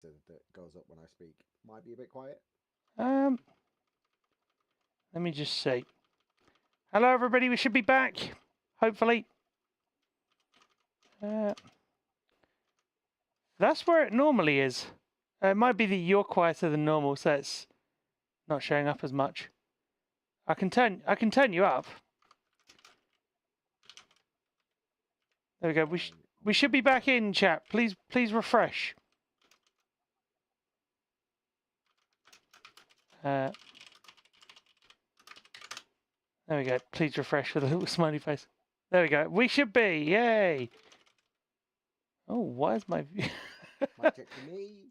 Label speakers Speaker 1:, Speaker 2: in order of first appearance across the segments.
Speaker 1: that goes up when I speak might be a bit quiet.
Speaker 2: Let me just see. Hello, everybody. We should be back, hopefully. That's where it normally is. It might be that you're quieter than normal, so it's not showing up as much. I can turn you up. There we go. We should be back in, chat. Please refresh. There we go. Please refresh with a little smiley face. There we go. We should be. Yay. Oh, why is my view?
Speaker 1: Might check for me.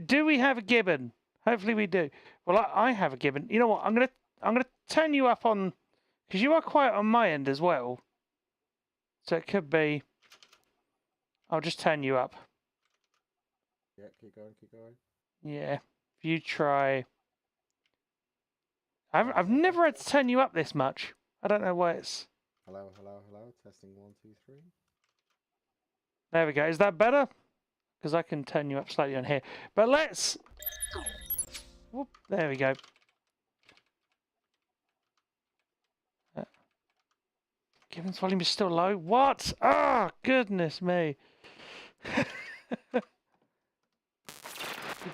Speaker 2: Do we have a Gibbon? Hopefully we do. Well, I have a Gibbon. You know what? I'm gonna turn you up on, because you are quiet on my end as well. So it could be. I'll just turn you up.
Speaker 1: Yeah, keep going, keep going.
Speaker 2: Yeah. If you try. I've never had to turn you up this much. I don't know why it's.
Speaker 1: Hello, hello, hello. Testing 1, 2, 3.
Speaker 2: There we go. Is that better? Because I can turn you up slightly on here. But let's. Whoop, there we go. Gibbon's volume is still low. What? Oh, goodness me. He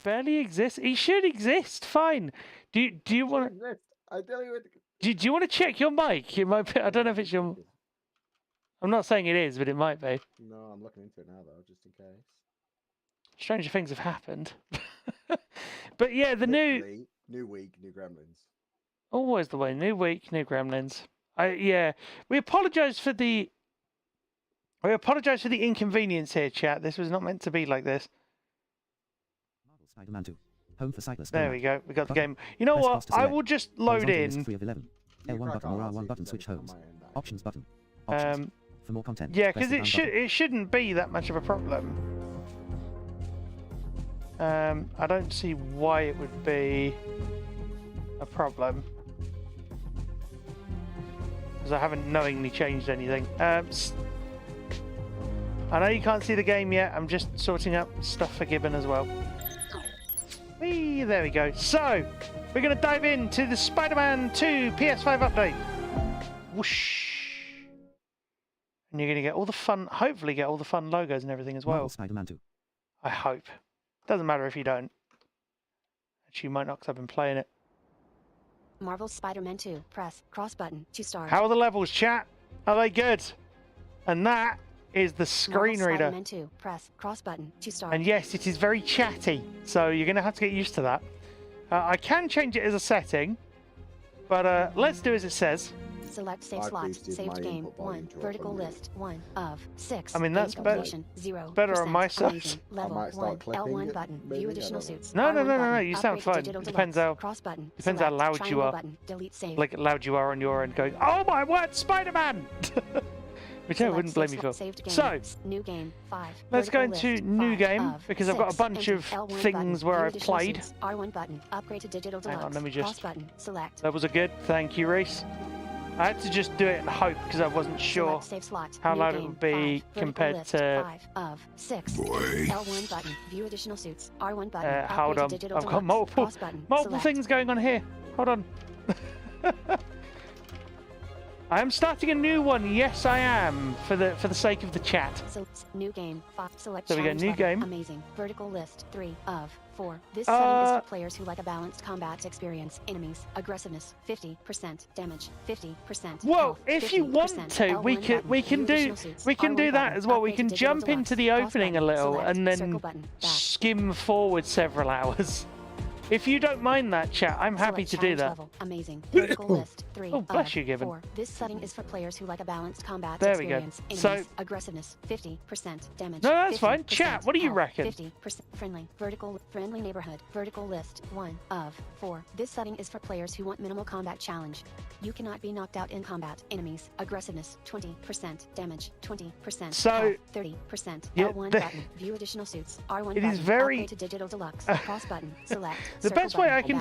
Speaker 2: barely exists. He should exist. Fine. Do you want to?
Speaker 1: I tell you what.
Speaker 2: Do you want to check your mic? It might be, I don't know if it's your. I'm not saying it is, but it might be.
Speaker 1: No, I'm looking into it now though, just in case.
Speaker 2: Stranger things have happened. But yeah, the
Speaker 1: Literally, new week, new gremlins.
Speaker 2: Always the way. New week, new gremlins. Yeah, we apologise for the. We apologise for the inconvenience here, chat. This was not meant to be like this.
Speaker 3: Marvel Spider-Man 2. Home for cyclists.
Speaker 2: There we go. We got the game. You know what? I will just load in.
Speaker 3: 3 of 11. L1 button or R1 button. Switch homes. Options button.
Speaker 2: Options.
Speaker 3: For more content.
Speaker 2: Yeah, because it shouldn't be that much of a problem. I don't see why it would be a problem. Because I haven't knowingly changed anything. I know you can't see the game yet. I'm just sorting out stuff for Gibbon as well. Whee, there we go. So, we're going to dive into the Spider-Man 2 PS5 update. Whoosh. And you're going to get all the fun, hopefully get all the fun logos and everything as well.
Speaker 3: Marvel Spider-Man 2.
Speaker 2: I hope. Doesn't matter if you don't. Actually, you might not, because I've been playing it.
Speaker 4: Marvel Spider-Man 2. Press cross button to start.
Speaker 2: How are the levels, chat? Are they good? And that is the screen
Speaker 4: Marvel
Speaker 2: reader.
Speaker 4: Spider-Man 2. Press cross button to start.
Speaker 2: And yes, it is very chatty, so you're going to have to get used to that. I can change it as a setting, but let's do as it says.
Speaker 4: Select save slot. Saved game 1. Vertical list 1 of 6.
Speaker 2: I mean, that's better.
Speaker 4: 0.
Speaker 2: Better on my side.
Speaker 4: Level 1. L1 button. View additional suits.
Speaker 2: No. You sound fine. Depends how.
Speaker 4: Cross button.
Speaker 2: Depends how loud you are.
Speaker 4: Button. Delete save.
Speaker 2: Like loud you are on your end, going, "Oh my word, Spider-Man!" Which I wouldn't blame you for. So,
Speaker 4: new game 5.
Speaker 2: Let's go into new game because I've got a bunch of things where I've played.
Speaker 4: R1 button. Upgrade to digital deluxe.
Speaker 2: Hang on, let me just.
Speaker 4: Cross button. Select.
Speaker 2: That was a good. Thank you, Reese. I had to just do it and hope because I wasn't sure how loud it would be compared to.
Speaker 4: 5 of 6. L1 button. View additional suits. R1 button.
Speaker 2: Hold on. I've got multiple things going on here. Hold on. I am starting a new one. Yes, I am. For the sake of the chat.
Speaker 4: So, new game 5. Select.
Speaker 2: There we go. New game.
Speaker 4: Amazing. Vertical list 3 of 4. This setting is for players who like a balanced combat experience. Enemies, aggressiveness, 50%, damage, 50%.
Speaker 2: Well,
Speaker 4: health,
Speaker 2: if you want to, we can do that as well. We can jump into the opening a little and then skim forward several hours. If you don't mind that, chat, I'm happy to do that.
Speaker 4: Amazing. Vertical list 3
Speaker 2: oh, bless you, Gibbon.
Speaker 4: 4. This setting is for players who like a balanced combat
Speaker 2: there we
Speaker 4: experience.
Speaker 2: go.
Speaker 4: Enemies,
Speaker 2: So
Speaker 4: aggressiveness, 50%, damage.
Speaker 2: No, that's fine. Chat, what do you reckon?
Speaker 4: 50% friendly. Friendly neighborhood. Vertical list 1 of 4. This setting is for players who want minimal combat challenge. You cannot be knocked out in combat. Enemies, aggressiveness, 20%, damage, 20%.
Speaker 2: So
Speaker 4: 30%.
Speaker 2: yeah,
Speaker 4: L1 button. View additional suits. R1
Speaker 2: it
Speaker 4: button.
Speaker 2: is very
Speaker 4: Upgrade to digital deluxe. Cross button. Select.
Speaker 2: the best way I can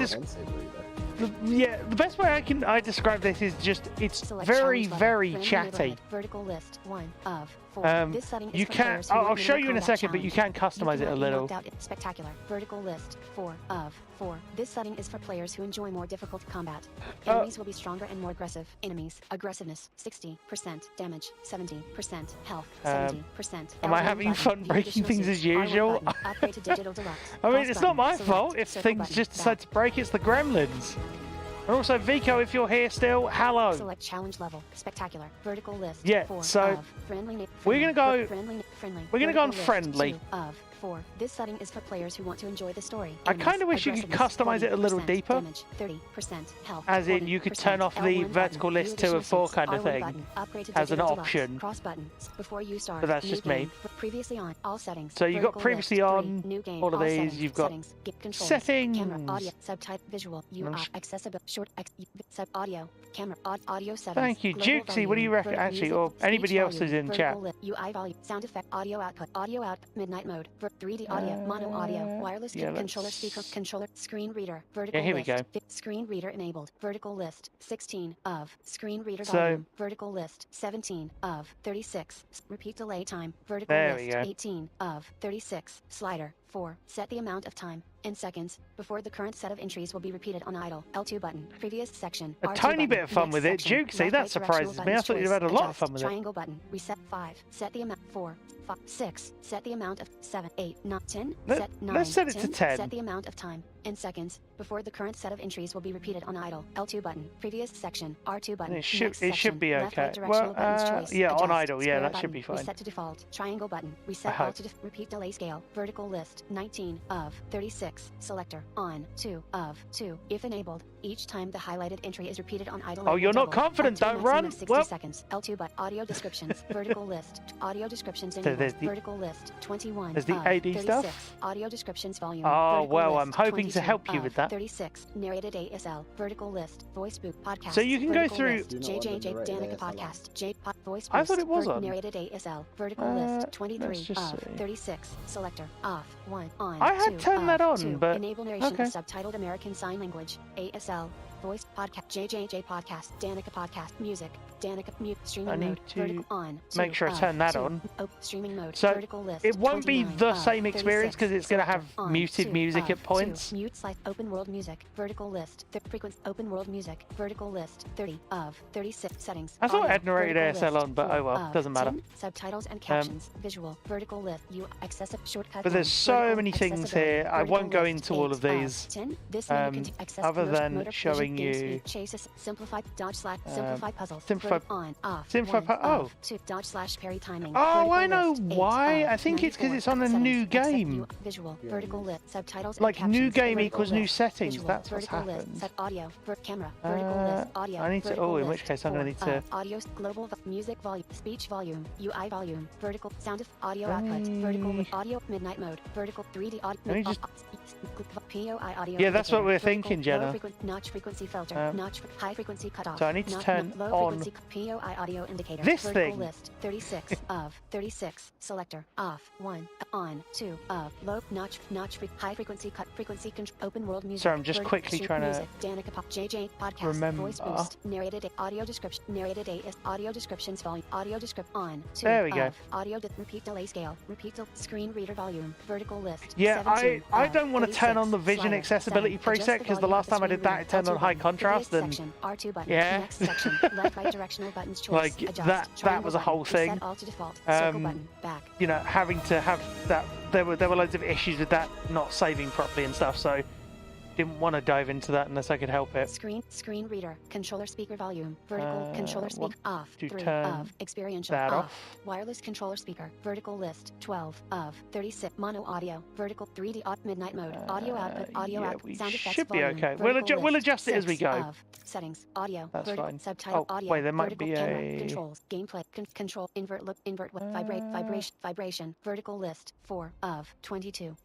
Speaker 2: describe this is just it's
Speaker 4: Select
Speaker 2: very
Speaker 4: challenge
Speaker 2: very
Speaker 4: button.
Speaker 2: chatty.
Speaker 4: Vertical list 1 of 4. This setting is
Speaker 2: You
Speaker 4: for
Speaker 2: can.
Speaker 4: players who
Speaker 2: I'll
Speaker 4: want
Speaker 2: show
Speaker 4: minimal
Speaker 2: you in a
Speaker 4: combat
Speaker 2: second, but you
Speaker 4: challenge.
Speaker 2: can customize it a
Speaker 4: cannot be
Speaker 2: little.
Speaker 4: knocked out. Spectacular. Vertical list. 4 of 4. This setting is for players who enjoy more difficult combat. Enemies will be stronger and more aggressive. Enemies. Aggressiveness. 60% damage. 70% health. 70%.
Speaker 2: Am I having fun breaking things as usual?
Speaker 4: Upgrade to digital deluxe.
Speaker 2: I mean,
Speaker 4: Pause
Speaker 2: it's not
Speaker 4: button,
Speaker 2: my
Speaker 4: select,
Speaker 2: fault if
Speaker 4: circle
Speaker 2: things
Speaker 4: button,
Speaker 2: just decide
Speaker 4: back.
Speaker 2: to break. It's the gremlins. And also, Vico, if you're here still, hello.
Speaker 4: Select challenge level. Spectacular. Vertical list.
Speaker 2: Yeah,
Speaker 4: 4
Speaker 2: so
Speaker 4: of friendly.
Speaker 2: we're gonna go.
Speaker 4: Friendly.
Speaker 2: We're gonna go on
Speaker 4: Vertical list,
Speaker 2: friendly.
Speaker 4: 2 of 4. This setting is for players who want to enjoy the story.
Speaker 2: I kind of wish you could customize it a little
Speaker 4: 40%
Speaker 2: deeper.
Speaker 4: Damage, 30% health.
Speaker 2: As in, you could turn off the
Speaker 4: L1
Speaker 2: vertical
Speaker 4: button,
Speaker 2: list
Speaker 4: view
Speaker 2: 2 of 4
Speaker 4: additional
Speaker 2: kind of
Speaker 4: R1
Speaker 2: thing
Speaker 4: button, upgrade to
Speaker 2: as an
Speaker 4: digital deluxe,
Speaker 2: option.
Speaker 4: Cross button before you start.
Speaker 2: But that's
Speaker 4: New
Speaker 2: just me.
Speaker 4: game. Previously on all settings.
Speaker 2: So you've got
Speaker 4: Vertical
Speaker 2: previously
Speaker 4: list,
Speaker 2: on
Speaker 4: 3, new game,
Speaker 2: all of these.
Speaker 4: settings,
Speaker 2: You've got
Speaker 4: settings, controls,
Speaker 2: settings.
Speaker 4: camera, audio, subtitle, visual, UI, accessibility, short, sub, audio, camera, audio settings.
Speaker 2: Thank you,
Speaker 4: global
Speaker 2: Jukesy. What do you
Speaker 4: volume,
Speaker 2: reckon? Actually,
Speaker 4: music,
Speaker 2: or
Speaker 4: speech
Speaker 2: anybody else
Speaker 4: volume,
Speaker 2: who's in chat.
Speaker 4: vertical UI volume, sound effect, audio output, midnight mode, 3D audio, mono audio, wireless
Speaker 2: yeah,
Speaker 4: controller
Speaker 2: let's-
Speaker 4: speaker, controller, screen reader, vertical
Speaker 2: here we
Speaker 4: list,
Speaker 2: go.
Speaker 4: screen reader enabled, vertical list, 16 of, screen reader
Speaker 2: So-
Speaker 4: volume, vertical list, 17 of, 36, repeat delay time, vertical
Speaker 2: There we
Speaker 4: list,
Speaker 2: go.
Speaker 4: 18 of, 36, slider, 4, set the amount of time, in seconds, before the current set of entries will be repeated on idle, L2 button, previous section,
Speaker 2: A
Speaker 4: R2
Speaker 2: tiny
Speaker 4: button,
Speaker 2: bit of fun
Speaker 4: next
Speaker 2: with it.
Speaker 4: section,
Speaker 2: Jukesy,
Speaker 4: left,
Speaker 2: that
Speaker 4: right,
Speaker 2: surprises
Speaker 4: directional
Speaker 2: me. I
Speaker 4: buttons,
Speaker 2: thought you'd have had a
Speaker 4: choice,
Speaker 2: lot of
Speaker 4: adjust,
Speaker 2: fun with it.
Speaker 4: triangle button, reset 5, set the amount 4, 5, 6, set the amount of 7, 8, not 10, set 9,
Speaker 2: let's set it to 10.
Speaker 4: set the amount of time, in seconds, before the current set of entries will be repeated on idle, L2 button, previous section, R2 button,
Speaker 2: It should
Speaker 4: next
Speaker 2: it should
Speaker 4: section,
Speaker 2: be
Speaker 4: left,
Speaker 2: okay.
Speaker 4: right, directional buttons,
Speaker 2: Well,
Speaker 4: choice,
Speaker 2: yeah, on
Speaker 4: adjust,
Speaker 2: idle, yeah,
Speaker 4: square
Speaker 2: that should be
Speaker 4: button,
Speaker 2: fine.
Speaker 4: reset to default, triangle button,
Speaker 2: I
Speaker 4: reset
Speaker 2: hope.
Speaker 4: all to repeat delay scale, vertical list, 19 of, 36, selector, on, 2 of, 2, if enabled, each time the highlighted entry is repeated on idle.
Speaker 2: Oh,
Speaker 4: it will
Speaker 2: you're not
Speaker 4: double,
Speaker 2: confident,
Speaker 4: up to a
Speaker 2: don't
Speaker 4: maximum
Speaker 2: run.
Speaker 4: of 60
Speaker 2: Well-
Speaker 4: seconds, L2 but audio descriptions, vertical list, audio descriptions
Speaker 2: So
Speaker 4: enabled,
Speaker 2: there's the-
Speaker 4: vertical list, 21
Speaker 2: there's the
Speaker 4: of,
Speaker 2: AD
Speaker 4: 36,
Speaker 2: stuff?
Speaker 4: audio descriptions volume,
Speaker 2: Oh,
Speaker 4: vertical
Speaker 2: well,
Speaker 4: list,
Speaker 2: I'm hoping to
Speaker 4: 22
Speaker 2: help you
Speaker 4: of,
Speaker 2: with that.
Speaker 4: 36, narrated ASL, vertical list, voice boot, podcast,
Speaker 2: So you can go
Speaker 4: vertical
Speaker 2: through-
Speaker 4: list,
Speaker 1: Do you not want
Speaker 4: JJJ,
Speaker 1: the narrated
Speaker 4: Danica
Speaker 1: ASL on?
Speaker 4: podcast, voice
Speaker 2: I thought
Speaker 4: boost,
Speaker 2: it was on.
Speaker 4: narrated ASL, vertical
Speaker 2: let's
Speaker 4: list, 23
Speaker 2: just
Speaker 4: of,
Speaker 2: see.
Speaker 4: 36, selector, off, 1, on,
Speaker 2: I had
Speaker 4: 2
Speaker 2: turned that
Speaker 4: of,
Speaker 2: on,
Speaker 4: 2,
Speaker 2: but-
Speaker 4: enable narration
Speaker 2: okay.
Speaker 4: of subtitled American Sign Language, ASL, voice podcast, JJJ podcast, Danica podcast, music, Danica mute, streaming
Speaker 2: I need
Speaker 4: mode,
Speaker 2: to
Speaker 4: vertical on,
Speaker 2: make
Speaker 4: 2
Speaker 2: sure I
Speaker 4: of,
Speaker 2: turn that
Speaker 4: 2,
Speaker 2: on.
Speaker 4: streaming mode,
Speaker 2: So,
Speaker 4: vertical list,
Speaker 2: it won't be
Speaker 4: 29
Speaker 2: the
Speaker 4: of,
Speaker 2: same experience
Speaker 4: 36,
Speaker 2: 'cause it's gonna have
Speaker 4: selector, on,
Speaker 2: muted
Speaker 4: 2
Speaker 2: music
Speaker 4: of,
Speaker 2: at points.
Speaker 4: 2, mute slide, open world music, vertical list, frequency, open world music, vertical list, 30 of, 36 settings.
Speaker 2: I thought
Speaker 4: audio,
Speaker 2: I'd narrated
Speaker 4: vertical
Speaker 2: ASL
Speaker 4: list,
Speaker 2: on, but
Speaker 4: 4
Speaker 2: oh well,
Speaker 4: of,
Speaker 2: doesn't matter.
Speaker 4: 10, subtitles and captions, visual, vertical list, accessible shortcut.
Speaker 2: But there's so many things here. I won't go into all of these,
Speaker 4: 10, this menu
Speaker 2: other than
Speaker 4: motor,
Speaker 2: showing
Speaker 4: vision, game
Speaker 2: you,
Speaker 4: speed, chases, simplify, dodge slash, simplify puzzles,
Speaker 2: simplify-
Speaker 4: on, off,
Speaker 2: simplify
Speaker 4: 1
Speaker 2: oh.
Speaker 4: of, 2, dodge slash parry timing.
Speaker 2: Oh,
Speaker 4: vertical
Speaker 2: I know
Speaker 4: list, 8
Speaker 2: why.
Speaker 4: of,
Speaker 2: I think it's 'cause
Speaker 4: 94
Speaker 2: it's on a
Speaker 4: settings,
Speaker 2: new
Speaker 4: accept
Speaker 2: game.
Speaker 4: view, visual,
Speaker 1: Yeah,
Speaker 4: vertical
Speaker 1: yes.
Speaker 4: list, subtitles
Speaker 2: Like,
Speaker 4: and
Speaker 2: new
Speaker 4: captions,
Speaker 2: game
Speaker 4: vertical
Speaker 2: equals new
Speaker 4: list,
Speaker 2: settings,
Speaker 4: visual,
Speaker 2: that's what's
Speaker 4: vertical list,
Speaker 2: happened.
Speaker 4: set audio, camera, vertical list, audio,
Speaker 2: I need to,
Speaker 4: vertical
Speaker 2: oh, in
Speaker 4: list,
Speaker 2: which case I'm gonna
Speaker 4: 4
Speaker 2: need to,
Speaker 4: of, audio, global, music volume, speech volume, UI volume, vertical, sound of, audio output, vertical, audio, midnight mode, vertical, 3D audio,
Speaker 2: Let me just-
Speaker 4: POI audio.
Speaker 2: Yeah, that's what
Speaker 4: indicator,
Speaker 2: we're
Speaker 4: vertical,
Speaker 2: thinking, Jenna.
Speaker 4: Notch frequency filter, notch, high frequency cutoff.
Speaker 2: So I need to turn
Speaker 4: low
Speaker 2: on
Speaker 4: frequency POI audio indicator.
Speaker 2: this
Speaker 4: vertical
Speaker 2: thing.
Speaker 4: list, 36 of, 36, selector, off, 1, on, 2 of, low, notch, high frequency cut, frequency control, open world music.
Speaker 2: Sorry, I'm just
Speaker 4: vertical,
Speaker 2: quickly
Speaker 4: stream
Speaker 2: trying to
Speaker 4: music, Danica pop, JJ podcast,
Speaker 2: remember.
Speaker 4: voice boost, narrated audio description, narrated AS, audio descriptions volume, audio descript on, 2
Speaker 2: There we go.
Speaker 4: of, audio repeat delay scale, screen reader volume, vertical list.
Speaker 2: Yeah,
Speaker 4: 17
Speaker 2: I
Speaker 4: of,
Speaker 2: don't want to turn on the
Speaker 4: 36,
Speaker 2: vision
Speaker 4: slider,
Speaker 2: accessibility
Speaker 4: 7, adjust
Speaker 2: preset because the
Speaker 4: volume
Speaker 2: last
Speaker 4: of the
Speaker 2: time I did
Speaker 4: screen
Speaker 2: that,
Speaker 4: reader,
Speaker 2: it turned on
Speaker 4: L2
Speaker 2: high
Speaker 4: button,
Speaker 2: contrast
Speaker 4: previous
Speaker 2: and
Speaker 4: section, R2 button,
Speaker 2: yeah.
Speaker 4: next section, left right directional buttons choice,
Speaker 2: Like,
Speaker 4: adjust,
Speaker 2: that
Speaker 4: triangle
Speaker 2: was a whole
Speaker 4: button, reset
Speaker 2: thing.
Speaker 4: all to default, circle
Speaker 2: Um,
Speaker 4: button, back.
Speaker 2: you know, having to have that, there were loads of issues with that not saving properly and stuff, so didn't want to dive into that unless I could help it.
Speaker 4: Screen reader, controller speaker volume, vertical controller
Speaker 2: what
Speaker 4: speaker off,
Speaker 2: to
Speaker 4: 3
Speaker 2: turn
Speaker 4: of, experiential
Speaker 2: that
Speaker 4: off,
Speaker 2: off?
Speaker 4: wireless controller speaker, vertical list, 12 of, 36, mono audio, vertical 3D midnight mode, audio output, audio
Speaker 2: yeah,
Speaker 4: output,
Speaker 2: we
Speaker 4: sound effects
Speaker 2: should be
Speaker 4: volume,
Speaker 2: okay.
Speaker 4: vertical
Speaker 2: We'll
Speaker 4: list,
Speaker 2: adjust it as we
Speaker 4: 6
Speaker 2: go.
Speaker 4: of, settings, audio,
Speaker 2: That's
Speaker 4: vertical,
Speaker 2: fine.
Speaker 4: subtitle,
Speaker 2: Oh,
Speaker 4: audio,
Speaker 2: wait, there might
Speaker 4: vertical
Speaker 2: be
Speaker 4: camera,
Speaker 2: a-
Speaker 4: controls, gameplay, control, invert, vibration, vertical list, 4 of, 22,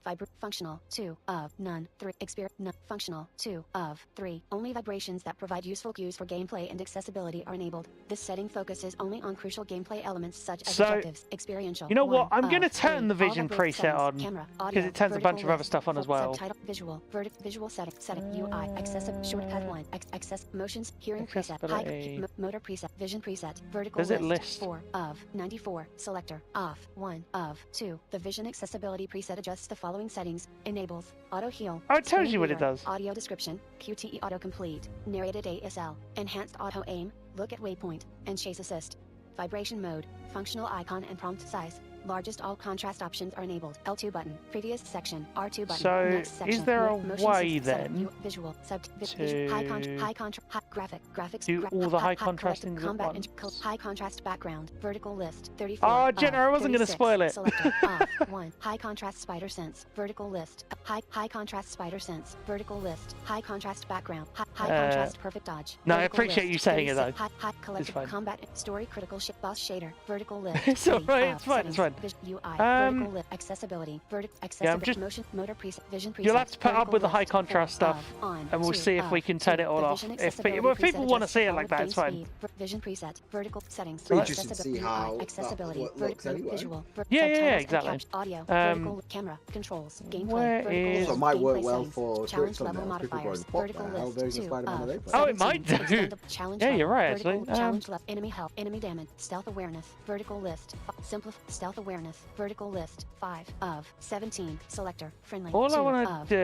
Speaker 4: functional, 2 of, none, 3, experience, functional. 2 of 3. Only vibrations that provide useful cues for gameplay and accessibility are enabled. This setting focuses only on crucial gameplay elements such as objectives, experiential.
Speaker 2: You know what?
Speaker 4: 1
Speaker 2: I'm going to
Speaker 4: of
Speaker 2: turn
Speaker 4: 3.
Speaker 2: the
Speaker 4: All
Speaker 2: vision
Speaker 4: vibrate
Speaker 2: preset
Speaker 4: settings,
Speaker 2: on
Speaker 4: camera,
Speaker 2: because
Speaker 4: audio,
Speaker 2: it turns a bunch of
Speaker 4: vertical
Speaker 2: other stuff on as well.
Speaker 4: Subtitle, visual, visual setting, UI, access, shortcut 1, access, motions, hearing preset, high, motor preset, vision preset, vertical
Speaker 2: Does it list?
Speaker 4: 4 of 94, selector, off, 1 of 2. The vision accessibility preset adjusts the following settings, enables, auto heal.
Speaker 2: Oh, it tells
Speaker 4: screen
Speaker 2: you what it
Speaker 4: reader,
Speaker 2: does.
Speaker 4: Audio description, QTE autocomplete, narrated ASL, enhanced auto aim, look at waypoint, and chase assist. Vibration mode, functional icon and prompt size. Largest all contrast options are enabled. L2 button. Previous section. R2 button.
Speaker 2: So,
Speaker 4: Next section.
Speaker 2: is there a
Speaker 4: Motion
Speaker 2: way
Speaker 4: setup,
Speaker 2: then
Speaker 4: visual,
Speaker 2: to
Speaker 4: high contrast, graphics,
Speaker 2: do all the high
Speaker 4: collective
Speaker 2: contrast things at
Speaker 4: combat
Speaker 2: once?
Speaker 4: high contrast background. Vertical list. 34.
Speaker 2: Oh, Jenna, I wasn't going to
Speaker 4: 36.
Speaker 2: spoil it.
Speaker 4: Selector, off, 1. High contrast spider sense. Vertical list. High contrast spider sense. Vertical list. High contrast background. High contrast perfect dodge.
Speaker 2: No, I
Speaker 4: Vertical
Speaker 2: appreciate
Speaker 4: list.
Speaker 2: you saying it,
Speaker 4: 36.
Speaker 2: though.
Speaker 4: High collective
Speaker 2: fine.
Speaker 4: combat story critical boss shader. Vertical list.
Speaker 2: It's alright, it's fine, it's fine.
Speaker 4: UI. Vertical list. Accessibility. Accessibility.
Speaker 2: just-
Speaker 4: Motion. Motor preset. Vision preset.
Speaker 2: You'll have to put up
Speaker 4: vertical
Speaker 2: with the high
Speaker 4: list,
Speaker 2: contrast
Speaker 4: 4
Speaker 2: stuff,
Speaker 4: of, on,
Speaker 2: and we'll
Speaker 4: 2
Speaker 2: see if we
Speaker 4: of,
Speaker 2: can turn
Speaker 4: 2.
Speaker 2: it all
Speaker 4: The
Speaker 2: off.
Speaker 4: vision
Speaker 2: If
Speaker 4: accessibility
Speaker 2: people
Speaker 4: preset
Speaker 2: want to
Speaker 4: adjusts
Speaker 2: see it
Speaker 4: the
Speaker 2: like that, it's fine.
Speaker 4: game speed. Vision preset. Vertical settings.
Speaker 1: Be interested to see
Speaker 4: Accessibility,
Speaker 1: how
Speaker 4: accessibility.
Speaker 1: that looks anyway.
Speaker 4: Visual.
Speaker 2: Yeah,
Speaker 4: subtitles
Speaker 2: exactly.
Speaker 4: and audio. Vertical camera controls. Gameplay.
Speaker 2: where
Speaker 4: Vertical
Speaker 2: is-
Speaker 4: list,
Speaker 1: So it might work
Speaker 4: gameplay
Speaker 1: well
Speaker 4: settings,
Speaker 1: for
Speaker 4: challenge
Speaker 1: Twitch
Speaker 4: level
Speaker 1: thumbnails. People going,
Speaker 4: modifiers.
Speaker 1: what
Speaker 4: Vertical
Speaker 1: the hell
Speaker 4: list.
Speaker 1: version of
Speaker 4: 2
Speaker 1: Spider-Man are they
Speaker 4: of
Speaker 1: playing?
Speaker 2: Oh, it might do.
Speaker 4: 17. Challenge
Speaker 2: Yeah,
Speaker 4: level.
Speaker 2: you're right,
Speaker 4: Vertical
Speaker 2: actually.
Speaker 4: challenge level. Enemy health. Enemy damage. Stealth awareness. Vertical list. Simplify. Stealth awareness. Vertical list. 5 of 17. Selector. Friendly.
Speaker 2: All I
Speaker 4: 2
Speaker 2: wanna
Speaker 4: of
Speaker 2: do-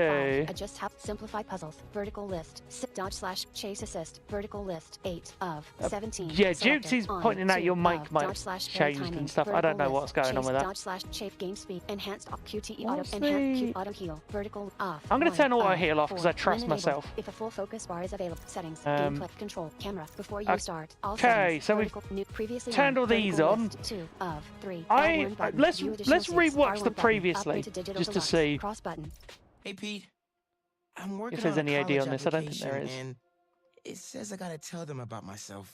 Speaker 4: 5. Adjust how. Simplify puzzles. Vertical list. Dodge slash chase assist. Vertical list. 8 of 17.
Speaker 2: Yeah,
Speaker 4: Selector.
Speaker 2: Jukes is
Speaker 4: On.
Speaker 2: pointing out
Speaker 4: 2
Speaker 2: your mic
Speaker 4: of
Speaker 2: might
Speaker 4: dodge
Speaker 2: have
Speaker 4: slash
Speaker 2: changed
Speaker 4: timing.
Speaker 2: and stuff. I don't know
Speaker 4: Vertical
Speaker 2: what's going on
Speaker 4: list.
Speaker 2: with that.
Speaker 4: Dodge slash chafe game speed. Enhanced QTE
Speaker 2: What's
Speaker 4: auto. Enhanced
Speaker 2: the-
Speaker 4: auto heal. Vertical off.
Speaker 2: I'm gonna
Speaker 4: 1
Speaker 2: turn auto
Speaker 4: of
Speaker 2: heal off 'cause
Speaker 4: 4.
Speaker 2: I trust
Speaker 4: When enabled,
Speaker 2: myself.
Speaker 4: If a full focus bar is available. Settings.
Speaker 2: Um,
Speaker 4: Gameplay control. Camera. Before you
Speaker 2: okay,
Speaker 4: start. All
Speaker 2: so
Speaker 4: settings.
Speaker 2: we've
Speaker 4: Vertical, new, previously
Speaker 2: turned
Speaker 4: on,
Speaker 2: all these
Speaker 4: vertical
Speaker 2: on.
Speaker 4: list, 2 of 3.
Speaker 2: I-
Speaker 4: R1 button,
Speaker 2: let's
Speaker 4: view additional scenes,
Speaker 2: rewatch
Speaker 4: R1
Speaker 2: the
Speaker 4: button,
Speaker 2: previously,
Speaker 4: upgrade to digital
Speaker 2: just to
Speaker 4: deluxe,
Speaker 2: see
Speaker 4: cross button.
Speaker 5: Hey Pete, I'm working
Speaker 2: there's
Speaker 5: on a
Speaker 2: any idea
Speaker 5: college
Speaker 2: on this. I don't think there
Speaker 5: application,
Speaker 2: is.
Speaker 5: And it says I gotta tell them about myself.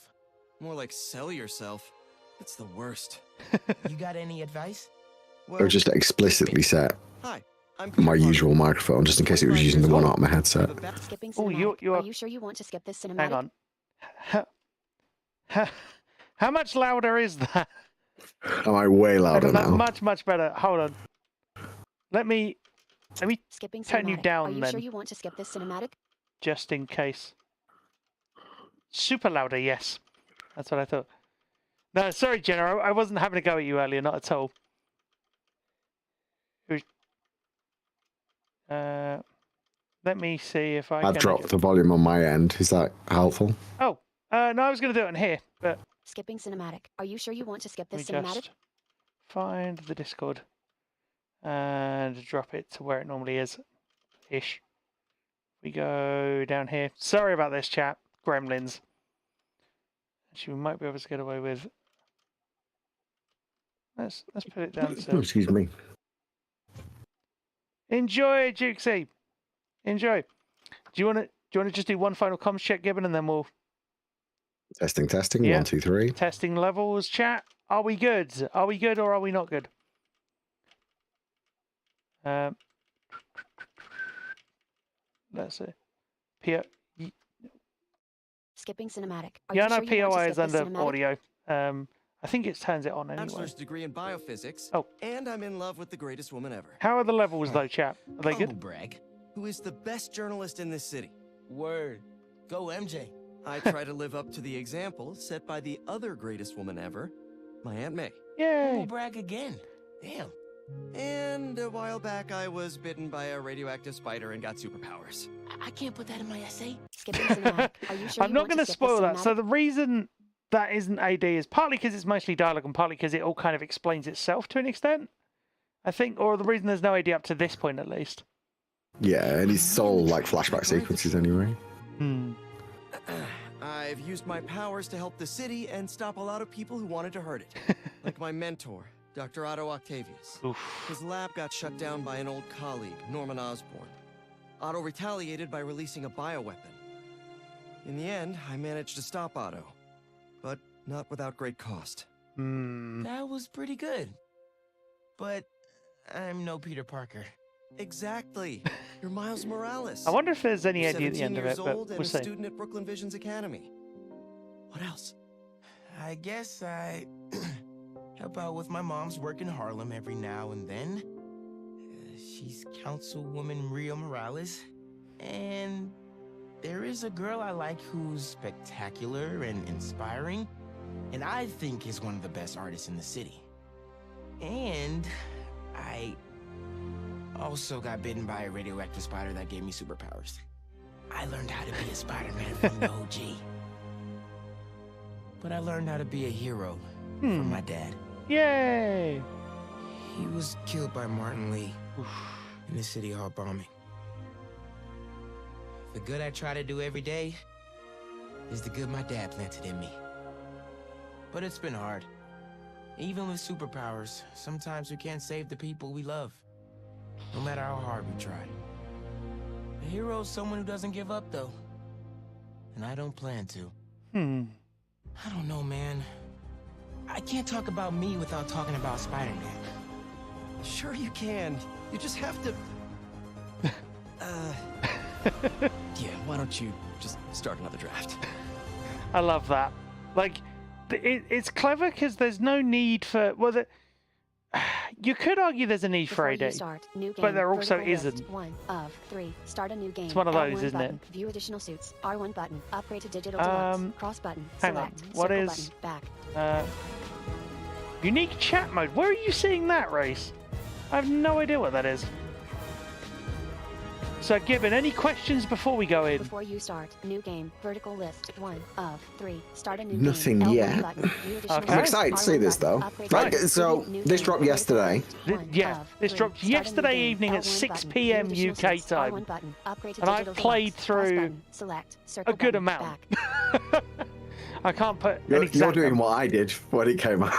Speaker 6: More like sell yourself. It's the worst.
Speaker 5: You got any advice?
Speaker 6: Well,
Speaker 1: Or just explicitly set
Speaker 6: hi. I'm
Speaker 1: my
Speaker 6: Peter
Speaker 1: usual microphone, just in case it was using the one out of my headset.
Speaker 6: Parker.
Speaker 4: Skipping
Speaker 2: Oh,
Speaker 4: cinematic.
Speaker 2: you
Speaker 4: Are
Speaker 2: are-
Speaker 4: you sure you want to skip this cinematic?
Speaker 2: Hang on. How much louder is that?
Speaker 1: Am I way louder now?
Speaker 2: Much better. Hold on. Let me
Speaker 4: Skipping
Speaker 2: turn you
Speaker 4: cinematic.
Speaker 2: down
Speaker 4: Are you
Speaker 2: then.
Speaker 4: sure you want to skip this cinematic?
Speaker 2: just in case. Super louder, yes. That's what I thought. No, sorry, Jenna. I wasn't having a go at you earlier, not at all. It was... let me see if I
Speaker 1: I've
Speaker 2: can...
Speaker 1: dropped the volume on my end. Is that helpful?
Speaker 2: Oh, no, I was going to do it on here, but...
Speaker 4: Skipping cinematic. Are you sure you want to skip
Speaker 2: Let
Speaker 4: this
Speaker 2: me
Speaker 4: cinematic?
Speaker 2: just find the Discord and drop it to where it normally is. Ish. We go down here. Sorry about this, chat. Gremlins. Actually, we might be able to get away with... Let's put it down
Speaker 1: Oh,
Speaker 2: to...
Speaker 1: excuse me.
Speaker 2: Enjoy, Jukesy. Enjoy. Do you want to just do one final comms check, Gibbon, and then we'll...
Speaker 1: Testing, testing.
Speaker 2: Yeah.
Speaker 1: 1, 2, 3.
Speaker 2: Testing levels, chat. Are we good? Are we good or are we not good? Let's see.
Speaker 4: Skipping cinematic. Are
Speaker 2: Yeah,
Speaker 4: you
Speaker 2: no,
Speaker 4: sure you want
Speaker 2: POI
Speaker 4: to
Speaker 2: is
Speaker 4: skip this
Speaker 2: under
Speaker 4: cinematic?
Speaker 2: audio. I think it turns it on anyway.
Speaker 6: Bachelor's degree in biophysics.
Speaker 2: Oh.
Speaker 6: And I'm in love with the greatest woman ever.
Speaker 2: How are the levels though, chap? Are they
Speaker 5: Humble
Speaker 2: good?
Speaker 5: brag.
Speaker 6: Who is the best journalist in this city.
Speaker 5: Word. Go MJ.
Speaker 6: I try to live up to the example set by the other greatest woman ever, my Aunt May.
Speaker 5: Humble
Speaker 2: Yay!
Speaker 5: brag again. Damn.
Speaker 6: And a while back, I was bitten by a radioactive spider and got superpowers.
Speaker 5: I can't put that in my essay.
Speaker 4: Skipping cinematic. Are you sure
Speaker 2: I'm
Speaker 4: you
Speaker 2: not
Speaker 4: want
Speaker 2: going
Speaker 4: to
Speaker 2: to
Speaker 4: skip this
Speaker 2: spoil that. So
Speaker 4: cinematic?
Speaker 2: the reason that isn't AD is partly because it's mostly dialogue and partly because it all kind of explains itself to an extent. I think, or the reason there's no AD up to this point at least.
Speaker 1: Yeah, and it's all like flashback sequences anyway.
Speaker 2: Hmm.
Speaker 6: I've used my powers to help the city and stop a lot of people who wanted to hurt it. Like my mentor, Dr. Otto Octavius.
Speaker 2: Oof.
Speaker 6: His lab got shut down by an old colleague, Norman Osborn. Otto retaliated by releasing a bioweapon. In the end, I managed to stop Otto, but not without great cost.
Speaker 2: Hmm.
Speaker 5: That was pretty good. But I'm no Peter Parker.
Speaker 6: Exactly. You're Miles Morales.
Speaker 2: I wonder if there's any
Speaker 6: You're
Speaker 2: idea at the
Speaker 6: 17
Speaker 2: end of
Speaker 6: years
Speaker 2: it, but
Speaker 6: old and
Speaker 2: we'll
Speaker 6: a
Speaker 2: see.
Speaker 6: student at Brooklyn Vision's Academy. What else?
Speaker 5: I guess I help out with my mom's work in Harlem every now and then. She's Councilwoman Rio Morales. And there is a girl I like who's spectacular and inspiring, and I think is one of the best artists in the city. And I also got bitten by a radioactive spider that gave me superpowers. I learned how to be a Spider-Man from the OG. But I learned how to be a hero from my dad.
Speaker 2: Yay!
Speaker 5: He was killed by Martin Lee in the City Hall bombing. The good I try to do every day is the good my dad planted in me. But it's been hard. Even with superpowers, sometimes we can't save the people we love, no matter how hard we try. A hero is someone who doesn't give up, though. And I don't plan to. I don't know, man. I can't talk about me without talking about Spider-Man.
Speaker 6: Sure you can. You just have to... Yeah, why don't you just start another draft?
Speaker 2: I love that. Like, it's clever because there's no need for... Well, you could argue there's a need for
Speaker 4: Before you
Speaker 2: AD,
Speaker 4: start, new game,
Speaker 2: but there also
Speaker 4: vertical list,
Speaker 2: isn't.
Speaker 4: 1 of 3. Start a new game.
Speaker 2: It's one of those,
Speaker 4: L1
Speaker 2: isn't
Speaker 4: button.
Speaker 2: it?
Speaker 4: View additional suits. R1 button. Upgrade to digital deluxe. Cross button.
Speaker 2: Hang on.
Speaker 4: Select.
Speaker 2: What
Speaker 4: Circle
Speaker 2: is...
Speaker 4: button. Back.
Speaker 2: Unique chat mode. Where are you seeing that, Race? I have no idea what that is. So, Gibbon, any questions before we go in?
Speaker 4: Before you start, new game, vertical list, 1 of 3. Start a new
Speaker 1: Nothing
Speaker 4: game. L1
Speaker 1: yet.
Speaker 4: button. View additional
Speaker 2: Okay.
Speaker 1: I'm
Speaker 4: suits.
Speaker 1: excited to see
Speaker 4: R1
Speaker 1: this,
Speaker 4: button.
Speaker 1: though.
Speaker 4: Upgrade
Speaker 1: Right,
Speaker 4: to
Speaker 1: so
Speaker 4: new
Speaker 1: this
Speaker 4: game,
Speaker 1: dropped
Speaker 4: vertical
Speaker 1: yesterday.
Speaker 4: list, 1
Speaker 2: Yeah,
Speaker 4: of
Speaker 2: this
Speaker 4: 3.
Speaker 2: dropped
Speaker 4: Start a new
Speaker 2: yesterday
Speaker 4: game.
Speaker 2: evening at
Speaker 4: L1
Speaker 2: 6
Speaker 4: button.
Speaker 2: PM
Speaker 4: View
Speaker 2: UK
Speaker 4: additional suits.
Speaker 2: time.
Speaker 4: R1 button. Upgrade to
Speaker 2: And I've
Speaker 4: digital
Speaker 2: played
Speaker 4: deluxe. Cross
Speaker 2: through
Speaker 4: button. Select. Circle
Speaker 2: A good
Speaker 4: button.
Speaker 2: amount.
Speaker 4: Back.
Speaker 2: I can't put an
Speaker 1: You're
Speaker 2: exact
Speaker 1: doing
Speaker 2: number.
Speaker 1: what I did when it came out.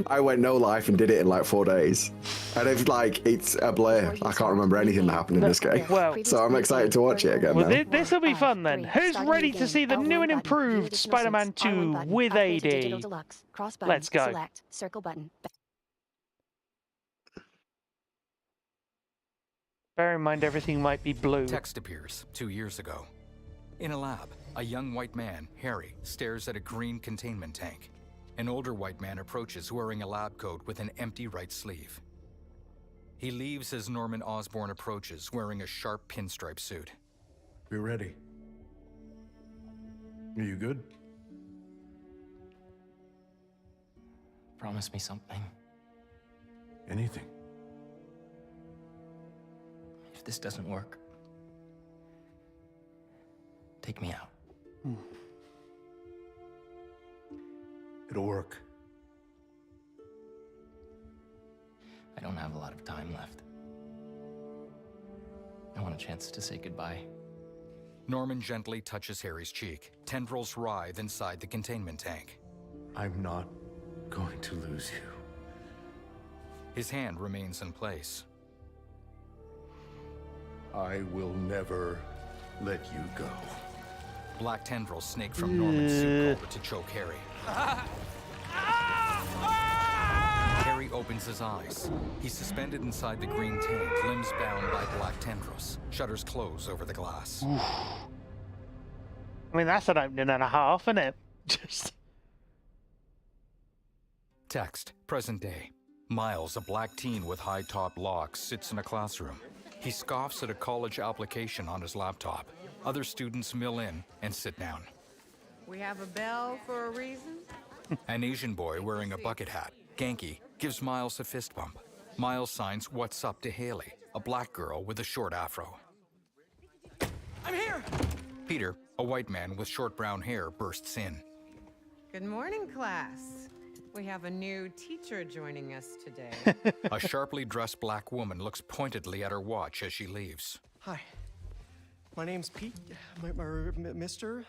Speaker 1: I went no life and did it in like 4 days. And it's a blur. I can't remember anything that happened in this game.
Speaker 2: Well-
Speaker 1: So I'm excited to watch it again
Speaker 2: Well,
Speaker 1: now.
Speaker 2: this will be fun then. Who's ready to see the new and improved Spider-Man 2 with AD? Let's go.
Speaker 4: Select. Circle button.
Speaker 2: Bear in mind everything might be blue.
Speaker 7: Text appears 2 years ago. In a lab, a young white man, Harry, stares at a green containment tank. An older white man approaches wearing a lab coat with an empty right sleeve. He leaves as Norman Osborn approaches wearing a sharp pinstripe suit.
Speaker 8: We're ready. Are you good?
Speaker 5: Promise me something.
Speaker 8: Anything?
Speaker 5: If this doesn't work, take me out.
Speaker 8: It'll work.
Speaker 5: I don't have a lot of time left. I want a chance to say goodbye.
Speaker 7: Norman gently touches Harry's cheek. Tendrils writhe inside the containment tank.
Speaker 8: I'm not going to lose you.
Speaker 7: His hand remains in place.
Speaker 8: I will never let you go.
Speaker 7: Black tendrils snake from Norman's suit collar to choke Harry. Harry opens his eyes. He's suspended inside the green tank, limbs bound by black tendrils. Shutters close over the glass.
Speaker 2: I mean, that's an opening and a half, isn't it? Just...
Speaker 7: Text, present day. Miles, a black teen with high-top locks, sits in a classroom. He scoffs at a college application on his laptop. Other students mill in and sit down.
Speaker 9: We have a bell for a reason?
Speaker 7: An Asian boy wearing a bucket hat, Genki, gives Miles a fist bump. Miles signs "What's up" to Haley, a black girl with a short afro.
Speaker 5: I'm here!
Speaker 7: Peter, a white man with short brown hair, bursts in.
Speaker 9: Good morning, class. We have a new teacher joining us today.
Speaker 7: A sharply dressed black woman looks pointedly at her watch as she leaves.
Speaker 6: Hi. My name's Pete. Mr.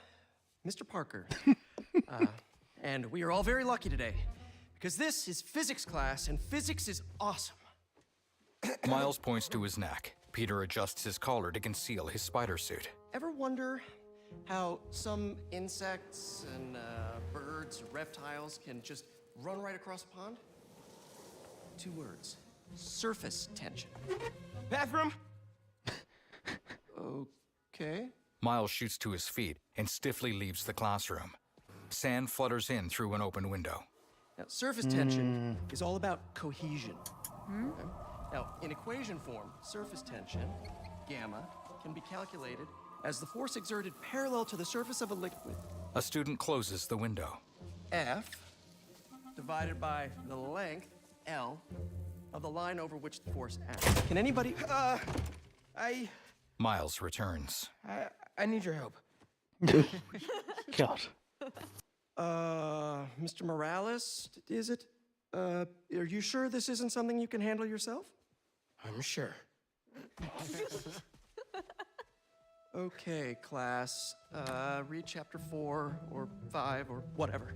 Speaker 6: Parker. And we are all very lucky today, because this is physics class, and physics is awesome.
Speaker 7: Miles points to his neck. Peter adjusts his collar to conceal his spider suit.
Speaker 6: Ever wonder how some insects and birds, reptiles can just run right across a pond? 2 words. surface tension.
Speaker 5: Bathroom?
Speaker 6: Okay.
Speaker 7: Miles shoots to his feet and stiffly leaves the classroom. Sand flutters in through an open window.
Speaker 6: Now, surface tension is all about cohesion. Okay? Now, in equation form, surface tension, gamma, can be calculated as the force exerted parallel to the surface of a liquid,
Speaker 7: A student closes the window.
Speaker 6: F, divided by the length, L, of the line over which the force acts. Can anybody...
Speaker 7: Miles returns.
Speaker 5: I need your help.
Speaker 2: God.
Speaker 6: Mr. Morales, is it? Are you sure this isn't something you can handle yourself?
Speaker 5: I'm sure.
Speaker 6: Okay, class. Read chapter 4 or 5 or whatever.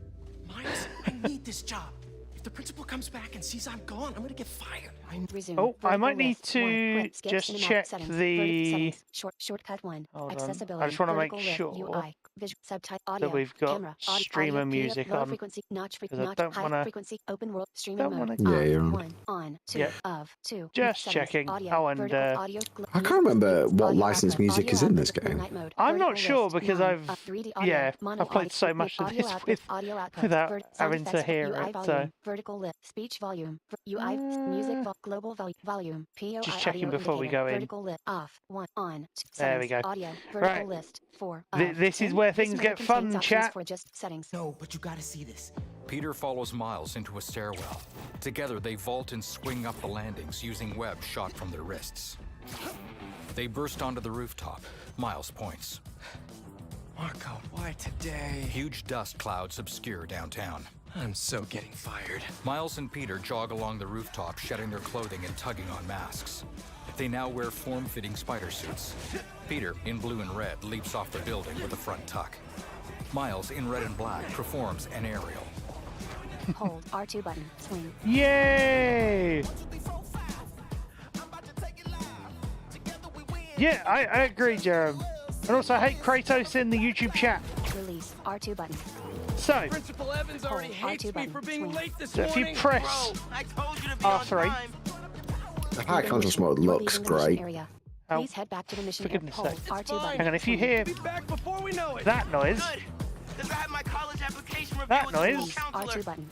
Speaker 6: Miles, I need this job. If the principal comes back and sees I'm gone, I'm gonna get fired.
Speaker 4: Resume.
Speaker 2: Oh, I might
Speaker 4: Vertical
Speaker 2: need
Speaker 4: list. One.
Speaker 2: to
Speaker 4: Quit. Skip
Speaker 2: just
Speaker 4: cinematic
Speaker 2: check
Speaker 4: settings.
Speaker 2: the-
Speaker 4: Vertical settings. Shortcut 1.
Speaker 2: Hold on.
Speaker 4: Accessibility.
Speaker 2: I just wanna make
Speaker 4: Vertical list.
Speaker 2: sure
Speaker 4: UI. Visual subtype audio.
Speaker 2: we've got
Speaker 4: camera, audio,
Speaker 2: streamer
Speaker 4: audio,
Speaker 2: music
Speaker 4: low
Speaker 2: on,
Speaker 4: frequency, notch,
Speaker 2: 'cause I
Speaker 4: notch,
Speaker 2: don't
Speaker 4: high
Speaker 2: wanna-
Speaker 4: frequency, open world, streaming
Speaker 2: don't
Speaker 4: mode.
Speaker 2: wanna-
Speaker 1: Yeah, you're on.
Speaker 4: 1 on 2
Speaker 2: Yeah.
Speaker 4: of 2.
Speaker 2: Just
Speaker 4: Settings,
Speaker 2: checking.
Speaker 4: Audio,
Speaker 2: Oh, and,
Speaker 4: vertical audio,
Speaker 1: I can't remember what
Speaker 4: audio
Speaker 1: licensed
Speaker 4: output,
Speaker 1: music
Speaker 4: audio
Speaker 1: is in
Speaker 4: output,
Speaker 1: this game.
Speaker 4: night mode,
Speaker 2: I'm not
Speaker 4: vertical
Speaker 2: sure
Speaker 4: list,
Speaker 2: because
Speaker 4: 1
Speaker 2: I've-
Speaker 4: of 3D audio,
Speaker 2: yeah,
Speaker 4: mono
Speaker 2: I've played
Speaker 4: audio,
Speaker 2: so much of
Speaker 4: audio
Speaker 2: this
Speaker 4: output,
Speaker 2: with-
Speaker 4: audio output,
Speaker 2: without
Speaker 4: sound
Speaker 2: having to
Speaker 4: effects,
Speaker 2: hear
Speaker 4: UI
Speaker 2: it,
Speaker 4: volume,
Speaker 2: so-
Speaker 4: vertical list, speech volume, UI, music global volume, POI
Speaker 2: Just checking
Speaker 4: audio
Speaker 2: before we
Speaker 4: indicator,
Speaker 2: go in.
Speaker 4: vertical list, off, 1 on,
Speaker 2: There we
Speaker 4: settings,
Speaker 2: go.
Speaker 4: audio, vertical
Speaker 2: Right.
Speaker 4: list, 4
Speaker 2: This is
Speaker 4: 10.
Speaker 2: where
Speaker 4: This
Speaker 2: things
Speaker 4: mode
Speaker 2: get
Speaker 4: contains
Speaker 2: fun,
Speaker 4: options
Speaker 2: chat.
Speaker 4: for just settings.
Speaker 5: No, but you gotta see this.
Speaker 7: Peter follows Miles into a stairwell. Together, they vault and swing up the landings using webs shot from their wrists. They burst onto the rooftop. Miles points.
Speaker 6: Marco, why today?
Speaker 7: Huge dust clouds obscure downtown.
Speaker 6: I'm so getting fired.
Speaker 7: Miles and Peter jog along the rooftop, shedding their clothing and tugging on masks. They now wear form-fitting spider suits. Peter, in blue and red, leaps off the building with a front tuck. Miles, in red and black, performs an aerial.
Speaker 4: Hold R2 button, swing.
Speaker 2: Yay! Yeah, I agree, Jerome. And also, I hate Kratos in the YouTube chat.
Speaker 4: Release R2 button.
Speaker 2: So,
Speaker 6: Principal Evans
Speaker 4: already hates me for being late
Speaker 6: this
Speaker 2: so if you press
Speaker 5: I told you to be
Speaker 2: R3,
Speaker 5: on time.
Speaker 1: The high contrast mode
Speaker 4: You're
Speaker 1: looks
Speaker 4: leaving the mission
Speaker 1: great.
Speaker 4: area.
Speaker 2: Oh.
Speaker 4: Please head back to the mission
Speaker 2: For goodness
Speaker 4: area.
Speaker 2: sake.
Speaker 4: Hold R2 button.
Speaker 2: hang on, if you hear
Speaker 6: back before we know it.
Speaker 2: that noise,
Speaker 5: Good, because I have my college application review
Speaker 2: That
Speaker 5: with the school
Speaker 2: noise?
Speaker 5: counselor.
Speaker 4: R2 button.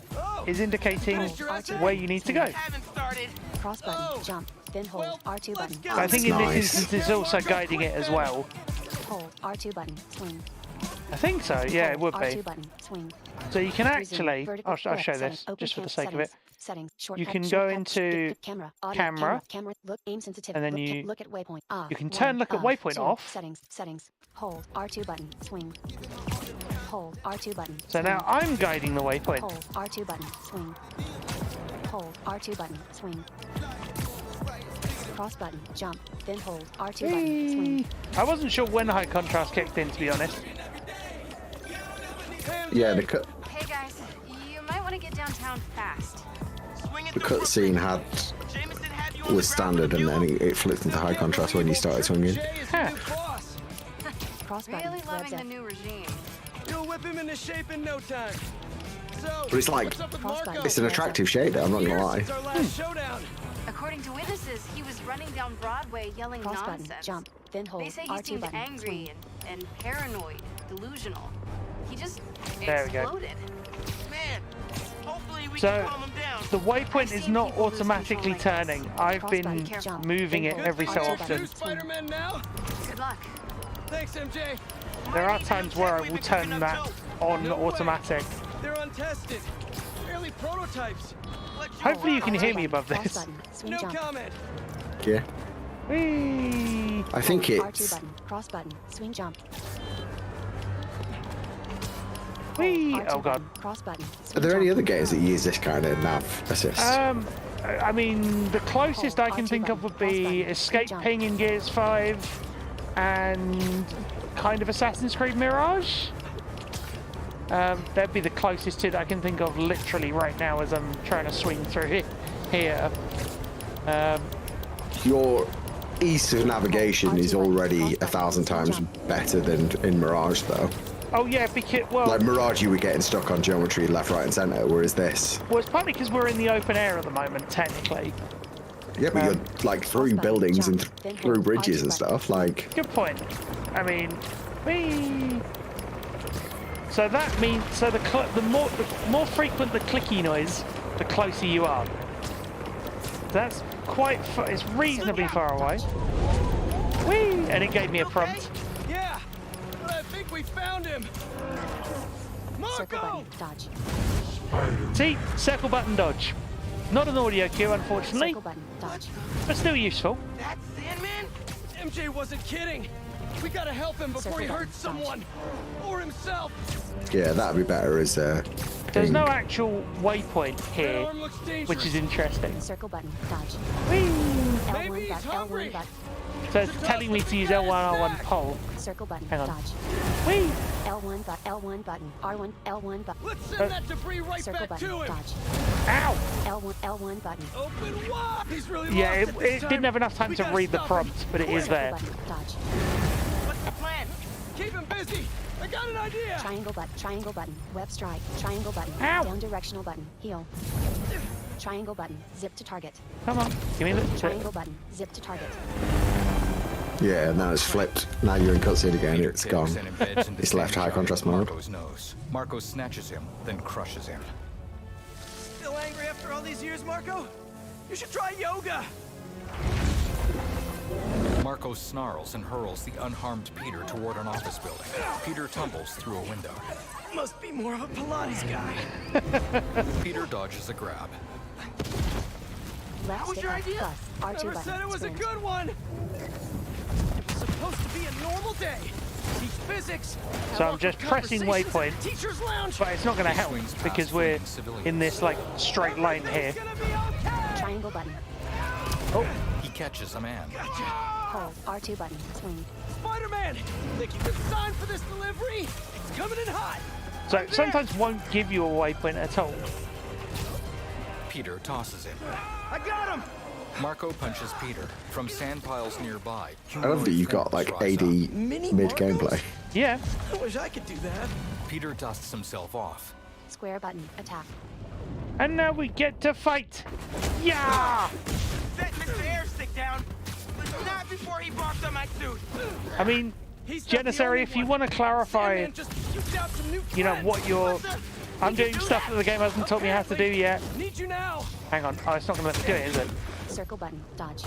Speaker 2: is indicating
Speaker 6: Finished your essay?
Speaker 2: where you need to go.
Speaker 5: Haven't started.
Speaker 4: Cross button. Jump. Then hold R2 button.
Speaker 2: So I think in
Speaker 1: Nice.
Speaker 2: this instance it's also guiding it as well.
Speaker 4: Hold R2 button. Swing.
Speaker 2: I think so, yeah, it would
Speaker 4: R2
Speaker 2: be.
Speaker 4: button. Swing.
Speaker 2: So you can
Speaker 4: Resume.
Speaker 2: actually,
Speaker 4: Vertical
Speaker 2: I'll show
Speaker 4: left
Speaker 2: this,
Speaker 4: settings. Open
Speaker 2: just for the
Speaker 4: cam
Speaker 2: sake of it.
Speaker 4: Settings.
Speaker 2: You
Speaker 4: Shortcut,
Speaker 2: can go
Speaker 4: shortcut,
Speaker 2: into
Speaker 4: skip camera, audio,
Speaker 2: camera,
Speaker 4: camera, look, aim sensitive,
Speaker 2: and then
Speaker 4: look,
Speaker 2: you-
Speaker 4: look at waypoint off.
Speaker 2: you can turn look at waypoint
Speaker 4: 2,
Speaker 2: off.
Speaker 4: Settings. Hold R2 button. Swing. Hold R2 button.
Speaker 2: So now I'm guiding the waypoint.
Speaker 4: Hold R2 button. Swing. Hold R2 button. Swing. Cross button. Jump. Then hold R2 button. Swing.
Speaker 2: I wasn't sure when high contrast kicked in, to be honest.
Speaker 1: Yeah,
Speaker 10: Hey guys, you might want to get downtown fast.
Speaker 5: Swing it
Speaker 1: the
Speaker 5: through
Speaker 1: cutscene
Speaker 5: Brooklyn.
Speaker 1: had
Speaker 5: Jameson had you on
Speaker 1: was
Speaker 5: the ground
Speaker 1: standard, and
Speaker 5: review.
Speaker 1: then it flipped into high contrast when you started swinging.
Speaker 2: Huh.
Speaker 4: Cross button.
Speaker 10: Really
Speaker 4: Webs
Speaker 10: loving the
Speaker 4: up.
Speaker 10: new regime.
Speaker 6: You'll whip him into shape in no time. So,
Speaker 1: But it's like,
Speaker 6: what's up with
Speaker 4: Cross
Speaker 6: Marco?
Speaker 4: button.
Speaker 1: it's an attractive shade, I'm not gonna lie.
Speaker 6: It's our last showdown.
Speaker 10: According to witnesses, he was running down Broadway yelling
Speaker 4: Cross
Speaker 10: nonsense.
Speaker 4: button. Jump. Then hold
Speaker 10: They say he
Speaker 4: R2
Speaker 10: seemed
Speaker 4: button.
Speaker 10: angry
Speaker 4: Swing.
Speaker 10: and paranoid, delusional. He just
Speaker 2: There we go.
Speaker 10: exploded.
Speaker 5: Man, hopefully we
Speaker 2: So,
Speaker 5: can calm him down.
Speaker 2: The waypoint
Speaker 10: I've
Speaker 2: is
Speaker 10: seen
Speaker 2: not
Speaker 10: people lose
Speaker 2: automatically
Speaker 10: control like this.
Speaker 2: turning. I've
Speaker 4: Cross
Speaker 2: been
Speaker 4: button. Jump.
Speaker 2: moving
Speaker 4: Then
Speaker 2: it
Speaker 4: hold
Speaker 2: every so
Speaker 4: R2
Speaker 2: often.
Speaker 4: button.
Speaker 6: Spider-Man now.
Speaker 10: Good luck.
Speaker 6: Thanks, MJ.
Speaker 2: There are times where I will turn that on
Speaker 6: No way.
Speaker 2: automatic.
Speaker 6: They're untested. Barely prototypes.
Speaker 2: Hopefully you can hear me above
Speaker 4: Cross
Speaker 2: this.
Speaker 4: button. Swing.
Speaker 6: No
Speaker 4: Jump.
Speaker 6: comment.
Speaker 1: Yeah,
Speaker 2: Whee!
Speaker 1: I think
Speaker 4: R2
Speaker 1: it's.
Speaker 4: button. Cross button. Swing. Jump.
Speaker 2: Whee!
Speaker 4: R2
Speaker 2: Oh god.
Speaker 4: button. Cross button.
Speaker 1: Are
Speaker 4: Swing.
Speaker 1: there any
Speaker 4: Jump.
Speaker 1: other games that use this kind of nav assist?
Speaker 2: I mean, the closest I can think of would be Escape Ping in Gears 5 and kind of Assassin's Creed Mirage. That'd be the closest to that I can think of literally right now as I'm trying to swing through here.
Speaker 1: Your ease of navigation is already 1,000 times better than in Mirage, though.
Speaker 2: Oh yeah, because, well,
Speaker 1: Like Mirage, you were getting stuck on geometry left, right, and center, whereas this.
Speaker 2: well, it's partly because we're in the open air at the moment, technically.
Speaker 1: Yeah, but you're like through buildings and through bridges and stuff. Like,
Speaker 2: Good point. I mean, whee! So that means the more frequent the clicky noise, the closer you are. That's quite far, it's reasonably far away. Whee! And it gave me a prompt.
Speaker 6: Yeah, but I think we found him.
Speaker 4: Circle
Speaker 6: Marco!
Speaker 4: button, dodge.
Speaker 2: See, circle button dodge. Not an audio cue, unfortunately,
Speaker 4: Circle button, dodge.
Speaker 2: but still useful.
Speaker 5: That Sandman?
Speaker 6: MJ wasn't kidding. We gotta help him before he hurts someone or himself.
Speaker 1: yeah, that'd be better as a
Speaker 2: There's
Speaker 1: thing.
Speaker 2: no actual waypoint
Speaker 6: That
Speaker 2: here,
Speaker 6: arm looks dangerous.
Speaker 2: which is interesting.
Speaker 4: Circle button, dodge.
Speaker 2: Whee!
Speaker 6: Maybe he's hungry.
Speaker 4: L1 button.
Speaker 2: So it's telling me to use L1, R1 pole.
Speaker 4: Circle button,
Speaker 2: Hang on.
Speaker 4: dodge.
Speaker 2: Whee!
Speaker 4: L1 button, R1, L1 button.
Speaker 6: Let's send that debris right
Speaker 4: Circle
Speaker 6: back
Speaker 4: button,
Speaker 6: to him.
Speaker 4: dodge.
Speaker 2: Ow!
Speaker 4: L1 button.
Speaker 6: Open wide. He's really
Speaker 2: Yeah,
Speaker 6: lost
Speaker 2: it didn't have enough time
Speaker 6: We
Speaker 2: to
Speaker 6: gotta
Speaker 2: read the
Speaker 6: stop
Speaker 2: prompt, but it is
Speaker 4: Circle
Speaker 2: there.
Speaker 4: button, dodge.
Speaker 5: What's the plan?
Speaker 6: Keep him busy. I got an idea.
Speaker 4: Triangle button, web strike, triangle button,
Speaker 2: Ow.
Speaker 4: down directional button, heal. Triangle button, zip to target.
Speaker 2: Come on, give me the...
Speaker 4: Triangle button, zip to target.
Speaker 1: Yeah, now it's flipped. Now you're in cutscene again.
Speaker 7: Peter
Speaker 1: It's
Speaker 7: kicks
Speaker 1: gone.
Speaker 7: and embeds in the
Speaker 1: It's left
Speaker 7: same
Speaker 1: high
Speaker 7: shot
Speaker 1: contrast
Speaker 7: in
Speaker 1: mode.
Speaker 7: Marco's nose. Marco snatches him, then crushes him.
Speaker 6: Still angry after all these years, Marco? You should try yoga.
Speaker 7: Marco snarls and hurls the unharmed Peter toward an office building. Peter tumbles through a window.
Speaker 6: Must be more of a Pilates guy.
Speaker 7: Peter dodges a grab.
Speaker 4: Left
Speaker 5: was
Speaker 4: stick
Speaker 5: your
Speaker 4: up,
Speaker 5: idea?
Speaker 4: plus, R2
Speaker 6: Never
Speaker 4: button,
Speaker 6: said it was a
Speaker 4: sprint.
Speaker 6: good one. It was supposed to be a normal day. Teach physics.
Speaker 2: So I'm just pressing waypoint,
Speaker 6: Teacher's lounge.
Speaker 2: but it's not going to help
Speaker 7: swings past
Speaker 2: because we're
Speaker 7: fleeing civilians.
Speaker 2: in this like straight line here.
Speaker 6: Everything's gonna be okay.
Speaker 4: Triangle button,
Speaker 2: Oh,
Speaker 7: He catches a man.
Speaker 6: Gotcha.
Speaker 4: hold, R2 button, swing.
Speaker 6: Spider-Man, think you can sign for this delivery? It's coming in hot.
Speaker 2: so it sometimes won't give you a waypoint at all.
Speaker 7: Peter tosses him.
Speaker 6: I got him.
Speaker 7: Marco punches Peter. From sand piles nearby,
Speaker 1: I love that you've got like AD
Speaker 6: Mini
Speaker 1: mid
Speaker 6: Marcos?
Speaker 1: gameplay.
Speaker 2: Yeah,
Speaker 6: I wish I could do that.
Speaker 7: Peter dusts himself off.
Speaker 4: Square button, attack.
Speaker 2: and now we get to fight. Yeah!
Speaker 5: Set Mr. Airstick down, but not before he barked on my suit.
Speaker 2: I mean,
Speaker 6: He's not the
Speaker 2: Janissary,
Speaker 6: only
Speaker 2: if you
Speaker 6: one.
Speaker 2: want to clarify,
Speaker 6: Sandman just puked out some new
Speaker 2: you know,
Speaker 6: friends.
Speaker 2: what you're... I'm doing stuff that the game hasn't taught me how to do yet.
Speaker 6: Need you now.
Speaker 2: Hang on, oh, it's not going to let me do it, is it?
Speaker 4: Circle button, dodge.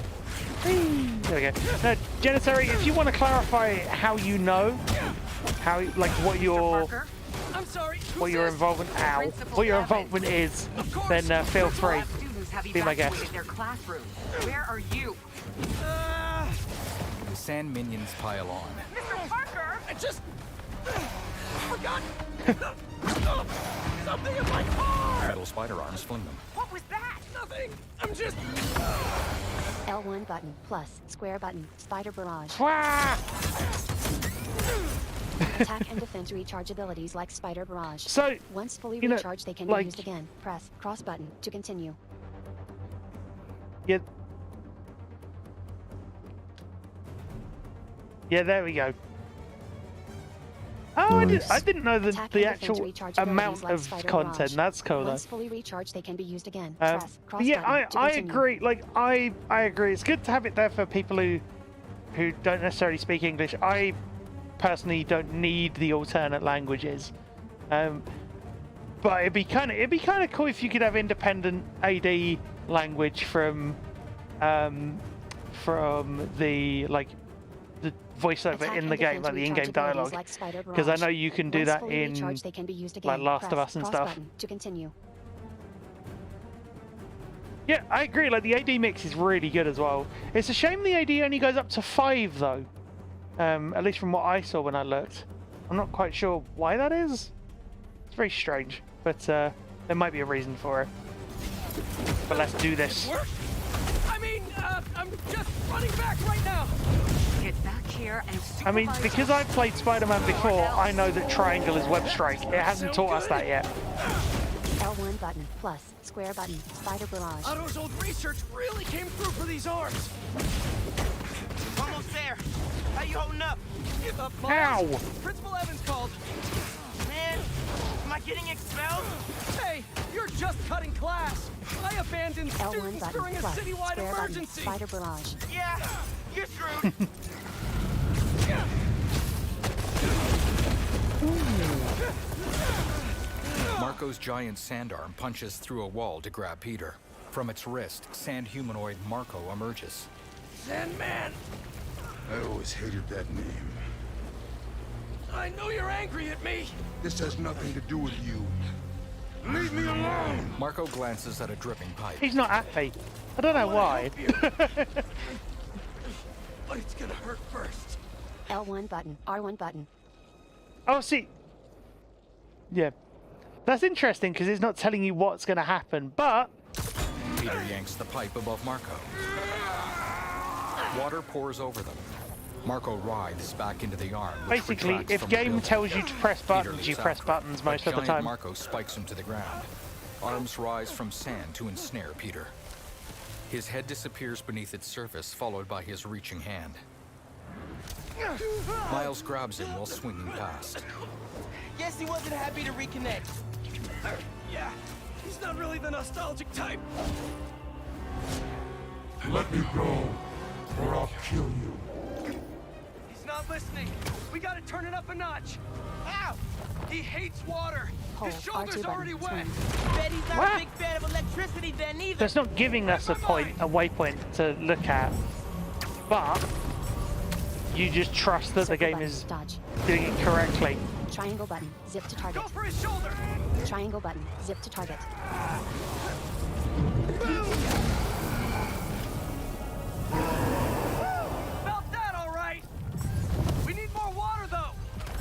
Speaker 2: There we go. No, Janissary, if you want to clarify how you know, how, like, what your...
Speaker 10: Parker,
Speaker 6: I'm sorry.
Speaker 2: what your involvement, ow, what your involvement is, then feel free.
Speaker 10: lab students have
Speaker 2: Be my guest.
Speaker 10: evacuated their classrooms. Where are you?
Speaker 7: The sand minions pile on.
Speaker 10: Mr. Parker!
Speaker 6: I just forgot something in my car.
Speaker 7: Metal spider arms fling them.
Speaker 10: What was that?
Speaker 6: Nothing. I'm just.
Speaker 4: L1 button, plus, square button, spider barrage.
Speaker 2: Wah!
Speaker 4: Attack and defense recharge abilities like spider barrage.
Speaker 2: So,
Speaker 4: Once fully
Speaker 2: you know,
Speaker 4: recharged, they can
Speaker 2: like-
Speaker 4: be used again. Press cross button to continue.
Speaker 2: yeah. Yeah, there we go. Oh,
Speaker 1: Nice.
Speaker 2: I didn't know
Speaker 4: Attack
Speaker 2: the
Speaker 4: and defense
Speaker 2: actual
Speaker 4: recharge
Speaker 2: amount
Speaker 4: abilities like
Speaker 2: of
Speaker 4: spider
Speaker 2: content.
Speaker 4: barrage.
Speaker 2: That's cool, though.
Speaker 4: Once fully recharged, they can be used again.
Speaker 2: But
Speaker 4: Press cross
Speaker 2: yeah,
Speaker 4: button to
Speaker 2: I
Speaker 4: continue.
Speaker 2: agree. Like, I agree. It's good to have it there for people who don't necessarily speak English. I personally don't need the alternate languages. But it'd be kind of cool if you could have independent AD language from the like the voiceover
Speaker 4: Attack
Speaker 2: in
Speaker 4: and
Speaker 2: the game,
Speaker 4: defense
Speaker 2: like the
Speaker 4: recharge
Speaker 2: in-game
Speaker 4: abilities
Speaker 2: dialogue,
Speaker 4: like spider
Speaker 2: because I
Speaker 4: barrage.
Speaker 2: know you can do
Speaker 4: Once
Speaker 2: that
Speaker 4: fully
Speaker 2: in
Speaker 4: recharged, they can be used again.
Speaker 2: like Last of
Speaker 4: Press
Speaker 2: Us and
Speaker 4: cross
Speaker 2: stuff.
Speaker 4: button to continue.
Speaker 2: Yeah, I agree. Like the AD mix is really good as well. It's a shame the AD only goes up to 5 though. At least from what I saw when I looked. I'm not quite sure why that is. It's very strange, but there might be a reason for it. But let's do this.
Speaker 6: Work? I mean, I'm just running back right now.
Speaker 10: Get back here and
Speaker 2: I mean,
Speaker 10: supervise
Speaker 2: because
Speaker 10: us.
Speaker 2: I've played Spider-Man before, I know that triangle is web strike. It hasn't taught us that yet.
Speaker 4: L1 button, plus, square button, spider barrage.
Speaker 6: Otto's old research really came through for these arms.
Speaker 5: Almost there. How you holding up?
Speaker 6: Give up,
Speaker 2: Ow!
Speaker 6: Miles. Principal Evans called.
Speaker 5: Man, am I getting expelled?
Speaker 6: Hey, you're just cutting class. I abandoned
Speaker 4: L1
Speaker 6: students
Speaker 4: button
Speaker 6: during a
Speaker 4: plus
Speaker 6: citywide
Speaker 4: square button
Speaker 6: emergency.
Speaker 4: spider barrage.
Speaker 5: Yeah, you're screwed.
Speaker 7: Marco's giant sand arm punches through a wall to grab Peter. From its wrist, sand humanoid Marco emerges.
Speaker 6: Sandman,
Speaker 8: I always hated that name.
Speaker 6: I know you're angry at me.
Speaker 8: This has nothing to do with you. Leave me alone!
Speaker 7: Marco glances at a dripping pipe.
Speaker 2: He's not happy. I don't know why.
Speaker 6: But it's gonna hurt first.
Speaker 4: L1 button, R1 button.
Speaker 2: Oh, see. Yeah. That's interesting because it's not telling you what's going to happen, but...
Speaker 7: Peter yanks the pipe above Marco. Water pours over them. Marco writhes back into the arm. which
Speaker 2: Basically,
Speaker 7: retracts
Speaker 2: if
Speaker 7: from the
Speaker 2: game
Speaker 7: building.
Speaker 2: tells you to press
Speaker 7: Peter
Speaker 2: buttons,
Speaker 7: leaps
Speaker 2: you press
Speaker 7: after,
Speaker 2: buttons
Speaker 7: but
Speaker 2: most of the
Speaker 7: giant
Speaker 2: time.
Speaker 7: Marco spikes him to the ground. Arms rise from sand to ensnare Peter. His head disappears beneath its surface, followed by his reaching hand. Miles grabs him while swinging past.
Speaker 5: Guess he wasn't happy to reconnect.
Speaker 6: Yeah, he's not really the nostalgic type.
Speaker 8: Let me go, or I'll kill you.
Speaker 6: He's not listening. We gotta turn it up a notch. Ow! He hates water.
Speaker 4: Hold
Speaker 6: His shoulder's
Speaker 4: R2
Speaker 6: already
Speaker 4: button,
Speaker 6: wet.
Speaker 4: swing.
Speaker 5: Bet he's not
Speaker 2: What?
Speaker 5: a big fan of electricity then either.
Speaker 2: So it's not giving us a waypoint to look at, but you just trust that the
Speaker 4: Circle
Speaker 2: game
Speaker 4: button,
Speaker 2: is
Speaker 4: dodge.
Speaker 2: doing it correctly.
Speaker 4: Triangle button, zip to target.
Speaker 6: Go for his shoulder.
Speaker 4: Triangle button, zip to target.
Speaker 6: Felt that all right. We need more water though.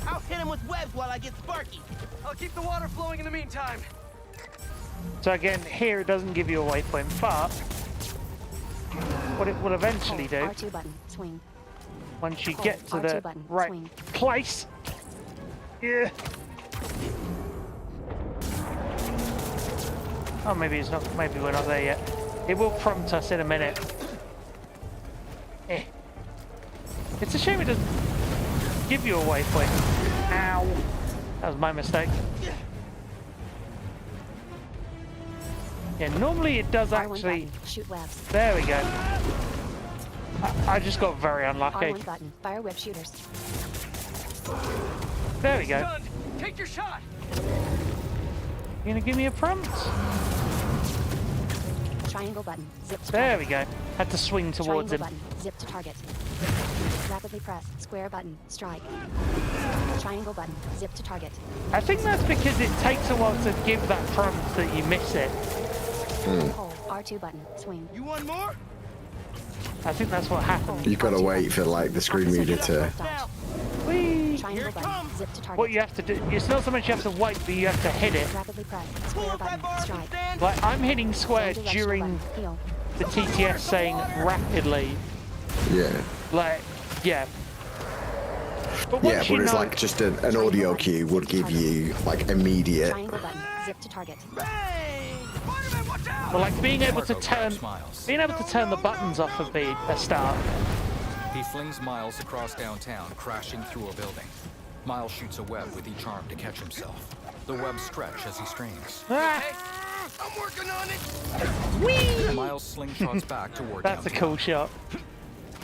Speaker 5: I'll hit him with webs while I get Sparky.
Speaker 6: I'll keep the water flowing in the meantime.
Speaker 2: So again, here it doesn't give you a waypoint, but what it will eventually
Speaker 4: Hold
Speaker 2: do,
Speaker 4: R2 button, swing.
Speaker 2: once you
Speaker 4: Hold
Speaker 2: get to
Speaker 4: R2
Speaker 2: the
Speaker 4: button,
Speaker 2: right
Speaker 4: swing.
Speaker 2: place, yeah. Oh, maybe it's not. Maybe we're not there yet. It will prompt us in a minute. Eh. It's a shame it doesn't give you a waypoint. Ow. That was my mistake. Yeah, normally it does
Speaker 4: R1
Speaker 2: actually.
Speaker 4: button, shoot webs.
Speaker 2: There we go. I just got very unlucky.
Speaker 4: R1 button, fire web shooters.
Speaker 2: There we go.
Speaker 6: Done. Take your shot.
Speaker 2: You gonna give me a prompt?
Speaker 4: Triangle button, zip to
Speaker 2: There
Speaker 4: target.
Speaker 2: we go. Had to swing towards
Speaker 4: Triangle
Speaker 2: him.
Speaker 4: button, zip to target. Rapidly press, square button, strike. Triangle button, zip to target.
Speaker 2: I think that's because it takes a while to give that prompt that you miss it.
Speaker 4: Hold R2 button, swing.
Speaker 5: You want more?
Speaker 2: I think that's what happened.
Speaker 1: You gotta wait for like the screen reader to.
Speaker 5: Now.
Speaker 2: Whee!
Speaker 4: Triangle
Speaker 5: Here it
Speaker 4: button,
Speaker 5: comes.
Speaker 4: zip to target.
Speaker 2: What you have to do, it's not so much you have to wait, but you have to hit it.
Speaker 4: Rapidly press,
Speaker 5: Pull
Speaker 4: square
Speaker 5: up that
Speaker 4: button,
Speaker 5: bar
Speaker 4: strike.
Speaker 5: stand.
Speaker 2: Like, I'm hitting square
Speaker 4: One directional
Speaker 2: during
Speaker 4: button, heal.
Speaker 2: the TTS saying rapidly.
Speaker 1: Yeah.
Speaker 2: Like, yeah. But
Speaker 1: Yeah,
Speaker 2: once you
Speaker 1: but it's
Speaker 2: know,
Speaker 1: like just an audio cue would give you like immediate.
Speaker 4: Triangle button, zip to target.
Speaker 5: Bang!
Speaker 6: Spider-Man, watch out!
Speaker 2: well, like being able to
Speaker 7: Marco
Speaker 2: turn,
Speaker 7: grabs Miles.
Speaker 2: being able to turn the buttons off would be a start.
Speaker 7: He flings Miles across downtown, crashing through a building. Miles shoots a web with each arm to catch himself. The webs stretch as he strains.
Speaker 2: Ah,
Speaker 6: I'm working on it.
Speaker 7: Miles slingshots back toward
Speaker 2: that's a
Speaker 7: downtown.
Speaker 2: cool shot.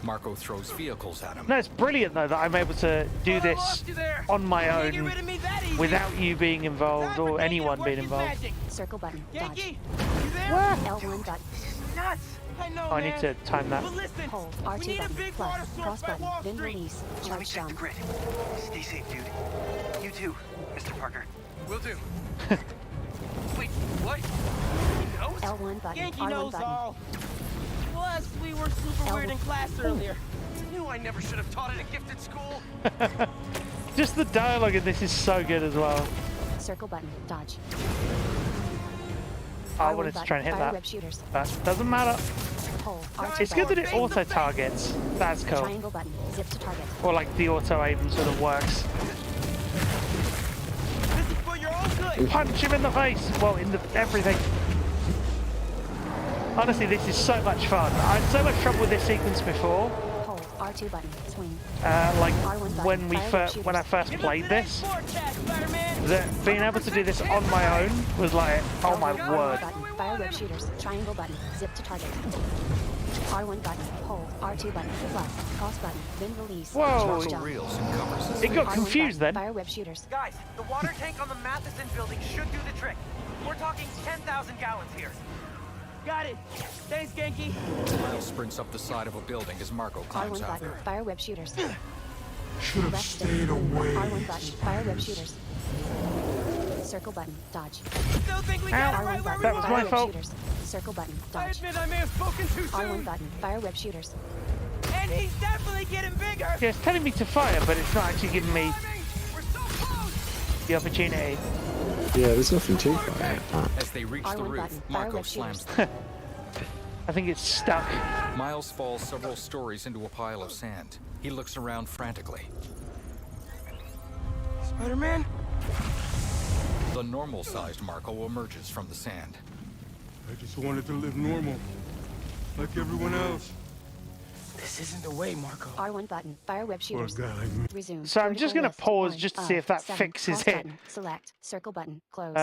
Speaker 7: Marco throws vehicles at him.
Speaker 2: No, it's brilliant though that I'm able to do
Speaker 6: I
Speaker 2: this
Speaker 6: lost you there.
Speaker 2: on my
Speaker 5: Can't get
Speaker 2: own
Speaker 5: rid of me that easy.
Speaker 2: without you being involved
Speaker 5: Time for
Speaker 2: or
Speaker 5: Yankee to
Speaker 2: anyone
Speaker 5: work
Speaker 2: being
Speaker 5: his
Speaker 2: involved.
Speaker 5: magic.
Speaker 4: Circle button, dodge.
Speaker 5: Yankee, you there?
Speaker 4: L1 button,
Speaker 5: Nuts. I know,
Speaker 2: Oh, I
Speaker 5: man.
Speaker 2: need to time that.
Speaker 5: But listen,
Speaker 4: hold
Speaker 5: we
Speaker 4: R2
Speaker 5: need a
Speaker 4: button,
Speaker 5: big water
Speaker 4: plus,
Speaker 5: source
Speaker 4: cross
Speaker 5: by
Speaker 4: button,
Speaker 5: Wall
Speaker 4: then
Speaker 5: Street.
Speaker 4: release,
Speaker 11: Let me
Speaker 4: charge
Speaker 11: check the
Speaker 4: jump.
Speaker 11: grid. Stay safe, dude. You too, Mr. Parker.
Speaker 6: Will do. Wait, what? He knows?
Speaker 4: L1 button,
Speaker 5: Yankee
Speaker 4: R1
Speaker 5: knows
Speaker 4: button.
Speaker 5: all. Plus, we were super weird in class earlier.
Speaker 6: Knew I never should have taught at a gifted school.
Speaker 2: Just the dialogue in this is so good as well.
Speaker 4: Circle button, dodge.
Speaker 2: I
Speaker 4: R1
Speaker 2: wanted to
Speaker 4: button,
Speaker 2: try and hit
Speaker 4: fire
Speaker 2: that,
Speaker 4: web shooters.
Speaker 2: but doesn't matter.
Speaker 4: Hold R2
Speaker 2: It's good that
Speaker 4: button,
Speaker 2: it auto targets. That's cool.
Speaker 4: triangle button, zip to target.
Speaker 2: Or like the auto aim sort of works.
Speaker 5: This is for your own good.
Speaker 2: Punch him in the face. Well, in the everything. Honestly, this is so much fun. I had so much trouble with this sequence before.
Speaker 4: Hold R2 button, swing.
Speaker 2: Like
Speaker 4: R1 button,
Speaker 2: when
Speaker 4: fire web
Speaker 2: when I
Speaker 4: shooters.
Speaker 2: first
Speaker 5: Give
Speaker 2: played
Speaker 5: us that
Speaker 2: this,
Speaker 5: forecast, Spider-Man.
Speaker 2: that being able to do this on my own was like, oh my
Speaker 4: R1
Speaker 2: word.
Speaker 4: button, fire whip shooters, triangle button, zip to target. R1 button, hold, R2 button, plus, cross button, then release.
Speaker 2: Whoa!
Speaker 4: Jump.
Speaker 2: It got
Speaker 4: R1
Speaker 2: confused
Speaker 4: button,
Speaker 2: then.
Speaker 4: Fire whip shooters.
Speaker 11: Guys, the water tank on the Matheson building should do the trick. We're talking 10,000 gallons here. Got it. Thanks, Genki.
Speaker 7: Miles sprints up the side of a building as Marco climbs
Speaker 4: R1
Speaker 7: out.
Speaker 4: button, fire whip shooters.
Speaker 8: Should have stayed away.
Speaker 4: R1 button, fire whip shooters. Circle button, dodge.
Speaker 11: Still think we got it right where we
Speaker 2: That was
Speaker 11: want
Speaker 2: my
Speaker 11: it.
Speaker 4: Whip
Speaker 2: fault.
Speaker 4: shooters. Circle button,
Speaker 11: I
Speaker 4: dodge.
Speaker 11: admit I may have spoken too
Speaker 4: R1
Speaker 11: soon.
Speaker 4: button, fire whip shooters.
Speaker 11: And he's definitely getting bigger.
Speaker 2: Yeah, it's telling me to fire, but it's not actually giving me
Speaker 11: We're so close.
Speaker 2: the opportunity.
Speaker 1: Yeah, there's nothing to fire.
Speaker 7: As they reach the
Speaker 4: R1
Speaker 7: roof,
Speaker 4: button, fire
Speaker 7: Marco
Speaker 4: whip
Speaker 7: slams
Speaker 4: shooters.
Speaker 7: them.
Speaker 2: I think it's stuck.
Speaker 7: Miles falls several stories into a pile of sand. He looks around frantically.
Speaker 5: Spider-Man?
Speaker 7: The normal-sized Marco emerges from the sand.
Speaker 8: I just wanted to live normal, like everyone else.
Speaker 5: This isn't the way, Marco.
Speaker 4: R1 button, fire whip
Speaker 8: Poor
Speaker 4: shooters.
Speaker 8: guy like me.
Speaker 4: Resume.
Speaker 2: So I'm just
Speaker 4: Vertical
Speaker 2: gonna
Speaker 4: list,
Speaker 2: pause
Speaker 4: 1
Speaker 2: just to
Speaker 4: of
Speaker 2: see if that
Speaker 4: 7.
Speaker 2: fixes
Speaker 4: Cross
Speaker 2: it.
Speaker 4: button, select, circle button, close.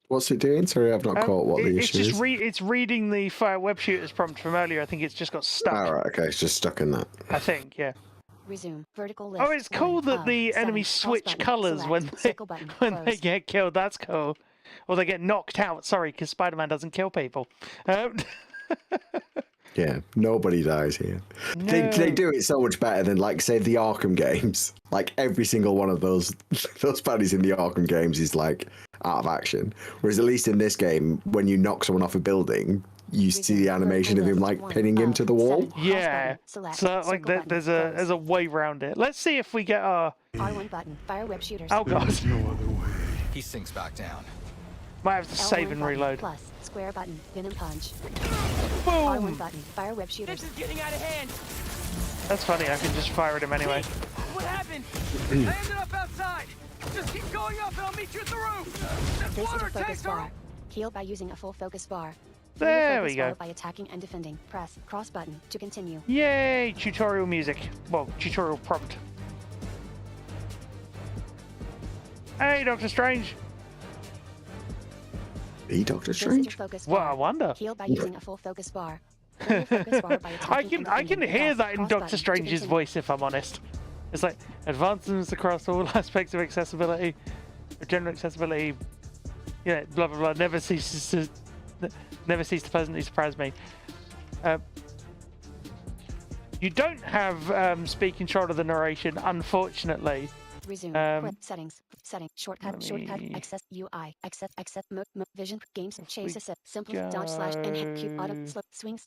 Speaker 1: What's it doing? Sorry, I've not caught what the
Speaker 2: it's
Speaker 1: issue
Speaker 2: just
Speaker 1: is.
Speaker 2: it's reading the fire web shooters prompt from earlier. I think it's just got stuck.
Speaker 1: Alright, okay, it's just stuck in that.
Speaker 2: I think, yeah.
Speaker 4: Resume. Vertical list.
Speaker 2: Oh, it's cool
Speaker 4: 1
Speaker 2: that
Speaker 4: of
Speaker 2: the
Speaker 4: 7.
Speaker 2: enemies
Speaker 4: Cross
Speaker 2: switch
Speaker 4: button,
Speaker 2: colours
Speaker 4: select,
Speaker 2: when they
Speaker 4: circle button,
Speaker 2: when they
Speaker 4: close.
Speaker 2: get killed. That's cool. Or they get knocked out. Sorry, because Spider-Man doesn't kill people.
Speaker 1: Yeah, nobody dies here. They do it so much better than, like, say, the Arkham games. Like, every single one of those baddies in the Arkham games is, like, out of action. Whereas at least in this game, when you knock someone off a building, you see the animation of him, like, pinning him to the wall.
Speaker 2: Yeah. So, like, there's a way around it. Let's see if we get our...
Speaker 4: R1 button, fire whip shooters.
Speaker 2: Oh, God.
Speaker 8: There's no other way.
Speaker 7: He sinks back down.
Speaker 2: Might have to save
Speaker 4: L1
Speaker 2: and
Speaker 4: button,
Speaker 2: reload.
Speaker 4: Plus, square button, pin and punch.
Speaker 2: Boom!
Speaker 4: R1 button, fire whip shooters.
Speaker 11: This is getting out of hand.
Speaker 2: That's funny, I can just fire at him anyway.
Speaker 11: What happened? I ended up outside. Just keep going up and I'll meet you at the roof. This
Speaker 4: This is
Speaker 11: water
Speaker 4: a focus
Speaker 11: tank's
Speaker 4: bar. Heal by using a full focus bar.
Speaker 2: There
Speaker 4: Focus
Speaker 2: we go.
Speaker 4: bar by attacking and defending. Press cross button to continue.
Speaker 2: Yay! Tutorial music. Well, tutorial prompt. Hey, Doctor Strange.
Speaker 1: Hey, Doctor
Speaker 4: This is your
Speaker 1: Strange?
Speaker 4: focus
Speaker 2: Well,
Speaker 4: bar.
Speaker 2: I wonder.
Speaker 4: Heal by using a full focus bar. Focus bar by attacking
Speaker 2: I
Speaker 4: and
Speaker 2: can
Speaker 4: defending.
Speaker 2: hear
Speaker 4: Press
Speaker 2: that in
Speaker 4: cross
Speaker 2: Doctor
Speaker 4: button to
Speaker 2: Strange's
Speaker 4: continue.
Speaker 2: voice, if I'm honest. It's like advancements across all aspects of accessibility, general accessibility. Yeah, blah blah blah. Never cease to pleasantly surprise me. You don't have speed control of the narration, unfortunately.
Speaker 4: Resume. Quit settings. Setting. Shortcut. Access. UI. Access. Vision. Games. Chase. Assist. Simple. Dodge slash. And Q. Auto. Slip. Swings.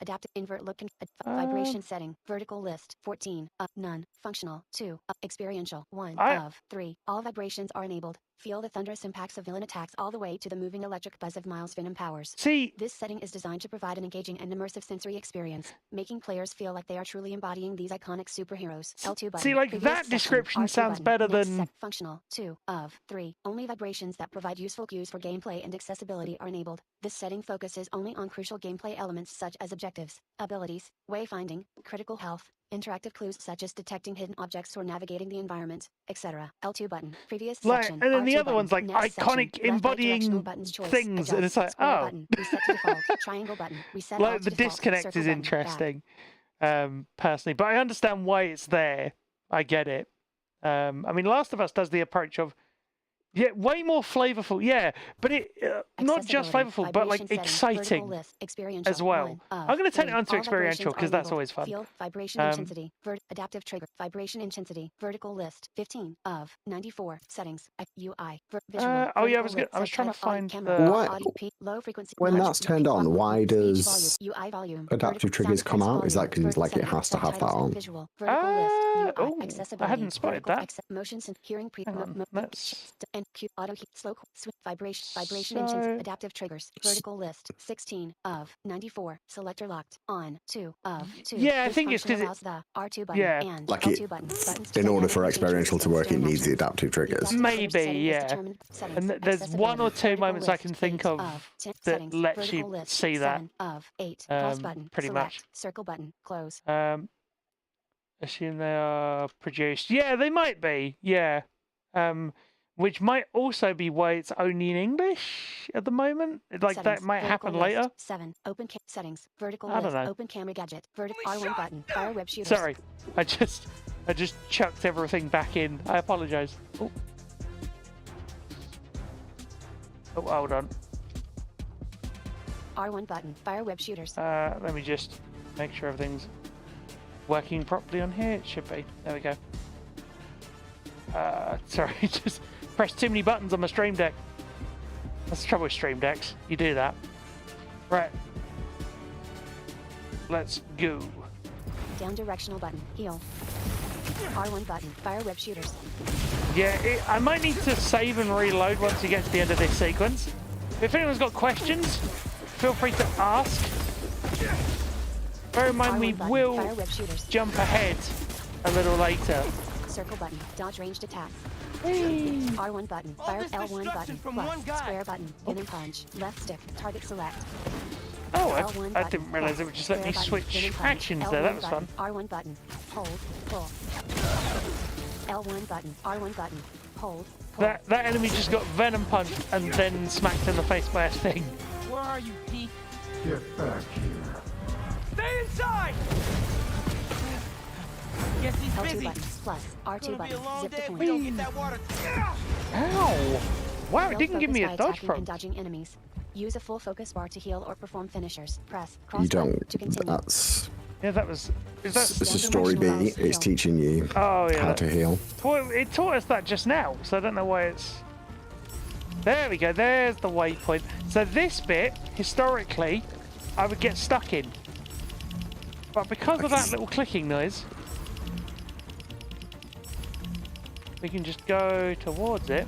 Speaker 4: Adaptive. Invert. Look. Vibration setting. Vertical list. 14. None. Functional. 2. Experiential. 1 of 3. All vibrations are enabled. Feel the thunderous impacts of villain attacks all the way to the moving electric buzz of Miles' venom powers.
Speaker 2: See,
Speaker 4: this setting is designed to provide an engaging and immersive sensory experience, making players feel like they are truly embodying these iconic superheroes. L2 button.
Speaker 2: See, like,
Speaker 4: Previous
Speaker 2: that
Speaker 4: section.
Speaker 2: description
Speaker 4: R2
Speaker 2: sounds
Speaker 4: button.
Speaker 2: better
Speaker 4: Next
Speaker 2: than-
Speaker 4: Functional. 2 of 3. Only vibrations that provide useful cues for gameplay and accessibility are enabled. This setting focuses only on crucial gameplay elements such as objectives, abilities, wayfinding, critical health, interactive clues such as detecting hidden objects or navigating the environment, etc. L2 button. Previous
Speaker 2: Like,
Speaker 4: section.
Speaker 2: and then the
Speaker 4: R2
Speaker 2: other
Speaker 4: button.
Speaker 2: one's like
Speaker 4: Next
Speaker 2: iconic
Speaker 4: section. Left, right
Speaker 2: embodying
Speaker 4: directional buttons choice.
Speaker 2: things, and
Speaker 4: Adjust.
Speaker 2: it's like,
Speaker 4: Square
Speaker 2: oh.
Speaker 4: button. Reset to default. Triangle button. Reset all
Speaker 2: Like,
Speaker 4: to
Speaker 2: the
Speaker 4: default.
Speaker 2: disconnect
Speaker 4: Circle
Speaker 2: is
Speaker 4: button. Back.
Speaker 2: interesting, personally, but I understand why it's there. I get it. I mean, Last of Us does the approach of, yeah, way more flavorful, yeah, but it not just flavorful, but like exciting as well. I'm going to turn it on to experiential because that's always fun.
Speaker 4: Field, vibration intensity, adaptive trigger, vibration intensity, vertical list, 15 of 94 settings, UI, visual.
Speaker 2: Oh yeah,
Speaker 4: vertical
Speaker 2: I was trying to
Speaker 4: list,
Speaker 2: find
Speaker 4: camera,
Speaker 2: the...
Speaker 4: audio, low frequency,
Speaker 1: When
Speaker 4: large,
Speaker 1: that's turned on, why does
Speaker 4: UI volume,
Speaker 1: adaptive triggers come out? Is that because, like, it has to have that on?
Speaker 4: Visual, vertical list, UI,
Speaker 2: oh,
Speaker 4: accessibility,
Speaker 2: I hadn't spotted
Speaker 4: vertical,
Speaker 2: that.
Speaker 4: motions and hearing pre,
Speaker 2: Hang on, let's...
Speaker 4: and Q, auto heat, slow, vibration intensity, adaptive triggers, vertical list, 16 of 94, selector locked, on, 2 of 2.
Speaker 2: Yeah, I
Speaker 4: This
Speaker 2: think it's
Speaker 4: function
Speaker 2: 'cause
Speaker 4: allows the R2 button
Speaker 2: yeah.
Speaker 4: and
Speaker 1: Like
Speaker 4: L2
Speaker 1: it,
Speaker 4: button, buttons
Speaker 1: in order
Speaker 4: dynamic
Speaker 1: for
Speaker 4: changes
Speaker 1: experiential to work, it
Speaker 4: and
Speaker 1: needs the
Speaker 4: actions.
Speaker 1: adaptive triggers.
Speaker 2: Maybe, yeah.
Speaker 4: Settings,
Speaker 2: And there's one or two
Speaker 4: accessibility,
Speaker 2: moments I
Speaker 4: vertical
Speaker 2: can think
Speaker 4: list,
Speaker 2: of
Speaker 4: 10
Speaker 2: that
Speaker 4: settings,
Speaker 2: lets
Speaker 4: vertical
Speaker 2: you
Speaker 4: list,
Speaker 2: see that.
Speaker 4: 7 of 8, cross button,
Speaker 2: pretty
Speaker 4: select,
Speaker 2: much.
Speaker 4: circle button, close.
Speaker 2: Assume they are produced. Yeah, they might be. Yeah. which might also be why it's only in English at the moment. Like
Speaker 4: Settings,
Speaker 2: that might
Speaker 4: vertical
Speaker 2: happen
Speaker 4: list,
Speaker 2: later.
Speaker 4: 7. Settings. Vertical
Speaker 2: I don't
Speaker 4: list.
Speaker 2: know.
Speaker 4: Open camera gadget. R1 button. Fire web shooters.
Speaker 2: Sorry, I just chucked everything back in. I apologise. Oh, hold on.
Speaker 4: R1 button. Fire web shooters.
Speaker 2: Let me just make sure everything's working properly on here. It should be. There we go. Sorry, just pressed too many buttons on my Stream Deck. That's the trouble with Stream Decks. You do that. Right. Let's go.
Speaker 4: Down directional button. Heal. R1 button. Fire web shooters.
Speaker 2: Yeah, I might need to save and reload once you get to the end of this sequence. If anyone's got questions, feel free to ask. Bear in mind, we will jump ahead a little later.
Speaker 4: Circle button. Dodge ranged attacks. R1 button. Fire L1 button. Plus. Square button. Pin and punch. Left stick. Target select.
Speaker 2: Oh, I didn't realise it would just let me switch actions there. That was fun.
Speaker 4: R1 button. Hold. Pull. L1 button. R1 button. Hold. Pull.
Speaker 2: That enemy just got venom punched and then smacked in the face by a thing.
Speaker 11: Where are you, Pete?
Speaker 8: Get back here.
Speaker 11: Stay inside! Guess he's
Speaker 4: L2
Speaker 11: busy.
Speaker 4: button. Plus. R2 button. Zip to
Speaker 11: We don't
Speaker 4: point.
Speaker 11: get that water.
Speaker 2: Ow! Wow, it
Speaker 4: Build
Speaker 2: didn't give
Speaker 4: focus
Speaker 2: me
Speaker 4: by
Speaker 2: a dodge
Speaker 4: attacking and
Speaker 2: prompt.
Speaker 4: dodging enemies. Use a full focus bar to heal or perform finishers. Press.
Speaker 1: You
Speaker 4: Cross button
Speaker 1: don't.
Speaker 4: to continue.
Speaker 1: That's.
Speaker 2: Yeah, that was. Is that?
Speaker 1: It's a story beat. It's teaching you
Speaker 2: Oh yeah.
Speaker 1: how to heal.
Speaker 2: Well, it taught us that just now, so I don't know why it's. There we go. There's the waypoint. So this bit, historically, I would get stuck in, but because of that little clicking noise, we can just go towards it,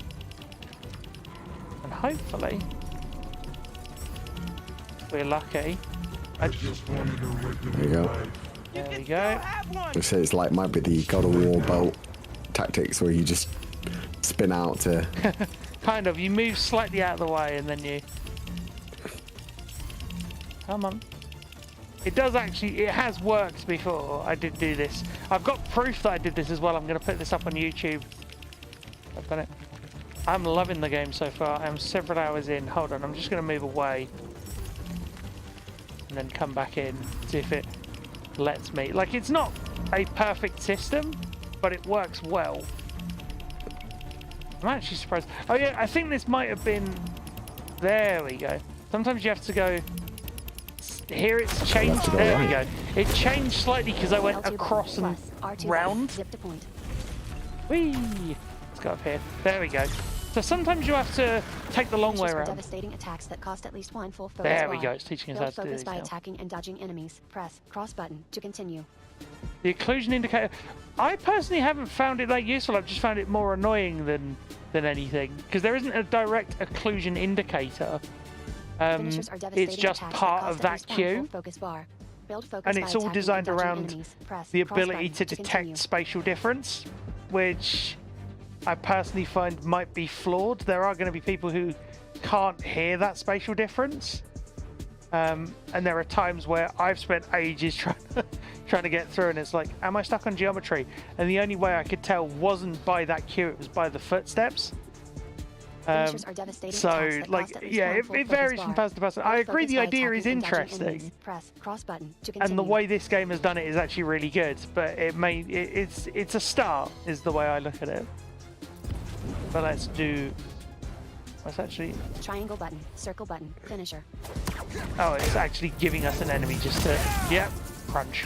Speaker 2: and hopefully, if we're lucky.
Speaker 1: There you go.
Speaker 2: There we go.
Speaker 1: They say it's like might be the God of War boat tactics where you just spin out to.
Speaker 2: Kind of. You move slightly out of the way and then you. Come on. It does actually. It has worked before. I did do this. I've got proof that I did this as well. I'm going to put this up on YouTube. I've done it. I'm loving the game so far. I'm several hours in. Hold on. I'm just going to move away. And then come back in. See if it lets me. Like, it's not a perfect system, but it works well. I'm actually surprised. Oh yeah, I think this might have been. There we go. Sometimes you have to go. Here it's changed. There we go. It changed slightly because I went across and round.
Speaker 4: Zip to point.
Speaker 2: Whee! Let's go up here. There we go. So sometimes you have to take the long way
Speaker 4: Finishers are
Speaker 2: around.
Speaker 4: devastating attacks that cost at least one full focus
Speaker 2: There we
Speaker 4: bar.
Speaker 2: go. It's teaching us how
Speaker 4: Build
Speaker 2: to do
Speaker 4: focus
Speaker 2: this
Speaker 4: by
Speaker 2: now.
Speaker 4: attacking and dodging enemies. Press cross button to continue.
Speaker 2: The occlusion indicator. I personally haven't found it that useful. I've just found it more annoying than anything because there isn't a direct occlusion indicator.
Speaker 4: Finishers are devastating
Speaker 2: It's just
Speaker 4: attacks
Speaker 2: part
Speaker 4: cost
Speaker 2: of
Speaker 4: at
Speaker 2: that
Speaker 4: least one
Speaker 2: queue.
Speaker 4: full focus bar. Build focus
Speaker 2: And
Speaker 4: by
Speaker 2: it's all
Speaker 4: attacking
Speaker 2: designed
Speaker 4: and dodging
Speaker 2: around
Speaker 4: enemies. Press
Speaker 2: the
Speaker 4: cross
Speaker 2: ability
Speaker 4: button
Speaker 2: to
Speaker 4: to
Speaker 2: detect
Speaker 4: continue.
Speaker 2: spatial difference, which I personally find might be flawed. There are going to be people who can't hear that spatial difference. And there are times where I've spent ages trying to get through, and it's like, am I stuck on geometry? And the only way I could tell wasn't by that cue, it was by the footsteps.
Speaker 4: Finishers are devastating
Speaker 2: So,
Speaker 4: attacks that
Speaker 2: like,
Speaker 4: cost at least
Speaker 2: yeah,
Speaker 4: one
Speaker 2: it
Speaker 4: full focus
Speaker 2: varies from
Speaker 4: bar.
Speaker 2: person to person. I
Speaker 4: Build
Speaker 2: agree
Speaker 4: focus
Speaker 2: the
Speaker 4: by
Speaker 2: idea is
Speaker 4: attacking and dodging
Speaker 2: interesting.
Speaker 4: enemies. Press cross button to continue.
Speaker 2: And the way this game has done it is actually really good, but it's a start, is the way I look at it. But let's do. What's actually?
Speaker 4: Triangle button, circle button, finisher.
Speaker 2: Oh, it's actually giving us an enemy just to. Yep, crunch.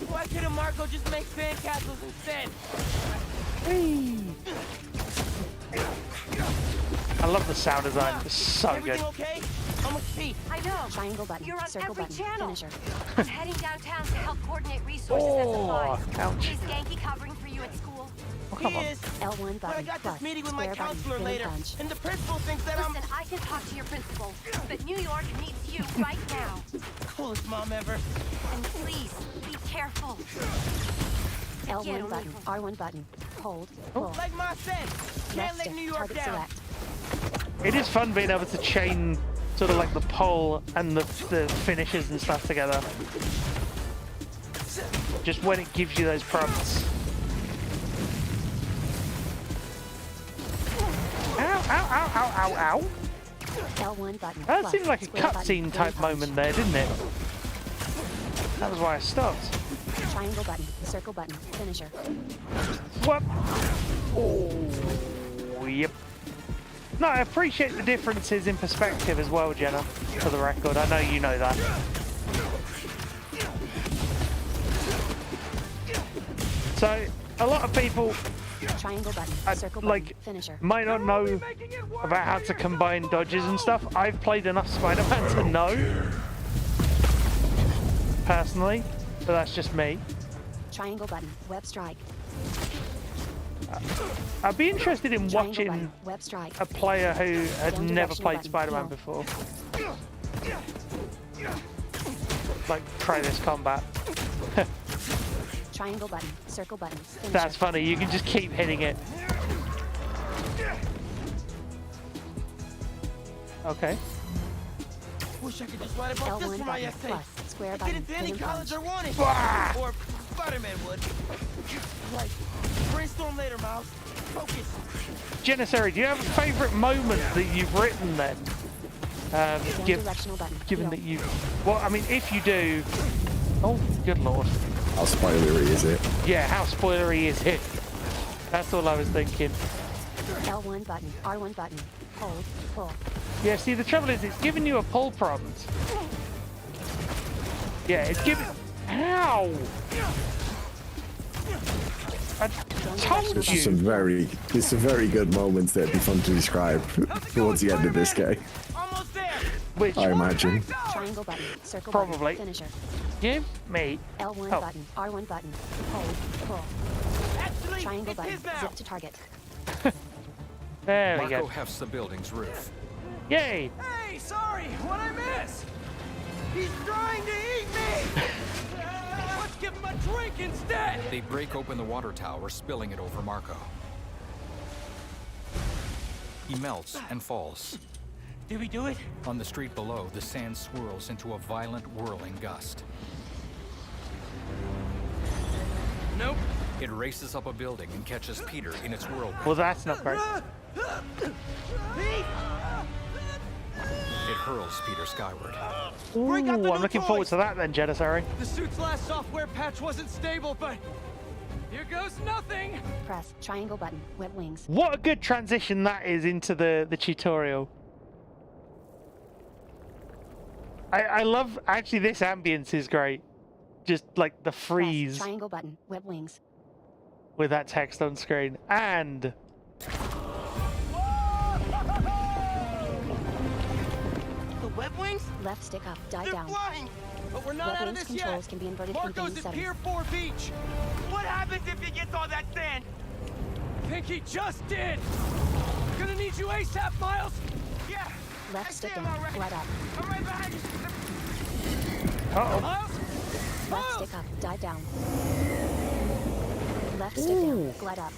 Speaker 11: Why couldn't Marco just make sandcastles instead?
Speaker 2: Whee! I love the sound design. It's so good.
Speaker 11: Everything okay? I'm with Pete.
Speaker 10: I know.
Speaker 4: Triangle button,
Speaker 10: You're on
Speaker 4: circle
Speaker 10: every
Speaker 4: button,
Speaker 10: channel.
Speaker 4: finisher.
Speaker 10: I'm heading downtown to help coordinate resources
Speaker 2: Oh,
Speaker 10: and supplies.
Speaker 2: ouch.
Speaker 10: Is Genki covering for you at school?
Speaker 2: Oh, come on.
Speaker 11: He is.
Speaker 4: L1
Speaker 11: But I
Speaker 4: button,
Speaker 11: got
Speaker 4: plus,
Speaker 11: this meeting with my
Speaker 4: square button,
Speaker 11: counselor
Speaker 4: pin and
Speaker 11: later,
Speaker 4: punch.
Speaker 11: and the principal thinks that I'm
Speaker 10: Listen, I can talk to your principal, but New York needs you right now.
Speaker 11: coolest mom ever.
Speaker 10: And please, be careful.
Speaker 4: L1 button, R1 button, hold,
Speaker 2: Oh.
Speaker 4: pull.
Speaker 11: Like Ma said,
Speaker 4: Left
Speaker 11: can't let
Speaker 4: stick,
Speaker 11: New York
Speaker 4: target
Speaker 11: down.
Speaker 4: select.
Speaker 2: It is fun being able to chain sort of like the pole and the finishes and stuff together. Just when it gives you those prompts. ow, ow, ow.
Speaker 4: L1 button.
Speaker 2: That
Speaker 4: plus,
Speaker 2: seemed like a
Speaker 4: square button,
Speaker 2: cutscene
Speaker 4: then
Speaker 2: type
Speaker 4: punch.
Speaker 2: moment there, didn't it? That was why I stopped.
Speaker 4: Triangle button. Circle button. Finisher.
Speaker 2: What? Oh, yep. No, I appreciate the differences in perspective as well, Jenna, for the record. I know you know that. So, a lot of people
Speaker 4: Triangle button. Circle
Speaker 2: like
Speaker 4: button. Finisher.
Speaker 2: might not know about how to combine dodges and stuff. I've played enough Spider-Man to know, personally, but that's just me.
Speaker 4: Triangle button. Web strike.
Speaker 2: I'd be interested in
Speaker 4: Triangle
Speaker 2: watching
Speaker 4: button. Web strike.
Speaker 2: a player who had
Speaker 4: Down
Speaker 2: never
Speaker 4: directional
Speaker 2: played
Speaker 4: button.
Speaker 2: Spider-Man
Speaker 4: Heal.
Speaker 2: before. Like, try this combat.
Speaker 4: Triangle button. Circle button. Finisher.
Speaker 2: That's funny, you can just keep hitting it. Okay.
Speaker 5: Wish I could just write about this
Speaker 4: L1
Speaker 5: for my
Speaker 4: button.
Speaker 5: essay.
Speaker 4: Plus. Square
Speaker 5: Get
Speaker 4: button.
Speaker 5: into any
Speaker 4: Then
Speaker 5: college
Speaker 4: punch.
Speaker 5: I wanted.
Speaker 2: Wah!
Speaker 5: Or Spider-Man would. Right. Brainstorm later, Miles. Focus.
Speaker 2: Janissary, do you have a favourite moment that you've written then?
Speaker 4: Down directional button.
Speaker 2: Given
Speaker 4: Heal.
Speaker 2: that you... Well, I mean, if you do... Oh, good lord.
Speaker 1: How spoilery is it?
Speaker 2: Yeah, how spoilery is it? That's all I was thinking.
Speaker 4: L1 button. R1 button. Hold. Pull.
Speaker 2: Yeah, see, the trouble is, it's giving you a pull prompt. Yeah, it's giving... Ow! I told
Speaker 1: There's
Speaker 2: you!
Speaker 1: some very good moments that'd be fun to describe towards the end of this game,
Speaker 5: Almost there.
Speaker 2: Which,
Speaker 1: I imagine.
Speaker 4: Triangle button. Circle
Speaker 2: Probably.
Speaker 4: button. Finisher.
Speaker 2: give me...
Speaker 4: L1
Speaker 2: Oh.
Speaker 4: button. R1 button. Hold. Pull.
Speaker 5: Actually,
Speaker 4: Triangle
Speaker 5: it's
Speaker 4: button.
Speaker 5: his now.
Speaker 4: Zip to target.
Speaker 2: There we
Speaker 7: Marco
Speaker 2: go.
Speaker 7: hefts the building's roof.
Speaker 2: Yay!
Speaker 11: Hey, sorry, what'd I miss? He's trying to eat me! Let's give him a drink instead!
Speaker 7: They break open the water tower, spilling it over Marco. He melts and falls.
Speaker 11: Did we do it?
Speaker 7: On the street below, the sand swirls into a violent, whirling gust.
Speaker 11: Nope.
Speaker 7: It races up a building and catches Peter in its whirlwind.
Speaker 2: Well, that's not great.
Speaker 11: Pete!
Speaker 7: It hurls Peter skyward.
Speaker 2: Ooh,
Speaker 11: Break out the
Speaker 2: I'm
Speaker 11: new
Speaker 2: looking forward
Speaker 11: toys.
Speaker 2: to that then, Janissary.
Speaker 11: The suit's last software patch wasn't stable, but here goes nothing!
Speaker 4: Press. Triangle button. Web wings.
Speaker 2: What a good transition that is into the tutorial. I love, actually, this ambience is great. Just like the
Speaker 4: Press.
Speaker 2: freeze
Speaker 4: Triangle button. Web wings.
Speaker 2: with that text on screen. And
Speaker 11: The web wings?
Speaker 4: Left stick up. Die
Speaker 11: They're
Speaker 4: down.
Speaker 11: flying! But we're not
Speaker 4: Web
Speaker 11: out of
Speaker 4: wings
Speaker 11: this
Speaker 4: controls
Speaker 11: yet!
Speaker 4: can be inverted in
Speaker 11: Marco's
Speaker 4: game
Speaker 11: at
Speaker 4: settings.
Speaker 11: Pier 4 Beach! What happens if he gets all that sand? Think he just did! Gonna need you ASAP, Miles! Yeah!
Speaker 4: Left
Speaker 11: I
Speaker 4: stick
Speaker 11: see him
Speaker 4: down.
Speaker 11: already.
Speaker 4: Glide up.
Speaker 11: I'm right behind you!
Speaker 2: uh-oh.
Speaker 11: Miles?
Speaker 4: Left
Speaker 11: Miles!
Speaker 4: stick up. Die down. Left stick down. Glide up.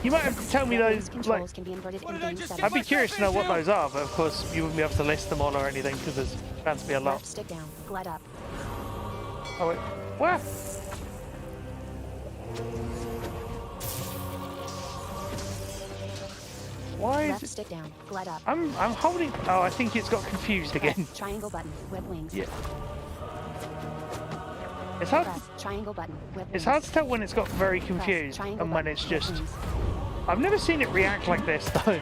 Speaker 2: You might have to tell me
Speaker 4: Web
Speaker 2: those,
Speaker 4: wings
Speaker 2: like,
Speaker 4: controls can be inverted
Speaker 11: What
Speaker 4: in
Speaker 11: did I
Speaker 4: game
Speaker 11: just
Speaker 4: settings.
Speaker 11: get
Speaker 2: I'd be
Speaker 11: myself
Speaker 2: curious to know what
Speaker 11: into?
Speaker 2: those are, but of course you wouldn't be able to list them all or anything because there's bound to be a lot.
Speaker 4: Left stick down. Glide up.
Speaker 2: Oh wait, what? Why is
Speaker 4: Left
Speaker 2: it?
Speaker 4: stick down. Glide up.
Speaker 2: I'm holding. Oh, I think it's got confused again.
Speaker 4: Press. Triangle button. Web wings.
Speaker 2: Yeah. It's hard.
Speaker 4: Press. Triangle button. Web wings.
Speaker 2: It's hard to tell when it's got very
Speaker 4: Press.
Speaker 2: confused
Speaker 4: Triangle
Speaker 2: and when
Speaker 4: button.
Speaker 2: it's
Speaker 4: Web
Speaker 2: just.
Speaker 4: wings.
Speaker 2: I've never seen it react like this though.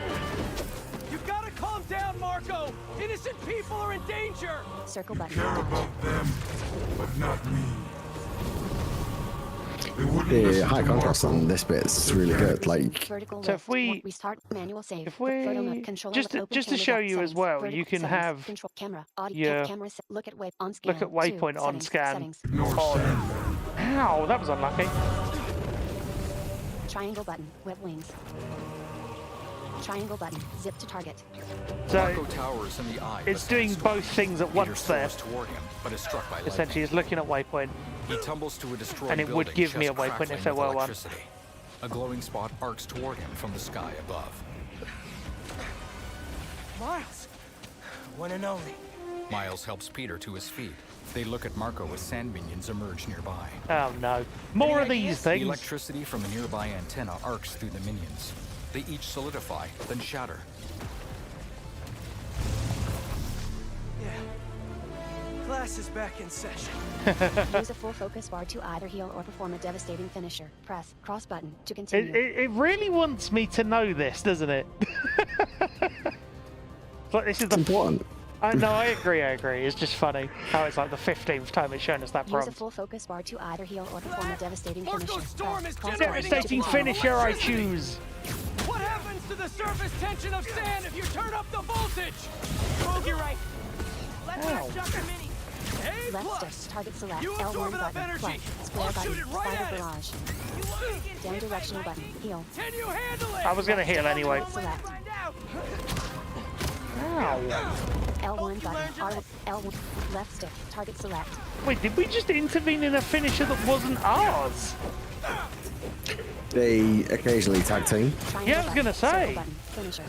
Speaker 11: You gotta calm down, Marco! Innocent people are in danger!
Speaker 4: Circle button.
Speaker 8: Care about them, but not me. They wouldn't
Speaker 1: The
Speaker 8: listen
Speaker 1: high
Speaker 8: to
Speaker 1: contrast
Speaker 8: Marco.
Speaker 1: on this bit is really good. Like,
Speaker 4: Vertical
Speaker 2: So
Speaker 4: lift.
Speaker 2: if we-
Speaker 4: Won't restart manual save.
Speaker 2: if
Speaker 4: Photo
Speaker 2: we-
Speaker 4: mode controller
Speaker 2: just
Speaker 4: with
Speaker 2: to-
Speaker 4: open
Speaker 2: just to
Speaker 4: camera
Speaker 2: show
Speaker 4: depth
Speaker 2: you as
Speaker 4: settings.
Speaker 2: well,
Speaker 4: Vertical
Speaker 2: you can
Speaker 4: settings.
Speaker 2: have
Speaker 4: control camera audio
Speaker 2: your-
Speaker 4: camera look at waypoint on scan.
Speaker 2: Look at waypoint
Speaker 4: two,
Speaker 2: on
Speaker 4: settings,
Speaker 2: scan.
Speaker 4: settings.
Speaker 8: No stand.
Speaker 2: Ow, that was unlucky.
Speaker 4: Triangle button. Web wings. Triangle button. Zip to target.
Speaker 7: Marco
Speaker 2: So
Speaker 7: towers in the eye. of
Speaker 2: it's
Speaker 7: a
Speaker 2: doing
Speaker 7: sandstorm.
Speaker 2: both things at
Speaker 7: Peter
Speaker 2: once there.
Speaker 7: soars toward him, but is struck by
Speaker 2: Essentially,
Speaker 7: lightning.
Speaker 2: it's looking at waypoint.
Speaker 7: He tumbles to a destroyed
Speaker 2: And it would
Speaker 7: building,
Speaker 2: give me
Speaker 7: chest
Speaker 2: a waypoint
Speaker 7: crackling
Speaker 2: if there
Speaker 7: with
Speaker 2: were one.
Speaker 7: electricity. A glowing spot arcs toward him from the sky above.
Speaker 11: Miles! One and only.
Speaker 7: Miles helps Peter to his feet. They look at Marco as sand minions emerge nearby.
Speaker 2: Oh no, more of these
Speaker 7: The
Speaker 2: things.
Speaker 7: electricity from a nearby antenna arcs through the minions. They each solidify, then shatter.
Speaker 11: Class is back in session.
Speaker 4: Use a full focus bar to either heal or perform a devastating finisher. Press cross button to continue.
Speaker 2: It really wants me to know this, doesn't it? Like this is
Speaker 1: It's important.
Speaker 2: No, I agree. It's just funny how it's like the 15th time it's shown us that
Speaker 4: Use
Speaker 2: prompt.
Speaker 4: a full focus bar to either heal or perform a devastating finisher.
Speaker 11: Marco's storm is
Speaker 4: Press cross
Speaker 11: generating
Speaker 4: button to
Speaker 2: Devastating
Speaker 4: continue.
Speaker 2: finisher I choose.
Speaker 11: What happens to the surface tension of sand if you turn up the voltage? Oh, you're right. Let's
Speaker 2: Ow.
Speaker 11: chuck a mini. A
Speaker 4: Left
Speaker 11: plus.
Speaker 4: stick, target select,
Speaker 11: You
Speaker 4: L1
Speaker 11: absorb enough
Speaker 4: button,
Speaker 11: energy.
Speaker 4: plus, square
Speaker 11: I'll
Speaker 4: button,
Speaker 11: shoot it right
Speaker 4: spider
Speaker 11: at it.
Speaker 4: barrage,
Speaker 11: You want me to get
Speaker 4: down
Speaker 11: hit by
Speaker 4: directional button,
Speaker 11: lightning?
Speaker 4: heal,
Speaker 11: Can you handle it?
Speaker 2: I was gonna heal anyway.
Speaker 4: select,
Speaker 2: Ow.
Speaker 4: L1 button, R1, L1, left stick, target select,
Speaker 2: Wait, did we just intervene in a finisher that wasn't ours?
Speaker 1: They occasionally tag team.
Speaker 4: triangle
Speaker 2: Yeah, I was gonna
Speaker 4: button, circle
Speaker 2: say.
Speaker 4: button, finisher,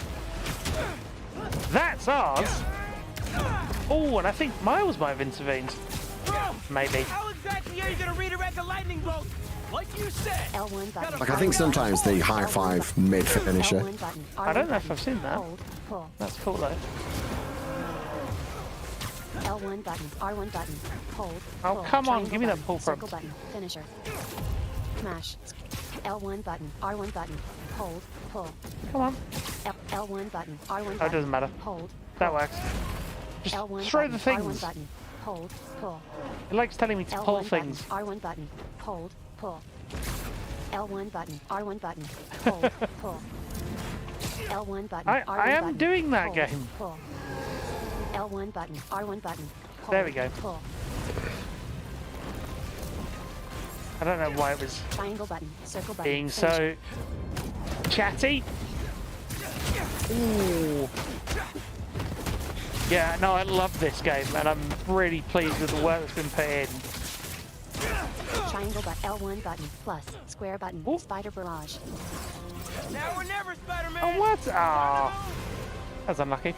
Speaker 2: That's ours. Oh, and I think Miles might have intervened.
Speaker 11: Bro,
Speaker 2: Maybe.
Speaker 11: how exactly are you gonna redirect a lightning bolt? Like you said.
Speaker 4: L1 button,
Speaker 1: Like I think sometimes they high five mid finisher.
Speaker 4: L1 button, R1
Speaker 2: I don't know if
Speaker 4: button,
Speaker 2: I've seen that.
Speaker 4: hold, pull,
Speaker 2: That's cool though.
Speaker 4: L1 button, R1 button, hold,
Speaker 2: Oh,
Speaker 4: pull,
Speaker 2: come on,
Speaker 4: triangle
Speaker 2: give me that
Speaker 4: button,
Speaker 2: pull
Speaker 4: circle
Speaker 2: prompt.
Speaker 4: button, finisher, smash, L1 button, R1 button, hold, pull,
Speaker 2: Come on.
Speaker 4: L1 button, R1 button,
Speaker 2: Oh, it doesn't matter.
Speaker 4: hold,
Speaker 2: That
Speaker 4: pull.
Speaker 2: works. Just
Speaker 4: L1
Speaker 2: throw
Speaker 4: button,
Speaker 2: the
Speaker 4: R1
Speaker 2: things.
Speaker 4: button, hold, pull.
Speaker 2: It likes telling me to pull
Speaker 4: L1
Speaker 2: things.
Speaker 4: button, R1 button, hold, pull. L1 button, R1 button, hold, pull. L1 button,
Speaker 2: I
Speaker 4: R1
Speaker 2: am
Speaker 4: button,
Speaker 2: doing that
Speaker 4: hold,
Speaker 2: game.
Speaker 4: Pull. L1 button, R1 button, hold,
Speaker 2: There we go.
Speaker 4: Pull.
Speaker 2: I don't know why it was
Speaker 4: Triangle button, circle button.
Speaker 2: being
Speaker 4: finisher.
Speaker 2: so chatty. Ooh. Yeah, no, I love this game, and I'm really pleased with the work that's been put in.
Speaker 4: Triangle button, L1 button, plus, square button,
Speaker 2: Ooh.
Speaker 4: spider barrage.
Speaker 11: Now or never, Spider-Man.
Speaker 2: Oh, what? Ah, that's unlucky.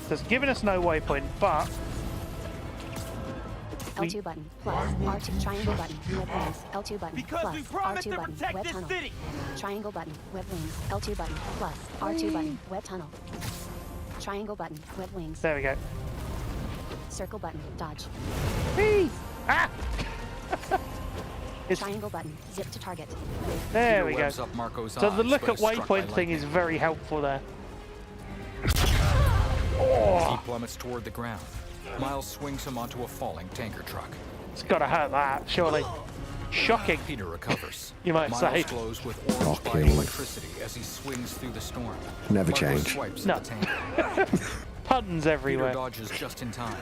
Speaker 2: So it's giving us no waypoint, but
Speaker 4: L2 button, plus, R2, triangle button, web wings, L2 button,
Speaker 11: Because
Speaker 4: plus,
Speaker 11: we promised
Speaker 4: R2
Speaker 11: to
Speaker 4: button,
Speaker 11: protect
Speaker 4: web
Speaker 11: this
Speaker 4: tunnel.
Speaker 11: city.
Speaker 4: Triangle button, web wings, L2 button, plus, R2 button, web tunnel. Triangle button, web wings,
Speaker 2: there we go.
Speaker 4: circle button, dodge.
Speaker 2: Whee! Ah! It's,
Speaker 4: Triangle button, zip to target.
Speaker 2: there
Speaker 7: Peter
Speaker 2: we go.
Speaker 7: webs up Marco's
Speaker 2: So the
Speaker 7: eyes,
Speaker 2: look
Speaker 7: but
Speaker 2: at
Speaker 7: is struck by
Speaker 2: waypoint thing is
Speaker 7: lightning.
Speaker 2: very helpful there.
Speaker 7: He plummets toward the ground. Miles swings him onto a falling tanker truck.
Speaker 2: It's got to hurt that, surely. Shocking.
Speaker 7: Peter recovers.
Speaker 2: You might
Speaker 7: Miles
Speaker 2: say.
Speaker 7: glows with orange
Speaker 1: Shocking.
Speaker 7: electricity as he swings through the storm.
Speaker 1: Never
Speaker 7: Marco
Speaker 1: change.
Speaker 7: swipes
Speaker 2: No.
Speaker 7: at the tanker.
Speaker 2: Puns
Speaker 7: Peter
Speaker 2: everywhere.
Speaker 7: dodges just in time.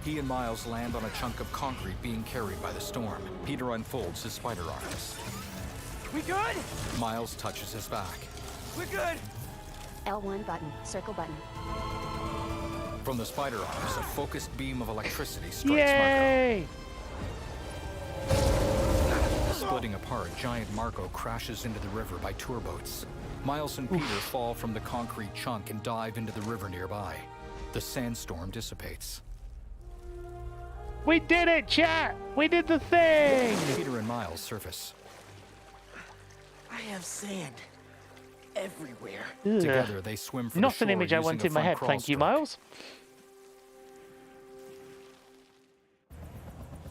Speaker 7: He and Miles land on a chunk of concrete being carried by the storm. Peter unfolds his spider arms.
Speaker 11: We good?
Speaker 7: Miles touches his back.
Speaker 11: We're good.
Speaker 4: L1 button, circle button.
Speaker 7: From the spider arms, a focused beam of electricity strikes
Speaker 2: Yay!
Speaker 7: Marco. Splitting apart, giant Marco crashes into the river by tour boats. Miles and Peter fall from the concrete chunk and dive into the river nearby. The sandstorm dissipates.
Speaker 2: We did it, chat! We did the thing!
Speaker 7: Peter and Miles surface.
Speaker 11: I have sand everywhere.
Speaker 2: Ugh.
Speaker 7: Together, they swim for
Speaker 2: Not
Speaker 7: the
Speaker 2: an
Speaker 7: shore
Speaker 2: image I
Speaker 7: using
Speaker 2: want
Speaker 7: a
Speaker 2: in my
Speaker 7: front
Speaker 2: head,
Speaker 7: crawl
Speaker 2: thank you,
Speaker 7: stroke.
Speaker 2: Miles.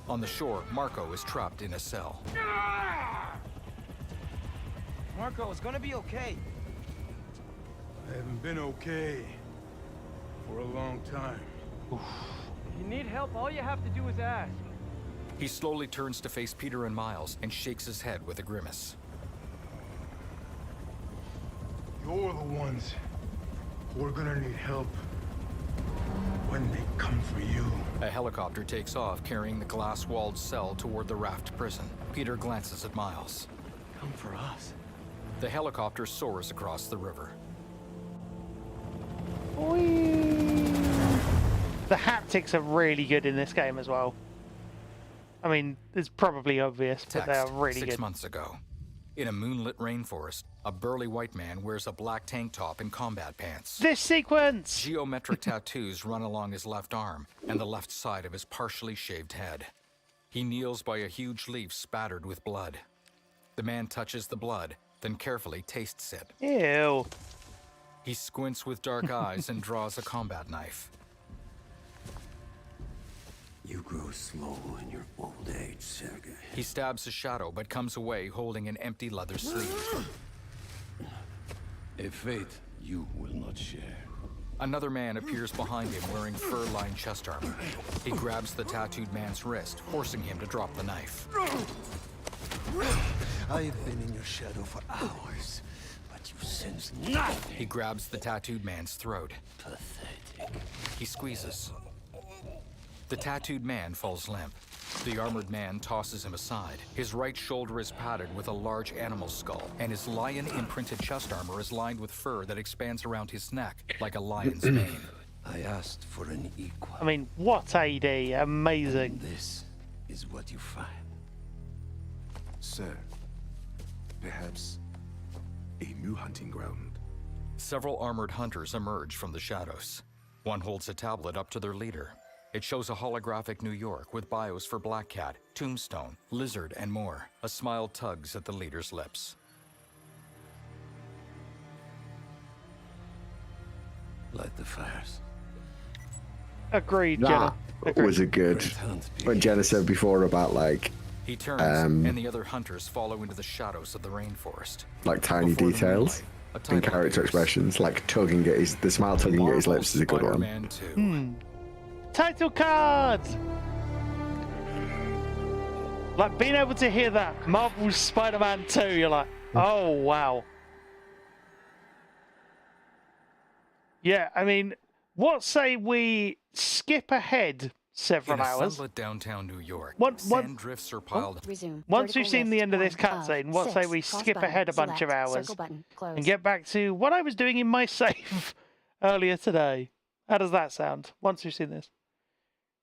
Speaker 7: On the shore, Marco is trapped in a cell.
Speaker 11: Marco, it's gonna be okay.
Speaker 8: I haven't been okay for a long time.
Speaker 11: If you need help, all you have to do is ask.
Speaker 7: He slowly turns to face Peter and Miles and shakes his head with a grimace.
Speaker 8: You're the ones who are gonna need help when they come for you.
Speaker 7: A helicopter takes off, carrying the glass-walled cell toward the raft prison. Peter glances at Miles.
Speaker 11: Come for us.
Speaker 7: The helicopter soars across the river.
Speaker 2: The haptics are really good in this game as well. I mean, it's probably obvious, but they are
Speaker 7: Text,
Speaker 2: really
Speaker 7: 6
Speaker 2: good.
Speaker 7: months ago. In a moonlit rainforest, a burly white man wears a black tank top and combat pants.
Speaker 2: This sequence!
Speaker 7: Geometric tattoos run along his left arm and the left side of his partially shaved head. He kneels by a huge leaf spattered with blood. The man touches the blood, then carefully tastes it.
Speaker 2: Ew.
Speaker 7: He squints with dark eyes and draws a combat knife.
Speaker 12: You grow slow in your old age, Sergei.
Speaker 7: He stabs a shadow but comes away holding an empty leather sleeve.
Speaker 12: A fate you will not share.
Speaker 7: Another man appears behind him wearing fur-lined chest armor. He grabs the tattooed man's wrist, forcing him to drop the knife.
Speaker 12: I've been in your shadow for hours, but you sense nothing.
Speaker 7: He grabs the tattooed man's throat.
Speaker 12: Pathetic.
Speaker 7: He squeezes. The tattooed man falls limp. The armored man tosses him aside. His right shoulder is padded with a large animal skull, and his lion-imprinted chest armor is lined with fur that expands around his neck like a lion's mane.
Speaker 12: I asked for an equal.
Speaker 2: I mean, what AD? Amazing.
Speaker 12: This is what you find.
Speaker 13: Sir, perhaps a new hunting ground.
Speaker 7: Several armored hunters emerge from the shadows. One holds a tablet up to their leader. It shows a holographic New York with bios for Black Cat, Tombstone, Lizard, and more. A smile tugs at the leader's lips.
Speaker 12: Light the fires.
Speaker 2: Agreed, Jenna.
Speaker 1: That was a good. When Jenna said before about like.
Speaker 7: He turns, and the other hunters follow into the shadows of the rainforest.
Speaker 1: Like tiny
Speaker 7: Before
Speaker 1: details and character expressions, like tugging at the smile tugging at his lips is a good one.
Speaker 2: Title cards! Like being able to hear that Marvel's Spider-Man 2, you're like, oh wow. Yeah, I mean, what say we skip ahead several
Speaker 7: In a
Speaker 2: hours?
Speaker 7: sunlit downtown New York,
Speaker 2: Sand
Speaker 7: drifts are piled.
Speaker 2: Once we've seen the end of this cutscene, what say we skip ahead a bunch of hours and get back to what I was doing in my save earlier today? How does that sound? Once we've seen this.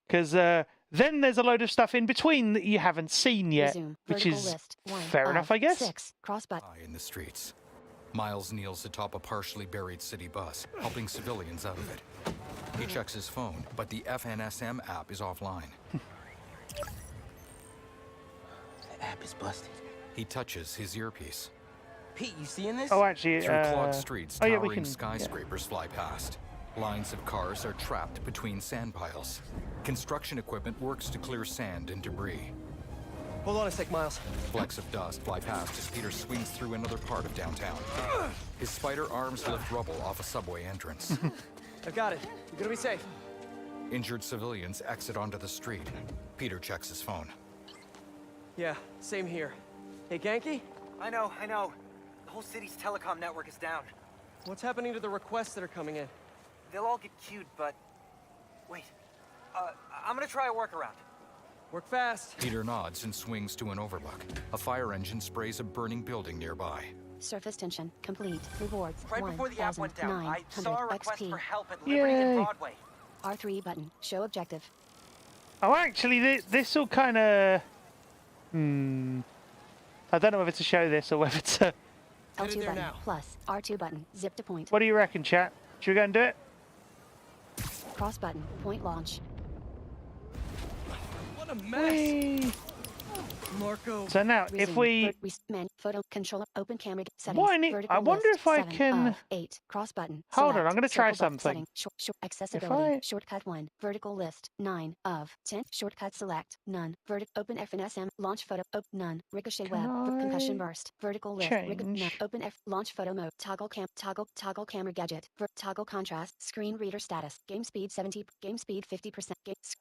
Speaker 2: Because then there's a load of stuff in between that you haven't seen yet, which is fair enough, I guess.
Speaker 7: In the streets, Miles kneels atop a partially buried city bus, helping civilians out of it. He checks his phone, but the FNSM app is offline.
Speaker 5: The app is busted.
Speaker 7: He touches his earpiece.
Speaker 5: Pete, you seeing this?
Speaker 2: Oh, actually,
Speaker 7: Through clogged streets,
Speaker 2: oh, yeah,
Speaker 7: towering
Speaker 2: we can,
Speaker 7: skyscrapers fly past. Lines of cars are trapped between sand piles. Construction equipment works to clear sand and debris.
Speaker 6: Hold on a sec, Miles.
Speaker 7: Flecks of dust fly past as Peter swings through another part of downtown. His spider arms lift rubble off a subway entrance.
Speaker 6: I've got it. You're gonna be safe.
Speaker 7: Injured civilians exit onto the street. Peter checks his phone.
Speaker 6: Yeah, same here. Hey, Genki?
Speaker 11: I know. The whole city's telecom network is down.
Speaker 6: What's happening to the requests that are coming in?
Speaker 11: They'll all get queued, but... Wait. I'm gonna try a workaround.
Speaker 6: Work fast.
Speaker 7: Peter nods and swings to an overlook. A fire engine sprays a burning building nearby.
Speaker 4: Surface tension complete. Rewards.
Speaker 11: Right before the app went down, I saw a request
Speaker 4: XP.
Speaker 11: for help at Liberty and Broadway.
Speaker 4: R3 button. Show objective.
Speaker 2: Oh, actually, this will kind of... I don't know whether to show this or whether to...
Speaker 4: L2 button plus R2 button. Zip to point.
Speaker 2: What do you reckon, chat? Should we go and do it?
Speaker 4: Cross button. Point launch.
Speaker 6: What a mess.
Speaker 5: Marco.
Speaker 2: So now, if we...
Speaker 4: Photo controller. Open camera settings.
Speaker 2: What I wonder if I can...
Speaker 4: 8. Cross button.
Speaker 2: Hold on, I'm going to try
Speaker 4: Circle button
Speaker 2: something.
Speaker 4: Short accessibility. Shortcut 1. Vertical list. 9 of 10. Shortcut select. None. Open FNSM. Launch photo. None. Ricochet web. Concussion burst. Vertical list. None. Open F. Launch photo mode. Toggle camera gadget. Toggle contrast. Screen reader status. Game speed 70. Game speed 50%.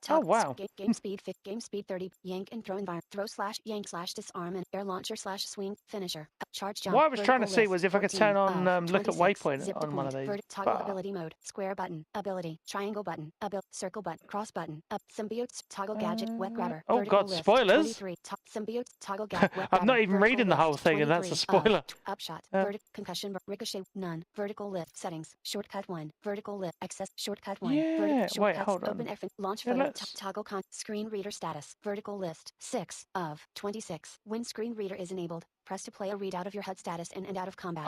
Speaker 2: Oh wow.
Speaker 4: Game speed 50. Game speed 30. Yank and throw environment. Throw slash yank slash disarm and air launcher slash swing finisher. Charge jump.
Speaker 2: What I was trying to see
Speaker 4: list,
Speaker 2: was if I could
Speaker 4: 14
Speaker 2: turn on look at
Speaker 4: 26,
Speaker 2: waypoint on one of these.
Speaker 4: Toggle ability mode. Square button. Ability. Triangle button. Circle button. Cross button. Symbiotes. Toggle gadget. Web grabber.
Speaker 2: Oh god,
Speaker 4: list,
Speaker 2: spoilers!
Speaker 4: 23. Symbiotes. Toggle gadget. Web
Speaker 2: I'm not
Speaker 4: grabber,
Speaker 2: even reading the whole
Speaker 4: list,
Speaker 2: thing, and that's a spoiler.
Speaker 4: Upshot. Concussion. Ricochet. None. Vertical lift. Settings. Shortcut 1. Vertical lift. Access. Shortcut 1.
Speaker 2: Yeah. Wait, hold on.
Speaker 4: Open F. Launch photo. Toggle screen reader status. Vertical list. 6 of 26. When screen reader is enabled, press to play a readout of your HUD status in and out of combat.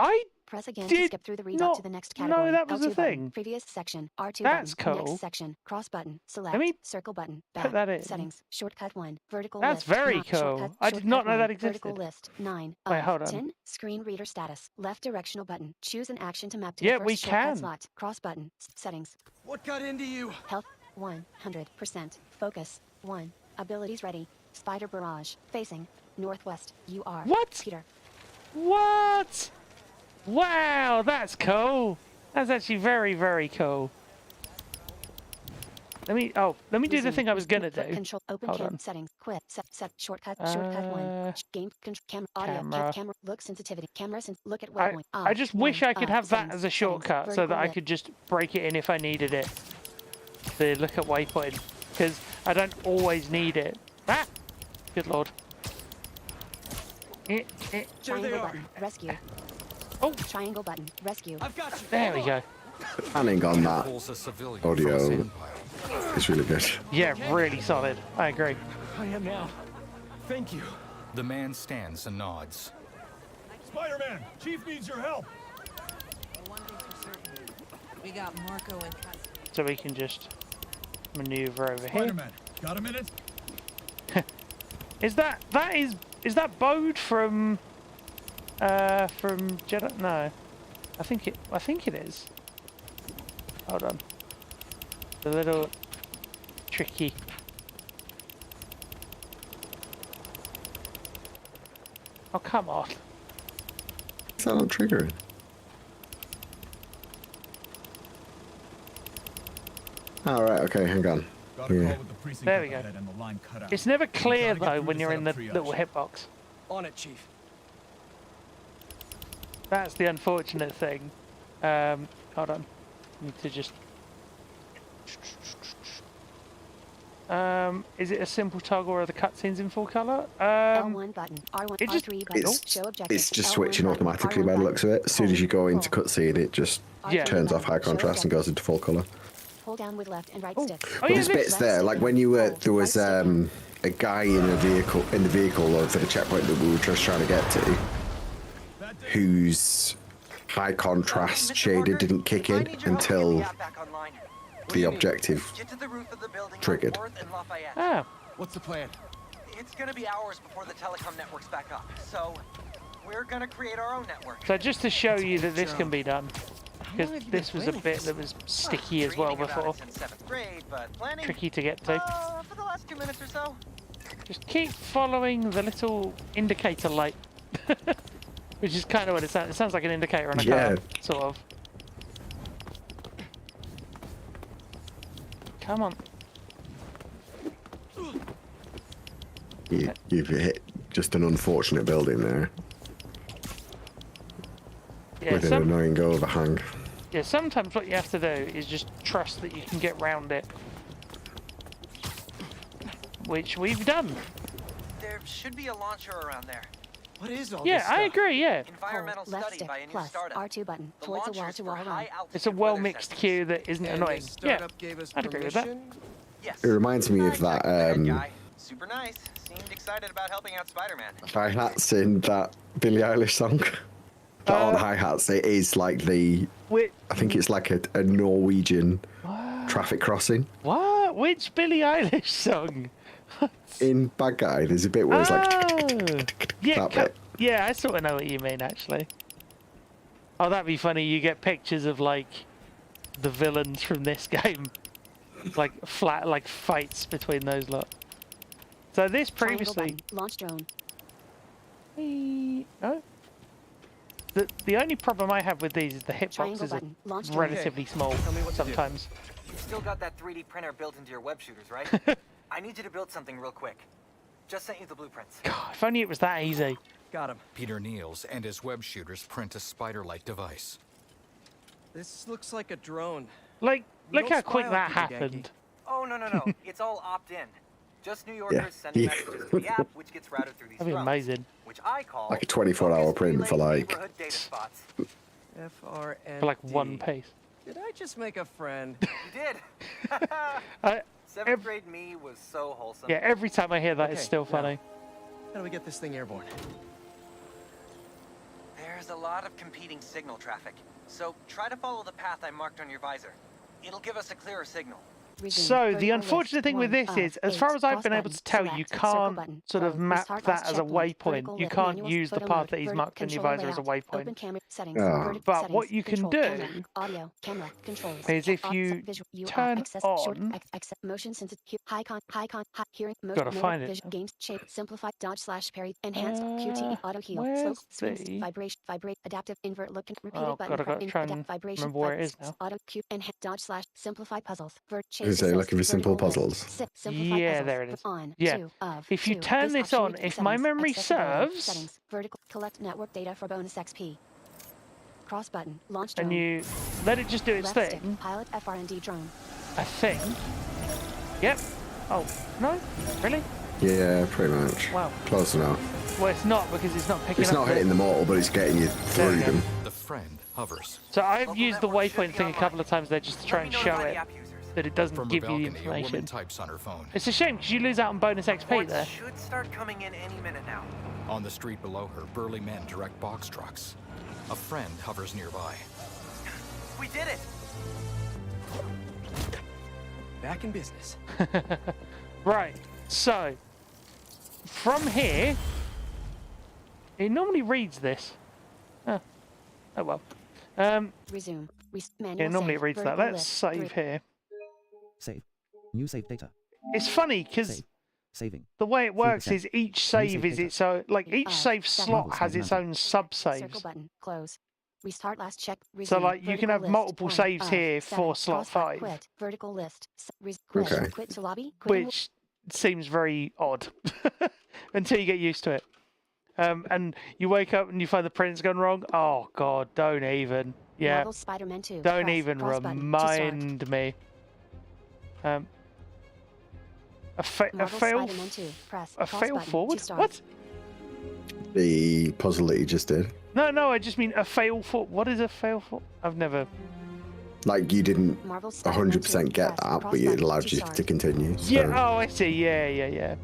Speaker 4: Press again to
Speaker 2: Did
Speaker 4: skip through the readout
Speaker 2: not
Speaker 4: to the next category.
Speaker 2: know that was
Speaker 4: L2
Speaker 2: a
Speaker 4: button,
Speaker 2: thing.
Speaker 4: Previous section. R2
Speaker 2: That's
Speaker 4: button.
Speaker 2: cool.
Speaker 4: Next section. Cross button. Select.
Speaker 2: me
Speaker 4: Circle button.
Speaker 2: put
Speaker 4: Back.
Speaker 2: that in.
Speaker 4: Settings. Shortcut 1. Vertical
Speaker 2: That's
Speaker 4: list.
Speaker 2: very
Speaker 4: 9.
Speaker 2: cool.
Speaker 4: Shortcut,
Speaker 2: I did not know
Speaker 4: 1.
Speaker 2: that existed.
Speaker 4: Vertical list. 9.
Speaker 2: Wait,
Speaker 4: of
Speaker 2: hold on.
Speaker 4: 10. Screen reader status. Left directional button. Choose an action to map to
Speaker 2: Yeah,
Speaker 4: the first
Speaker 2: we
Speaker 4: shortcut
Speaker 2: can.
Speaker 4: slot. Cross button. Settings.
Speaker 6: What got into you?
Speaker 4: Health 100%. Focus 1. Abilities ready. Spider barrage. Facing northwest. You are.
Speaker 2: What?
Speaker 4: Peter.
Speaker 2: What? Wow, that's cool. That's actually very, very cool. Let me do the thing I was gonna do.
Speaker 4: Control. Open
Speaker 2: Hold
Speaker 4: cam
Speaker 2: on.
Speaker 4: settings. Quit. Shortcut. Shortcut 1. Game. Camera. Audio. Camera. Look sensitivity. Camera. Look at waypoint.
Speaker 2: I just wish I could have that
Speaker 4: settings,
Speaker 2: as a shortcut so that I could just break it in if I needed it. The look at waypoint, because I don't always need it. Ah, good lord.
Speaker 4: Triangle button. Rescue.
Speaker 2: Oh.
Speaker 4: Triangle button. Rescue.
Speaker 6: I've got you.
Speaker 2: There we go.
Speaker 1: Panning on that
Speaker 7: Pulls a civilian
Speaker 1: audio
Speaker 7: from a sand pile.
Speaker 1: is really good.
Speaker 2: Yeah, really solid. I agree.
Speaker 6: I am now. Thank you.
Speaker 7: The man stands and nods.
Speaker 8: Spider-Man, Chief needs your help.
Speaker 9: One thing's for certain. We got Marco and Cousin.
Speaker 2: So we can just maneuver over here.
Speaker 8: Spider-Man, got a minute?
Speaker 2: Is that Bode from Jedi? No, I think it is. Hold on. The little tricky. Oh come on!
Speaker 1: Is that not triggering? Oh, right, okay, hang on. Yeah.
Speaker 2: There we go. It's never clear though when you're in the little hitbox.
Speaker 6: On it, Chief.
Speaker 2: That's the unfortunate thing. Hold on. Need to just. Is it a simple toggle or are the cutscenes in full color?
Speaker 4: L1 button. R1.
Speaker 2: It just-
Speaker 4: R3 button.
Speaker 1: It's,
Speaker 4: Show objective.
Speaker 1: it's just
Speaker 4: L1
Speaker 1: switching
Speaker 4: button,
Speaker 1: automatically
Speaker 4: R1
Speaker 1: by the
Speaker 4: button.
Speaker 1: looks of it. As soon as you go into cutscene, it just
Speaker 2: Yeah.
Speaker 1: turns off high contrast and goes into full colour.
Speaker 4: Hold down with left and right
Speaker 2: Oh.
Speaker 4: stick.
Speaker 2: Oh,
Speaker 1: But
Speaker 2: yeah,
Speaker 1: there's bits there, like when you were, there was a guy in the vehicle over the checkpoint that we were just trying to get to, whose high contrast shader didn't kick in until the objective triggered.
Speaker 2: Ah.
Speaker 6: What's the plan?
Speaker 14: It's gonna be hours before the telecom network's back up, so we're gonna create our own network.
Speaker 2: So just to show you that this can be done, because this was a bit that was sticky as well before.
Speaker 14: Grade, but planning,
Speaker 2: Tricky to get to.
Speaker 14: for the last 2 minutes or so.
Speaker 2: Just keep following the little indicator light. Which is kind of what it sounds. It sounds like an indicator on a car, sort of. Come on.
Speaker 1: You've hit just an unfortunate building there.
Speaker 2: Yeah,
Speaker 1: with an annoying overhang.
Speaker 2: Yeah, sometimes what you have to do is just trust that you can get round it. Which we've done.
Speaker 14: There should be a launcher around there.
Speaker 6: What is all
Speaker 2: Yeah,
Speaker 6: this stuff?
Speaker 2: I agree, yeah.
Speaker 14: Environmental
Speaker 4: Left
Speaker 14: study
Speaker 4: stick
Speaker 14: by a new
Speaker 4: plus
Speaker 14: startup.
Speaker 4: R2 button
Speaker 14: The
Speaker 4: towards the
Speaker 14: launcher's for
Speaker 4: wall-to-wall run.
Speaker 2: It's a well-mixed queue that isn't
Speaker 6: And
Speaker 2: annoying.
Speaker 6: this
Speaker 2: Yeah,
Speaker 6: startup gave us
Speaker 2: I'd agree with that.
Speaker 6: permission?
Speaker 14: Yes.
Speaker 1: It reminds me of that
Speaker 14: guy. Super nice. Seemed excited about helping out Spider-Man.
Speaker 1: hi-hats in that Billie Eilish song. But on hi-hats, it is like the... I think it's like a Norwegian traffic crossing.
Speaker 2: What? Which Billie Eilish song?
Speaker 1: In Bad Guy, there's a bit where it's like...
Speaker 2: Yeah,
Speaker 1: that bit.
Speaker 2: yeah, I sort of know what you mean, actually. Oh, that'd be funny. You get pictures of, like, the villains from this game. Like, like, fights between those lot. So this previously...
Speaker 4: Launch drone.
Speaker 2: No? The only problem I have with these is the hitboxes are relatively small sometimes.
Speaker 14: You've still got that 3D printer built into your web shooters, right? I need you to build something real quick. Just sent you the blueprints.
Speaker 2: God, if only it was that easy.
Speaker 6: Got him.
Speaker 7: Peter kneels and his web shooters print a spider-like device.
Speaker 6: This looks like a drone.
Speaker 2: Like,
Speaker 6: You
Speaker 2: look
Speaker 6: don't
Speaker 2: how quick
Speaker 6: spy
Speaker 2: that
Speaker 6: on people,
Speaker 2: happened.
Speaker 14: Oh, no. It's all opt-in. Just New Yorkers sending messages to the app, which gets routed through these
Speaker 2: That'd be
Speaker 14: drones,
Speaker 2: amazing.
Speaker 14: which I call
Speaker 1: Like a 24-hour print for like...
Speaker 14: neighborhood data spots.
Speaker 6: FRND.
Speaker 2: For like one piece.
Speaker 6: Did I just make a friend?
Speaker 14: You did. 7th grade me was so wholesome.
Speaker 2: Yeah, every time I hear that, it's
Speaker 6: Okay,
Speaker 2: still
Speaker 6: now,
Speaker 2: funny.
Speaker 6: How do we get this thing airborne?
Speaker 14: There's a lot of competing signal traffic, so try to follow the path I marked on your visor. It'll give us a clearer signal.
Speaker 2: So the unfortunate thing with this is, as far as I've been able to tell, you can't sort of map that as a waypoint. You can't use the path that he's marked on your visor as a waypoint. But what you can do is if you turn on... Gotta find it.
Speaker 4: Games shape, simplify, dodge slash parry, enhance, QTE, auto heal, slow, swings, vibration, vibrate, adaptive, invert, look, repeated button,
Speaker 2: gotta try and
Speaker 4: vibration,
Speaker 2: remember where it is now.
Speaker 4: auto, cube, enhance, dodge slash, simplify puzzles, vert,
Speaker 1: Is it looking for simple puzzles?
Speaker 2: Yeah, there it is. Yeah. If you turn this on, if my memory serves,
Speaker 4: vertical, collect network data for bonus XP. Cross button, launch
Speaker 2: and
Speaker 4: drone.
Speaker 2: you let it just do its
Speaker 4: Left stick,
Speaker 2: thing,
Speaker 4: pilot FRND drone.
Speaker 2: I think. Yep. Oh, no? Really?
Speaker 1: Yeah, pretty much.
Speaker 2: Wow.
Speaker 1: Close enough.
Speaker 2: Well, it's not, because it's not picking
Speaker 1: It's
Speaker 2: up.
Speaker 1: not hitting the mortal, but it's getting you through them.
Speaker 7: The friend hovers.
Speaker 2: So I've used the waypoint thing a couple of times there just to try and show it that it doesn't
Speaker 7: From
Speaker 2: give
Speaker 7: her
Speaker 2: you the
Speaker 7: balcony, a woman
Speaker 2: information.
Speaker 7: types on her phone.
Speaker 2: It's a shame because you lose out on bonus XP there.
Speaker 14: Should start coming in any minute now.
Speaker 7: On the street below her, burly men direct box trucks. A friend hovers nearby.
Speaker 14: We did it!
Speaker 11: Back in business.
Speaker 2: Right, so from here, it normally reads this. Oh well.
Speaker 4: Resume.
Speaker 2: Yeah, normally it reads that. Let's save here.
Speaker 3: Save. New save data.
Speaker 2: It's funny because
Speaker 3: Saving.
Speaker 2: the way it works
Speaker 3: 3%.
Speaker 2: is each save is its own, like each save slot has its own sub-saves.
Speaker 4: Circle button. Close. Restart last check.
Speaker 2: So
Speaker 4: Resume.
Speaker 2: like you can have
Speaker 4: Vertical
Speaker 2: multiple
Speaker 4: list,
Speaker 2: saves
Speaker 4: 1
Speaker 2: here
Speaker 4: of
Speaker 2: for
Speaker 4: 7.
Speaker 2: slot
Speaker 4: Crossbar
Speaker 2: 5,
Speaker 4: Quit. Vertical list. Quit.
Speaker 1: Okay.
Speaker 4: Quit to lobby. Quit
Speaker 2: which seems very odd until you get used to it. And you wake up and you find the print's gone wrong. Oh god, don't even. Yeah.
Speaker 4: Marvel Spider-Man 2.
Speaker 2: Don't
Speaker 4: Press
Speaker 2: even
Speaker 4: cross button to start.
Speaker 2: remind me. A
Speaker 4: Marvel
Speaker 2: fail.
Speaker 4: Spider-Man 2. Press
Speaker 2: A
Speaker 4: cross
Speaker 2: fail
Speaker 4: button to
Speaker 2: forward.
Speaker 4: start.
Speaker 2: What?
Speaker 1: The puzzle that you just did.
Speaker 2: No, I just mean a fail for. What is a fail for? I've never.
Speaker 1: Like you didn't
Speaker 4: Marvel Spider-Man
Speaker 1: 100% get
Speaker 4: press
Speaker 1: that,
Speaker 4: cross
Speaker 1: but it
Speaker 4: button
Speaker 1: allowed
Speaker 4: to
Speaker 1: you
Speaker 4: start.
Speaker 1: to continue. So.
Speaker 2: Yeah. Oh, I see. Yeah.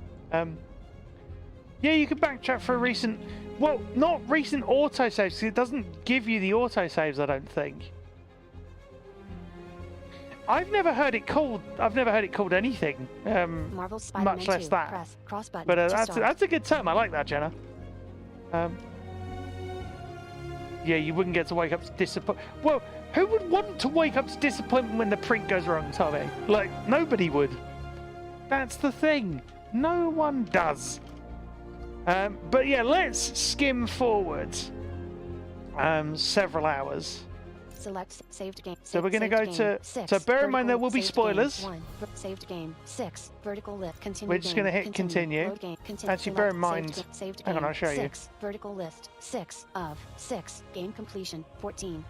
Speaker 2: Yeah, you could backtrack for a recent. Well, not recent autosaves, because it doesn't give you the autosaves, I don't think. I've never heard it called anything.
Speaker 4: Marvel Spider-Man
Speaker 2: much less
Speaker 4: 2.
Speaker 2: that.
Speaker 4: Press cross button
Speaker 2: But
Speaker 4: to
Speaker 2: that's
Speaker 4: start.
Speaker 2: a good term. I like that, Jenna. Yeah, you wouldn't get to wake up to disappointment. Well, who would want to wake up to disappointment when the print goes wrong, Tommy? Like, nobody would. That's the thing. No one does. But yeah, let's skim forward several hours.
Speaker 4: Select saved game.
Speaker 2: So we're going to go to. So bear in mind there will be spoilers.
Speaker 4: 1. Saved game. 6. Vertical lift. Continue.
Speaker 2: We're just going to hit continue.
Speaker 4: Load game. Continue.
Speaker 2: Actually, bear in
Speaker 4: Select
Speaker 2: mind.
Speaker 4: Saved
Speaker 2: Hang on,
Speaker 4: game.
Speaker 2: I'll show you.
Speaker 4: 6. Vertical list. 6 of 6. Game completion. 14%.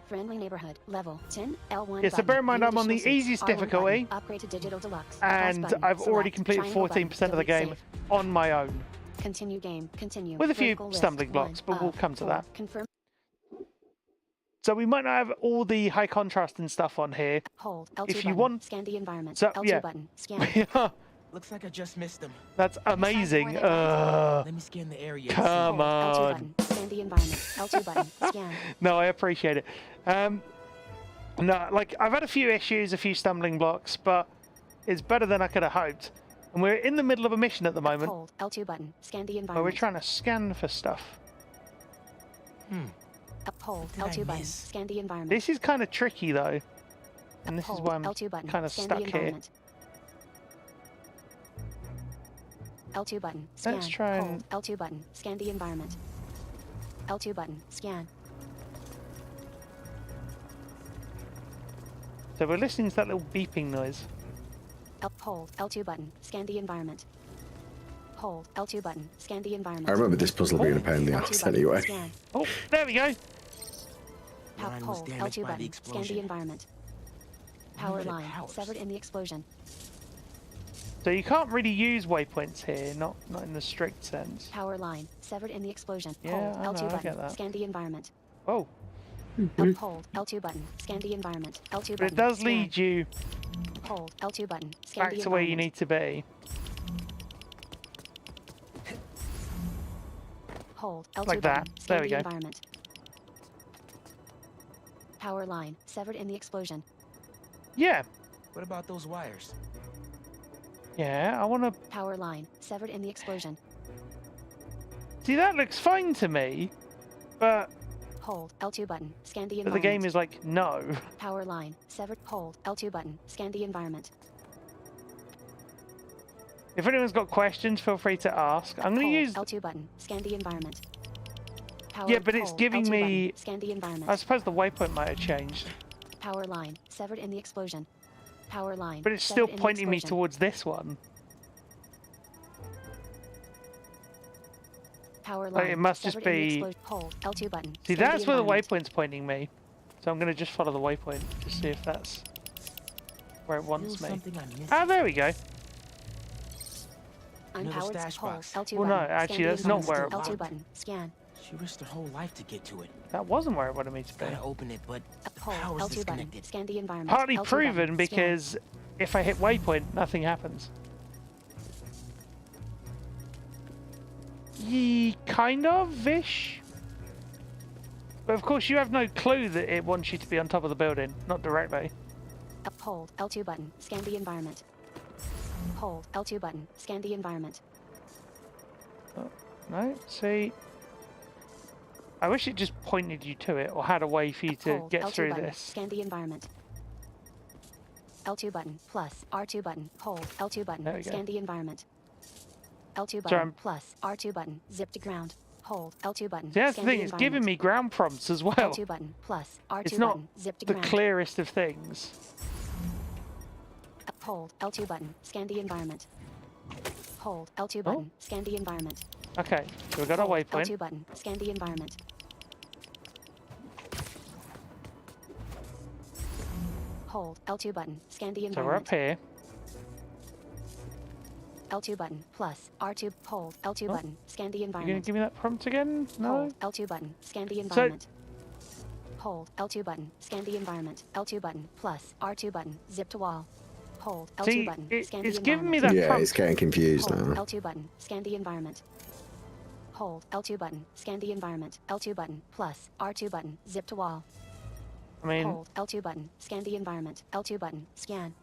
Speaker 4: Friendly neighborhood. Level 10. L1.
Speaker 2: Yeah, so bear in mind I'm on the easiest difficulty.
Speaker 4: Upgrade to digital deluxe.
Speaker 2: And I've already completed 14% of the game on my own.
Speaker 4: Continue game. Continue.
Speaker 2: With a few
Speaker 4: Vertical list.
Speaker 2: stumbling blocks, but
Speaker 4: 1
Speaker 2: we'll
Speaker 4: of
Speaker 2: come to
Speaker 4: 4.
Speaker 2: that.
Speaker 4: Confirm.
Speaker 2: So we might not have all the high contrast and stuff on here.
Speaker 4: Hold. L2
Speaker 2: If you
Speaker 4: button.
Speaker 2: want.
Speaker 4: Scan the environment.
Speaker 2: So,
Speaker 4: L2
Speaker 2: yeah.
Speaker 4: button. Scan.
Speaker 5: Looks like I just missed them.
Speaker 2: That's amazing.
Speaker 5: Let me scan the area.
Speaker 2: Come
Speaker 4: Hold. L2
Speaker 2: on.
Speaker 4: button. Scan the environment. L2 button. Scan.
Speaker 2: No, I appreciate it. No, like I've had a few issues, a few stumbling blocks, but it's better than I could have hoped. And we're in the middle of a mission at the moment
Speaker 4: Hold. L2 button. Scan the
Speaker 2: where
Speaker 4: environment.
Speaker 2: we're trying to scan for stuff.
Speaker 4: Hold.
Speaker 5: Did I
Speaker 4: L2 button.
Speaker 5: miss?
Speaker 4: Scan the environment.
Speaker 2: This is kind of tricky though, and this is
Speaker 4: Hold.
Speaker 2: why I'm
Speaker 4: L2 button.
Speaker 2: kind of
Speaker 4: Scan
Speaker 2: stuck
Speaker 4: the
Speaker 2: here.
Speaker 4: environment. L2 button. Scan.
Speaker 2: Let's try and-
Speaker 4: Hold. L2 button. Scan the environment. L2 button. Scan.
Speaker 2: So we're listening to that little beeping noise.
Speaker 4: Hold. L2 button. Scan the environment. Hold. L2 button. Scan the environment.
Speaker 1: I remember this puzzle being a pain in the
Speaker 4: L2
Speaker 1: ass
Speaker 4: button.
Speaker 1: anyway.
Speaker 4: Scan.
Speaker 2: Oh, there we go.
Speaker 5: Line was
Speaker 4: Hold.
Speaker 5: damaged
Speaker 4: L2
Speaker 5: by the
Speaker 4: button. Scan the
Speaker 5: explosion.
Speaker 4: environment. Power
Speaker 5: Limited
Speaker 4: line
Speaker 5: powers.
Speaker 4: severed in the explosion.
Speaker 2: So you can't really use waypoints here, not in the strict sense.
Speaker 4: Power line severed in the explosion.
Speaker 2: Yeah,
Speaker 4: Hold.
Speaker 2: I
Speaker 4: L2
Speaker 2: know, I
Speaker 4: button.
Speaker 2: get that.
Speaker 4: Scan the environment.
Speaker 2: Oh,
Speaker 4: Hold. L2 button. Scan the environment. L2
Speaker 2: but
Speaker 4: button.
Speaker 2: it does
Speaker 4: Scan.
Speaker 2: lead you
Speaker 4: Hold. L2 button. Scan
Speaker 2: back
Speaker 4: the
Speaker 2: to where you
Speaker 4: environment.
Speaker 2: need to be.
Speaker 4: Hold. L2
Speaker 2: Like
Speaker 4: button.
Speaker 2: that.
Speaker 4: Scan
Speaker 2: There we
Speaker 4: the
Speaker 2: go.
Speaker 4: environment. Power line severed in the explosion.
Speaker 2: Yeah.
Speaker 5: What about those wires?
Speaker 2: Yeah, I want to...
Speaker 4: Power line severed in the explosion.
Speaker 2: See, that looks fine to me, but...
Speaker 4: Hold L2 button. Scan the
Speaker 2: But
Speaker 4: environment.
Speaker 2: the game is like, no.
Speaker 4: Power line severed. Hold L2 button. Scan the environment.
Speaker 2: If anyone's got questions, feel free to ask. I'm going to use...
Speaker 4: L2 button. Scan the environment. Power,
Speaker 2: yeah, but it's giving
Speaker 4: L2
Speaker 2: me...
Speaker 4: button. Scan the environment.
Speaker 2: I suppose the waypoint might have changed.
Speaker 4: Power line severed in the explosion. Power line.
Speaker 2: But it's still pointing me towards this one.
Speaker 4: Power line.
Speaker 2: Like, it must just be...
Speaker 4: Hold L2 button.
Speaker 2: See, that's where the waypoint's pointing me. So I'm going to just follow the waypoint to see if that's where it wants me. Ah, there we go.
Speaker 4: Unpowered stash box. L2
Speaker 2: well, no,
Speaker 4: button.
Speaker 2: actually, that's not where it
Speaker 4: L2
Speaker 2: was.
Speaker 4: button. Scan.
Speaker 5: She risked her whole life to get to it.
Speaker 2: That wasn't where it wanted me to be.
Speaker 5: Gotta open it, but the power's
Speaker 4: L2
Speaker 5: disconnected.
Speaker 4: button. Scan the environment.
Speaker 2: Partly
Speaker 4: L2
Speaker 2: proven
Speaker 4: button.
Speaker 2: because if I hit waypoint, nothing happens. Kind of-ish. But of course, you have no clue that it wants you to be on top of the building, not directly.
Speaker 4: Hold L2 button. Scan the environment. Hold L2 button. Scan the environment.
Speaker 2: Oh, no, see. I wish it just pointed you to it or had a way for you to
Speaker 4: Hold
Speaker 2: get
Speaker 4: L2
Speaker 2: through
Speaker 4: button.
Speaker 2: this.
Speaker 4: Scan the environment. L2 button plus R2 button. Hold L2 button.
Speaker 2: There we go.
Speaker 4: Scan the environment. L2
Speaker 2: Sorry,
Speaker 4: button
Speaker 2: I'm-
Speaker 4: plus R2 button. Zip to ground. Hold L2 button.
Speaker 2: See, that's the
Speaker 4: Scan
Speaker 2: thing, it's giving
Speaker 4: environment.
Speaker 2: me ground prompts as well.
Speaker 4: L2 button plus R2
Speaker 2: It's not
Speaker 4: button. Zip to
Speaker 2: the
Speaker 4: ground.
Speaker 2: clearest of things.
Speaker 4: Hold L2 button. Scan the environment. Hold L2 button. Scan the environment.
Speaker 2: Okay, so we've got our
Speaker 4: Hold
Speaker 2: waypoint.
Speaker 4: L2 button. Scan the environment. Hold L2 button. Scan the
Speaker 2: So
Speaker 4: environment.
Speaker 2: we're up here.
Speaker 4: L2 button plus R2. Hold L2
Speaker 2: Oh.
Speaker 4: button. Scan the
Speaker 2: You gonna
Speaker 4: environment.
Speaker 2: give me that prompt again? No?
Speaker 4: Hold L2 button. Scan the environment. Hold L2 button. Scan the environment. L2 button plus R2 button. Zip to wall. Hold L2
Speaker 2: See,
Speaker 4: button.
Speaker 2: it's
Speaker 4: Scan the
Speaker 2: giving me
Speaker 4: environment.
Speaker 2: that
Speaker 1: Yeah,
Speaker 2: prompt.
Speaker 1: it's getting confused
Speaker 4: Hold
Speaker 1: now.
Speaker 4: L2 button. Scan the environment. Hold L2 button. Scan the environment. L2 button plus R2 button. Zip to wall.
Speaker 2: I mean,
Speaker 4: Hold L2 button. Scan the environment. L2 button. Scan.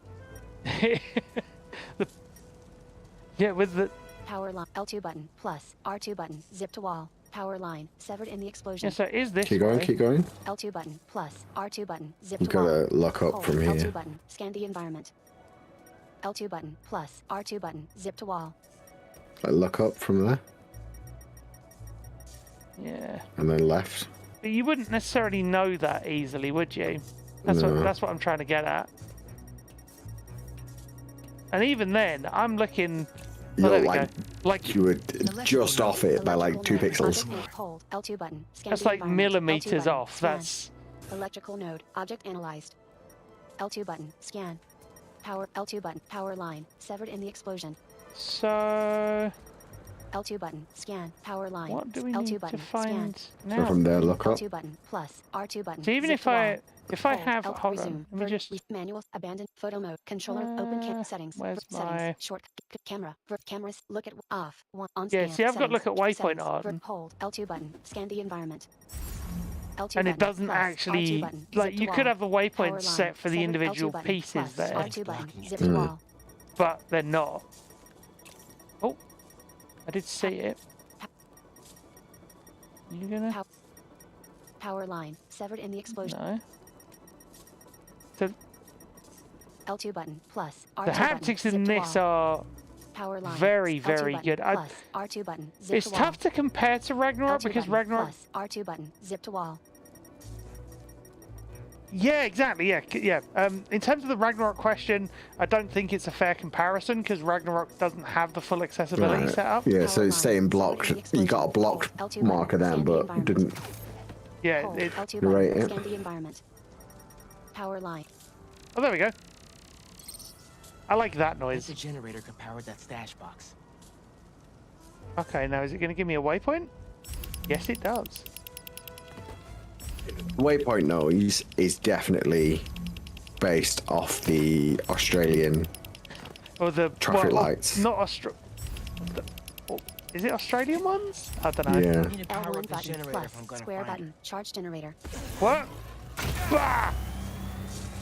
Speaker 2: yeah, with the...
Speaker 4: Power line. L2 button plus R2 button. Zip to wall. Power line severed in the explosion.
Speaker 2: Yeah, so is this
Speaker 1: Keep going,
Speaker 2: way?
Speaker 1: keep going.
Speaker 4: L2 button plus R2 button. Zip
Speaker 1: You've
Speaker 4: to wall.
Speaker 1: got to lock up
Speaker 4: Hold
Speaker 1: from
Speaker 4: L2
Speaker 1: here.
Speaker 4: button. Scan the environment. L2 button plus R2 button. Zip to wall.
Speaker 1: Like lock up from there,
Speaker 2: Yeah.
Speaker 1: and then left.
Speaker 2: But you wouldn't necessarily know that easily, would you? That's
Speaker 1: No.
Speaker 2: what I'm trying to get at. And even then, I'm looking...
Speaker 1: You're
Speaker 2: there we
Speaker 1: like,
Speaker 2: go. Like,
Speaker 1: you were just off it by like 2 pixels.
Speaker 4: Hold L2 button. Scan
Speaker 2: that's
Speaker 4: the
Speaker 2: like
Speaker 4: environment.
Speaker 2: millimeters
Speaker 4: L2 button.
Speaker 2: off.
Speaker 4: Scan.
Speaker 2: That's...
Speaker 4: Electrical node. Object analyzed. L2 button. Scan. Power. L2 button. Power line. Severed in the explosion.
Speaker 2: So...
Speaker 4: L2 button. Scan. Power line.
Speaker 2: What do we
Speaker 4: L2
Speaker 2: need
Speaker 4: button.
Speaker 2: to find
Speaker 4: Scan.
Speaker 2: now?
Speaker 1: So from there, look up.
Speaker 4: L2 button plus R2 button.
Speaker 2: So even
Speaker 4: Zip
Speaker 2: if
Speaker 4: to wall.
Speaker 2: I
Speaker 4: Hold
Speaker 2: have...
Speaker 4: L2
Speaker 2: Hold on.
Speaker 4: resume.
Speaker 2: Let me just...
Speaker 4: Manual. Abandoned. Photo mode. Controller. Open camera settings.
Speaker 2: Where's
Speaker 4: Settings.
Speaker 2: my...
Speaker 4: Short. Camera. Cameras. Look at off. One on
Speaker 2: Yeah,
Speaker 4: scan.
Speaker 2: see, I've got
Speaker 4: Settings.
Speaker 2: look at waypoint
Speaker 4: Settings.
Speaker 2: on.
Speaker 4: Hold L2 button. Scan the environment. L2
Speaker 2: And it
Speaker 4: button
Speaker 2: doesn't
Speaker 4: plus
Speaker 2: actually...
Speaker 4: R2 button.
Speaker 2: Like,
Speaker 4: Zip to
Speaker 2: you could
Speaker 4: wall.
Speaker 2: have the waypoint
Speaker 4: Power line.
Speaker 2: set for the
Speaker 4: Severed
Speaker 2: individual
Speaker 4: L2 button
Speaker 2: pieces
Speaker 4: plus
Speaker 2: there.
Speaker 4: R2 button. Zip to wall.
Speaker 2: But they're not. Oh, I did see it. You gonna...
Speaker 4: Power line. Severed in the explosion.
Speaker 2: No. So
Speaker 4: L2 button plus R2
Speaker 2: the
Speaker 4: button.
Speaker 2: haptics
Speaker 4: Zip
Speaker 2: in
Speaker 4: to
Speaker 2: this
Speaker 4: wall.
Speaker 2: are
Speaker 4: Power line.
Speaker 2: very,
Speaker 4: L2
Speaker 2: very
Speaker 4: button
Speaker 2: good.
Speaker 4: Plus R2 button. Zip
Speaker 2: It's
Speaker 4: to wall.
Speaker 2: tough to compare to Ragnarok
Speaker 4: L2
Speaker 2: because
Speaker 4: button
Speaker 2: Ragnarok...
Speaker 4: plus R2 button. Zip to wall.
Speaker 2: Yeah, exactly. Yeah. In terms of the Ragnarok question, I don't think it's a fair comparison because Ragnarok doesn't have the full accessibility
Speaker 1: Right.
Speaker 2: set up.
Speaker 1: Yeah, so it's saying blocked. You got a blocked marker then, but didn't.
Speaker 2: Yeah,
Speaker 4: Hold
Speaker 2: it...
Speaker 4: L2
Speaker 1: Right,
Speaker 4: button.
Speaker 1: yeah.
Speaker 4: Scan the environment. Power line.
Speaker 2: Oh, there we go. I like that noise.
Speaker 5: The generator could power that stash box.
Speaker 2: Okay, now is it going to give me a waypoint? Yes, it does.
Speaker 1: Waypoint noise is definitely based off the Australian
Speaker 2: Or the
Speaker 1: traffic lights.
Speaker 2: Not is it Australian ones? I don't know.
Speaker 1: Yeah.
Speaker 5: I need to power
Speaker 4: L1
Speaker 5: up this
Speaker 4: button
Speaker 5: generator
Speaker 4: plus
Speaker 5: if I'm gonna
Speaker 4: square
Speaker 5: find
Speaker 4: button. Charge generator.
Speaker 2: What? Bah!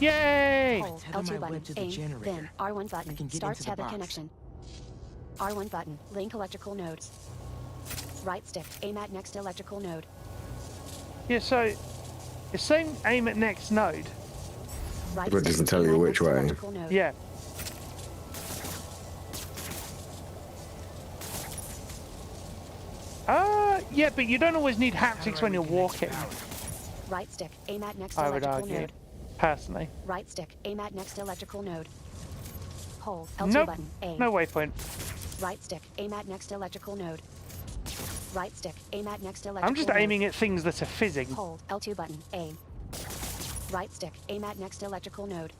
Speaker 2: Yay!
Speaker 4: Hold L2 button, aim, then R1 button, start tether connection. R1 button, link electrical nodes. Right stick, aim at next electrical node.
Speaker 2: Yeah, so it's saying aim at next node.
Speaker 1: But it doesn't tell you which way.
Speaker 2: Yeah. Yeah, but you don't always need haptics when you're walking.
Speaker 4: Right stick, aim at next
Speaker 2: I would
Speaker 4: electrical
Speaker 2: argue,
Speaker 4: node.
Speaker 2: personally.
Speaker 4: Right stick, aim at next electrical node. Hold L2
Speaker 2: Nope.
Speaker 4: button, aim.
Speaker 2: No waypoint.
Speaker 4: Right stick, aim at next electrical node. Right stick, aim at next electrical
Speaker 2: I'm just
Speaker 4: node.
Speaker 2: aiming at things that are fizzing.
Speaker 4: Hold L2 button, aim. Right stick, aim at next electrical node.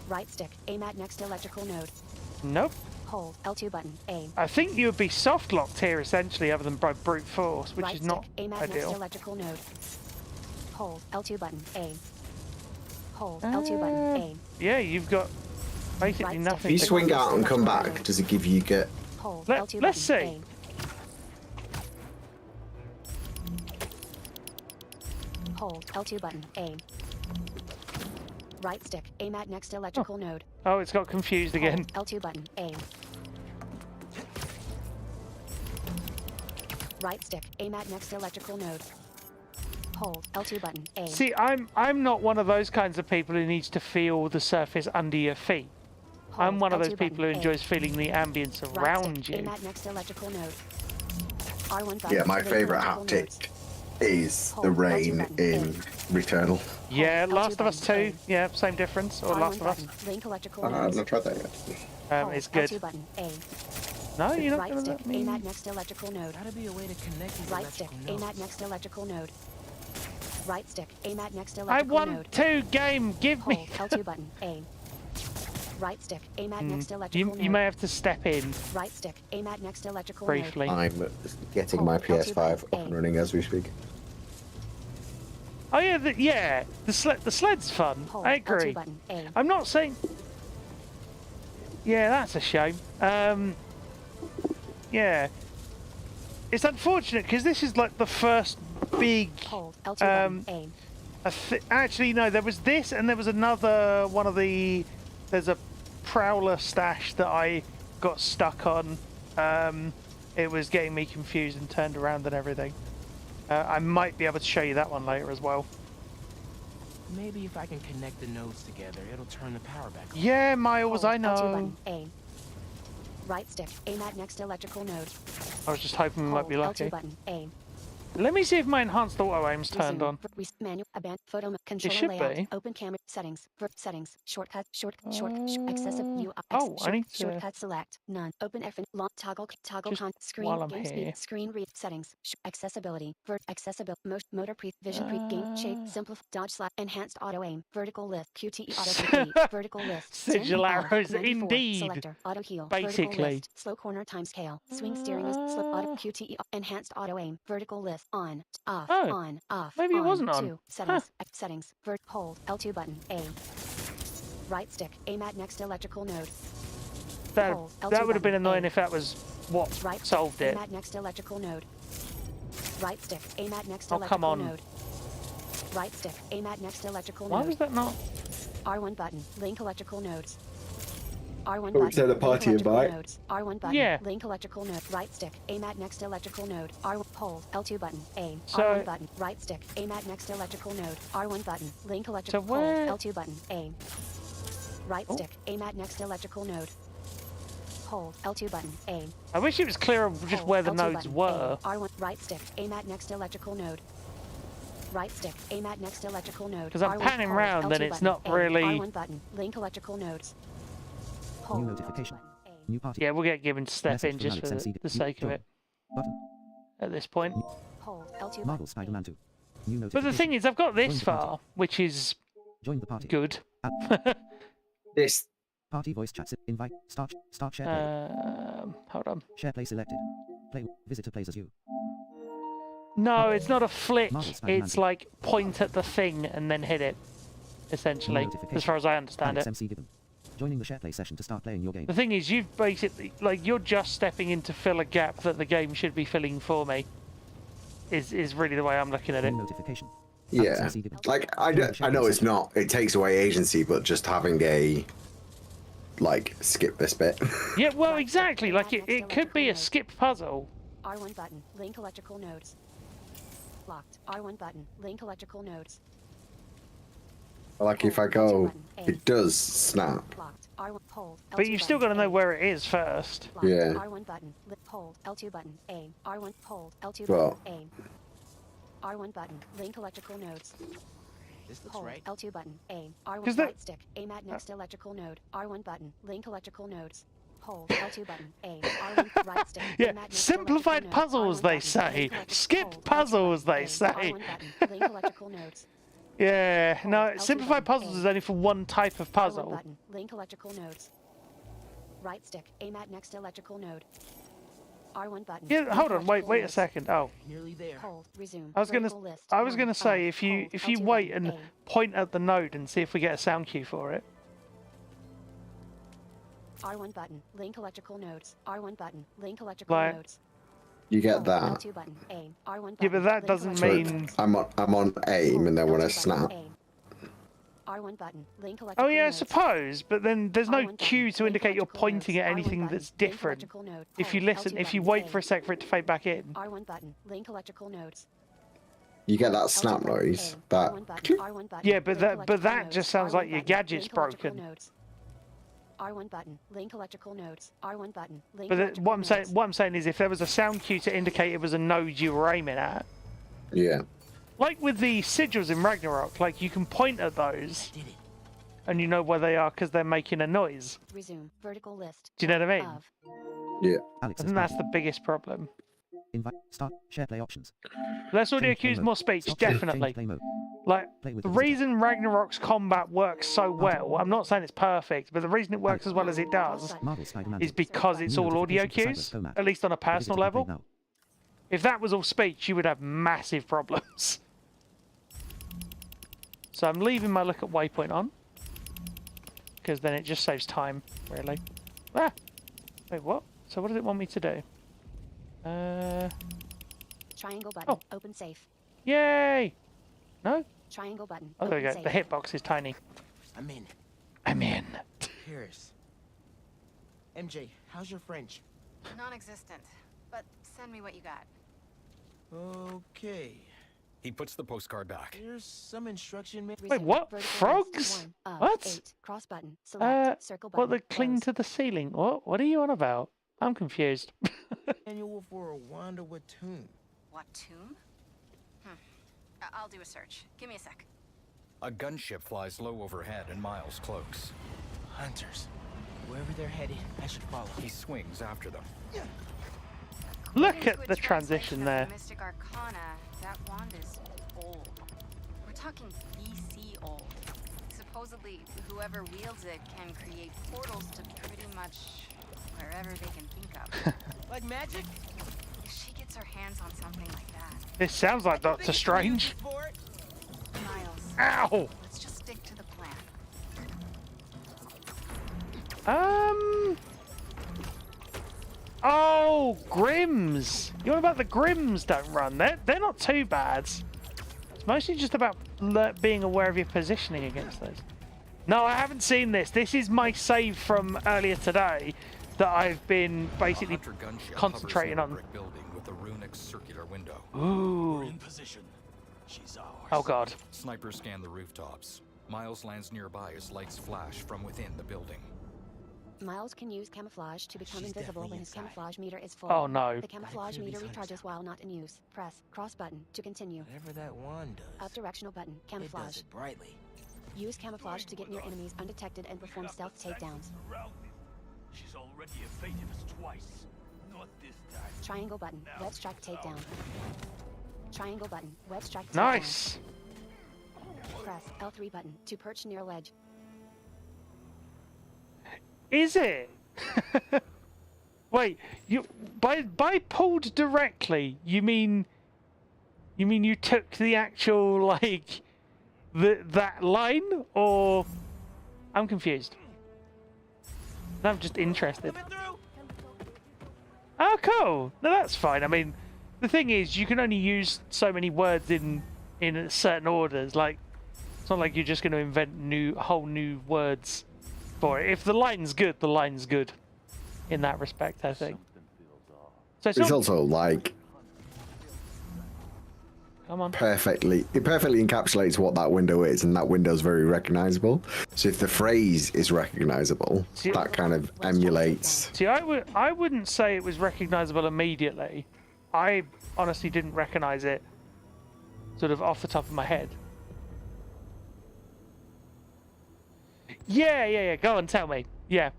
Speaker 4: Right stick, aim at next electrical node.
Speaker 2: Nope.
Speaker 4: Hold L2 button, aim.
Speaker 2: I think you would be soft locked here essentially, other than by brute force, which
Speaker 4: Right
Speaker 2: is not
Speaker 4: stick, aim at next
Speaker 2: ideal.
Speaker 4: electrical node. Hold L2 button, aim. Hold L2 button, aim.
Speaker 2: Yeah, you've got basically
Speaker 4: Right
Speaker 2: nothing.
Speaker 1: If you
Speaker 2: to-
Speaker 1: swing out and come back, does it give you get?
Speaker 4: Hold
Speaker 2: Let's
Speaker 4: L2 button,
Speaker 2: see.
Speaker 4: aim. Hold L2 button, aim. Right stick, aim at next electrical node.
Speaker 2: Oh, it's got confused again.
Speaker 4: Hold L2 button, aim. Right stick, aim at next electrical node. Hold L2 button, aim.
Speaker 2: See, I'm not one of those kinds of people who needs to feel the surface under your feet. I'm one of those
Speaker 4: L2
Speaker 2: people who
Speaker 4: button,
Speaker 2: enjoys feeling the ambience
Speaker 4: Right
Speaker 2: around
Speaker 4: stick, aim
Speaker 2: you.
Speaker 4: at next electrical node. R1 button.
Speaker 1: Yeah, my
Speaker 4: link
Speaker 1: favourite
Speaker 4: electrical nodes.
Speaker 1: haptic is the
Speaker 4: Hold
Speaker 1: rain
Speaker 4: L2 button,
Speaker 1: in
Speaker 4: aim.
Speaker 1: Returnal.
Speaker 2: Yeah,
Speaker 4: Hold
Speaker 2: Last
Speaker 4: L2
Speaker 2: of Us 2.
Speaker 4: button, aim.
Speaker 2: Yeah, same difference. Or
Speaker 4: R1
Speaker 2: Last of Us.
Speaker 4: button, link electrical
Speaker 1: I've
Speaker 4: nodes.
Speaker 1: not tried that yet.
Speaker 2: It's
Speaker 4: Hold
Speaker 2: good.
Speaker 4: L2 button, aim.
Speaker 2: No, you're not
Speaker 4: Right
Speaker 2: going to
Speaker 4: stick,
Speaker 2: let
Speaker 4: aim
Speaker 2: me.
Speaker 4: at next electrical node.
Speaker 5: Gotta be a way to connect these
Speaker 4: Right stick,
Speaker 5: electrical
Speaker 4: aim at
Speaker 5: nodes.
Speaker 4: next electrical node. Right stick, aim at next
Speaker 2: I
Speaker 4: electrical
Speaker 2: want
Speaker 4: node.
Speaker 2: to game. Give
Speaker 4: Hold
Speaker 2: me.
Speaker 4: L2 button, aim. Right stick, aim at next electrical
Speaker 2: You
Speaker 4: node.
Speaker 2: may have to step in
Speaker 4: Right stick, aim at next electrical
Speaker 2: briefly.
Speaker 1: I'm getting my
Speaker 4: Hold L2
Speaker 1: PS5
Speaker 4: button,
Speaker 1: up and
Speaker 4: aim.
Speaker 1: running as we speak.
Speaker 2: Oh yeah, the sled's fun.
Speaker 4: node. Hold
Speaker 2: I agree.
Speaker 4: L2 button, aim.
Speaker 2: I'm not saying. Yeah, that's a shame. Yeah, it's unfortunate because this is like the first big.
Speaker 4: Hold L2 button, aim.
Speaker 2: Actually, no, there was this, and there was another one of the. There's a Prowler stash that I got stuck on. It was getting me confused and turned around and everything. I might be able to show you that one later as well.
Speaker 5: Maybe if I can connect the nodes together, it'll turn the power back on.
Speaker 2: Yeah, Miles,
Speaker 4: Hold
Speaker 2: I
Speaker 4: L2
Speaker 2: know.
Speaker 4: button, aim. Right stick, aim at next electrical node.
Speaker 2: I was just hoping we might be
Speaker 4: Hold
Speaker 2: lucky.
Speaker 4: L2 button, aim.
Speaker 2: Let me see if my enhanced auto aim's turned
Speaker 4: Resume.
Speaker 2: on.
Speaker 4: Menu, abandon, photo, controller
Speaker 2: should
Speaker 4: layout,
Speaker 2: be.
Speaker 4: open camera, settings, settings, shortcut, excessive UI,
Speaker 2: I need to-
Speaker 4: shortcut select, none, open F, long, toggle,
Speaker 2: Just
Speaker 4: screen,
Speaker 2: while I'm
Speaker 4: game
Speaker 2: here.
Speaker 4: speed, screen read, settings, accessibility, accessibility, motor pre, vision pre, game shape, simplify, dodge slash, enhanced auto aim, vertical lift, QTE auto complete, vertical lift,
Speaker 2: Sigil arrows,
Speaker 4: 94,
Speaker 2: indeed.
Speaker 4: selector, auto heal, vertical
Speaker 2: Basically.
Speaker 4: lift, slow corner time scale, swing steering is slow auto QTE, enhanced auto aim, vertical lift, on, off,
Speaker 2: Oh,
Speaker 4: on, off,
Speaker 2: maybe it
Speaker 4: on,
Speaker 2: wasn't on.
Speaker 4: 2, settings, settings, hold, L2 button, aim. Right stick, aim at next electrical node.
Speaker 2: That
Speaker 4: Hold L2
Speaker 2: would have been
Speaker 4: button,
Speaker 2: annoying
Speaker 4: aim.
Speaker 2: if that was what
Speaker 4: Right stick,
Speaker 2: solved it.
Speaker 4: aim at next electrical node. Right stick, aim at next
Speaker 2: Oh,
Speaker 4: electrical
Speaker 2: come on.
Speaker 4: node. Right stick, aim at next electrical
Speaker 2: Why
Speaker 4: node.
Speaker 2: was that not?
Speaker 4: R1 button, link electrical nodes. R1
Speaker 1: Oh,
Speaker 4: button,
Speaker 1: is that a
Speaker 4: link
Speaker 1: party
Speaker 4: electrical
Speaker 1: invite?
Speaker 4: nodes. R1 button,
Speaker 2: Yeah.
Speaker 4: link electrical node. Right stick, aim at next electrical node. R1, hold, L2 button, aim.
Speaker 2: So-
Speaker 4: R1 button, right stick, aim at next electrical node. R1 button, link electrical,
Speaker 2: So where-
Speaker 4: hold, L2 button, aim. Right
Speaker 2: Oh.
Speaker 4: stick, aim at next electrical node. Hold, L2 button, aim.
Speaker 2: I wish it was clear of just
Speaker 4: Hold,
Speaker 2: where the
Speaker 4: L2
Speaker 2: nodes
Speaker 4: button,
Speaker 2: were.
Speaker 4: aim. R1, right stick, aim at next electrical node. Right stick, aim at next electrical node.
Speaker 2: 'Cause I'm
Speaker 4: R1,
Speaker 2: panning
Speaker 4: hold,
Speaker 2: round, then
Speaker 4: L2
Speaker 2: it's
Speaker 4: button,
Speaker 2: not
Speaker 4: aim.
Speaker 2: really-
Speaker 4: R1 button, link electrical nodes. Hold,
Speaker 3: New
Speaker 4: L2
Speaker 3: notification.
Speaker 4: button, aim.
Speaker 3: New party.
Speaker 2: Yeah, we'll get Gibbon to step
Speaker 3: Message
Speaker 2: in
Speaker 3: from
Speaker 2: just
Speaker 3: Alex
Speaker 2: for
Speaker 3: MC.
Speaker 2: the sake of
Speaker 3: Join.
Speaker 2: it
Speaker 3: Button.
Speaker 2: at this point.
Speaker 4: Hold, L2
Speaker 3: Marvel
Speaker 4: button,
Speaker 3: Spider-Man 2. New
Speaker 2: But
Speaker 3: notification.
Speaker 2: the thing is, I've got
Speaker 3: Join
Speaker 2: this
Speaker 3: the party.
Speaker 2: far, which is
Speaker 3: Join the party.
Speaker 2: good.
Speaker 1: This
Speaker 3: Party voice chat. Invite. Start share play.
Speaker 2: Hold on.
Speaker 3: Share play selected. Play. Visitor plays as you.
Speaker 2: No, it's not a flick.
Speaker 3: Marvel Spider-Man
Speaker 2: It's
Speaker 3: 2.
Speaker 2: like point at the thing and then hit it, essentially,
Speaker 3: Notification.
Speaker 2: as far as I understand
Speaker 3: Alex
Speaker 2: it.
Speaker 3: MC Gibbon. Joining the share play session to start playing your game.
Speaker 2: The thing is, you've basically, like, you're just stepping in to fill a gap that the game should be filling for me. Is really the way I'm looking at it.
Speaker 3: New notification.
Speaker 1: Yeah, like I know it's not. It takes away agency, but just having a like skip this bit.
Speaker 2: Yeah, well, exactly. Like it could be a skip puzzle.
Speaker 4: R1 button. Link electrical nodes. Locked. R1 button. Link electrical nodes.
Speaker 1: Like if I go, it does snap.
Speaker 4: Locked. R1 hold.
Speaker 2: But you still got to know where it is first.
Speaker 4: Locked.
Speaker 1: Yeah.
Speaker 4: R1 button. Hold. L2 button. A. R1 hold. L2
Speaker 1: Well.
Speaker 4: button. A. R1 button. Link electrical nodes.
Speaker 5: This looks
Speaker 4: Hold.
Speaker 5: right.
Speaker 4: L2 button. A. R1
Speaker 2: 'Cause
Speaker 4: right stick. Aim at next electrical node. R1 button. Link electrical nodes. Hold. L2 button. A. R1 right stick.
Speaker 2: Yeah,
Speaker 4: Aim at next
Speaker 2: simplified
Speaker 4: electrical node.
Speaker 2: puzzles,
Speaker 4: R1
Speaker 2: they
Speaker 4: button.
Speaker 2: say.
Speaker 4: Link electrical-
Speaker 2: Skip
Speaker 4: hold.
Speaker 2: puzzles,
Speaker 4: L2
Speaker 2: they
Speaker 4: button.
Speaker 2: say.
Speaker 4: R1 button. Link electrical nodes.
Speaker 2: Yeah, no,
Speaker 4: Hold. L2
Speaker 2: simplified
Speaker 4: button.
Speaker 2: puzzles
Speaker 4: A.
Speaker 2: is only for one type of
Speaker 4: R1
Speaker 2: puzzle.
Speaker 4: button. Link electrical nodes. Right stick. Aim at next electrical node. R1 button.
Speaker 2: Yeah,
Speaker 4: Link
Speaker 2: hold on, wait
Speaker 4: electrical
Speaker 2: a
Speaker 4: nodes.
Speaker 2: second. Oh,
Speaker 5: Nearly there.
Speaker 4: Hold. Resume.
Speaker 2: I was
Speaker 4: Vertical list.
Speaker 2: gonna
Speaker 4: One
Speaker 2: say
Speaker 4: of.
Speaker 2: if you
Speaker 4: Hold. L2
Speaker 2: wait
Speaker 4: button.
Speaker 2: and
Speaker 4: A.
Speaker 2: point at the node and see if we get a sound cue for it.
Speaker 4: R1 button. Link electrical nodes. R1 button. Link electrical
Speaker 2: Like-
Speaker 4: nodes.
Speaker 1: You get
Speaker 4: Hold.
Speaker 1: that.
Speaker 4: L2 button. A. R1 button.
Speaker 2: Yeah, but that
Speaker 4: Link
Speaker 2: doesn't
Speaker 1: So
Speaker 4: electrical
Speaker 2: mean-
Speaker 4: nodes.
Speaker 1: I'm on aim, and then when I
Speaker 4: L2 button.
Speaker 1: snap,
Speaker 4: A. R1 button. Link electrical
Speaker 2: Oh yeah, I
Speaker 4: nodes.
Speaker 2: suppose, but then there's no
Speaker 4: R1 button.
Speaker 2: cue to
Speaker 4: Link
Speaker 2: indicate you're
Speaker 4: electrical
Speaker 2: pointing
Speaker 4: nodes.
Speaker 2: at
Speaker 4: R1
Speaker 2: anything
Speaker 4: button.
Speaker 2: that's
Speaker 4: Link
Speaker 2: different.
Speaker 4: electrical node.
Speaker 2: If you
Speaker 4: Hold.
Speaker 2: listen,
Speaker 4: L2
Speaker 2: if you
Speaker 4: button.
Speaker 2: wait
Speaker 4: A.
Speaker 2: for a sec for it to fade back in.
Speaker 4: R1 button. Link electrical nodes.
Speaker 1: you get that
Speaker 4: L2
Speaker 1: snap
Speaker 4: button.
Speaker 1: noise.
Speaker 4: A.
Speaker 1: That
Speaker 4: R1 button. R1 button.
Speaker 2: Yeah, but
Speaker 4: Link
Speaker 2: that
Speaker 4: electrical nodes.
Speaker 2: just sounds like
Speaker 4: R1
Speaker 2: your
Speaker 4: button.
Speaker 2: gadget's
Speaker 4: Link electrical
Speaker 2: broken.
Speaker 4: nodes. R1 button. Link electrical nodes. R1 button. Link
Speaker 2: But
Speaker 4: electrical
Speaker 2: what I'm
Speaker 4: nodes.
Speaker 2: saying is, if there was a sound cue to indicate it was a node you were aiming at,
Speaker 1: yeah.
Speaker 2: like with the sigils in Ragnarok, like you can point at those,
Speaker 5: Did it.
Speaker 2: and you know where they are because they're making a noise.
Speaker 4: Resume. Vertical list.
Speaker 2: Do you know what I mean?
Speaker 4: Of.
Speaker 1: Yeah.
Speaker 3: Alex
Speaker 2: I
Speaker 3: says
Speaker 2: think that's the biggest problem.
Speaker 3: invite, start, share play options.
Speaker 2: Less audio
Speaker 3: Change play
Speaker 2: cues,
Speaker 3: mode.
Speaker 2: more speech,
Speaker 3: Stop share, change
Speaker 2: definitely.
Speaker 3: play mode.
Speaker 2: Like,
Speaker 3: Play with
Speaker 2: the
Speaker 3: the visitor.
Speaker 2: reason Ragnarok's combat works so well, I'm not saying it's perfect, but the reason it works as well as it does
Speaker 3: Marvel Spider-Man
Speaker 2: is because it's all audio
Speaker 3: Notifications
Speaker 2: cues,
Speaker 3: for Cyber
Speaker 2: at least on a
Speaker 3: Visit to
Speaker 2: personal
Speaker 3: play
Speaker 2: level.
Speaker 3: now.
Speaker 2: If that was all speech, you would have massive problems. So I'm leaving my look at waypoint on, because then it just saves time, really. Ah! Wait, what? So what does it want me to do?
Speaker 4: Triangle button.
Speaker 2: Oh.
Speaker 4: Open safe.
Speaker 2: Yay! No?
Speaker 4: Triangle button.
Speaker 2: Oh, there we go.
Speaker 4: Open
Speaker 2: The
Speaker 4: safe.
Speaker 2: hitbox is tiny.
Speaker 5: I'm in.
Speaker 2: I'm in.
Speaker 5: Paris. MJ, how's your French?
Speaker 10: Non-existent. But send me what you got.
Speaker 5: Okay.
Speaker 7: He puts the postcard back.
Speaker 5: Here's some instruction.
Speaker 2: Wait,
Speaker 4: Resume.
Speaker 2: what?
Speaker 4: Vertical list.
Speaker 2: Frogs?
Speaker 4: One of
Speaker 2: What?
Speaker 4: 8. Cross button. Select. Circle button.
Speaker 2: What, the cling
Speaker 4: Close.
Speaker 2: to the ceiling? What are you on about? I'm confused.
Speaker 5: Manual for a Wanda Watoon.
Speaker 10: What tomb? I'll do a search. Give me a sec.
Speaker 7: A gunship flies low overhead and Miles cloaks.
Speaker 5: Hunters. Wherever they're headed, I should follow.
Speaker 7: He swings after them.
Speaker 2: Look
Speaker 10: According
Speaker 2: at
Speaker 10: to a
Speaker 2: the transition
Speaker 10: translation of
Speaker 2: there.
Speaker 10: the Mystic Arcana, that wand is old. We're talking BC old. Supposedly, whoever wields it can create portals to pretty much wherever they can think of.
Speaker 5: Like magic?
Speaker 10: If she gets her hands on something like that,
Speaker 2: This sounds like Doctor Strange.
Speaker 10: Miles,
Speaker 2: Ow!
Speaker 10: let's just stick to the plan.
Speaker 2: Oh, Grims. You know about the Grims don't run. They're not too bad. It's mostly just about being aware of your positioning against those. No, I haven't seen this. This is my save from earlier today that I've been basically concentrating on.
Speaker 7: Brick building with a runic circular window.
Speaker 2: Ooh.
Speaker 12: In position. She's ours.
Speaker 2: Oh god.
Speaker 7: Snipers scan the rooftops. Miles lands nearby as lights flash from within the building.
Speaker 4: Miles can use camouflage to become
Speaker 5: She's
Speaker 4: invisible
Speaker 5: definitely
Speaker 4: when his
Speaker 5: inside.
Speaker 4: camouflage meter is full.
Speaker 2: Oh no.
Speaker 4: The camouflage
Speaker 5: Gotta clear
Speaker 4: meter
Speaker 5: these hunters
Speaker 4: recharges while not in use. Press cross button to continue.
Speaker 5: Whatever that wand does.
Speaker 4: Up directional button.
Speaker 5: It
Speaker 4: Camouflage.
Speaker 5: does it brightly.
Speaker 4: Use camouflage to get near enemies undetected and perform stealth takedowns.
Speaker 12: She's already evaded us twice. Not this time.
Speaker 4: Triangle button. Web strike takedown. Triangle button. Web strike takedown.
Speaker 2: Nice.
Speaker 4: Press L3 button to perch near ledge.
Speaker 2: Is it? Wait, you by pulled directly, you mean you took the actual like that line, or I'm confused. I'm just interested. Oh, cool. No, that's fine. I mean, the thing is, you can only use so many words in in certain orders. Like, it's not like you're just going to invent whole new words for it. If the line's good, the line's good. In that respect, I think. So
Speaker 1: it's also like
Speaker 2: come on.
Speaker 1: It perfectly encapsulates what that window is, and that window's very recognizable. So if the phrase is recognizable, that kind of emulates.
Speaker 2: See, I wouldn't say it was recognizable immediately. I honestly didn't recognize it sort of off the top of my head. Yeah. Go on, tell me. Yeah.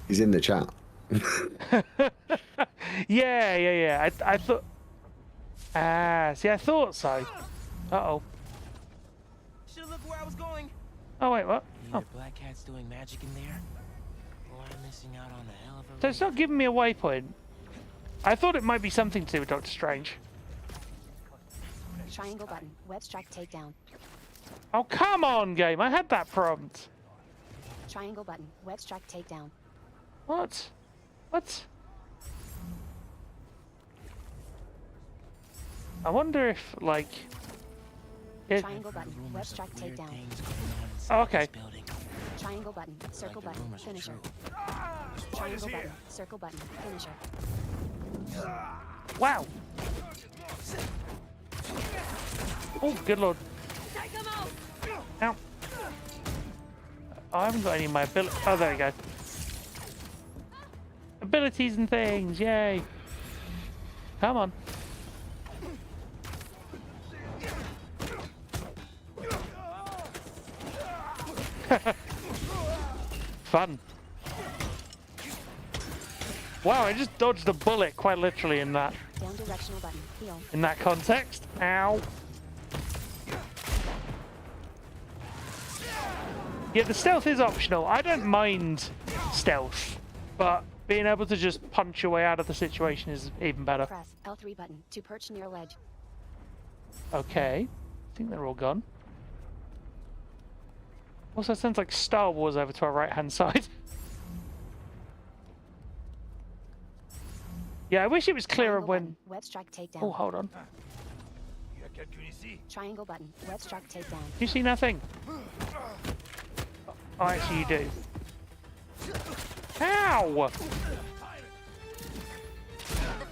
Speaker 1: He's in the chat.
Speaker 2: yeah. I thought. See, I thought so. Uh-oh.
Speaker 5: Should've looked where I was going.
Speaker 2: Oh, wait, what?
Speaker 5: Either Black Cat's doing magic in there, or I'm missing out on a hell of a...
Speaker 2: So it's not giving me a waypoint. I thought it might be something to do with Doctor Strange.
Speaker 4: Triangle button. Web strike takedown.
Speaker 2: Oh, come on, game. I had that prompt.
Speaker 4: Triangle button. Web strike takedown.
Speaker 2: What? I wonder if, like...
Speaker 4: Triangle button. Web strike takedown.
Speaker 2: Oh, okay.
Speaker 4: Triangle button. Circle button. Finisher. Triangle button. Circle button. Finisher.
Speaker 2: Wow. Oh, good lord. Ow. Oh, I haven't got any of my ability. Oh, there we go. Abilities and things, yay. Come on. Fun. Wow, I just dodged a bullet quite literally in that.
Speaker 4: Down directional button. Heal.
Speaker 2: In that context. Ow. Yeah, the stealth is optional. I don't mind stealth, but being able to just punch your way out of the situation is even better.
Speaker 4: Press L3 button to perch near ledge.
Speaker 2: Okay. I think they're all gone. Also, it sounds like Star Wars over to our right-hand side. Yeah, I wish it was clearer when...
Speaker 4: Web strike takedown.
Speaker 2: Oh, hold on.
Speaker 4: Triangle button. Web strike takedown.
Speaker 2: You see nothing? Oh, actually you do. Ow!
Speaker 10: The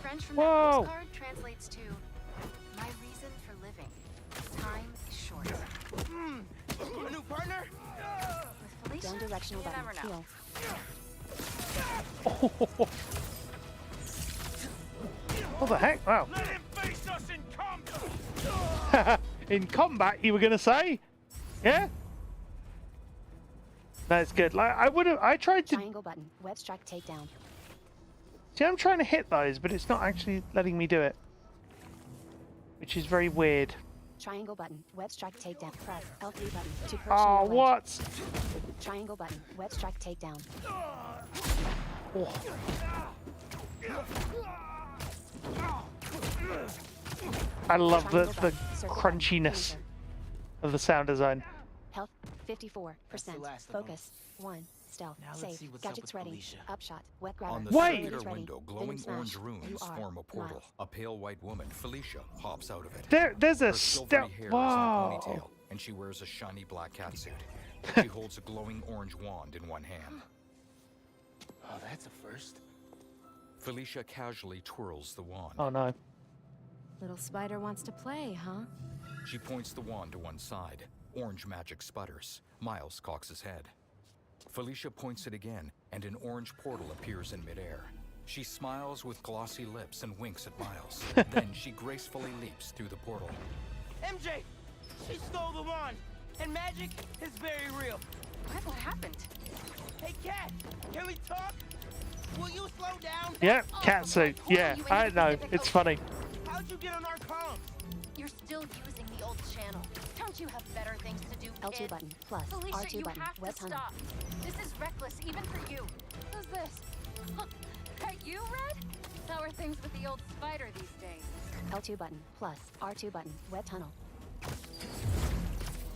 Speaker 10: French from
Speaker 2: Whoa!
Speaker 10: that postcard translates to my reason for living. Time is short.
Speaker 5: A new partner?
Speaker 10: With Felicia,
Speaker 4: Down directional
Speaker 10: you
Speaker 4: button.
Speaker 10: never know.
Speaker 2: Oh. What the heck? Wow.
Speaker 11: Let him face us in combat.
Speaker 2: In combat, you were gonna say? Yeah? That's good. Like I tried to.
Speaker 4: Triangle button. Web strike takedown.
Speaker 2: See, I'm trying to hit those, but it's not actually letting me do it, which is very weird.
Speaker 4: Triangle button. Web strike takedown. Press L3 button to perch
Speaker 2: Oh,
Speaker 4: near ledge.
Speaker 2: what?
Speaker 4: Triangle button. Web strike takedown.
Speaker 2: Oh. I love the crunchiness of the sound design.
Speaker 4: Health 54%. Focus 1. Stealth.
Speaker 5: Now let's
Speaker 4: Save.
Speaker 5: see what's
Speaker 4: Gadgets
Speaker 5: up with
Speaker 4: ready.
Speaker 5: Felicia.
Speaker 4: Upshot. Wet grabber.
Speaker 7: On the
Speaker 2: Wait!
Speaker 7: circular
Speaker 4: Ready.
Speaker 7: window,
Speaker 4: Venom
Speaker 7: glowing
Speaker 4: smash.
Speaker 7: orange
Speaker 4: You
Speaker 7: runes
Speaker 4: are
Speaker 7: form a portal.
Speaker 4: Miles.
Speaker 7: A pale white woman, Felicia, hops out of it.
Speaker 2: There's a
Speaker 7: Her silvery
Speaker 2: stealth.
Speaker 7: hair is in a
Speaker 2: Wow.
Speaker 7: ponytail, and she wears a shiny black catsuit. She holds a glowing orange wand in one hand.
Speaker 5: Oh, that's a first.
Speaker 7: Felicia casually twirls the wand.
Speaker 2: Oh no.
Speaker 15: Little spider wants to play, huh?
Speaker 7: She points the wand to one side. Orange magic sputters. Miles cocks his head. Felicia points it again, and an orange portal appears in midair. She smiles with glossy lips and winks at Miles. Then she gracefully leaps through the portal.
Speaker 5: MJ! She stole the wand! And magic is very real.
Speaker 10: What happened?
Speaker 5: Hey, Cat! Can we talk? Will you slow down?
Speaker 2: Yeah, catsuit. Yeah, I know. It's funny.
Speaker 5: How'd you get on our comms?
Speaker 10: You're still using the old channel. Don't you have better things to do,
Speaker 4: L2
Speaker 10: kid?
Speaker 4: button. Plus.
Speaker 10: Felicia,
Speaker 4: R2
Speaker 10: you
Speaker 4: button.
Speaker 10: have
Speaker 4: Web
Speaker 10: to
Speaker 4: tunnel.
Speaker 10: stop. This is reckless, even for you. Who's this? That you, Red? How are things with the old spider these days?
Speaker 4: L2 button. Plus. R2 button. Web tunnel.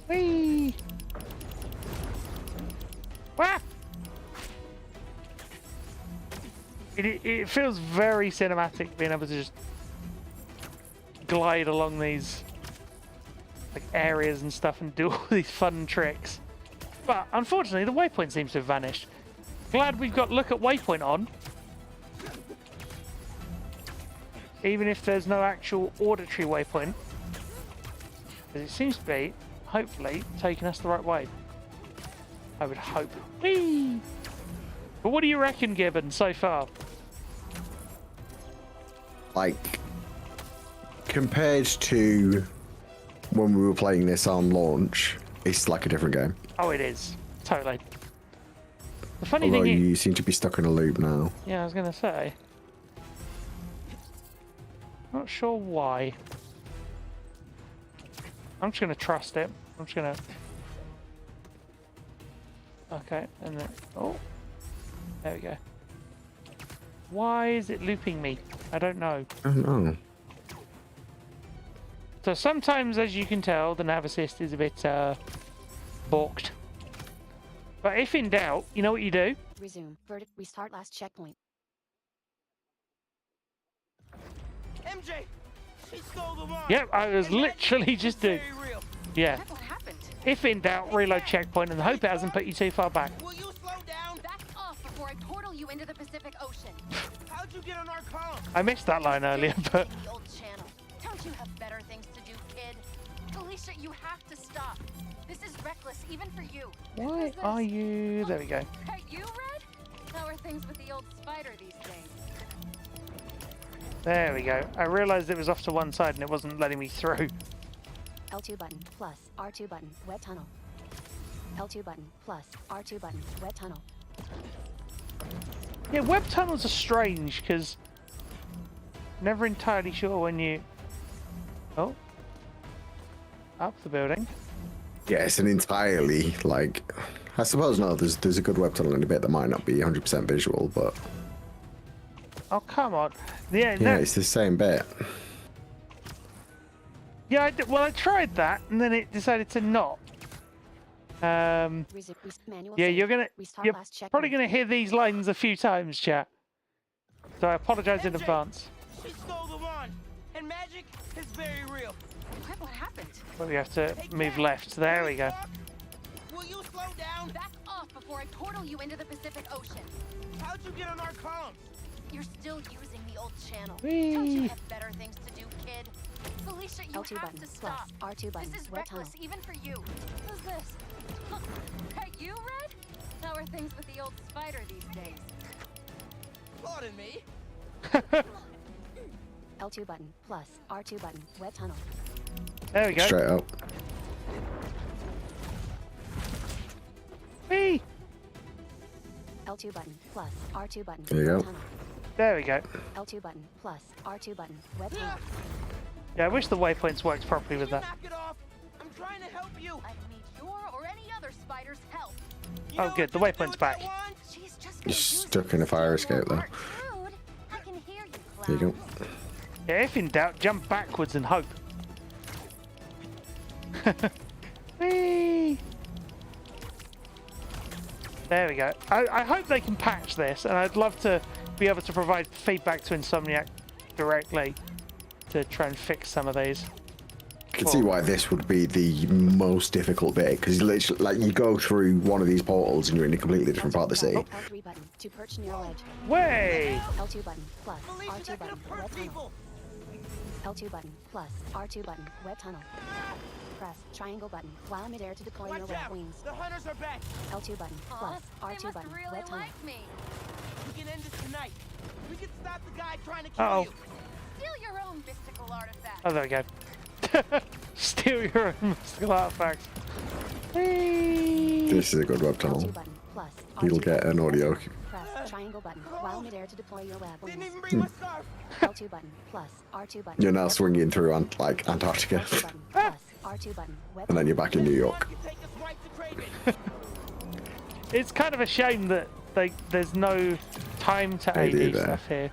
Speaker 2: Whee! Wah! It feels very cinematic being able to just glide along these like areas and stuff and do all these fun tricks. But unfortunately, the waypoint seems to have vanished. Glad we've got look at waypoint on. Even if there's no actual auditory waypoint. Because it seems to be, hopefully, taking us the right way. I would hope. Whee! But what do you reckon, Gibbon, so far?
Speaker 1: Like, compared to when we were playing this on launch, it's like a different game.
Speaker 2: Oh, it is. Totally. The funny
Speaker 1: Although
Speaker 2: thing is...
Speaker 1: you seem to be stuck in a loop now.
Speaker 2: Yeah, I was going to say. Not sure why. I'm just going to trust it. I'm just going to... Okay, and then... Oh! There we go. Why is it looping me? I don't know.
Speaker 1: I don't know.
Speaker 2: So sometimes, as you can tell, the nav assist is a bit balked. But if in doubt, you know what you do?
Speaker 4: Resume. Restart last checkpoint.
Speaker 11: MJ! She stole the line!
Speaker 2: Yep, I was literally just doing... Yeah.
Speaker 10: What happened?
Speaker 2: If in doubt, reload checkpoint and hope it hasn't put you too far back.
Speaker 10: Will you slow down? Back off before I portal you into the Pacific Ocean.
Speaker 11: How'd you get on our comm?
Speaker 2: I missed that line earlier, but...
Speaker 10: The old channel. Don't you have better things to do, kid? Alicia, you have to stop. This is reckless, even for you.
Speaker 2: Why are you... There we go.
Speaker 10: Are you Red? How are things with the old spider these days?
Speaker 2: There we go. I realised it was off to one side and it wasn't letting me through.
Speaker 4: L2 button plus R2 button web tunnel. L2 button plus R2 button web tunnel.
Speaker 2: Yeah, web tunnels are strange because never entirely sure when you... Oh. Up the building.
Speaker 1: Yeah, it's an entirely, like... I suppose, no, there's a good web tunnel in a bit that might not be 100% visual, but...
Speaker 2: Oh, come on. Yeah,
Speaker 1: Yeah, it's the same bit.
Speaker 2: Yeah, well, I tried that, and then it decided to not. Yeah, you're probably gonna hear these lines a few times, chat. So I apologise in advance.
Speaker 11: She stole the line, and magic is very real.
Speaker 10: What happened?
Speaker 2: But we have to move left. There we go.
Speaker 11: Will you slow down?
Speaker 10: Back off before I portal you into the Pacific Ocean.
Speaker 11: How'd you get on our comms?
Speaker 10: You're still using the old channel.
Speaker 2: Whee!
Speaker 10: Don't you have better things to do, kid? Felicia, you
Speaker 4: L2
Speaker 10: have
Speaker 4: button
Speaker 10: to
Speaker 4: plus
Speaker 10: stop.
Speaker 4: R2 button
Speaker 10: This is
Speaker 4: web
Speaker 10: reckless,
Speaker 4: tunnel.
Speaker 10: even for you. Who's this? Are you Red? How are things with the old spider these days?
Speaker 11: Pardon me?
Speaker 4: L2 button plus R2 button web tunnel.
Speaker 2: There we go.
Speaker 1: Straight up.
Speaker 2: Whee!
Speaker 4: L2 button plus R2 button
Speaker 1: There you
Speaker 4: web
Speaker 1: go.
Speaker 4: tunnel.
Speaker 2: There we go.
Speaker 4: L2 button plus R2 button web tunnel.
Speaker 2: Yeah, I wish the waypoints worked properly with that.
Speaker 11: Knock it off. I'm trying to help you.
Speaker 10: I need your or any other spider's help.
Speaker 2: Oh, good. The waypoint's back.
Speaker 10: She's just
Speaker 1: You're stuck in a fire escape, though.
Speaker 10: rude. I can hear you,
Speaker 1: There you go.
Speaker 2: Yeah, if in doubt, jump backwards and hope. Whee! There we go. I hope they can patch this, and I'd love to be able to provide feedback to Insomniac directly to try and fix some of these.
Speaker 1: I can see why this would be the most difficult bit, because literally, like, you go through one of these portals and you're in a completely different part of the city.
Speaker 4: L3 button to perch near ledge.
Speaker 2: Way!
Speaker 4: L2 button plus R2 button web tunnel. L2 button plus R2 button web tunnel. Press triangle button while midair to deploy your web wings.
Speaker 11: The hunters are back.
Speaker 4: L2 button plus R2 button
Speaker 10: really
Speaker 4: web tunnel.
Speaker 10: like me.
Speaker 11: We can end this tonight. We can stop the guy trying to kill
Speaker 2: Uh-oh.
Speaker 11: you.
Speaker 10: Steal your own mystical artifact.
Speaker 2: Oh, there we go. Steal your own mystical artifacts. Whee!
Speaker 1: This is a good web tunnel.
Speaker 4: L2 button plus
Speaker 1: You'll
Speaker 4: R2
Speaker 1: get
Speaker 4: button
Speaker 1: an audio.
Speaker 4: Press triangle button while midair to deploy your web
Speaker 11: Didn't
Speaker 4: wings.
Speaker 11: even bring my scarf.
Speaker 4: L2 button plus R2 button.
Speaker 1: You're now
Speaker 4: web
Speaker 1: swinging through like Antarctica,
Speaker 4: tunnel. L2 button plus R2 button web
Speaker 1: and then you're back in New York.
Speaker 11: You take us right to Craven.
Speaker 2: It's kind of a shame that there's no time to
Speaker 1: Hey,
Speaker 2: AD
Speaker 1: dude,
Speaker 2: stuff here.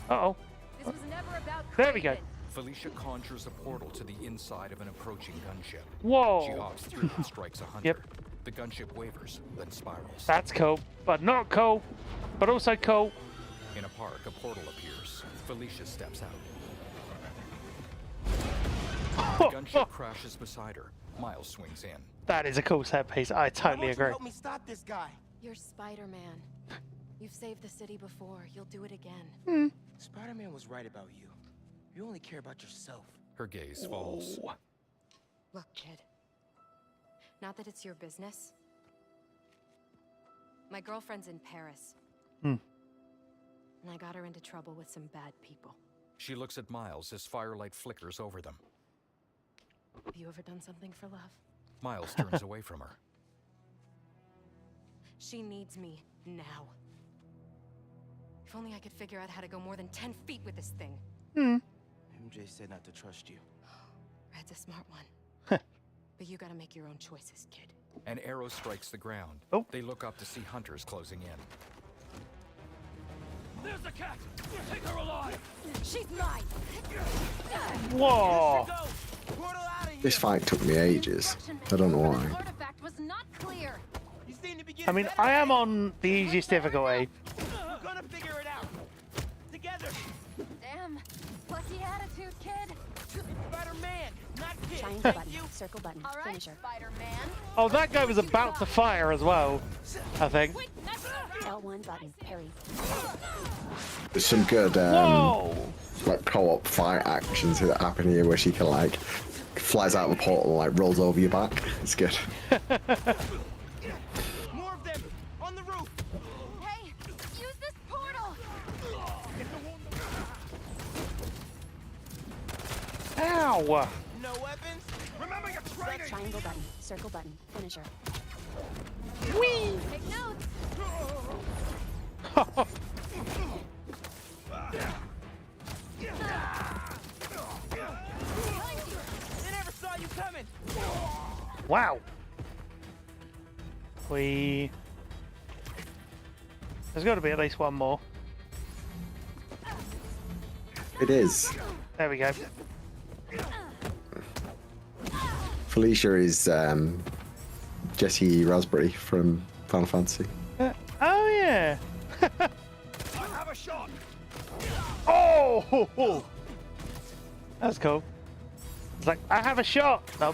Speaker 2: Uh-oh.
Speaker 10: This was never about
Speaker 2: There we go.
Speaker 10: Craven.
Speaker 7: Felicia conjures a portal to the inside of an approaching gunship.
Speaker 2: Whoa.
Speaker 7: She hops through and strikes a hunter.
Speaker 2: Yep.
Speaker 7: The gunship wavers, then spirals.
Speaker 2: That's cool, but not cool, but also cool.
Speaker 7: In a park, a portal appears. Felicia steps out. gunship crashes beside her. Miles swings in.
Speaker 2: That is a cool set piece. I totally agree.
Speaker 5: Help me stop this guy.
Speaker 15: You're Spider-Man. You've saved the city before. You'll do it again.
Speaker 5: Spider-Man was right about you. You only care about yourself.
Speaker 7: Her gaze falls.
Speaker 15: Look, kid. Not that it's your business. My girlfriend's in Paris. And I got her into trouble with some bad people.
Speaker 7: She looks at Miles as firelight flickers over them.
Speaker 15: Have you ever done something for love?
Speaker 7: Miles turns away from her.
Speaker 15: She needs me now. If only I could figure out how to go more than 10 feet with this thing.
Speaker 5: MJ said not to trust you.
Speaker 15: Red's a smart one. But you gotta make your own choices, kid.
Speaker 7: An arrow strikes the ground. They look up to see hunters closing in.
Speaker 11: There's the cat! Take her alive!
Speaker 15: She's mine!
Speaker 2: Whoa!
Speaker 1: This fight took me ages. I don't know why.
Speaker 10: Artifact was not clear.
Speaker 2: I mean, I am on the easiest difficulty.
Speaker 5: We're gonna figure it out. Together.
Speaker 10: Damn. Lucky attitude, kid.
Speaker 5: Spider-Man, not kid.
Speaker 4: Triangle button, circle button,
Speaker 10: All right,
Speaker 4: finisher.
Speaker 10: Spider-Man.
Speaker 2: Oh, that guy was about to fire as well, I think.
Speaker 4: L1 button, parry.
Speaker 1: There's some good like co-op fight actions that happen here where she can like flies out of a portal and like rolls over your back. It's good.
Speaker 5: More of them on the roof.
Speaker 10: Hey, use this portal.
Speaker 2: Ow!
Speaker 5: No weapons. Remember your training.
Speaker 4: Triangle button, circle button, finisher.
Speaker 2: Whee!
Speaker 10: Take notes.
Speaker 5: They never saw you coming.
Speaker 2: Wow. There's got to be at least one more.
Speaker 1: It is.
Speaker 2: There we go.
Speaker 1: Felicia is Jessie Raspberry from Final Fantasy.
Speaker 2: Oh yeah.
Speaker 11: I have a shot.
Speaker 2: Oh! Ho, ho. That's cool. It's like, I have a shot. No.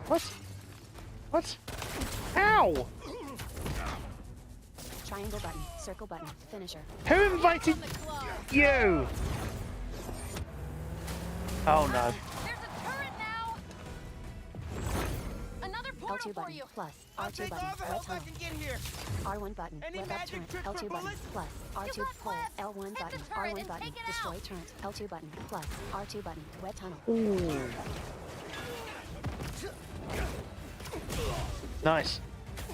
Speaker 2: What? What? Ow!
Speaker 4: Triangle button, circle button, finisher.
Speaker 2: Who invited you? Oh no.
Speaker 10: There's a turret now. Another portal
Speaker 4: L2
Speaker 10: for
Speaker 4: button,
Speaker 10: you.
Speaker 4: plus,
Speaker 5: I'll
Speaker 4: R2
Speaker 5: take
Speaker 4: button,
Speaker 5: all the
Speaker 4: red
Speaker 5: help I
Speaker 4: tunnel.
Speaker 5: can get here.
Speaker 4: R1 button,
Speaker 5: Any
Speaker 4: web
Speaker 5: magic
Speaker 4: upturn,
Speaker 5: tricks for
Speaker 4: L2 button,
Speaker 5: bullets?
Speaker 4: plus, R2
Speaker 10: You got
Speaker 4: pull,
Speaker 10: left.
Speaker 4: L1
Speaker 10: Hit the
Speaker 4: button,
Speaker 10: turret
Speaker 4: R1
Speaker 10: and
Speaker 4: button,
Speaker 10: take it
Speaker 4: destroy
Speaker 10: out.
Speaker 4: turret, L2 button, plus, R2 button, web tunnel.
Speaker 2: Ooh. Nice.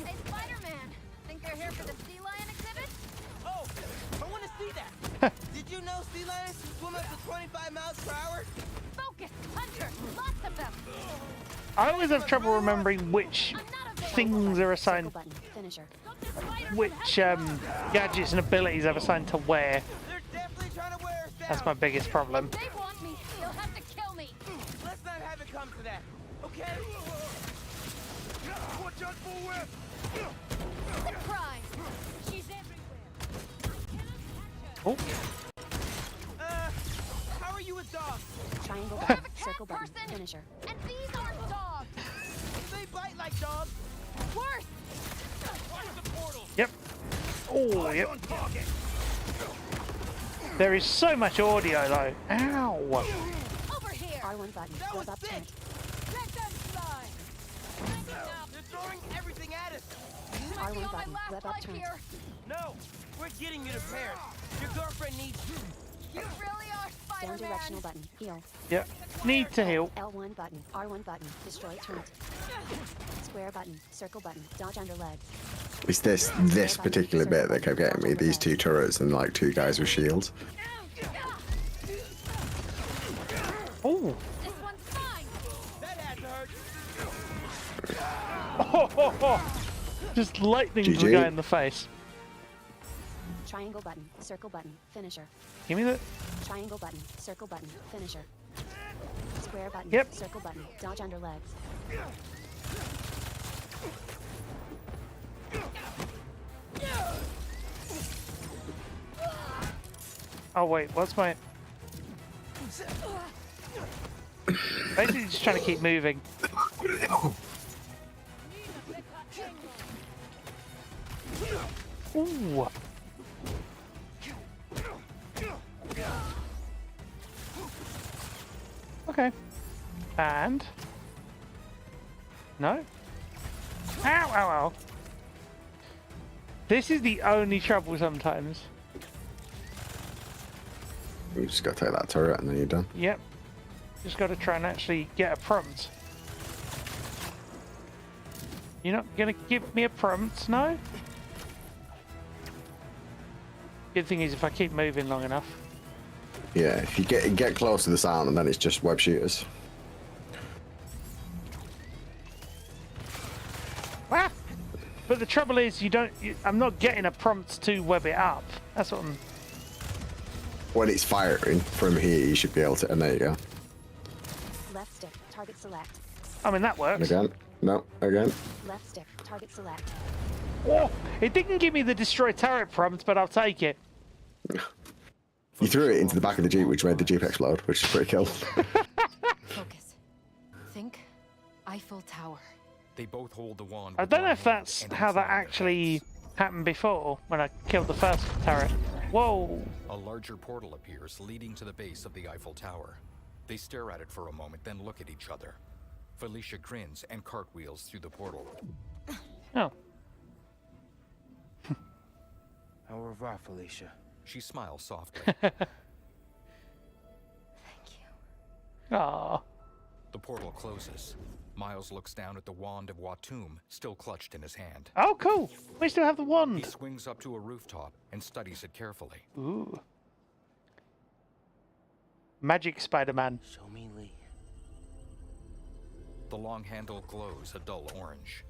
Speaker 10: Hey, Spider-Man. Think they're here for the sea lion exhibit?
Speaker 5: Oh, I want to see that. Did you know sea lions can swim up to 25 miles per hour?
Speaker 10: Focus, Hunter. Lots of them.
Speaker 2: I always have trouble remembering which things are assigned,
Speaker 4: Circle button, finisher.
Speaker 2: which gadgets and abilities are assigned to where.
Speaker 5: They're definitely trying to wear us down.
Speaker 2: That's my biggest problem.
Speaker 10: They want me. They'll have to kill me.
Speaker 5: Let's not have it come to that, okay?
Speaker 11: Watch out for whip.
Speaker 10: Surprise. She's everywhere.
Speaker 2: Oh.
Speaker 5: How are you a dog?
Speaker 4: Triangle
Speaker 10: I
Speaker 4: button,
Speaker 10: have a cat
Speaker 4: circle button,
Speaker 10: person.
Speaker 4: finisher.
Speaker 10: And these aren't dogs.
Speaker 5: They bite like dogs.
Speaker 10: Worse.
Speaker 11: Watch the portal.
Speaker 2: Yep. Oh, yep.
Speaker 11: On target.
Speaker 2: There is so much audio though. Ow.
Speaker 10: Over here.
Speaker 4: R1 button,
Speaker 5: That was
Speaker 4: web
Speaker 5: sick.
Speaker 4: upturn.
Speaker 10: Let them fly.
Speaker 5: They're throwing everything at us.
Speaker 10: Might be
Speaker 4: R1
Speaker 10: on my
Speaker 4: button,
Speaker 10: last
Speaker 4: web
Speaker 10: life
Speaker 4: upturn.
Speaker 10: here.
Speaker 5: No, we're getting you to Paris. Your girlfriend needs you.
Speaker 10: You really are
Speaker 4: Down
Speaker 10: Spider-Man.
Speaker 4: directional button, heal.
Speaker 2: Yep. Need to heal.
Speaker 4: L1 button, R1 button, destroy turret. Square button, circle button, dodge under legs.
Speaker 1: It's this particular bit that kept getting me. These two turrets and like two guys with shields.
Speaker 2: Oh.
Speaker 10: This one's fine.
Speaker 5: That had to hurt.
Speaker 2: Just lightning to the
Speaker 1: GG.
Speaker 2: guy in the face.
Speaker 4: Triangle button, circle button, finisher.
Speaker 2: Give me the.
Speaker 4: Triangle button, circle button, finisher. Square button,
Speaker 2: Yep.
Speaker 4: circle button, dodge under legs.
Speaker 2: Oh wait, what's my? Basically just trying to keep moving. Ooh. Okay. And... No? Ow, ow, ow. This is the only trouble sometimes.
Speaker 1: You just gotta take that turret and then you're done.
Speaker 2: Yep. Just gotta try and actually get a prompt. You're not gonna give me a prompt, no? Good thing is if I keep moving long enough.
Speaker 1: Yeah, if you get close to the sound and then it's just web shooters.
Speaker 2: Ah! But the trouble is, I'm not getting a prompt to web it up. That's what I'm...
Speaker 1: When it's firing from here, you should be able to... And there you go.
Speaker 4: Left stick, target select.
Speaker 2: I mean, that works.
Speaker 1: Again. No, again.
Speaker 4: Left stick, target select.
Speaker 2: Oh, it didn't give me the destroy turret prompt, but I'll take it.
Speaker 1: You threw it into the back of the Jeep, which made the Jeep explode, which is pretty cool.
Speaker 15: Focus. Think Eiffel Tower.
Speaker 7: They both hold the wand.
Speaker 2: I don't know if that's how that actually happened before, when I killed the first turret. Whoa!
Speaker 7: A larger portal appears, leading to the base of the Eiffel Tower. They stare at it for a moment, then look at each other. Felicia grins and cartwheels through the portal.
Speaker 2: Oh.
Speaker 11: Au revoir, Felicia.
Speaker 7: She smiles softly.
Speaker 15: Thank you.
Speaker 2: Aww.
Speaker 7: The portal closes. Miles looks down at the wand of Watum, still clutched in his hand.
Speaker 2: Oh, cool! We still have the
Speaker 7: He
Speaker 2: wand!
Speaker 7: swings up to a rooftop and studies it carefully.
Speaker 2: Ooh. Magic Spider-Man.
Speaker 11: Show me Lee.
Speaker 7: The long handle glows a dull orange.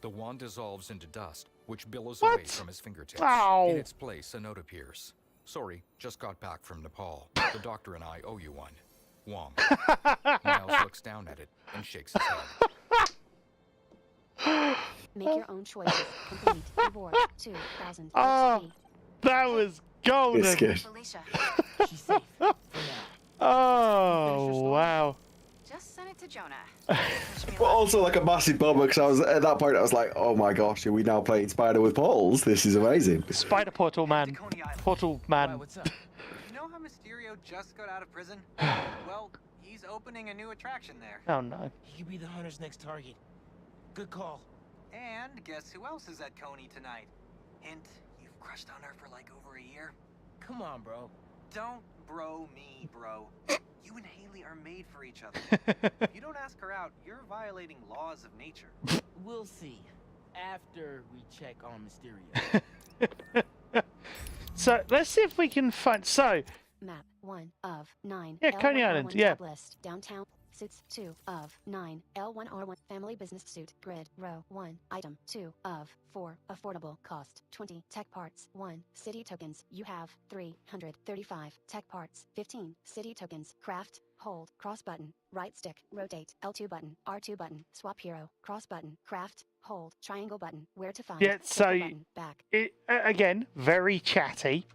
Speaker 7: The wand dissolves into dust, which billows away from his fingertips.
Speaker 2: Ow.
Speaker 7: In its place, a note appears. Sorry, just got back from Nepal. The doctor and I owe you one. Wong. Miles looks down at it and shakes his head.
Speaker 4: Make your own choices. Complete. Reward 2,000.
Speaker 2: Oh, that was golden!
Speaker 1: It's good.
Speaker 10: Felicia,
Speaker 11: She's safe. For now.
Speaker 2: Oh, wow.
Speaker 10: just send it to Jonah.
Speaker 1: But also like a massive bummer, because I was at that point I was like, oh my gosh, are we now playing Spider with portals? This is amazing.
Speaker 2: Spider Portal Man. Portal Man.
Speaker 11: What's up?
Speaker 14: You know how Mysterio just got out of prison? Well, he's opening a new attraction there.
Speaker 2: Oh no.
Speaker 11: He could be the hunter's next target. Good call.
Speaker 14: And guess who else is at Coney tonight? Hint, you've crushed on her for like over a year.
Speaker 11: Come on, bro.
Speaker 14: Don't bro me, bro. You and Haley are made for each other. If you don't ask her out, you're violating laws of nature.
Speaker 11: We'll see. After we check on Mysterio.
Speaker 2: So, let's see if we can find... So...
Speaker 4: Map 1 of 9.
Speaker 2: Yeah, Coney Island, yeah.
Speaker 4: List. Downtown. Suits 2 of 9. L1R1. Family business suit. Grid. Row 1. Item 2 of 4. Affordable. Cost 20. Tech parts 1. City tokens. You have 335. Tech parts 15. City tokens. Craft. Hold. Cross button. Right stick. Rotate. L2 button. R2 button. Swap hero. Cross button. Craft. Hold. Triangle button. Where to find.
Speaker 2: Yeah, so...
Speaker 4: Button. Back.
Speaker 2: It, again, very chatty.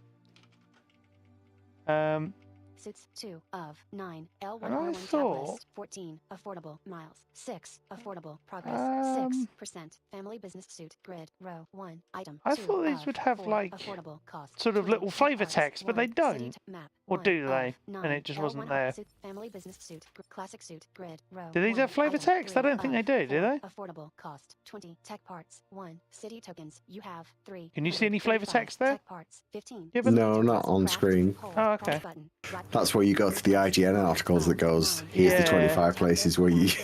Speaker 4: Suits 2 of 9.
Speaker 2: I
Speaker 4: L1R1 tab
Speaker 2: thought-
Speaker 4: list. 14. Affordable. Miles. 6. Affordable. Progress. 6%. Family business suit. Grid. Row 1. Item.
Speaker 2: I
Speaker 4: 2
Speaker 2: thought these
Speaker 4: of
Speaker 2: would have,
Speaker 4: 4.
Speaker 2: like,
Speaker 4: Affordable. Cost.
Speaker 2: sort of
Speaker 4: 20.
Speaker 2: little flavour
Speaker 4: Parts
Speaker 2: text, but they
Speaker 4: 1.
Speaker 2: don't.
Speaker 4: City map.
Speaker 2: Or
Speaker 4: 1
Speaker 2: do
Speaker 4: of
Speaker 2: they?
Speaker 4: 9.
Speaker 2: And it just wasn't
Speaker 4: L1R1
Speaker 2: there.
Speaker 4: Suit. Family business suit. Classic suit. Grid. Row.
Speaker 2: Do these
Speaker 4: 1.
Speaker 2: have flavour
Speaker 4: Item
Speaker 2: text? I
Speaker 4: 3
Speaker 2: don't think they
Speaker 4: of
Speaker 2: do
Speaker 4: 4.
Speaker 2: they?
Speaker 4: Affordable. Cost. 20. Tech parts. 1. City tokens. You have 3.
Speaker 2: Can you see any flavour text there?
Speaker 4: Tech parts. 15.
Speaker 2: Yeah, but-
Speaker 1: No, not on screen.
Speaker 2: Oh, okay.
Speaker 1: That's where you go to the IGN articles that goes, here's the
Speaker 2: Yeah.
Speaker 1: 25 places where these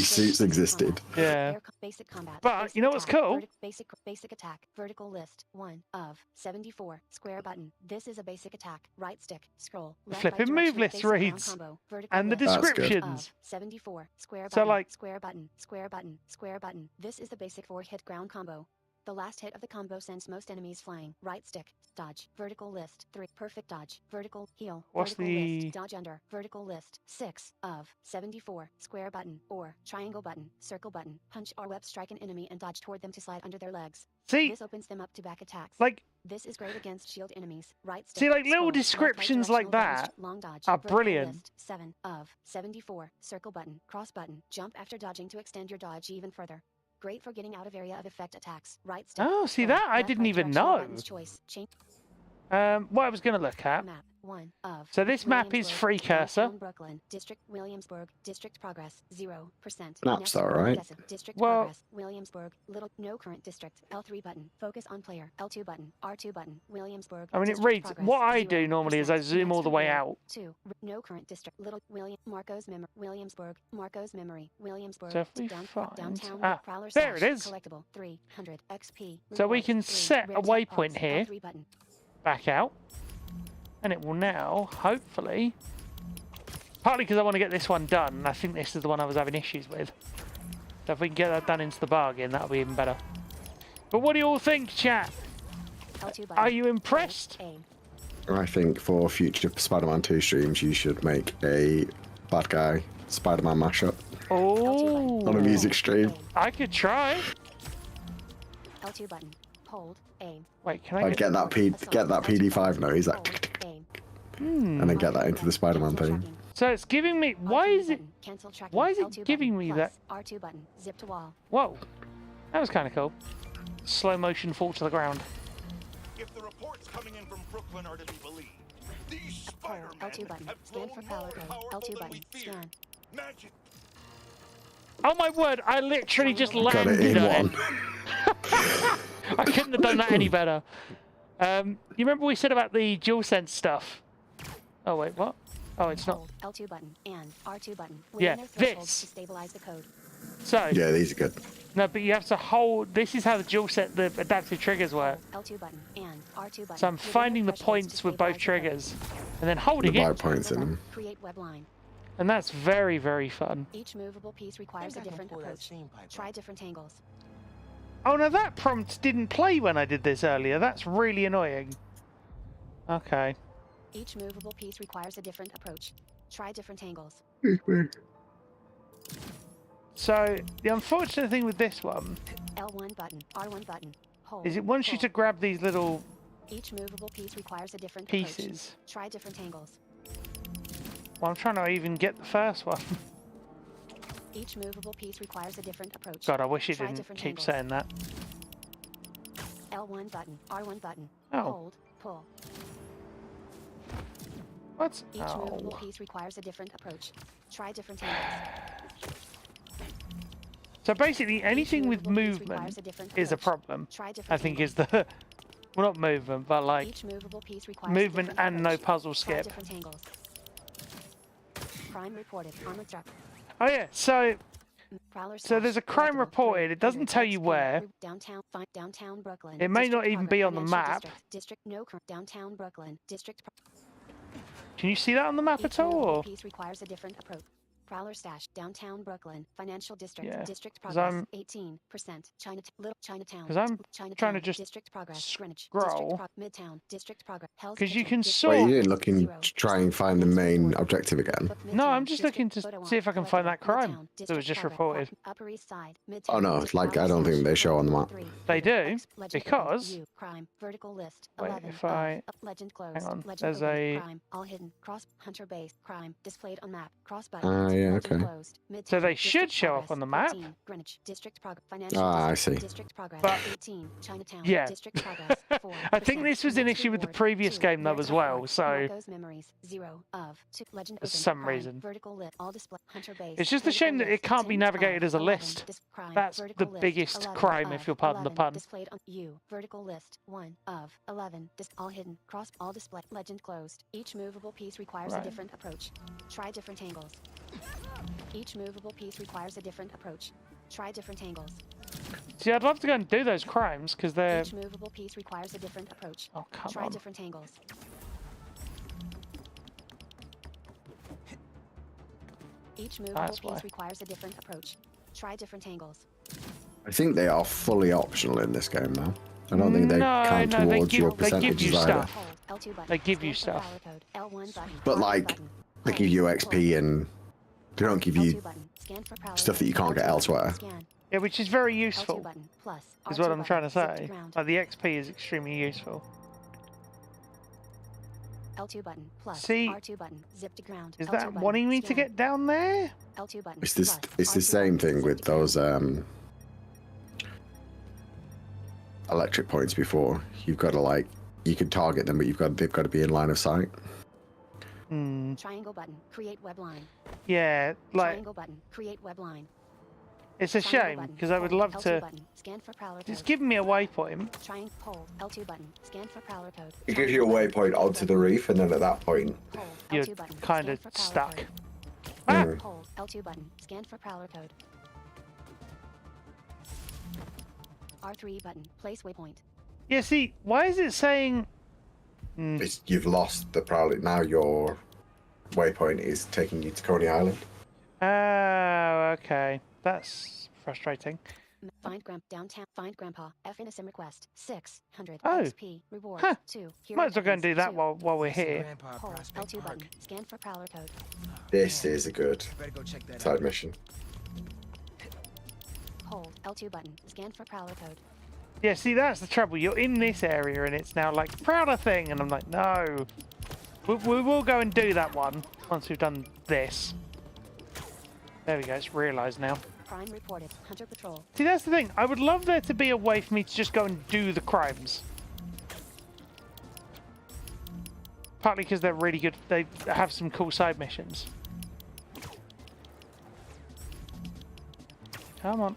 Speaker 1: suits existed.
Speaker 2: Yeah.
Speaker 4: Basic combat.
Speaker 2: But,
Speaker 4: basic
Speaker 2: you know what's
Speaker 4: attack,
Speaker 2: cool?
Speaker 4: Basic attack. Vertical list. 1 of 74. Square button. This is a basic attack. Right stick. Scroll. Left, right
Speaker 2: flipping move
Speaker 4: direction,
Speaker 2: list
Speaker 4: basic round
Speaker 2: reads.
Speaker 4: combo, vertical
Speaker 2: And the
Speaker 4: list.
Speaker 1: That's good.
Speaker 2: descriptions.
Speaker 4: Of 74. Square
Speaker 2: So,
Speaker 4: button.
Speaker 2: like-
Speaker 4: Square button. Square button. Square button. This is the basic 4-hit ground combo. The last hit of the combo sends most enemies flying. Right stick. Dodge. Vertical list. 3. Perfect dodge. Vertical. Heal.
Speaker 2: What's
Speaker 4: vertical
Speaker 2: the-
Speaker 4: list. Dodge under. Vertical list. 6 of 74. Square button. Or triangle button. Circle button. Punch or web strike an enemy and dodge toward them to slide under their legs.
Speaker 2: See,
Speaker 4: This opens them up to back attacks.
Speaker 2: like,
Speaker 4: This is great against shield enemies. Right stick.
Speaker 2: See, like little
Speaker 4: scroll,
Speaker 2: descriptions
Speaker 4: right
Speaker 2: like that
Speaker 4: long dodge,
Speaker 2: are
Speaker 4: vertical
Speaker 2: brilliant.
Speaker 4: list, 7 of 74. Circle button, cross button, jump after dodging to extend your dodge even further. Great for getting out of area of effect attacks. Right stick.
Speaker 2: Oh, see
Speaker 4: scroll,
Speaker 2: that? I
Speaker 4: left,
Speaker 2: didn't
Speaker 4: right
Speaker 2: even
Speaker 4: directional
Speaker 2: know.
Speaker 4: buttons choice, change.
Speaker 2: What I was going to look at.
Speaker 4: Map 1 of.
Speaker 2: So this map is
Speaker 4: Williamsburg,
Speaker 2: free cursor.
Speaker 4: downtown Brooklyn, District Williamsburg, District progress 0%.
Speaker 1: Map's
Speaker 4: Next,
Speaker 1: alright.
Speaker 4: Progressive, District
Speaker 2: Well-
Speaker 4: progress, Williamsburg, little, no current district, L3 button, focus on player, L2 button, R2 button, Williamsburg.
Speaker 2: I mean, it
Speaker 4: District
Speaker 2: reads.
Speaker 4: progress,
Speaker 2: What I do normally is I
Speaker 4: 0%.
Speaker 2: zoom all
Speaker 4: Next,
Speaker 2: the way
Speaker 4: reward,
Speaker 2: out.
Speaker 4: 2, no current district, little, Marco's memory, Williamsburg, Marco's memory, Williamsburg,
Speaker 2: So if we
Speaker 4: downtown,
Speaker 2: find-
Speaker 4: Prowler
Speaker 2: there it
Speaker 4: slash,
Speaker 2: is.
Speaker 4: collectible, 300 XP.
Speaker 2: So we
Speaker 4: rewards,
Speaker 2: can
Speaker 4: 3,
Speaker 2: set a
Speaker 4: rare tap
Speaker 2: waypoint
Speaker 4: pods,
Speaker 2: here.
Speaker 4: L3 button.
Speaker 2: Back out. And it will now, hopefully, partly because I want to get this one done, and I think this is the one I was having issues with. So if we can get that done into the bargain, that'll be even better. But what do you all think, chat?
Speaker 4: L2 button.
Speaker 2: Are you impressed?
Speaker 1: I think for future Spider-Man 2 streams, you should make a bad guy Spider-Man mashup
Speaker 2: Oh,
Speaker 1: on a music stream.
Speaker 2: I could try.
Speaker 4: L2 button. Hold. Aim.
Speaker 2: Wait, can I
Speaker 1: Like get that PD5 noise, like, and then get that into the Spider-Man thing.
Speaker 2: So it's giving me. Why is it?
Speaker 4: Cancel tracking.
Speaker 2: Why is
Speaker 4: L2
Speaker 2: it giving
Speaker 4: button,
Speaker 2: me
Speaker 4: plus,
Speaker 2: that?
Speaker 4: R2 button. Zip to wall.
Speaker 2: Whoa, that was kind of cool. Slow motion fall to the ground.
Speaker 16: If the reports coming in from Brooklyn are to be believed, these Spider-Men
Speaker 4: L2 button.
Speaker 16: have
Speaker 4: Scan
Speaker 16: grown
Speaker 4: for
Speaker 16: more
Speaker 4: power code.
Speaker 16: powerful
Speaker 4: L2
Speaker 16: than
Speaker 4: button.
Speaker 16: we feared.
Speaker 4: Scan.
Speaker 16: Magic.
Speaker 2: Oh my word! I literally just
Speaker 1: Got it
Speaker 2: landed
Speaker 1: in
Speaker 2: on
Speaker 1: one.
Speaker 2: it. I couldn't have done that any better. You remember we said about the DualSense stuff? Oh wait, what? Oh, it's not.
Speaker 4: Hold L2 button and R2 button.
Speaker 2: Yeah,
Speaker 4: Within their thresholds
Speaker 2: this.
Speaker 4: to stabilize the code.
Speaker 2: So
Speaker 1: Yeah, these are good.
Speaker 2: no, but you have to hold. This is how the the adaptive triggers work.
Speaker 4: L2 button and R2 button.
Speaker 2: So I'm
Speaker 4: Within
Speaker 2: finding
Speaker 4: their
Speaker 2: the
Speaker 4: thresholds
Speaker 2: points
Speaker 4: to
Speaker 2: with both
Speaker 4: stabilize the code.
Speaker 2: triggers, and then
Speaker 1: The
Speaker 2: holding it,
Speaker 1: right points in them.
Speaker 4: Create web line.
Speaker 2: and that's very, very fun.
Speaker 4: Each movable piece requires a different approach. Try different angles.
Speaker 2: Oh no, that prompt didn't play when I did this earlier. That's really annoying. Okay.
Speaker 4: Each movable piece requires a different approach. Try different angles.
Speaker 2: So the unfortunate thing with this one
Speaker 4: L1 button, R1 button. Hold.
Speaker 2: is it wants you
Speaker 4: hold.
Speaker 2: to grab these little
Speaker 4: Each movable piece requires a different
Speaker 2: pieces.
Speaker 4: approach. Try different angles.
Speaker 2: Well, I'm trying to even get the first one.
Speaker 4: Each movable piece requires a different approach.
Speaker 2: God, I wish it
Speaker 4: Try
Speaker 2: didn't
Speaker 4: different
Speaker 2: keep
Speaker 4: angles.
Speaker 2: saying that.
Speaker 4: L1 button, R1 button.
Speaker 2: Oh.
Speaker 4: Hold, pull.
Speaker 2: What?
Speaker 4: Each movable
Speaker 2: Oh.
Speaker 4: piece requires a different approach. Try different angles.
Speaker 2: So basically, anything with
Speaker 4: movable piece
Speaker 2: movement
Speaker 4: requires a different
Speaker 2: is a
Speaker 4: approach.
Speaker 2: problem.
Speaker 4: Try
Speaker 2: I
Speaker 4: different
Speaker 2: think
Speaker 4: angles.
Speaker 2: is the well, not movement, but like
Speaker 4: Each movable piece requires a
Speaker 2: movement
Speaker 4: different
Speaker 2: and no
Speaker 4: approach.
Speaker 2: puzzle
Speaker 4: Try
Speaker 2: skip.
Speaker 4: different angles. Crime reported. Armor truck.
Speaker 2: Oh yeah, so
Speaker 4: Prowler
Speaker 2: so there's a
Speaker 4: slash
Speaker 2: crime
Speaker 4: collectible
Speaker 2: reported.
Speaker 4: 3
Speaker 2: It doesn't tell you
Speaker 4: XP.
Speaker 2: where.
Speaker 4: Downtown, downtown Brooklyn.
Speaker 2: It may not
Speaker 4: District
Speaker 2: even
Speaker 4: progress,
Speaker 2: be on the
Speaker 4: financial
Speaker 2: map.
Speaker 4: District no current. Downtown Brooklyn. District.
Speaker 2: Can you see that on the map
Speaker 4: Each
Speaker 2: at all?
Speaker 4: movable
Speaker 2: Or?
Speaker 4: piece requires a different approach. Prowler stash. Downtown Brooklyn. Financial district.
Speaker 2: Yeah,
Speaker 4: District
Speaker 2: 'cause
Speaker 4: progress.
Speaker 2: I'm-
Speaker 4: 18%. Little Chinatown.
Speaker 2: 'Cause I'm
Speaker 4: Chinatown.
Speaker 2: trying to just
Speaker 4: District progress. Greenwich.
Speaker 2: scroll.
Speaker 4: District Midtown. District progress. Hell's
Speaker 2: 'Cause you
Speaker 4: Kitchen,
Speaker 2: can
Speaker 4: District
Speaker 2: sort-
Speaker 1: Wait, you
Speaker 4: progress,
Speaker 1: didn't look in
Speaker 4: 0.
Speaker 1: to try and find the main objective again?
Speaker 2: No, I'm just
Speaker 4: District,
Speaker 2: looking to
Speaker 4: photo
Speaker 2: see if I can find that
Speaker 4: collectible,
Speaker 2: crime
Speaker 4: Midtown,
Speaker 2: that was
Speaker 4: District
Speaker 2: just
Speaker 4: progress,
Speaker 2: reported.
Speaker 4: Upper East Side. Midtown.
Speaker 1: Oh no,
Speaker 4: District
Speaker 1: like I
Speaker 4: progress
Speaker 1: don't think
Speaker 4: slash
Speaker 1: they show on the map.
Speaker 4: 3.
Speaker 2: They do,
Speaker 4: X, legend open,
Speaker 2: because
Speaker 4: U, crime, vertical list,
Speaker 2: wait,
Speaker 4: 11
Speaker 2: if I
Speaker 4: of, legend closed,
Speaker 2: hang on,
Speaker 4: legend
Speaker 2: there's
Speaker 4: open,
Speaker 2: a
Speaker 4: crime, all hidden, cross, hunter base, crime, displayed on map, cross button,
Speaker 1: Yeah,
Speaker 4: legend
Speaker 1: okay.
Speaker 4: closed, Midtown,
Speaker 2: so they
Speaker 4: District
Speaker 2: should show up
Speaker 4: progress,
Speaker 2: on the map.
Speaker 4: 13, Greenwich, District progress, financial
Speaker 1: I
Speaker 4: district,
Speaker 1: see.
Speaker 4: District progress,
Speaker 2: But-
Speaker 4: 18, Chinatown,
Speaker 2: Yeah.
Speaker 4: District progress, 4.
Speaker 2: I think this was an issue with the previous game though as well. So
Speaker 4: Marco's memories, 0 of 2, legend
Speaker 2: For
Speaker 4: open,
Speaker 2: some
Speaker 4: crime,
Speaker 2: reason.
Speaker 4: vertical lit, all display, hunter base,
Speaker 2: it's just a
Speaker 4: vertical
Speaker 2: shame that it
Speaker 4: list,
Speaker 2: can't be
Speaker 4: 10
Speaker 2: navigated
Speaker 4: of,
Speaker 2: as a
Speaker 4: 11,
Speaker 2: list.
Speaker 4: crime,
Speaker 2: That's the
Speaker 4: vertical list,
Speaker 2: biggest
Speaker 4: 11
Speaker 2: crime,
Speaker 4: of,
Speaker 2: if you'll pardon the
Speaker 4: 11,
Speaker 2: pun.
Speaker 4: displayed on U, vertical list, 1 of 11, all hidden, cross, all display, legend closed. Each movable piece requires
Speaker 2: Right.
Speaker 4: a different approach. Try different angles. Each movable piece requires a different approach. Try different angles.
Speaker 2: See, I'd love to go and do those crimes because they're.
Speaker 4: Each movable piece requires a different approach.
Speaker 2: Oh come
Speaker 4: Try
Speaker 2: on.
Speaker 4: different angles. Each movable
Speaker 2: That's
Speaker 4: piece
Speaker 2: why.
Speaker 4: requires a different approach. Try different angles.
Speaker 1: I think they are fully optional in this game now. I don't think they
Speaker 2: No,
Speaker 1: count
Speaker 2: no, they
Speaker 1: towards
Speaker 2: give-
Speaker 1: your
Speaker 2: they give you
Speaker 1: percentages either.
Speaker 2: stuff.
Speaker 4: Hold, L2 button.
Speaker 2: They give you
Speaker 4: Scan for
Speaker 2: stuff.
Speaker 4: power code. L1 button.
Speaker 1: But
Speaker 4: R1
Speaker 1: like,
Speaker 4: button.
Speaker 1: they give you XP and they don't give you
Speaker 4: L2 button. Scan for power
Speaker 1: stuff that you
Speaker 4: code.
Speaker 1: can't get
Speaker 4: L2 button.
Speaker 1: elsewhere.
Speaker 4: Scan.
Speaker 2: Yeah, which is very
Speaker 4: L2
Speaker 2: useful.
Speaker 4: button plus
Speaker 2: Is
Speaker 4: R2
Speaker 2: what I'm trying to
Speaker 4: button, zip
Speaker 2: say.
Speaker 4: ground.
Speaker 2: Like, the XP is extremely useful.
Speaker 4: L2 button plus
Speaker 2: See,
Speaker 4: R2 button zip to ground.
Speaker 2: is
Speaker 4: L2
Speaker 2: that
Speaker 4: button,
Speaker 2: wanting me to
Speaker 4: scan.
Speaker 2: get down there?
Speaker 4: L2 button.
Speaker 1: It's this.
Speaker 4: plus
Speaker 1: It's the
Speaker 4: R2
Speaker 1: same
Speaker 4: button,
Speaker 1: thing
Speaker 4: zip
Speaker 1: with
Speaker 4: to ground.
Speaker 1: those electric points before. You've got to like, you can target them, but they've got to be in line of sight.
Speaker 2: Hmm.
Speaker 4: Triangle button. Create web line.
Speaker 2: Yeah, like,
Speaker 4: Triangle button. Create web line.
Speaker 2: it's a
Speaker 4: Triangle
Speaker 2: shame
Speaker 4: button,
Speaker 2: because I would
Speaker 4: hold
Speaker 2: love
Speaker 4: L2
Speaker 2: to.
Speaker 4: button. Scan for prowler
Speaker 2: It's
Speaker 4: code.
Speaker 2: giving me a waypoint.
Speaker 4: Triangle hold L2 button. Scan for prowler code.
Speaker 1: It gives you a waypoint onto the reef, and then at that point,
Speaker 4: Hold
Speaker 2: You're
Speaker 4: L2 button.
Speaker 2: kind
Speaker 4: Scan
Speaker 2: of
Speaker 4: for prowler
Speaker 2: stuck.
Speaker 4: code.
Speaker 2: Ah!
Speaker 4: Hold L2 button. Scan for prowler code. R3 button. Place waypoint.
Speaker 2: Yeah, see, why is it saying...
Speaker 1: you've lost the prowler. Now your waypoint is taking you to Coney Island.
Speaker 4: Ah,
Speaker 2: Oh, okay. That's frustrating.
Speaker 4: Find downtown. Find grandpa. F in a sim request. 600
Speaker 2: Oh.
Speaker 4: XP reward.
Speaker 2: Huh.
Speaker 4: 2. Hero
Speaker 2: Might as well go and do that
Speaker 4: evidence,
Speaker 2: while we're here.
Speaker 4: Hold L2 button. Scan for prowler code.
Speaker 1: This is a good
Speaker 5: Better go check that
Speaker 1: side
Speaker 5: out.
Speaker 1: mission.
Speaker 4: Hold L2 button. Scan for prowler code.
Speaker 2: Yeah, see, that's the trouble. You're in this area and it's now like, Prowler thing. And I'm like, no. We will go and do that one once we've done this. There we go. It's realised now.
Speaker 4: Crime reported. Hunter patrol.
Speaker 2: See, that's the thing. I would love there to be a way for me to just go and do the crimes. Partly because they're really good. They have some cool side missions. Come on.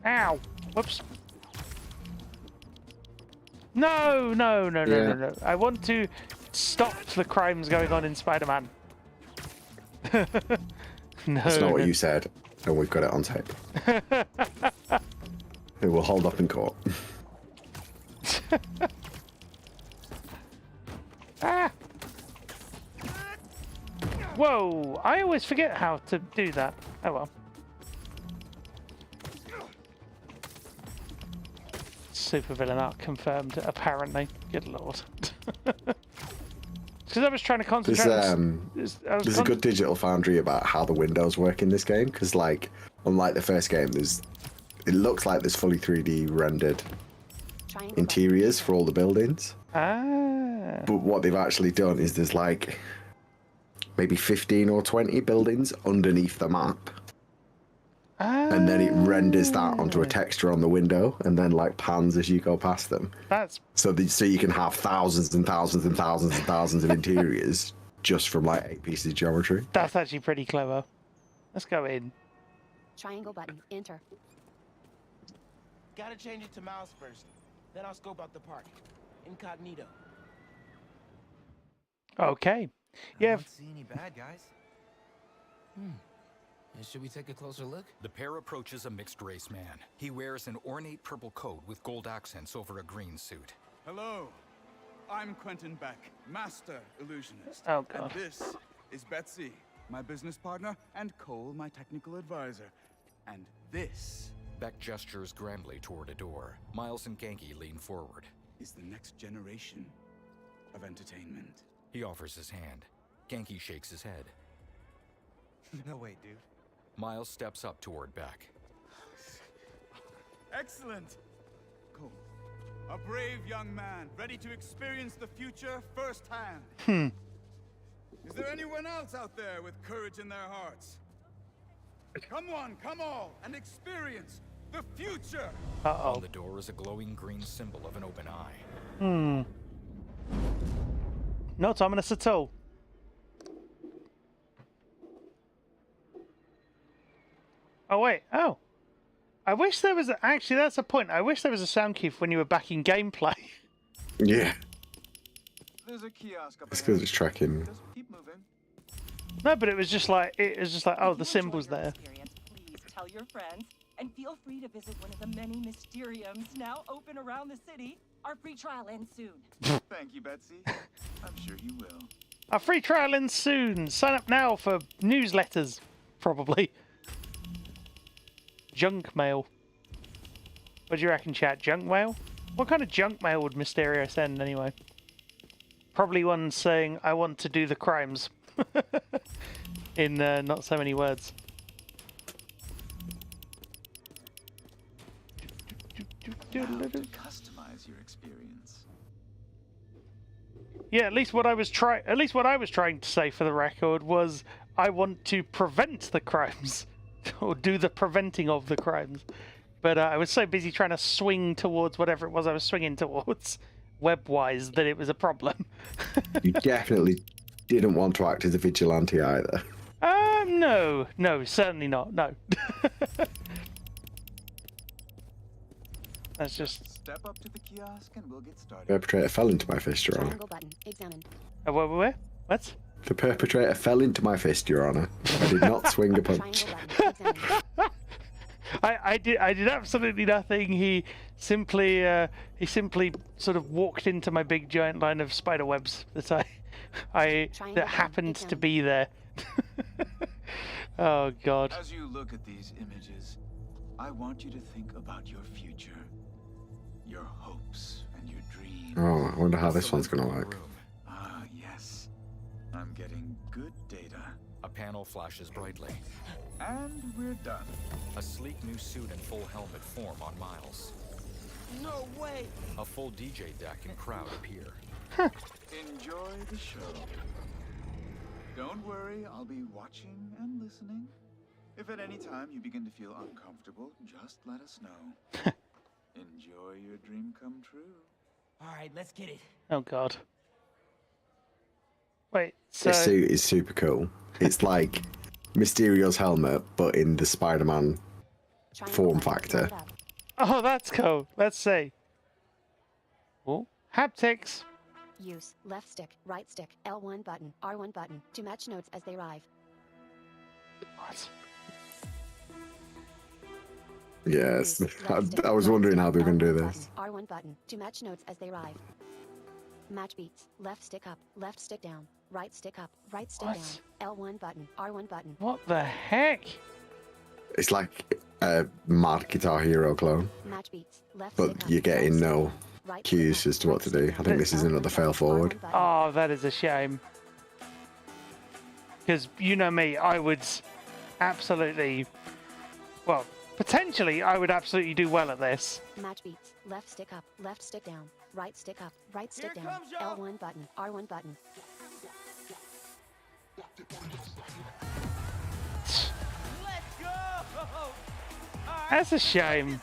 Speaker 2: Ow. Whoops. No, no, no, no,
Speaker 1: Yeah.
Speaker 2: no, no. I want to stop the crimes going on in Spider-Man. No.
Speaker 1: That's not what
Speaker 2: no.
Speaker 1: you said, and we've got it on tape. It will hold up in court.
Speaker 2: Ah! Whoa! I always forget how to do that. Oh well. Supervillain arc confirmed, apparently. Good lord. Because I was trying to concentrate.
Speaker 1: There's a good digital foundry about how the windows work in this game, because like, unlike the first game, it looks like there's fully 3D rendered interiors for all the buildings.
Speaker 2: Ah.
Speaker 1: But what they've actually done is there's like maybe 15 or 20 buildings underneath the map. And then it renders that onto a texture on the window, and then like pans as you go past them.
Speaker 2: That's
Speaker 1: so you can have thousands and thousands and thousands and thousands of interiors just from like 8 pieces of geometry.
Speaker 2: That's actually pretty clever. Let's go in.
Speaker 4: Triangle button. Enter.
Speaker 5: Gotta change it to mouse first. Then I'll scope out the park. Incognito.
Speaker 2: Okay. Yeah.
Speaker 5: I don't see any bad guys. Should we take a closer look?
Speaker 7: The pair approaches a mixed-race man. He wears an ornate purple coat with gold accents over a green suit.
Speaker 17: Hello, I'm Quentin Beck, Master Illusionist.
Speaker 2: Oh, God.
Speaker 17: And this is Betsy, my business partner, and Cole, my technical advisor. And this
Speaker 7: Beck gestures grandly toward a door. Miles and Genki lean forward.
Speaker 17: is the next generation of entertainment.
Speaker 7: He offers his hand. Genki shakes his head.
Speaker 14: No way, dude.
Speaker 7: Miles steps up toward Beck.
Speaker 17: Excellent! Cole, a brave young man, ready to experience the future firsthand. Is there anyone else out there with courage in their hearts? Come on, come all, and experience the future!
Speaker 2: Uh-oh.
Speaker 7: On the door is a glowing green symbol of an open eye.
Speaker 2: Not ominous at all. Oh, wait. Oh. I wish there was... Actually, that's a point. I wish there was a sound cue for when you were back in gameplay.
Speaker 1: Yeah.
Speaker 17: There's a kiosk up
Speaker 1: It's because it's tracking.
Speaker 17: Just keep moving.
Speaker 2: No, but it was just like... oh, the symbol's there.
Speaker 18: Please tell your friends, and feel free to visit one of the many Mysteriums now open around the city. Our free trial ends soon.
Speaker 17: Thank you, Betsy. I'm sure you will.
Speaker 2: Our free trial ends soon. Sign up now for newsletters, probably. Junk mail. What do you reckon, chat? Junk mail? What kind of junk mail would Mysterio send anyway? Probably one saying, I want to do the crimes. In not so many words.
Speaker 17: Customize your experience.
Speaker 2: Yeah, at least what I was trying to say for the record was I want to prevent the crimes, or do the preventing of the crimes. But I was so busy trying to swing towards whatever it was I was swinging towards, web-wise, that it was a problem.
Speaker 1: You definitely didn't want to act as a vigilante either.
Speaker 2: No, certainly not. No. That's just.
Speaker 17: Step up to the kiosk and we'll get started.
Speaker 1: Perpetrator fell into my fist, Your Honor.
Speaker 4: Triangle button. Examine.
Speaker 2: Where? What?
Speaker 1: The perpetrator fell into my fist, Your Honor. I did not swing a punch.
Speaker 2: I did absolutely nothing. He simply sort of walked into my big giant line of spider webs that that happened to be there. Oh God.
Speaker 17: As you look at these images, I want you to think about your future, your hopes and your dreams.
Speaker 1: Oh, I wonder how this one's gonna work.
Speaker 17: Ah, yes. I'm getting good data.
Speaker 7: A panel flashes brightly.
Speaker 17: And we're done.
Speaker 7: A sleek new suit and full helmet form on Miles.
Speaker 5: No way!
Speaker 7: A full DJ deck and crowd appear.
Speaker 17: Enjoy the show. Don't worry, I'll be watching and listening. If at any time you begin to feel uncomfortable, just let us know. Enjoy your dream come true.
Speaker 5: All right, let's get it.
Speaker 2: Oh God. Wait, so...
Speaker 1: This suit is super cool. It's like Mysterio's helmet, but in the Spider-Man form factor.
Speaker 2: Oh, that's cool. Let's see. Oh, haptics.
Speaker 4: Use left stick, right stick, L1 button, R1 button to match notes as they arrive.
Speaker 2: What?
Speaker 1: Yes, I was wondering how they were going to do this.
Speaker 4: R1 button to match notes as they arrive. Match beats. Left stick up, left stick down, right stick up, right stick down. L1 button, R1 button.
Speaker 2: What the heck?
Speaker 1: It's like a Mad Guitar Hero clone,
Speaker 4: Match beats. Left
Speaker 1: but you're getting no cues as to what to do. I think this is another fail forward.
Speaker 2: Oh, that is a shame. Because you know me, I would absolutely, well, potentially I would absolutely do well at this.
Speaker 4: Match beats. Left stick up, left stick down, right stick up, right stick down. L1 button, R1 button.
Speaker 5: Let's go!
Speaker 2: That's a shame.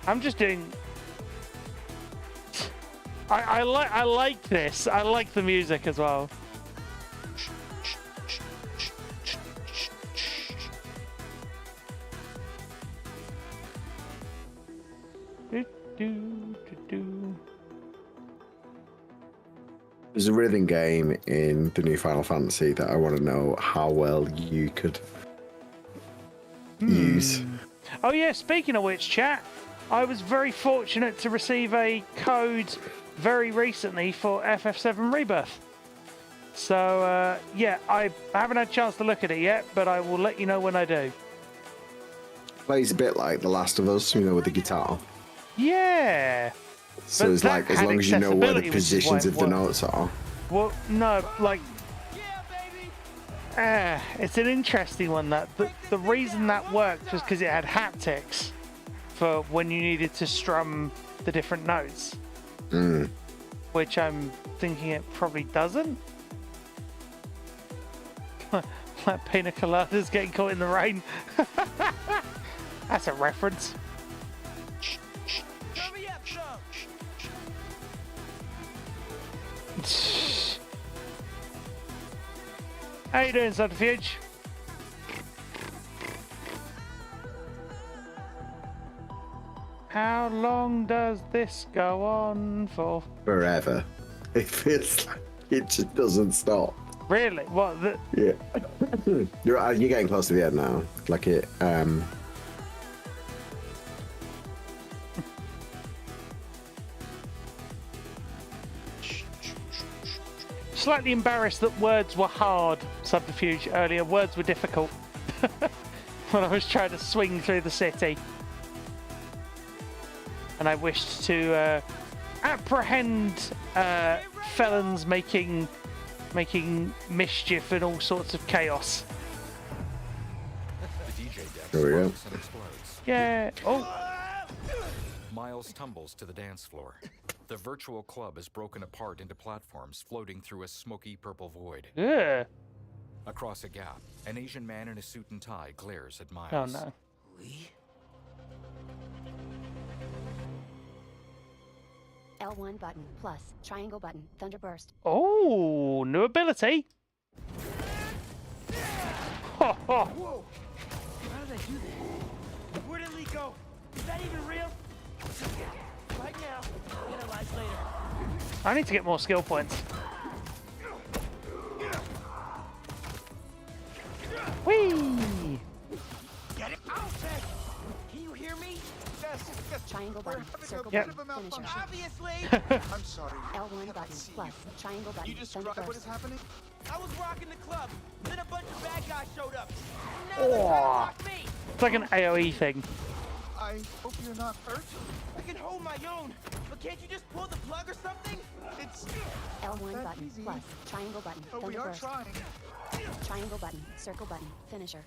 Speaker 2: I'm just doing. I like this. I like the music as well.
Speaker 1: There's a rhythm game in the new Final Fantasy that I want to know how well you could use.
Speaker 2: Oh yeah, speaking of which, chat, I was very fortunate to receive a code very recently for FF7 Rebirth. So yeah, I haven't had a chance to look at it yet, but I will let you know when I do.
Speaker 1: Plays a bit like The Last of Us, you know, with the guitar.
Speaker 2: Yeah.
Speaker 1: So
Speaker 2: But
Speaker 1: it's
Speaker 2: that
Speaker 1: like, as
Speaker 2: had
Speaker 1: long as you know where the
Speaker 2: accessibility, which is why
Speaker 1: positions
Speaker 2: it
Speaker 1: of the
Speaker 2: worked.
Speaker 1: notes are.
Speaker 2: Well, no, like... it's an interesting one. That the reason that worked was because it had haptics for when you needed to strum the different notes. Which I'm thinking it probably doesn't. Like pina coladas getting caught in the rain. That's a reference. How you doing, Subterfuge? How long does this go on for?
Speaker 1: Forever. It feels like it just doesn't stop.
Speaker 2: Really? What?
Speaker 1: Yeah. You're getting close to the end now. Like it.
Speaker 2: Slightly embarrassed that words were hard, Subterfuge, earlier. Words were difficult when I was trying to swing through the city. And I wished to apprehend felons making mischief and all sorts of chaos.
Speaker 7: The DJ deck
Speaker 1: There we go.
Speaker 7: sparks and explodes.
Speaker 2: Yeah. Oh.
Speaker 7: Miles tumbles to the dance floor. The virtual club is broken apart into platforms floating through a smoky purple void.
Speaker 2: Yeah.
Speaker 7: Across a gap, an Asian man in a suit and tie glares at Miles.
Speaker 2: Oh no.
Speaker 4: L1 button plus triangle button thunderburst.
Speaker 2: Oh, new ability. Ho ho.
Speaker 11: Whoa! How did I do that? Where did Lee go? Is that even real? Right now, analyze later.
Speaker 2: I need to get more skill points. Whee!
Speaker 11: Get it out, Ted! Can you hear me?
Speaker 14: Yes.
Speaker 4: Triangle button circle
Speaker 2: Yep.
Speaker 4: button finisher.
Speaker 11: Obviously!
Speaker 14: I'm sorry.
Speaker 4: L1 button plus triangle button
Speaker 14: You describe what is
Speaker 4: thunderburst.
Speaker 14: happening?
Speaker 11: I was rocking the club, then a bunch of bad guys showed up. Now they're trying to
Speaker 2: Oh.
Speaker 11: rock me!
Speaker 2: It's like an AoE thing.
Speaker 14: I hope you're not hurt.
Speaker 11: I can hold my own, but can't you just pull the plug or something?
Speaker 14: It's
Speaker 4: L1
Speaker 14: that
Speaker 4: button
Speaker 14: easy.
Speaker 4: plus triangle button
Speaker 14: But we are
Speaker 4: thunderburst.
Speaker 14: trying.
Speaker 4: Triangle button circle button finisher.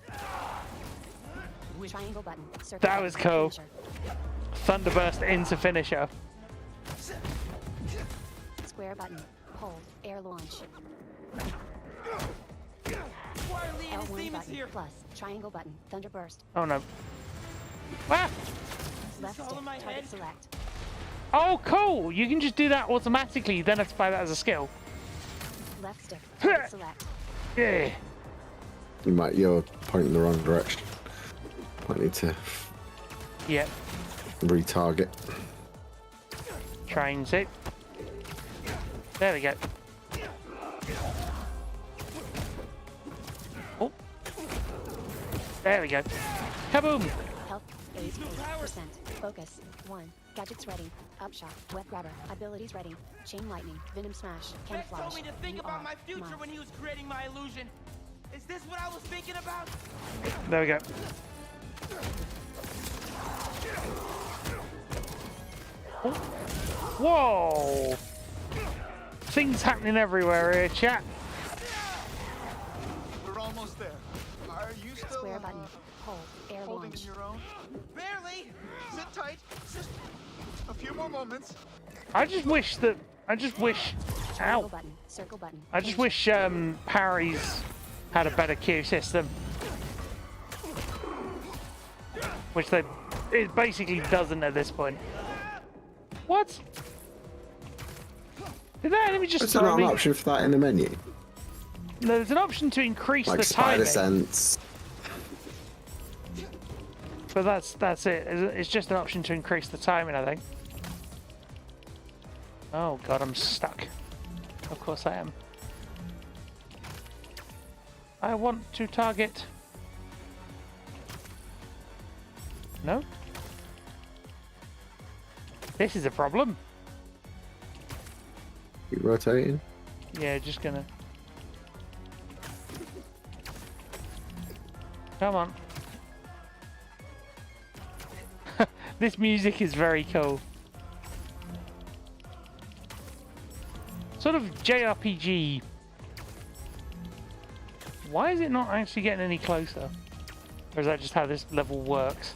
Speaker 4: Triangle button circle
Speaker 2: That
Speaker 4: button,
Speaker 2: was cool.
Speaker 4: finisher.
Speaker 2: Thunderburst into finisher.
Speaker 4: Square button hold air launch.
Speaker 11: Why are Lee and his
Speaker 4: L1
Speaker 11: demons
Speaker 4: button
Speaker 11: here?
Speaker 4: plus triangle button thunderburst.
Speaker 2: Oh no. Ah!
Speaker 4: Left
Speaker 11: all
Speaker 4: stick
Speaker 11: in my
Speaker 4: target
Speaker 11: head?
Speaker 4: select.
Speaker 2: Oh cool! You can just do that automatically. You don't have to buy that as a skill.
Speaker 4: Left stick target select.
Speaker 2: Yeah.
Speaker 1: You're pointing the wrong direction. Might need to
Speaker 2: Yep.
Speaker 1: retarget.
Speaker 2: Trying to. There we go. Oh. There we go. Kaboom!
Speaker 4: Health 88%. Focus 1. Gadgets ready. Upshot. Web grabber. Abilities ready. Chain lightning. Venom smash.
Speaker 11: Ted
Speaker 4: Camouflage.
Speaker 11: told me to think
Speaker 4: You
Speaker 11: about
Speaker 4: are
Speaker 11: my future
Speaker 4: Miles.
Speaker 11: when he was creating my illusion. Is this what I was thinking about?
Speaker 2: There we go. Oh. Whoa! Things happening everywhere here, chat.
Speaker 14: We're almost there. Are you still
Speaker 4: Square button. Hold. Air
Speaker 14: holding
Speaker 4: launch.
Speaker 14: in your own?
Speaker 11: Barely.
Speaker 14: Sit tight. Just a few more moments.
Speaker 2: I just wish.
Speaker 4: Triangle
Speaker 2: Ow!
Speaker 4: button. Circle button.
Speaker 2: I just
Speaker 4: finisher.
Speaker 2: wish parries had a better queue system, which it basically doesn't at this point. What? Did that enemy just
Speaker 1: Is there
Speaker 2: throw
Speaker 1: not
Speaker 2: me?
Speaker 1: an option for that in the menu?
Speaker 2: No, there's an option to increase
Speaker 1: Like
Speaker 2: the
Speaker 1: spider
Speaker 2: timing,
Speaker 1: sense.
Speaker 2: but that's it. It's just an option to increase the timing, I think. Oh god, I'm stuck. Of course I am. I want to target. No? This is a problem.
Speaker 1: Keep rotating.
Speaker 2: Yeah, just gonna. Come on. This music is very cool. Sort of JRPG. Why is it not actually getting any closer? Or is that just how this level works?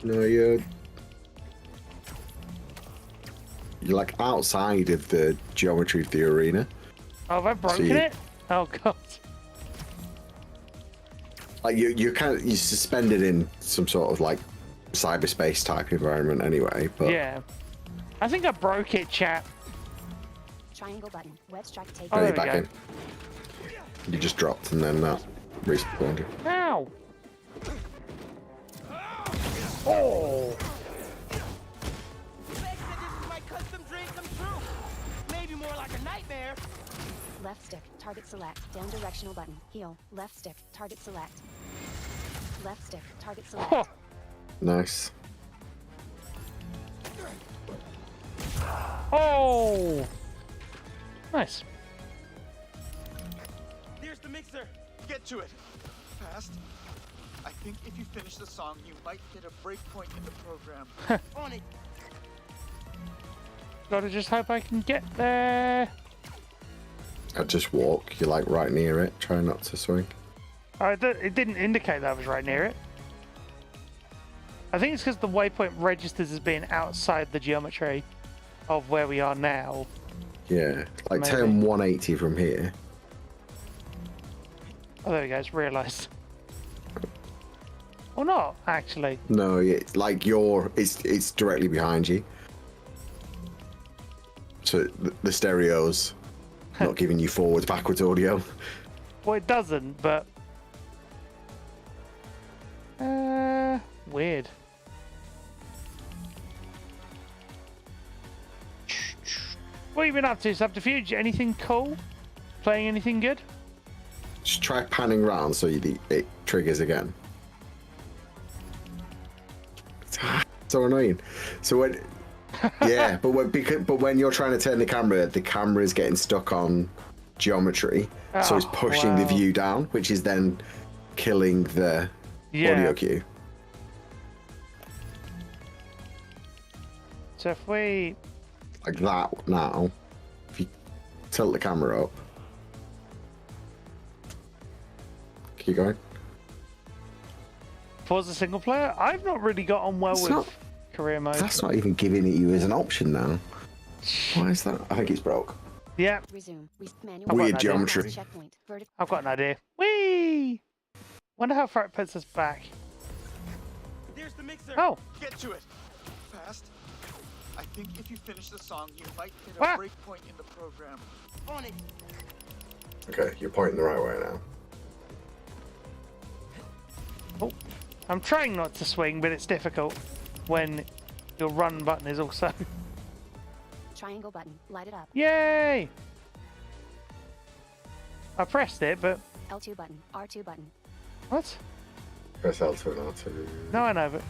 Speaker 1: No, you're like outside of the geometry of the arena.
Speaker 2: Oh, have I broken it? Oh god.
Speaker 1: Like you're suspended in some sort of like cyberspace type environment anyway. But
Speaker 2: Yeah. I think I broke it, chat.
Speaker 4: Triangle button. Web strike take.
Speaker 1: now
Speaker 2: Oh,
Speaker 1: you're
Speaker 2: there we
Speaker 1: back
Speaker 2: go.
Speaker 1: in. You just dropped and then that respawned you.
Speaker 2: Ow! Oh!
Speaker 11: Meg said this is my custom dream come true. Maybe more like a nightmare.
Speaker 4: Left stick. Target select. Down directional button. Heal. Left stick. Target select. Left stick. Target select.
Speaker 2: Huh.
Speaker 1: Nice.
Speaker 2: Oh! Nice.
Speaker 11: There's the mixer.
Speaker 14: Get to it. Fast. I think if you finish the song, you might hit a break point in the program.
Speaker 11: On it.
Speaker 2: Gotta just hope I can get there.
Speaker 1: I just walk. You're like right near it. Try not to swing.
Speaker 2: Oh, it didn't indicate that I was right near it. I think it's because the waypoint registers as being outside the geometry of where we are now.
Speaker 1: Yeah, like
Speaker 2: Maybe.
Speaker 1: turn 180 from here.
Speaker 2: Oh, there we go. It's realised. Or not, actually.
Speaker 1: No, it's like it's directly behind you. So the stereo's not giving you forwards, backwards audio.
Speaker 2: Well, it doesn't, but... weird. What have you been up to, Subterfuge? Anything cool? Playing anything good?
Speaker 1: Just try panning round so it triggers again. So annoying. So when, yeah, but when you're trying to turn the camera is getting stuck on geometry, so it's pushing the view down, which is then killing the audio cue.
Speaker 2: So if we
Speaker 1: like that now, if you tilt the camera up, keep going.
Speaker 2: pause the single player, I've not really got on well with career mode.
Speaker 1: That's not even giving it you as an option now. Why is that? I think it's broke.
Speaker 2: Yeah.
Speaker 4: Resume.
Speaker 1: Weird geometry.
Speaker 2: I've got an idea. Whee! Wonder how far it puts us back.
Speaker 16: There's the mixer.
Speaker 2: Oh.
Speaker 16: Get to it. Fast. I think if you finish the song, you might hit a break point in the program. On it.
Speaker 1: Okay, you're pointing the right way now.
Speaker 2: Oh, I'm trying not to swing, but it's difficult when your run button is also.
Speaker 4: Triangle button. Light it up.
Speaker 2: Yay! I pressed it, but.
Speaker 4: L2 button. R2 button.
Speaker 2: What?
Speaker 1: Press L2 and R2.
Speaker 2: No, I know, but.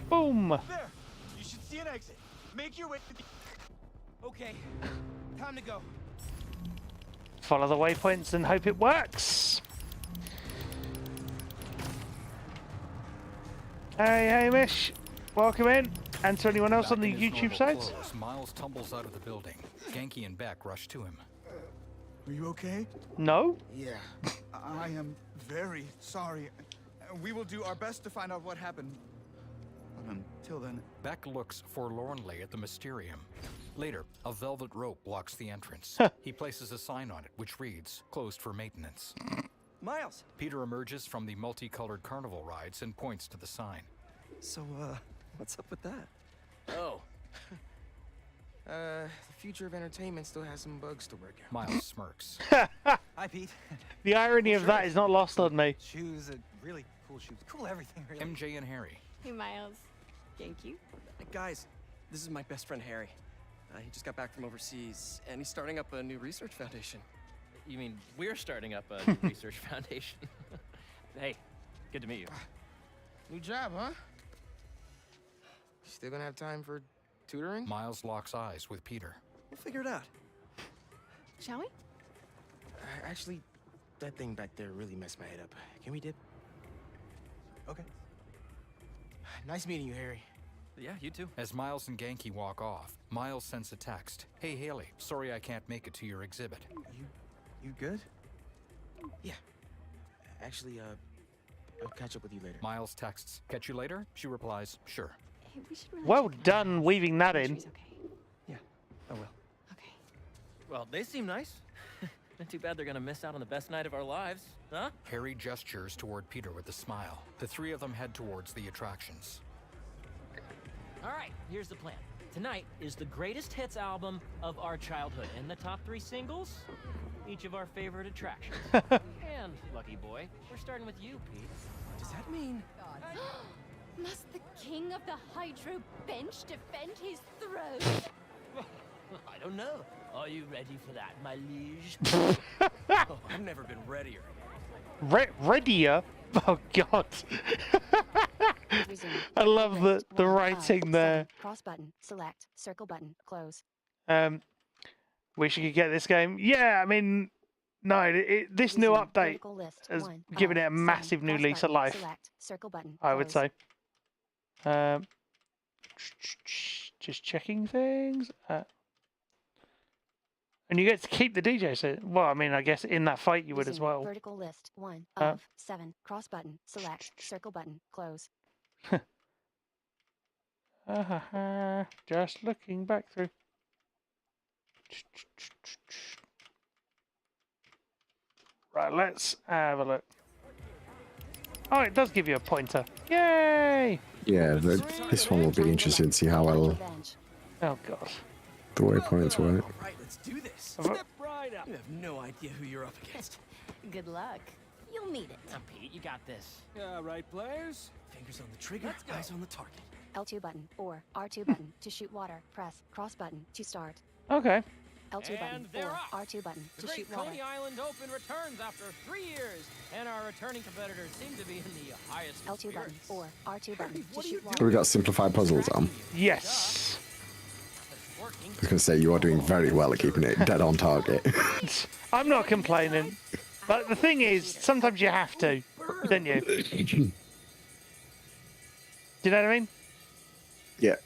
Speaker 2: Boom!
Speaker 16: There. You should see an exit. Make your way to the... Okay. Time to go.
Speaker 2: Follow the waypoints and hope it works. Hey, Hamish. Welcome in. And to anyone else on the YouTube sites.
Speaker 7: Miles tumbles out of the building. Genki and Beck rush to him.
Speaker 17: Are you okay?
Speaker 2: No.
Speaker 17: Yeah. I am very sorry. We will do our best to find out what happened. But until then...
Speaker 7: Beck looks forlornly at the Mysterium. Later, a velvet rope blocks the entrance. He places a sign on it, which reads, "Closed for maintenance."
Speaker 6: Miles!
Speaker 7: Peter emerges from the multicolored carnival rides and points to the sign.
Speaker 6: So, what's up with that?
Speaker 5: Oh. The future of entertainment still has some bugs to work out.
Speaker 7: Miles smirks.
Speaker 14: Hi, Pete.
Speaker 2: The irony of that is not lost on me.
Speaker 14: Shoes, really cool shoes. Cool everything, really.
Speaker 7: MJ and Harry.
Speaker 15: Hey, Miles. Thank you.
Speaker 6: Guys, this is my best friend Harry. He just got back from overseas, and he's starting up a new research foundation.
Speaker 19: You mean we're starting up a new research foundation? Hey, good to meet you.
Speaker 5: New job, huh? Still gonna have time for tutoring?
Speaker 7: Miles locks eyes with Peter.
Speaker 6: We'll figure it out.
Speaker 15: Shall we?
Speaker 5: Actually, that thing back there really messed my head up. Can we dip?
Speaker 14: Okay.
Speaker 5: Nice meeting you, Harry.
Speaker 19: Yeah, you too.
Speaker 7: As Miles and Genki walk off, Miles sends a text. "Hey, Haley, sorry I can't make it to your exhibit."
Speaker 14: You good?
Speaker 5: Yeah. Actually, I'll catch up with you later.
Speaker 7: Miles texts, "Catch you later?" She replies, "Sure."
Speaker 15: Hey, we should really
Speaker 2: Well done weaving that in.
Speaker 14: Yeah, I will.
Speaker 15: Okay.
Speaker 19: Well, they seem nice. Not too bad they're gonna miss out on the best night of our lives, huh?
Speaker 7: Harry gestures toward Peter with a smile. The three of them head towards the attractions.
Speaker 20: All right, here's the plan. Tonight is the greatest hits album of our childhood, and the top 3 singles, each of our favorite attractions. And, lucky boy, we're starting with you, Pete.
Speaker 6: What does that mean?
Speaker 15: Must the king of the Hydro Bench defend his throne?
Speaker 20: I don't know. Are you ready for that, my liege?
Speaker 6: Oh, I've never been readier.
Speaker 2: Readier? Oh, God. I love the writing there.
Speaker 4: Cross button, select, circle button, close.
Speaker 2: Wish you could get this game. Yeah, I mean, no, this new update has given it a massive new lease of life.
Speaker 4: Select, circle button,
Speaker 2: I would say. Just checking things. And you get to keep the DJ set. Well, I mean, I guess in that fight you would as
Speaker 4: Resume.
Speaker 2: well.
Speaker 4: Vertical list 1 of 7. Cross button. Select. Circle button. Close.
Speaker 2: Just looking back through. Right, let's have a look. Oh, it does give you a pointer. Yay!
Speaker 1: Yeah, this one will be interesting to see how well
Speaker 2: Oh god.
Speaker 1: the waypoints work.
Speaker 11: Alright, let's do this. Step right up. You have no idea who you're up against.
Speaker 15: Good luck. You'll need it.
Speaker 20: Now, Pete, you got this.
Speaker 11: Yeah, right, players? Fingers on the trigger, eyes on the target.
Speaker 4: L2 button or R2 button to shoot water. Press cross button to start.
Speaker 2: Okay.
Speaker 4: L2 button or R2 button
Speaker 20: The
Speaker 4: to
Speaker 20: Great
Speaker 4: shoot water.
Speaker 20: Coney Island Open returns after 3 years, and our returning competitors seem to be in the highest
Speaker 4: L2 button
Speaker 20: spirits.
Speaker 4: or R2 button to shoot water.
Speaker 1: We've got simplified puzzles on.
Speaker 2: Yes.
Speaker 1: I was going to say, you are doing very well at keeping it dead on target.
Speaker 2: I'm not complaining. But the thing is, sometimes you have to, don't you? Do you know what I mean?
Speaker 1: Yeah,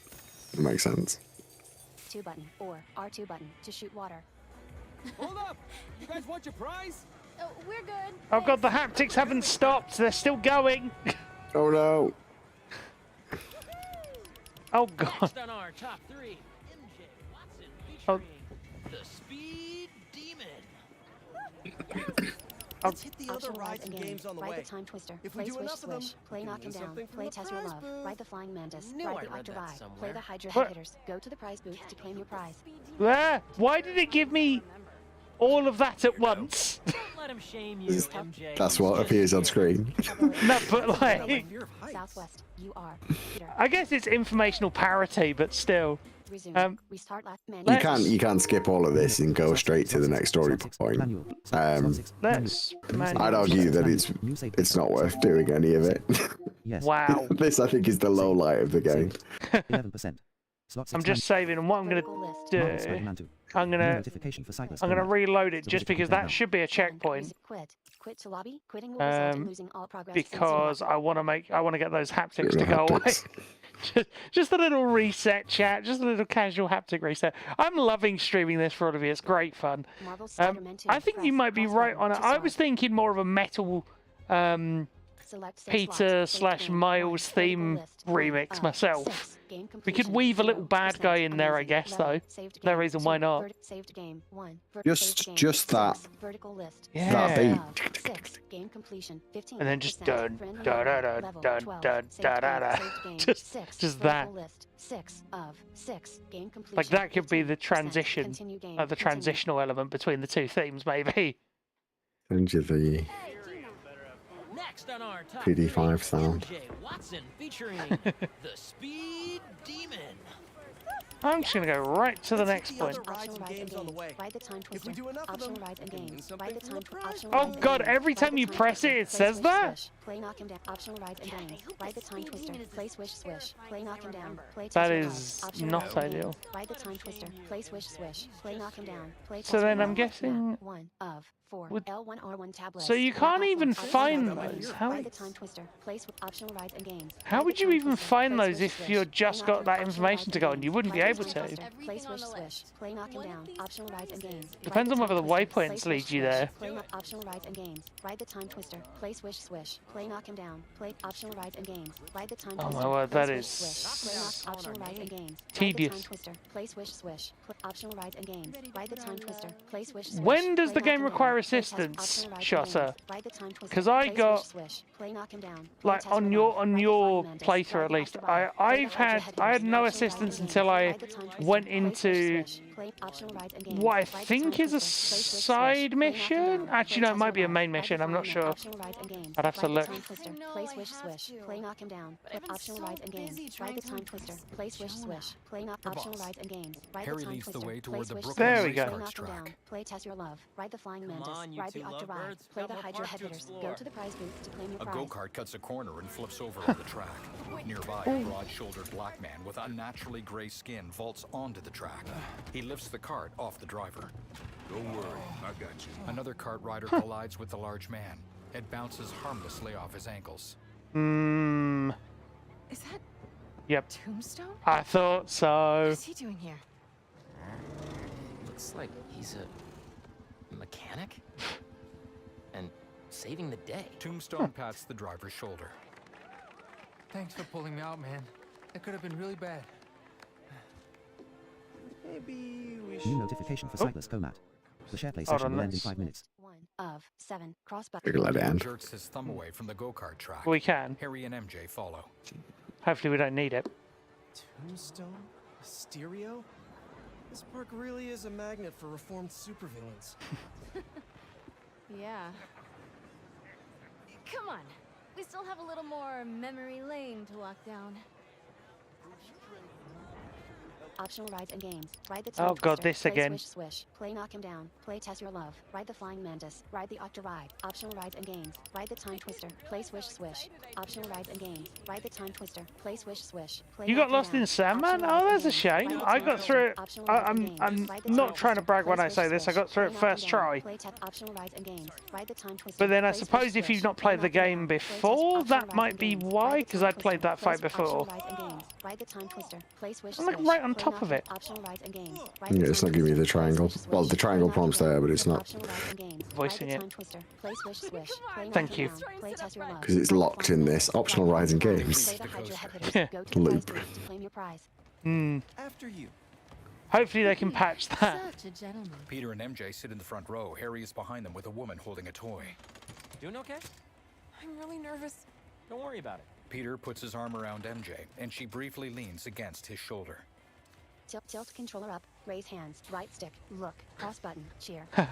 Speaker 1: that makes sense.
Speaker 4: 2 button or R2 button to shoot water.
Speaker 11: Hold up! You guys want your prize?
Speaker 15: Oh, we're good.
Speaker 2: Oh god, the haptics haven't stopped. They're still going.
Speaker 1: Oh no.
Speaker 2: Oh god.
Speaker 20: Next on our top 3, MJ Watson
Speaker 2: Oh.
Speaker 20: featuring the Speed Demon.
Speaker 6: Let's hit the other
Speaker 4: Optional
Speaker 6: rides and games on the
Speaker 4: Ride
Speaker 6: way.
Speaker 4: the time twister.
Speaker 6: If we
Speaker 4: Play
Speaker 6: do
Speaker 4: swish
Speaker 6: enough of them,
Speaker 4: swish. Play
Speaker 6: we can
Speaker 4: knock him
Speaker 6: win
Speaker 4: down.
Speaker 6: something from
Speaker 4: Play
Speaker 6: the
Speaker 4: test your
Speaker 6: prize
Speaker 4: love.
Speaker 6: booth.
Speaker 4: Ride the flying mantis.
Speaker 20: Knew
Speaker 4: Ride
Speaker 20: I
Speaker 4: the
Speaker 20: read that
Speaker 4: octavide. Play
Speaker 20: somewhere.
Speaker 4: the hydra
Speaker 2: What?
Speaker 4: hitters. Go to the prize booth to claim your prize.
Speaker 2: Why did it give me all of that at once?
Speaker 20: Let him shame you, MJ.
Speaker 1: That's what appears on screen.
Speaker 2: No, but like,
Speaker 4: Southwest. You are. Peter.
Speaker 2: I guess it's informational parity, but still.
Speaker 4: Resume. Restart last menu.
Speaker 1: You can skip all of this and go straight to the next story point.
Speaker 2: Let's.
Speaker 1: I'd argue that it's not worth doing any of it.
Speaker 2: Wow.
Speaker 1: This, I think, is the low light of the game.
Speaker 3: 11%.
Speaker 2: I'm just saving, and what I'm gonna do, I'm gonna reload it just because that should be a checkpoint.
Speaker 4: Quit to lobby. Quitting will result in losing all progress.
Speaker 2: Because I want to get those haptics to go away. just a little reset, chat. Just a little casual haptic reset. I'm loving streaming this for all of you. It's great fun. I think you might be right on it. I was thinking more of a metal Peter / Miles theme remix myself. We could weave a little bad guy in there, I guess, though. No reason why not.
Speaker 1: Just that.
Speaker 2: Yeah.
Speaker 1: That beat.
Speaker 4: Game completion. 15%.
Speaker 2: And then just dun da da da dun dun da da da. Just that.
Speaker 4: 6 of 6. Game completion.
Speaker 2: Like that could be the transition,
Speaker 4: Continue game.
Speaker 2: the transitional element between the two themes, maybe.
Speaker 1: Send you the
Speaker 20: Next on our top
Speaker 1: PD5
Speaker 20: 3,
Speaker 1: sound.
Speaker 20: MJ Watson featuring the Speed Demon.
Speaker 2: I'm just gonna go right to the next point.
Speaker 4: Optional rides and games. Ride the time twister. Optional rides and games. Ride the time twister.
Speaker 2: Oh god, every time you press it, it says that?
Speaker 4: Play knock him down. Optional rides and games. Ride the time twister. Play swish swish. Play knock him down. Play
Speaker 2: That
Speaker 4: test
Speaker 2: is
Speaker 4: your love. Optional
Speaker 2: not
Speaker 4: rides and
Speaker 2: ideal.
Speaker 4: games. Ride the time twister. Play swish swish. Play knock him down. Play
Speaker 2: So
Speaker 4: test
Speaker 2: then
Speaker 4: your
Speaker 2: I'm
Speaker 4: love.
Speaker 2: guessing-
Speaker 4: Map 1 of 4. L1 R1 tablet.
Speaker 2: So you can't even find those.
Speaker 4: Ride the time twister. Play optional rides and games.
Speaker 2: How would you even find those if you've just got that information to go on? You wouldn't be able to.
Speaker 4: Play swish swish. Play knock him down. Optional rides and games.
Speaker 2: Depends on whether the waypoints lead you there.
Speaker 4: Play optional rides and games. Ride the time twister. Play swish swish. Play knock him down. Play optional rides and games. Ride the time
Speaker 2: Oh
Speaker 4: twister.
Speaker 2: my word,
Speaker 4: Play
Speaker 2: that
Speaker 4: swish,
Speaker 2: is
Speaker 4: swish. Play knock optional rides and games.
Speaker 2: tedious.
Speaker 4: Ride the time twister. Play swish swish. Optional rides and games. Ride the time twister. Play swish swish.
Speaker 2: When does
Speaker 4: Play
Speaker 2: the
Speaker 4: knock
Speaker 2: game
Speaker 4: him
Speaker 2: require
Speaker 4: down. Play test
Speaker 2: assistance,
Speaker 4: optional rides and
Speaker 2: Shotter?
Speaker 4: games. Ride the time twister.
Speaker 2: Because I
Speaker 4: Play
Speaker 2: got,
Speaker 4: swish swish. Play knock him down. Play
Speaker 2: like
Speaker 4: test
Speaker 2: on
Speaker 4: your
Speaker 2: your
Speaker 4: love. Ride the flying mantis.
Speaker 2: playthrough
Speaker 4: Ride
Speaker 2: at
Speaker 4: the
Speaker 2: least,
Speaker 4: octavide. Play the
Speaker 2: I had no
Speaker 4: hydra
Speaker 2: assistance
Speaker 4: hitters.
Speaker 2: until I
Speaker 4: Ride the time twister.
Speaker 2: went
Speaker 4: Play
Speaker 2: into
Speaker 4: swish swish. Play optional rides and games.
Speaker 2: what I
Speaker 4: Ride the time
Speaker 2: think is a
Speaker 4: twister. Play swish swish.
Speaker 2: side
Speaker 4: Play knock him
Speaker 2: mission.
Speaker 4: down.
Speaker 2: Actually,
Speaker 4: Play
Speaker 2: no, it
Speaker 4: test
Speaker 2: might
Speaker 4: your
Speaker 2: be a
Speaker 4: love.
Speaker 2: main
Speaker 4: Ride the
Speaker 2: mission. I'm not
Speaker 4: flying
Speaker 2: sure.
Speaker 4: mantis. Optional rides and games.
Speaker 2: I'd have to
Speaker 4: Ride the
Speaker 2: look.
Speaker 4: time twister. Play swish swish. Play knock him down. Play optional rides and games. Ride the time twister. Play swish swish. Play knock optional rides and games. Ride the
Speaker 7: Harry
Speaker 4: time
Speaker 7: leads the
Speaker 4: twister.
Speaker 7: way
Speaker 4: Play
Speaker 7: toward the
Speaker 4: swish
Speaker 7: Brooklyn
Speaker 4: swish.
Speaker 2: There we go.
Speaker 4: Play
Speaker 7: racecourse
Speaker 4: knock him down.
Speaker 7: track.
Speaker 4: Play test your love. Ride the flying mantis.
Speaker 20: on, you
Speaker 4: Ride the
Speaker 20: two
Speaker 4: octavide.
Speaker 20: lovebirds.
Speaker 4: Play
Speaker 20: Got
Speaker 4: the
Speaker 20: more
Speaker 4: hydra
Speaker 20: park to
Speaker 4: hitters.
Speaker 20: explore.
Speaker 4: Go to the prize booth to claim your
Speaker 7: A
Speaker 4: prize.
Speaker 7: go-kart cuts a corner and flips over on the track. Nearby, a broad-shouldered black man with unnaturally gray skin vaults onto the track. He lifts the cart off the driver.
Speaker 13: Don't worry, I got you.
Speaker 7: Another cart rider collides with the large man. It bounces harmlessly off his ankles.
Speaker 15: Is that
Speaker 2: Yep.
Speaker 15: Tombstone?
Speaker 2: I thought so.
Speaker 15: What is he doing here?
Speaker 20: Looks like he's a mechanic? And saving the day.
Speaker 7: Tombstone pats the driver's shoulder.
Speaker 11: Thanks for pulling me out, man. That could have been really bad.
Speaker 6: Maybe we should...
Speaker 3: New notification for Sightless Comat. The SharePlay session will end in 5 minutes.
Speaker 4: 1 of 7 cross
Speaker 1: We're gonna let it end.
Speaker 7: Jerks his thumb away from the go-kart track.
Speaker 2: We can.
Speaker 7: Harry and MJ follow.
Speaker 2: Hopefully we don't need it.
Speaker 6: Tombstone? A stereo? This park really is a magnet for reformed supervillains.
Speaker 15: Yeah. Come on. We still have a little more memory lane to walk down.
Speaker 4: Optional rides and games. Ride the
Speaker 2: Oh
Speaker 4: tongue
Speaker 2: god,
Speaker 4: twister.
Speaker 2: this
Speaker 4: Play
Speaker 2: again.
Speaker 4: Swish Swish. Play Knock Him Down. Play Test Your Love. Ride the Flying Mantis. Ride the Octa Ride. Optional rides and games. Ride the Time Twister. Play Swish Swish. Optional rides and games. Ride the Time Twister. Play Swish Swish. Play
Speaker 2: You got
Speaker 4: Knock Him
Speaker 2: lost
Speaker 4: Down.
Speaker 2: in Sandman?
Speaker 4: Optional
Speaker 2: Oh,
Speaker 4: rides
Speaker 2: that's
Speaker 4: and
Speaker 2: a
Speaker 4: games.
Speaker 2: shame.
Speaker 4: Ride the
Speaker 2: I
Speaker 4: Time
Speaker 2: got through it.
Speaker 4: Twister. Optional rides and games.
Speaker 2: I'm
Speaker 4: Ride the
Speaker 2: not
Speaker 4: Time
Speaker 2: trying to
Speaker 4: Twister.
Speaker 2: brag when
Speaker 4: Play
Speaker 2: I say
Speaker 4: Swish
Speaker 2: this. I
Speaker 4: Swish.
Speaker 2: got through it
Speaker 4: Play Knock Him
Speaker 2: first
Speaker 4: Down.
Speaker 2: try.
Speaker 4: Play Optional rides and games. Ride the Time Twister.
Speaker 2: But then I
Speaker 4: Play Swish
Speaker 2: suppose if
Speaker 4: Swish.
Speaker 2: you've not
Speaker 4: Play
Speaker 2: played the
Speaker 4: Knock Him
Speaker 2: game
Speaker 4: Down. Play
Speaker 2: before,
Speaker 4: Optional
Speaker 2: that
Speaker 4: rides
Speaker 2: might
Speaker 4: and
Speaker 2: be
Speaker 4: games.
Speaker 2: why,
Speaker 4: Ride the
Speaker 2: because
Speaker 4: Time
Speaker 2: I played
Speaker 4: Twister.
Speaker 2: that fight
Speaker 4: Play Optional
Speaker 2: before.
Speaker 4: rides and games. Ride the Time Twister. Play Swish
Speaker 2: I'm like
Speaker 4: Swish.
Speaker 2: right on
Speaker 4: Play
Speaker 2: top
Speaker 4: Knock
Speaker 2: of
Speaker 4: Him
Speaker 2: it.
Speaker 4: Down. Optional rides and games. Ride
Speaker 1: Yeah,
Speaker 4: the
Speaker 1: it's
Speaker 4: Time
Speaker 1: not giving me the
Speaker 4: Twister. Play
Speaker 1: triangle.
Speaker 4: Swish
Speaker 1: Well, the
Speaker 4: Swish.
Speaker 1: triangle
Speaker 4: Play Knock Him
Speaker 1: prompt's
Speaker 4: Down.
Speaker 1: there, but it's not.
Speaker 4: Optional rides and games.
Speaker 2: Voicing
Speaker 4: Ride
Speaker 2: it.
Speaker 4: the Time Twister. Play Swish Swish. Play Knock
Speaker 2: Thank
Speaker 4: Him
Speaker 2: you.
Speaker 4: Down. Play Test Your Love.
Speaker 1: Because it's locked in this optional rides and games
Speaker 4: Play the Hydra Head Hitters. Go to the
Speaker 1: loop.
Speaker 4: prize booth to claim your prize.
Speaker 2: Hmm.
Speaker 6: After you.
Speaker 2: Hopefully they can patch that.
Speaker 15: Such a gentleman.
Speaker 7: Peter and MJ sit in the front row. Harry is behind them with a woman holding a toy.
Speaker 20: Doing okay?
Speaker 15: I'm really nervous.
Speaker 20: Don't worry about it.
Speaker 7: Peter puts his arm around MJ, and she briefly leans against his shoulder.
Speaker 4: Tilt controller up. Raise hands. Right stick. Look. Cross button. Cheer.
Speaker 15: What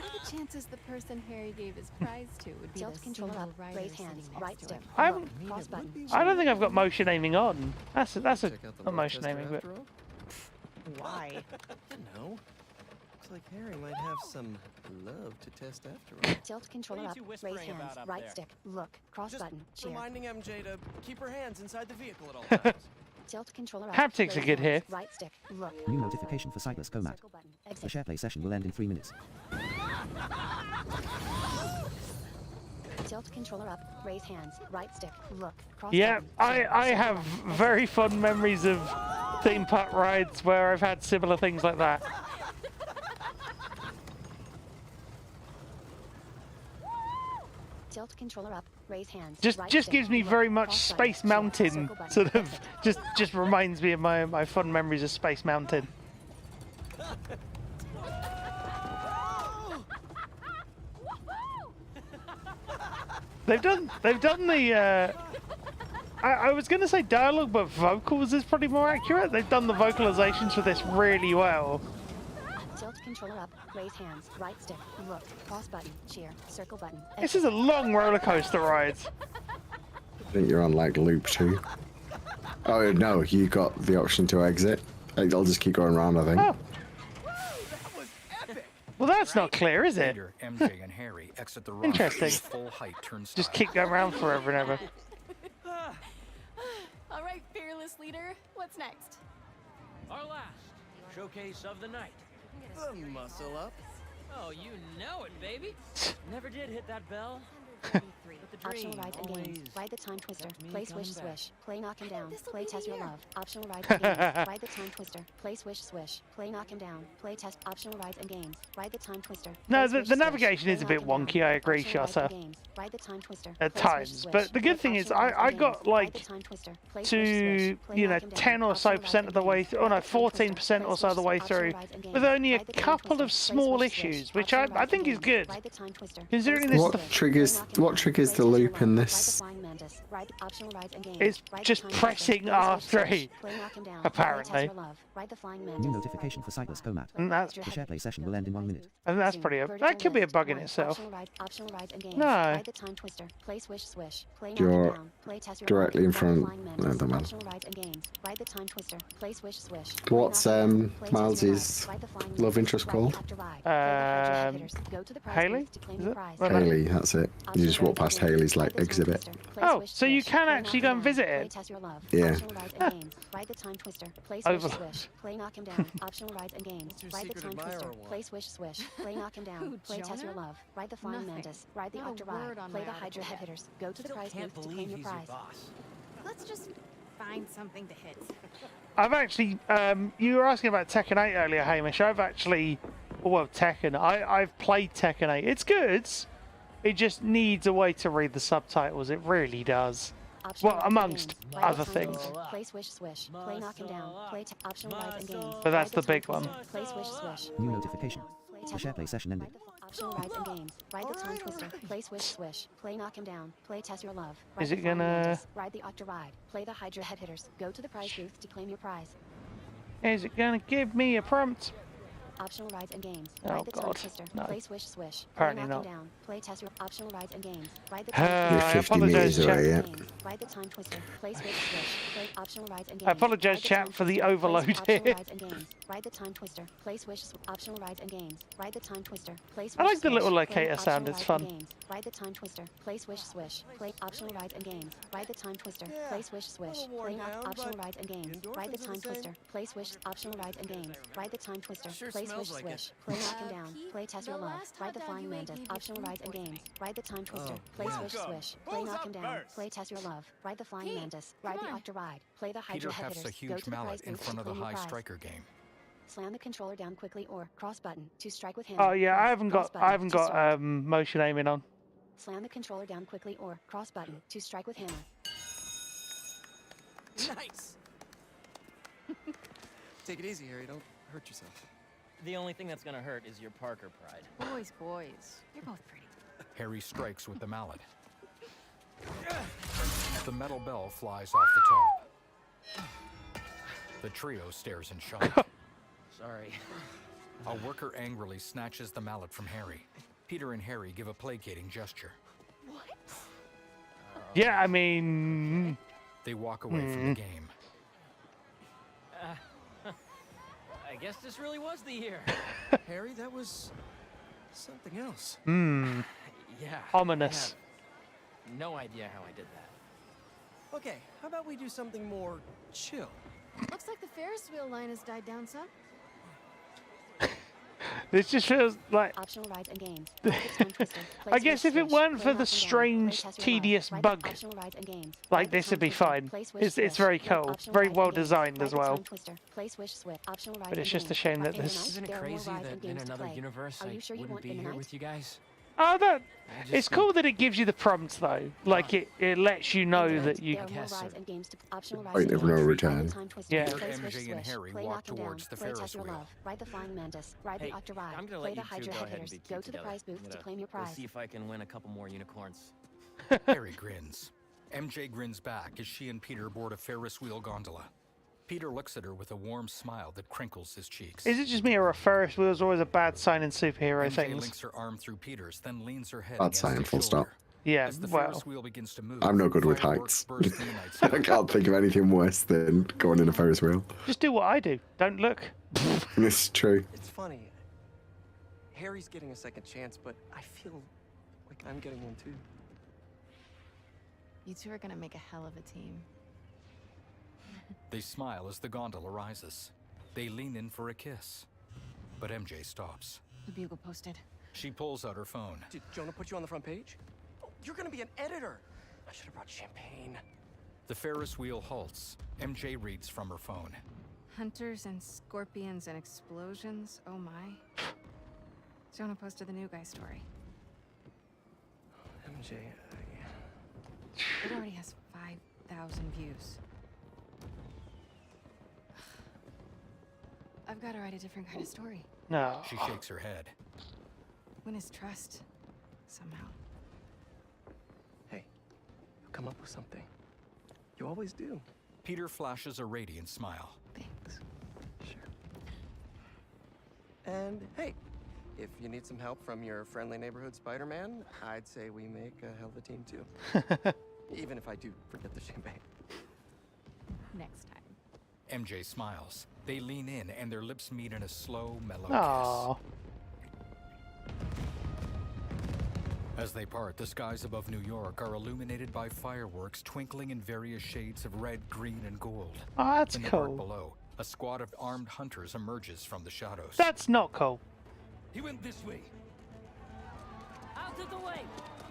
Speaker 15: are the chances the person Harry gave his prize to would be
Speaker 4: Tilt
Speaker 15: the
Speaker 4: controller
Speaker 15: single
Speaker 4: up.
Speaker 15: rider
Speaker 4: Raise hands.
Speaker 15: sitting
Speaker 4: Right
Speaker 15: next to
Speaker 4: stick.
Speaker 15: him?
Speaker 2: I
Speaker 4: Look.
Speaker 2: haven't-
Speaker 4: Cross button.
Speaker 2: I don't think I've got motion aiming on. That's a
Speaker 6: Check out the
Speaker 2: not
Speaker 6: love
Speaker 2: motion
Speaker 6: tester
Speaker 2: aiming, but
Speaker 6: after all?
Speaker 18: Why?
Speaker 6: You know. Looks like Harry might have some love to test after all.
Speaker 4: Tilt controller
Speaker 20: What are
Speaker 4: up.
Speaker 20: you two
Speaker 4: Raise
Speaker 20: whispering
Speaker 4: hands.
Speaker 20: about up
Speaker 4: Right
Speaker 20: there?
Speaker 4: stick. Look. Cross
Speaker 6: Just
Speaker 4: button. Cheer.
Speaker 6: reminding MJ to keep her hands inside the vehicle at all times.
Speaker 4: Tilt controller up.
Speaker 2: Haptics are
Speaker 4: Raise
Speaker 2: good here.
Speaker 4: hands. Right stick. Look.
Speaker 3: New notification for Sightless Comat.
Speaker 4: Circle button.
Speaker 3: The
Speaker 4: Exit.
Speaker 3: SharePlay session will end in 3 minutes.
Speaker 4: Tilt controller up. Raise hands. Right stick. Look. Cross
Speaker 2: yeah,
Speaker 4: button. Cheer.
Speaker 2: I
Speaker 4: Circle
Speaker 2: have
Speaker 4: button.
Speaker 2: very fond memories of theme park rides where I've had similar things like that.
Speaker 4: Tilt controller up. Raise hands.
Speaker 2: Just
Speaker 4: Right
Speaker 2: just
Speaker 4: stick.
Speaker 2: gives me
Speaker 4: Look.
Speaker 2: very much
Speaker 4: Cross button.
Speaker 2: Space
Speaker 4: Cheer.
Speaker 2: Mountain
Speaker 4: Circle button.
Speaker 2: sort of
Speaker 4: Exit.
Speaker 2: just reminds me of my fond memories of Space Mountain. They've done the I was gonna say dialogue, but vocals is probably more accurate. They've done the vocalizations for this really well.
Speaker 4: Tilt controller up. Raise hands. Right stick. Look. Cross button. Cheer. Circle button.
Speaker 2: This is a long roller coaster ride.
Speaker 1: I think you're on like loop 2. Oh no, you got the option to exit. I'll just keep going around, I think.
Speaker 2: Oh. Well, that's not clear, is it?
Speaker 7: Peter, MJ, and Harry exit the ride
Speaker 2: Interesting.
Speaker 7: through a full height turnstile.
Speaker 2: Just keep going around forever and ever.
Speaker 15: All right, fearless leader. What's next?
Speaker 20: Our last showcase of the night.
Speaker 6: The muscle up.
Speaker 20: Oh, you know it, baby. Never did hit that bell. But the
Speaker 4: Optional
Speaker 20: dream
Speaker 4: rides and games.
Speaker 20: always
Speaker 4: Ride the time twister.
Speaker 20: kept me
Speaker 4: Play
Speaker 20: coming
Speaker 4: swish
Speaker 20: back.
Speaker 4: swish. Play knock him down.
Speaker 15: This'll
Speaker 4: Play
Speaker 15: be
Speaker 4: test
Speaker 15: the
Speaker 4: your
Speaker 15: year.
Speaker 4: love. Optional rides and games. Ride the time twister. Play swish swish. Play knock him down. Play test. Optional rides and games. Ride the time twister.
Speaker 2: No,
Speaker 4: Play
Speaker 2: the
Speaker 4: swish, swish.
Speaker 2: navigation
Speaker 4: Play
Speaker 2: is a
Speaker 4: knock
Speaker 2: bit
Speaker 4: him down.
Speaker 2: wonky, I agree,
Speaker 4: Optional rides
Speaker 2: Shossa.
Speaker 4: and games. Ride the time twister.
Speaker 2: At
Speaker 4: Play
Speaker 2: times,
Speaker 4: swish,
Speaker 2: but
Speaker 4: swish.
Speaker 2: the good
Speaker 4: Play
Speaker 2: thing is
Speaker 4: optional rides
Speaker 2: I
Speaker 4: and
Speaker 2: got
Speaker 4: games. Ride the
Speaker 2: like
Speaker 4: time twister. Play swish,
Speaker 2: to
Speaker 4: swish. Play
Speaker 2: you know
Speaker 4: knock him down.
Speaker 2: 10 or so
Speaker 4: Optional
Speaker 2: percent
Speaker 4: rides
Speaker 2: of the
Speaker 4: and
Speaker 2: way
Speaker 4: games.
Speaker 2: through, oh no,
Speaker 4: Ride the time twister.
Speaker 2: 14% or so of the way
Speaker 4: Play
Speaker 2: through,
Speaker 4: swish, optional rides and
Speaker 2: with
Speaker 4: games.
Speaker 2: only a
Speaker 4: Ride the time
Speaker 2: couple
Speaker 4: twister.
Speaker 2: of
Speaker 4: Play
Speaker 2: small
Speaker 4: swish, swish.
Speaker 2: issues, which
Speaker 4: Optional
Speaker 2: I
Speaker 4: rides
Speaker 2: think
Speaker 4: and
Speaker 2: is
Speaker 4: games.
Speaker 2: good.
Speaker 4: Ride the time twister.
Speaker 2: Considering
Speaker 4: Play
Speaker 2: this
Speaker 1: What
Speaker 2: the
Speaker 4: swish, swish.
Speaker 1: triggers?
Speaker 4: Play knock him
Speaker 1: What
Speaker 4: down.
Speaker 1: triggers
Speaker 4: Play
Speaker 1: the
Speaker 4: test your
Speaker 1: loop
Speaker 4: love.
Speaker 1: in
Speaker 4: Ride the
Speaker 1: this?
Speaker 4: flying mantis. Ride the optional rides and games.
Speaker 2: It's
Speaker 4: Ride the
Speaker 2: just
Speaker 4: time
Speaker 2: pressing
Speaker 4: twister. Play swish,
Speaker 2: R3,
Speaker 4: swish. Play knock him down. Play
Speaker 2: apparently.
Speaker 4: test your love. Ride the flying mantis.
Speaker 3: New notification for Sightless Comat.
Speaker 2: And that's
Speaker 3: The SharePlay session will end in 1 minute.
Speaker 2: and that's pretty. That could be a bug in itself.
Speaker 4: Optional rides and games.
Speaker 2: No.
Speaker 4: Ride the time twister. Play swish swish. Play knock
Speaker 1: You're
Speaker 4: him down. Play test your
Speaker 1: directly in
Speaker 4: love. Ride the
Speaker 1: front.
Speaker 4: flying
Speaker 1: No,
Speaker 4: mantis.
Speaker 1: don't matter.
Speaker 4: Optional rides and games. Ride the time twister. Play swish swish. Play
Speaker 1: What's
Speaker 4: knock him down. Play test your
Speaker 1: Miles's
Speaker 4: love. Ride the flying
Speaker 1: love
Speaker 4: mantis.
Speaker 1: interest
Speaker 4: Ride
Speaker 1: called?
Speaker 4: the Octa Ride. Play the Hydra Head Hitters. Go to the prize
Speaker 2: Haley?
Speaker 4: booth to claim
Speaker 2: Is
Speaker 4: your
Speaker 2: it?
Speaker 4: prize.
Speaker 2: Well, no.
Speaker 1: Haley, that's it. You just walk past Haley's like exhibit.
Speaker 2: Oh, so you can actually go and visit
Speaker 4: Play
Speaker 2: it.
Speaker 4: test your love.
Speaker 1: Yeah.
Speaker 4: Optional rides and games. Ride the time twister. Play swish
Speaker 2: Overlord.
Speaker 4: swish. Play knock him down. Optional rides and games.
Speaker 6: your
Speaker 4: Ride the
Speaker 6: secret
Speaker 4: time twister.
Speaker 6: admirer want?
Speaker 4: Play swish swish. Play knock him down.
Speaker 15: Who,
Speaker 4: Play test your
Speaker 15: Jonah?
Speaker 4: love. Ride the flying
Speaker 15: Nothing.
Speaker 4: mantis. Ride the
Speaker 15: Not a
Speaker 4: Octa
Speaker 15: word
Speaker 4: Ride.
Speaker 15: on
Speaker 4: Play
Speaker 15: my
Speaker 4: the Hydra
Speaker 15: article
Speaker 4: Head
Speaker 15: yet.
Speaker 4: Hitters. Go to the
Speaker 20: Still
Speaker 4: prize
Speaker 20: can't
Speaker 4: booth to
Speaker 20: believe
Speaker 4: claim your
Speaker 20: he's your
Speaker 4: prize.
Speaker 20: boss.
Speaker 15: Let's just find something to hit.
Speaker 2: I've actually, you were asking about Tekken 8 earlier, Hamish. I've actually, well, Tekken. I've played Tekken 8. It's good. It just needs a way to read the subtitles. It really does. Well, amongst other things.
Speaker 4: Play swish swish. Play knock him down. Play optional rides and games.
Speaker 2: But that's the big one.
Speaker 4: Play swish swish.
Speaker 3: New notification. The share play session ended.
Speaker 4: Optional rides and games. Ride the tongue twister. Play swish swish. Play knock him down. Play test your love.
Speaker 2: Is it gonna?
Speaker 4: Ride the Octa ride. Play the Hydra head hitters. Go to the prize booth to claim your prize.
Speaker 2: Is it gonna give me a prompt?
Speaker 4: Optional rides and games.
Speaker 2: Oh,
Speaker 4: Ride the tongue
Speaker 2: God.
Speaker 4: twister.
Speaker 2: No.
Speaker 4: Play swish swish.
Speaker 2: Apparently
Speaker 4: Play knock
Speaker 2: not.
Speaker 4: him down. Play test your optional rides and games. Ride the
Speaker 1: You're 50 meters away, yeah.
Speaker 4: Ride the time twister. Play swish swish. Play optional rides and games.
Speaker 2: I apologise, chat, for the overload here.
Speaker 4: Optional rides and games. Ride the time twister. Play swish optional rides and games. Ride the time twister. Play swish
Speaker 2: I like the
Speaker 4: swish.
Speaker 2: little
Speaker 4: Play
Speaker 2: locator sound,
Speaker 4: optional
Speaker 2: it's
Speaker 4: rides
Speaker 2: fun.
Speaker 4: and games. Ride the time twister. Play swish swish. Play optional rides and games. Ride the time twister. Play swish swish. Play not optional rides and games. Ride the time twister. Play swish optional rides and games. Ride the time twister. Play swish swish. Play knock him down. Play test your love. Ride the flying mantis. Optional rides and games. Ride the time twister. Play swish swish. Play knock him down. Play test your love. Ride the flying mantis. Ride the Octa ride. Play the
Speaker 7: Peter
Speaker 4: Hydra head
Speaker 7: hefts a
Speaker 4: hitters. Go
Speaker 7: huge
Speaker 4: to the prize
Speaker 7: mallet in
Speaker 4: booth
Speaker 7: front
Speaker 4: to
Speaker 7: of the
Speaker 4: claim your
Speaker 7: high
Speaker 4: prize.
Speaker 7: striker game.
Speaker 4: Slam the controller down quickly or cross button to strike with hammer.
Speaker 2: Oh yeah, I haven't
Speaker 4: Cross
Speaker 2: got
Speaker 4: button to strike.
Speaker 2: motion aiming on.
Speaker 4: Slam the controller down quickly or cross button to strike with hammer.
Speaker 6: Nice. Take it easy, Harry. Don't hurt yourself.
Speaker 20: The only thing that's gonna hurt is your Parker pride.
Speaker 10: Boys. You're both pretty.
Speaker 7: Harry strikes with the mallet. The metal bell flies off the top. The trio stares in shock.
Speaker 20: Sorry.
Speaker 7: A worker angrily snatches the mallet from Harry. Peter and Harry give a placating gesture.
Speaker 10: What?
Speaker 2: Yeah, I mean...
Speaker 7: They walk away from the game.
Speaker 20: I guess this really was the year.
Speaker 6: Harry, that was something else.
Speaker 2: Hmm.
Speaker 20: Yeah.
Speaker 2: Ominous.
Speaker 20: I have no idea how I did that.
Speaker 6: Okay, how about we do something more chill?
Speaker 15: Looks like the Ferris wheel line has died down some.
Speaker 2: This just feels like...
Speaker 4: Optional rides and games.
Speaker 2: I guess if it weren't for the strange, tedious bug, like this would be fine. It's very cool, very well designed as well. But it's just a shame that this...
Speaker 20: Isn't it crazy that in another universe I wouldn't be here with you guys?
Speaker 2: Oh, it's cool that it gives you the prompts though. Like it lets you know that you.
Speaker 1: Point of no return.
Speaker 2: Yeah.
Speaker 7: MJ and Harry walk towards the Ferris wheel.
Speaker 4: Ride the flying mantis. Ride the Octa ride.
Speaker 20: I'm gonna
Speaker 4: Play
Speaker 20: let
Speaker 4: the
Speaker 20: you two
Speaker 4: Hydra
Speaker 20: go
Speaker 4: head
Speaker 20: ahead and
Speaker 4: hitters.
Speaker 20: be
Speaker 4: Go
Speaker 20: cute
Speaker 4: to the
Speaker 20: together.
Speaker 4: prize booth to claim your
Speaker 20: We'll
Speaker 4: prize.
Speaker 20: see if I can win a couple more unicorns.
Speaker 7: Harry grins. MJ grins back as she and Peter board a Ferris wheel gondola. Peter looks at her with a warm smile that crinkles his cheeks.
Speaker 2: Is it just me or a Ferris wheel's always a bad sign in superhero
Speaker 7: MJ
Speaker 2: things?
Speaker 7: links her arm through Peter's, then leans her head
Speaker 1: Bad
Speaker 7: against
Speaker 1: sign,
Speaker 7: his
Speaker 1: full stop.
Speaker 7: shoulder.
Speaker 2: Yeah,
Speaker 7: As the
Speaker 2: well.
Speaker 7: Ferris wheel begins to move,
Speaker 1: I'm no good with
Speaker 7: fireworks
Speaker 1: heights.
Speaker 7: burst in the night sky.
Speaker 1: I can't think of anything worse than going in a Ferris wheel.
Speaker 2: Just do what I do. Don't look.
Speaker 1: It's true.
Speaker 6: It's funny. Harry's getting a second chance, but I feel like I'm getting one too.
Speaker 15: You two are gonna make a hell of a team.
Speaker 7: They smile as the gondola rises. They lean in for a kiss. But MJ stops.
Speaker 15: The bugle posted.
Speaker 7: She pulls out her phone.
Speaker 6: Did Jonah put you on the front page? Oh, you're gonna be an editor. I should have brought champagne.
Speaker 7: The Ferris wheel halts. MJ reads from her phone.
Speaker 15: Hunters and scorpions and explosions. Oh my. Jonah posted the new guy story.
Speaker 6: MJ,
Speaker 15: It already has 5,000 views. I've got to write a different kind of story.
Speaker 2: No.
Speaker 7: She shakes her head.
Speaker 15: Win his trust. Somehow.
Speaker 6: Hey, you'll come up with something. You always do.
Speaker 7: Peter flashes a radiant smile.
Speaker 15: Thanks.
Speaker 6: Sure. And hey, if you need some help from your friendly neighborhood Spider-Man, I'd say we make a hell of a team too. Even if I do forget the champagne.
Speaker 15: Next time.
Speaker 7: MJ smiles. They lean in and their lips meet in a slow, mellow
Speaker 2: Aww.
Speaker 7: kiss. As they part, the skies above New York are illuminated by fireworks twinkling in various shades of red, green, and gold.
Speaker 2: Oh, that's
Speaker 7: in the park
Speaker 2: cool.
Speaker 7: below, a squad of armed hunters emerges from the shadows.
Speaker 2: That's not cool.
Speaker 12: He went this way.
Speaker 11: Out of the way!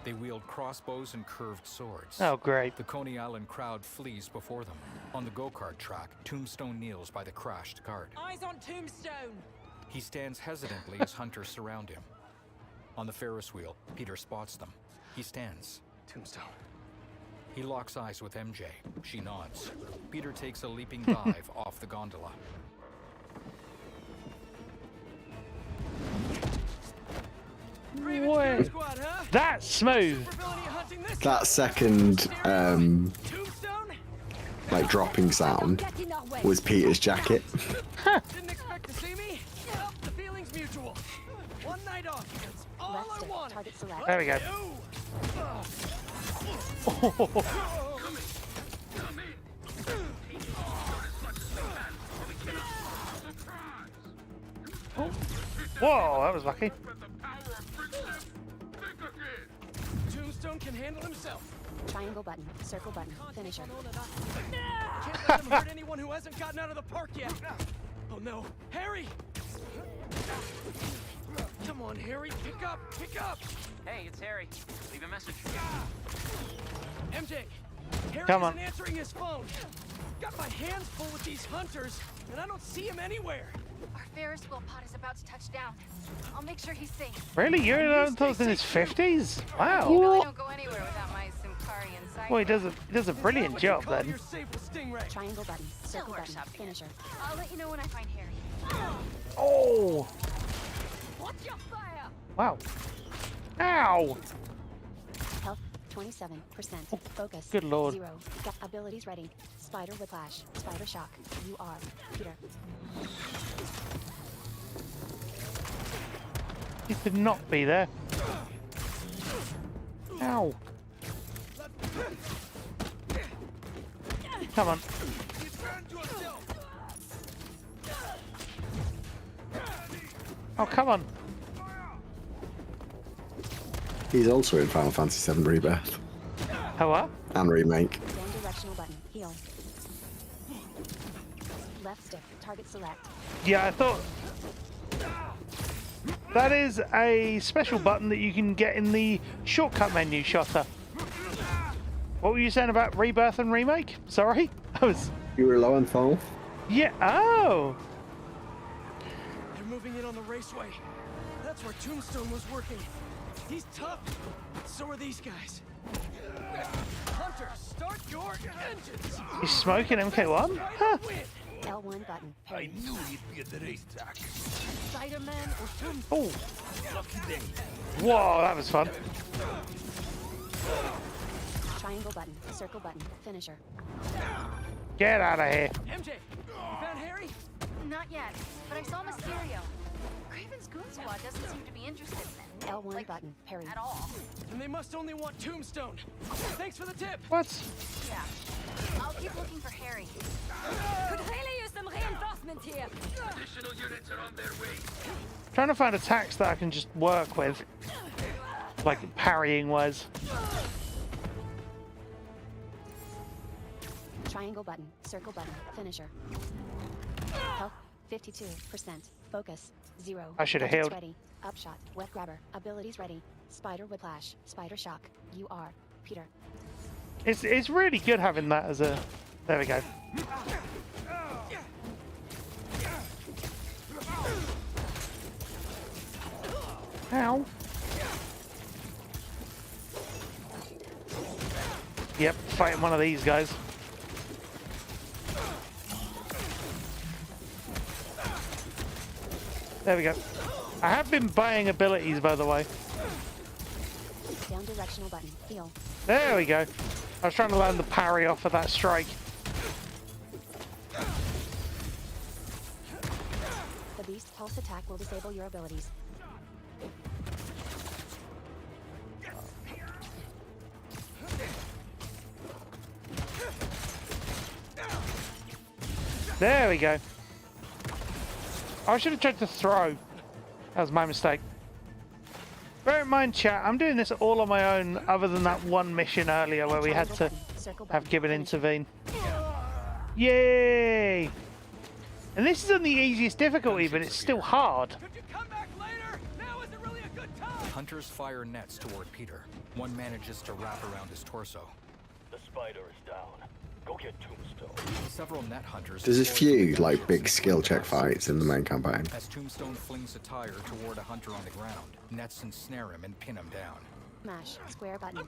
Speaker 7: They wield crossbows and curved swords.
Speaker 2: Oh, great.
Speaker 7: The Coney Island crowd flees before them. On the go-kart track, Tombstone kneels by the crashed cart.
Speaker 15: Eyes on Tombstone!
Speaker 7: He stands hesitantly as hunters surround him. On the Ferris wheel, Peter spots them. He stands.
Speaker 19: Tombstone.
Speaker 7: He locks eyes with MJ. She nods. Peter takes a leaping dive off the gondola.
Speaker 2: Wait. That's smooth.
Speaker 1: That second, like dropping sound was Peter's jacket.
Speaker 11: Didn't expect to see me? Well, the feeling's mutual. One night off. That's all I want.
Speaker 4: Target select.
Speaker 2: There we go. Whoa, that was lucky.
Speaker 11: Tombstone can handle himself.
Speaker 4: Triangle button, circle button, finisher.
Speaker 11: Can't let him hurt anyone who hasn't gotten out of the park yet. Oh no, Harry! Come on, Harry, pick up, pick up!
Speaker 14: Hey, it's Harry. Leave a message.
Speaker 11: MJ, Harry
Speaker 2: Come on.
Speaker 11: isn't answering his phone. Got my hands full with these hunters, and I don't see him anywhere.
Speaker 10: Our Ferris wheel pod is about to touch down. I'll make sure he's safe.
Speaker 2: Really? You're in his 50s? Wow.
Speaker 10: You know I don't go anywhere without my Simkari inside.
Speaker 2: Well, he does a brilliant job then.
Speaker 4: Triangle button, circle button, finisher.
Speaker 10: I'll let you know when I find Harry.
Speaker 2: Oh!
Speaker 15: Watch your fire!
Speaker 2: Wow. Ow!
Speaker 4: Health 27%. Focus.
Speaker 2: Good lord.
Speaker 4: 0. Got abilities ready. Spider whiplash. Spider shock. You are Peter.
Speaker 2: He could not be there. Ow. Come on. Oh, come on.
Speaker 1: He's also in Final Fantasy VII Rebirth.
Speaker 2: Oh, what?
Speaker 1: And Remake.
Speaker 4: Down directional button. Heal. Left stick. Target select.
Speaker 2: Yeah, I thought... That is a special button that you can get in the shortcut menu, Shotter. What were you saying about Rebirth and Remake? Sorry? I was...
Speaker 1: You were low on fall?
Speaker 2: Yeah, oh!
Speaker 11: They're moving in on the raceway. That's where Tombstone was working. He's tough. So are these guys. Hunter, start your engines.
Speaker 2: He's smoking MK1? Huh.
Speaker 4: L1 button.
Speaker 12: I knew he'd be at the racetrack.
Speaker 15: Spider-Man or Tombstone?
Speaker 2: Oh!
Speaker 12: Lucky day.
Speaker 2: Whoa, that was fun.
Speaker 4: Triangle button, circle button, finisher.
Speaker 2: Get out of here.
Speaker 11: MJ, you found Harry?
Speaker 10: Not yet, but I saw Mysterio. Craven's Goon Squad doesn't seem to be interested in it.
Speaker 4: L1 button, parry.
Speaker 10: At all.
Speaker 11: And they must only want Tombstone. Thanks for the tip.
Speaker 2: What?
Speaker 10: Yeah. I'll keep looking for Harry.
Speaker 15: Could really use some reinforcement here.
Speaker 12: Additional units are on their way.
Speaker 2: Trying to find attacks that I can just work with. Like parrying was.
Speaker 4: Triangle button, circle button, finisher. Health 52%. Focus 0.
Speaker 2: I should have
Speaker 4: Gadgets
Speaker 2: healed.
Speaker 4: Ready. Upshot. Wet grabber. Abilities ready. Spider whiplash. Spider shock. You are Peter.
Speaker 2: It's really good having that as a... There we go. Ow. Yep, fighting one of these guys. There we go. I have been buying abilities, by the way.
Speaker 4: Down directional button. Heal.
Speaker 2: There we go. I was trying to land the parry off of that strike.
Speaker 4: The beast pulse attack will disable your abilities.
Speaker 2: There we go. I should have tried to throw. That was my mistake. Bear in mind, chat, I'm doing this all on my own, other than that one mission earlier where we had to have Gibbon intervene. Yay! And this is on the easiest difficulty, but it's still hard.
Speaker 11: Could you come back later? Now isn't really a good time.
Speaker 7: Hunters fire nets toward Peter. One manages to wrap around his torso.
Speaker 12: The spider is down. Go get Tombstone.
Speaker 7: Several net hunters.
Speaker 1: There's a few like big skill check fights in the main campaign.
Speaker 7: As Tombstone flings a tire toward a hunter on the ground, nets ensnare him and pin him down.
Speaker 4: Mash square button.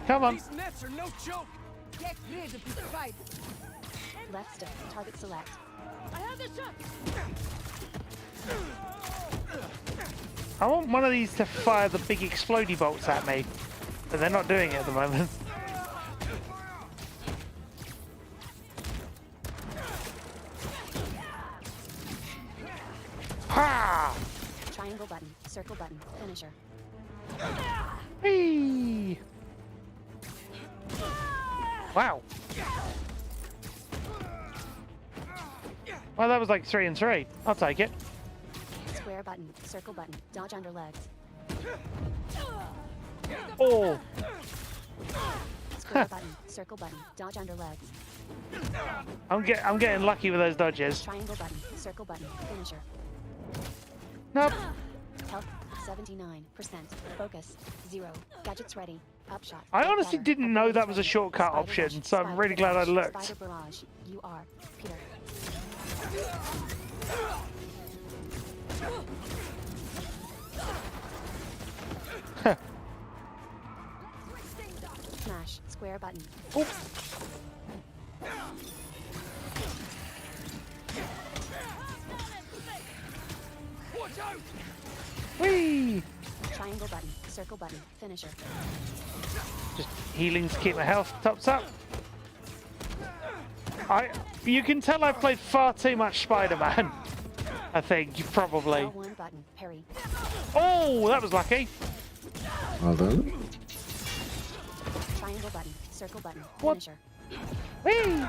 Speaker 2: Come on.
Speaker 11: These nets are no joke.
Speaker 15: Get rid of this fight.
Speaker 4: Left stick, target select.
Speaker 15: I have the shot.
Speaker 2: I want one of these to fire the big explodey bolts at me, but they're not doing it at the moment. Ha!
Speaker 4: Triangle button, circle button, finisher.
Speaker 2: Whee! Wow. Well, that was like 3 and 3. I'll take it.
Speaker 4: Square button, circle button, dodge under legs.
Speaker 2: Oh!
Speaker 4: Square button, circle button, dodge under legs.
Speaker 2: I'm getting lucky with those dodges.
Speaker 4: Triangle button, circle button, finisher.
Speaker 2: Nope.
Speaker 4: Health 79%. Focus 0. Gadgets ready. Upshot.
Speaker 2: I honestly didn't know that was a shortcut option, so I'm really glad I looked.
Speaker 4: Spider barrage. You are Peter. Smash square button.
Speaker 2: Oops.
Speaker 11: Watch out!
Speaker 2: Whee!
Speaker 4: Triangle button, circle button, finisher.
Speaker 2: Just healing to keep my health tops up. You can tell I've played far too much Spider-Man. I think, probably.
Speaker 4: L1 button, parry.
Speaker 2: Oh, that was lucky.
Speaker 1: Well done.
Speaker 4: Triangle button, circle button,
Speaker 2: What?
Speaker 4: finisher.
Speaker 2: Whee!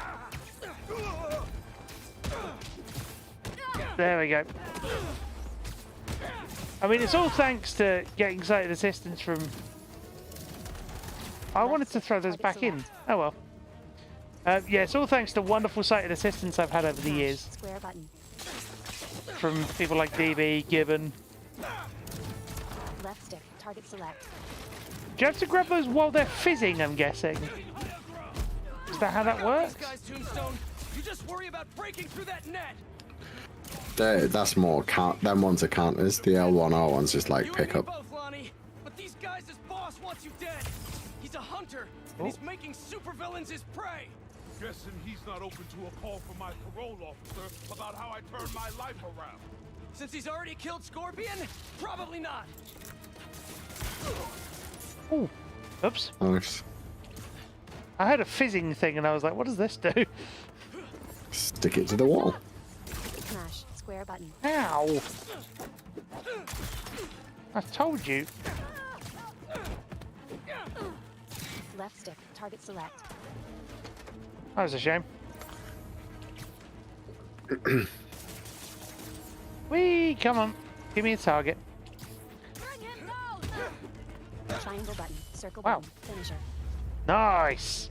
Speaker 2: There we go. I mean, it's all thanks to getting sighted assistance from... I wanted to throw those back in. Oh well. Yeah, it's all thanks to wonderful sighted assistance I've had over the years.
Speaker 4: Square button.
Speaker 2: From people like DB, Gibbon.
Speaker 4: Left stick, target select.
Speaker 2: Do you have to grab those while they're fizzing, I'm guessing? Is that how that works?
Speaker 11: These guys, Tombstone. You just worry about breaking through that net.
Speaker 1: That's more them ones are counters. The L1R one's just like pick up.
Speaker 11: Both, Lonnie. But these guys' boss wants you dead. He's a hunter, and he's making supervillains his prey.
Speaker 13: Guessing he's not open to a call from my parole officer about how I turned my life around.
Speaker 11: Since he's already killed Scorpion, probably not.
Speaker 2: Ooh. Oops.
Speaker 1: Nice.
Speaker 2: I heard a fizzing thing and I was like, what does this do?
Speaker 1: Stick it to the wall.
Speaker 4: Smash square button.
Speaker 2: Ow! I told you.
Speaker 4: Left stick, target select.
Speaker 2: That was a shame. Whee! Come on. Give me a target.
Speaker 4: Triangle button, circle
Speaker 2: Wow.
Speaker 4: button, finisher.
Speaker 2: Nice!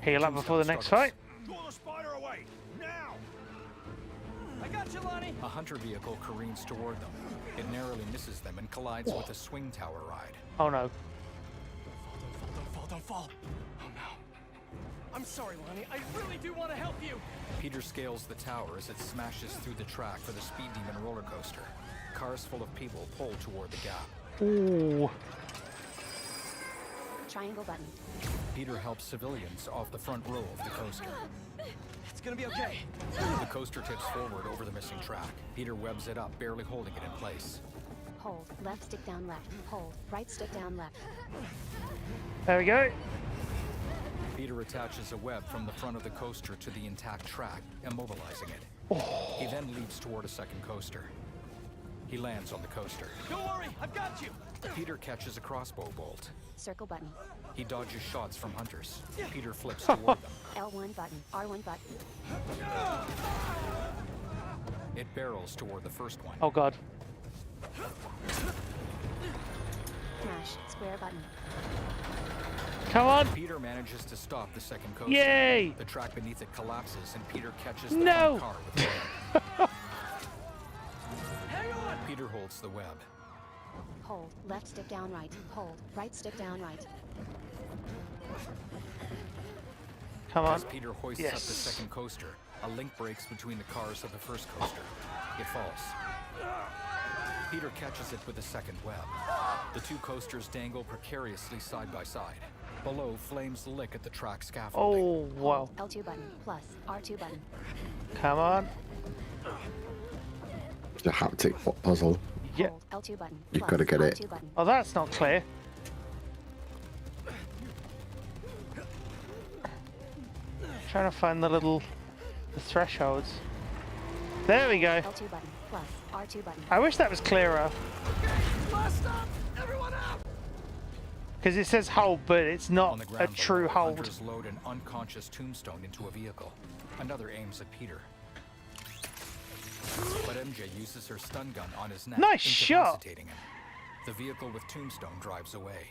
Speaker 2: Heal up before the next fight.
Speaker 13: Draw the spider away! Now!
Speaker 11: I got you, Lonnie.
Speaker 7: A hunter vehicle careens toward them. It narrowly misses them and collides with a swing tower ride.
Speaker 2: Oh no.
Speaker 11: Don't fall. Oh no. I'm sorry, Lonnie. I really do want to help you.
Speaker 7: Peter scales the tower as it smashes through the track for the Speed Demon roller coaster. Cars full of people pull toward the gap.
Speaker 2: Ooh.
Speaker 4: Triangle button.
Speaker 7: Peter helps civilians off the front row of the coaster.
Speaker 11: It's gonna be okay.
Speaker 7: The coaster tips forward over the missing track. Peter webs it up, barely holding it in place.
Speaker 4: Hold. Left stick down left. Hold. Right stick down left.
Speaker 2: There we go.
Speaker 7: Peter attaches a web from the front of the coaster to the intact track, immobilizing it.
Speaker 2: Oh.
Speaker 7: He then leaps toward a second coaster. He lands on the coaster.
Speaker 11: Don't worry, I've got you.
Speaker 7: Peter catches a crossbow bolt.
Speaker 4: Circle button.
Speaker 7: He dodges shots from hunters. Peter flips toward them.
Speaker 4: L1 button. R1 button.
Speaker 7: It barrels toward the first one.
Speaker 2: Oh god.
Speaker 4: Smash square button.
Speaker 2: Come on.
Speaker 7: Peter manages to stop the second coaster.
Speaker 2: Yay!
Speaker 7: The track beneath it collapses and Peter catches the
Speaker 2: No!
Speaker 7: front car with the holds the web.
Speaker 4: Hold. Left stick down right. Hold. Right stick down right.
Speaker 2: Come on.
Speaker 7: As Peter hoists up the second coaster, a link breaks between the cars of the first coaster. It falls. Peter catches it with the second web. The two coasters dangle precariously side by side. Below, flames lick at the track scaffolding.
Speaker 2: Oh, wow.
Speaker 4: L2 button plus R2 button.
Speaker 2: Come on.
Speaker 1: The haptic puzzle.
Speaker 2: Yeah.
Speaker 4: L2 button.
Speaker 1: You've got to get it.
Speaker 2: Oh, that's not clear. Trying to find the thresholds. There we go.
Speaker 4: L2 button plus R2 button.
Speaker 2: I wish that was clearer.
Speaker 11: Last stop! Everyone out!
Speaker 2: Because it says hold, but it's not
Speaker 7: On the
Speaker 2: a
Speaker 7: ground
Speaker 2: true
Speaker 7: below,
Speaker 2: hold.
Speaker 7: Hunters load an unconscious tombstone into a vehicle. Another aims at Peter. But MJ uses her stun gun on his neck,
Speaker 2: Nice shot.
Speaker 7: incapacitating him. The vehicle with tombstone drives away.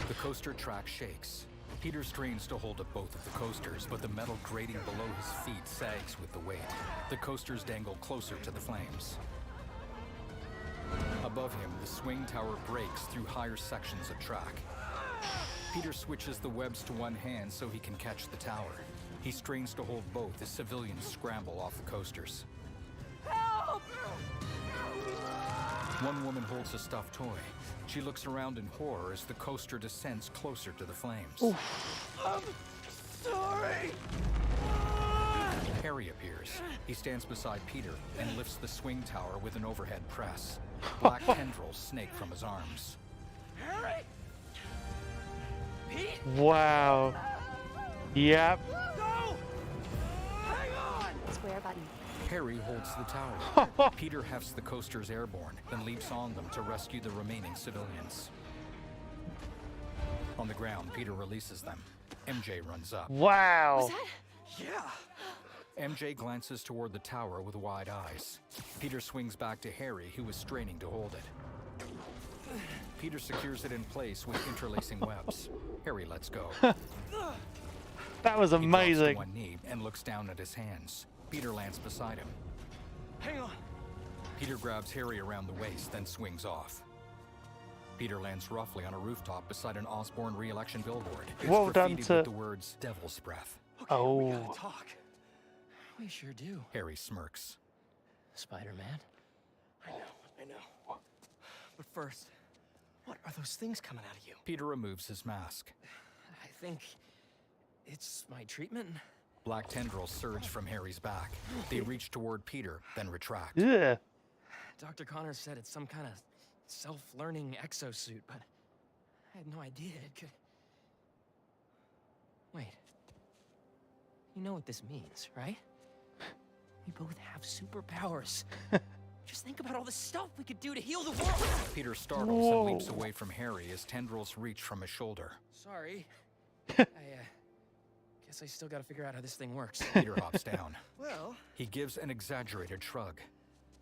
Speaker 7: The coaster track shakes. Peter strains to hold up both of the coasters, but the metal grating below his feet sags with the weight. The coasters dangle closer to the flames. Above him, the swing tower breaks through higher sections of track. Peter switches the webs to one hand so he can catch the tower. He strains to hold both as civilians scramble off the coasters.
Speaker 11: Help!
Speaker 7: One woman holds a stuffed toy. She looks around in horror as the coaster descends closer to the flames.
Speaker 11: I'm sorry.
Speaker 7: Harry appears. He stands beside Peter and lifts the swing tower with an overhead press. Black tendrils snake from his arms.
Speaker 11: Harry! Pete?
Speaker 2: Wow. Yep.
Speaker 11: Go! Hang on!
Speaker 4: Square button.
Speaker 7: Harry holds the tower. Peter hefts the coasters airborne, then leaps on them to rescue the remaining civilians. On the ground, Peter releases them. MJ runs up.
Speaker 2: Wow.
Speaker 11: Was that? Yeah.
Speaker 7: MJ glances toward the tower with wide eyes. Peter swings back to Harry, who is straining to hold it. Peter secures it in place with interlacing webs. Harry lets go.
Speaker 2: That was
Speaker 7: He drops
Speaker 2: amazing.
Speaker 7: to one knee and looks down at his hands. Peter lands beside him.
Speaker 11: Hang on.
Speaker 7: Peter grabs Harry around the waist, then swings off. Peter lands roughly on a rooftop beside an Osborne re-election billboard. It's
Speaker 2: Well done
Speaker 7: graffitied
Speaker 2: to-
Speaker 7: with the words "Devil's Breath."
Speaker 2: Oh.
Speaker 11: We gotta talk.
Speaker 20: We sure do.
Speaker 7: Harry smirks.
Speaker 20: Spider-Man?
Speaker 11: I know. But first, what are those things coming out of you?
Speaker 7: Peter removes his mask.
Speaker 20: I think it's my treatment.
Speaker 7: Black tendrils surge from Harry's back. They reach toward Peter, then retract.
Speaker 2: Yeah.
Speaker 20: Dr. Connors said it's some kind of self-learning exosuit, but I had no idea it could... Wait. You know what this means, right? We both have superpowers. Just think about all the stuff we could do to heal the world!
Speaker 7: Peter startles and leaps away from Harry as tendrils reach from his shoulder.
Speaker 20: Sorry. Guess I still gotta figure out how this thing works.
Speaker 7: Peter hops down.
Speaker 6: Well,
Speaker 7: He gives an exaggerated shrug.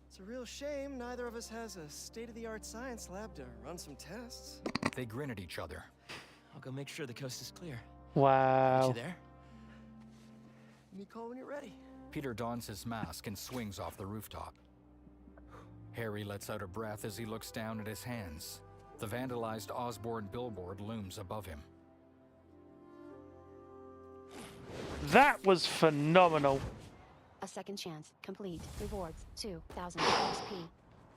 Speaker 6: it's a real shame neither of us has a state-of-the-art science lab to run some tests.
Speaker 7: They grin at each other.
Speaker 20: I'll go make sure the coast is clear.
Speaker 2: Wow.
Speaker 20: You there?
Speaker 6: Me call when you're ready.
Speaker 7: Peter dons his mask and swings off the rooftop. Harry lets out a breath as he looks down at his hands. The vandalized Osborne billboard looms above him.
Speaker 2: That was phenomenal.
Speaker 4: A second chance. Complete. Rewards 2,000 XP.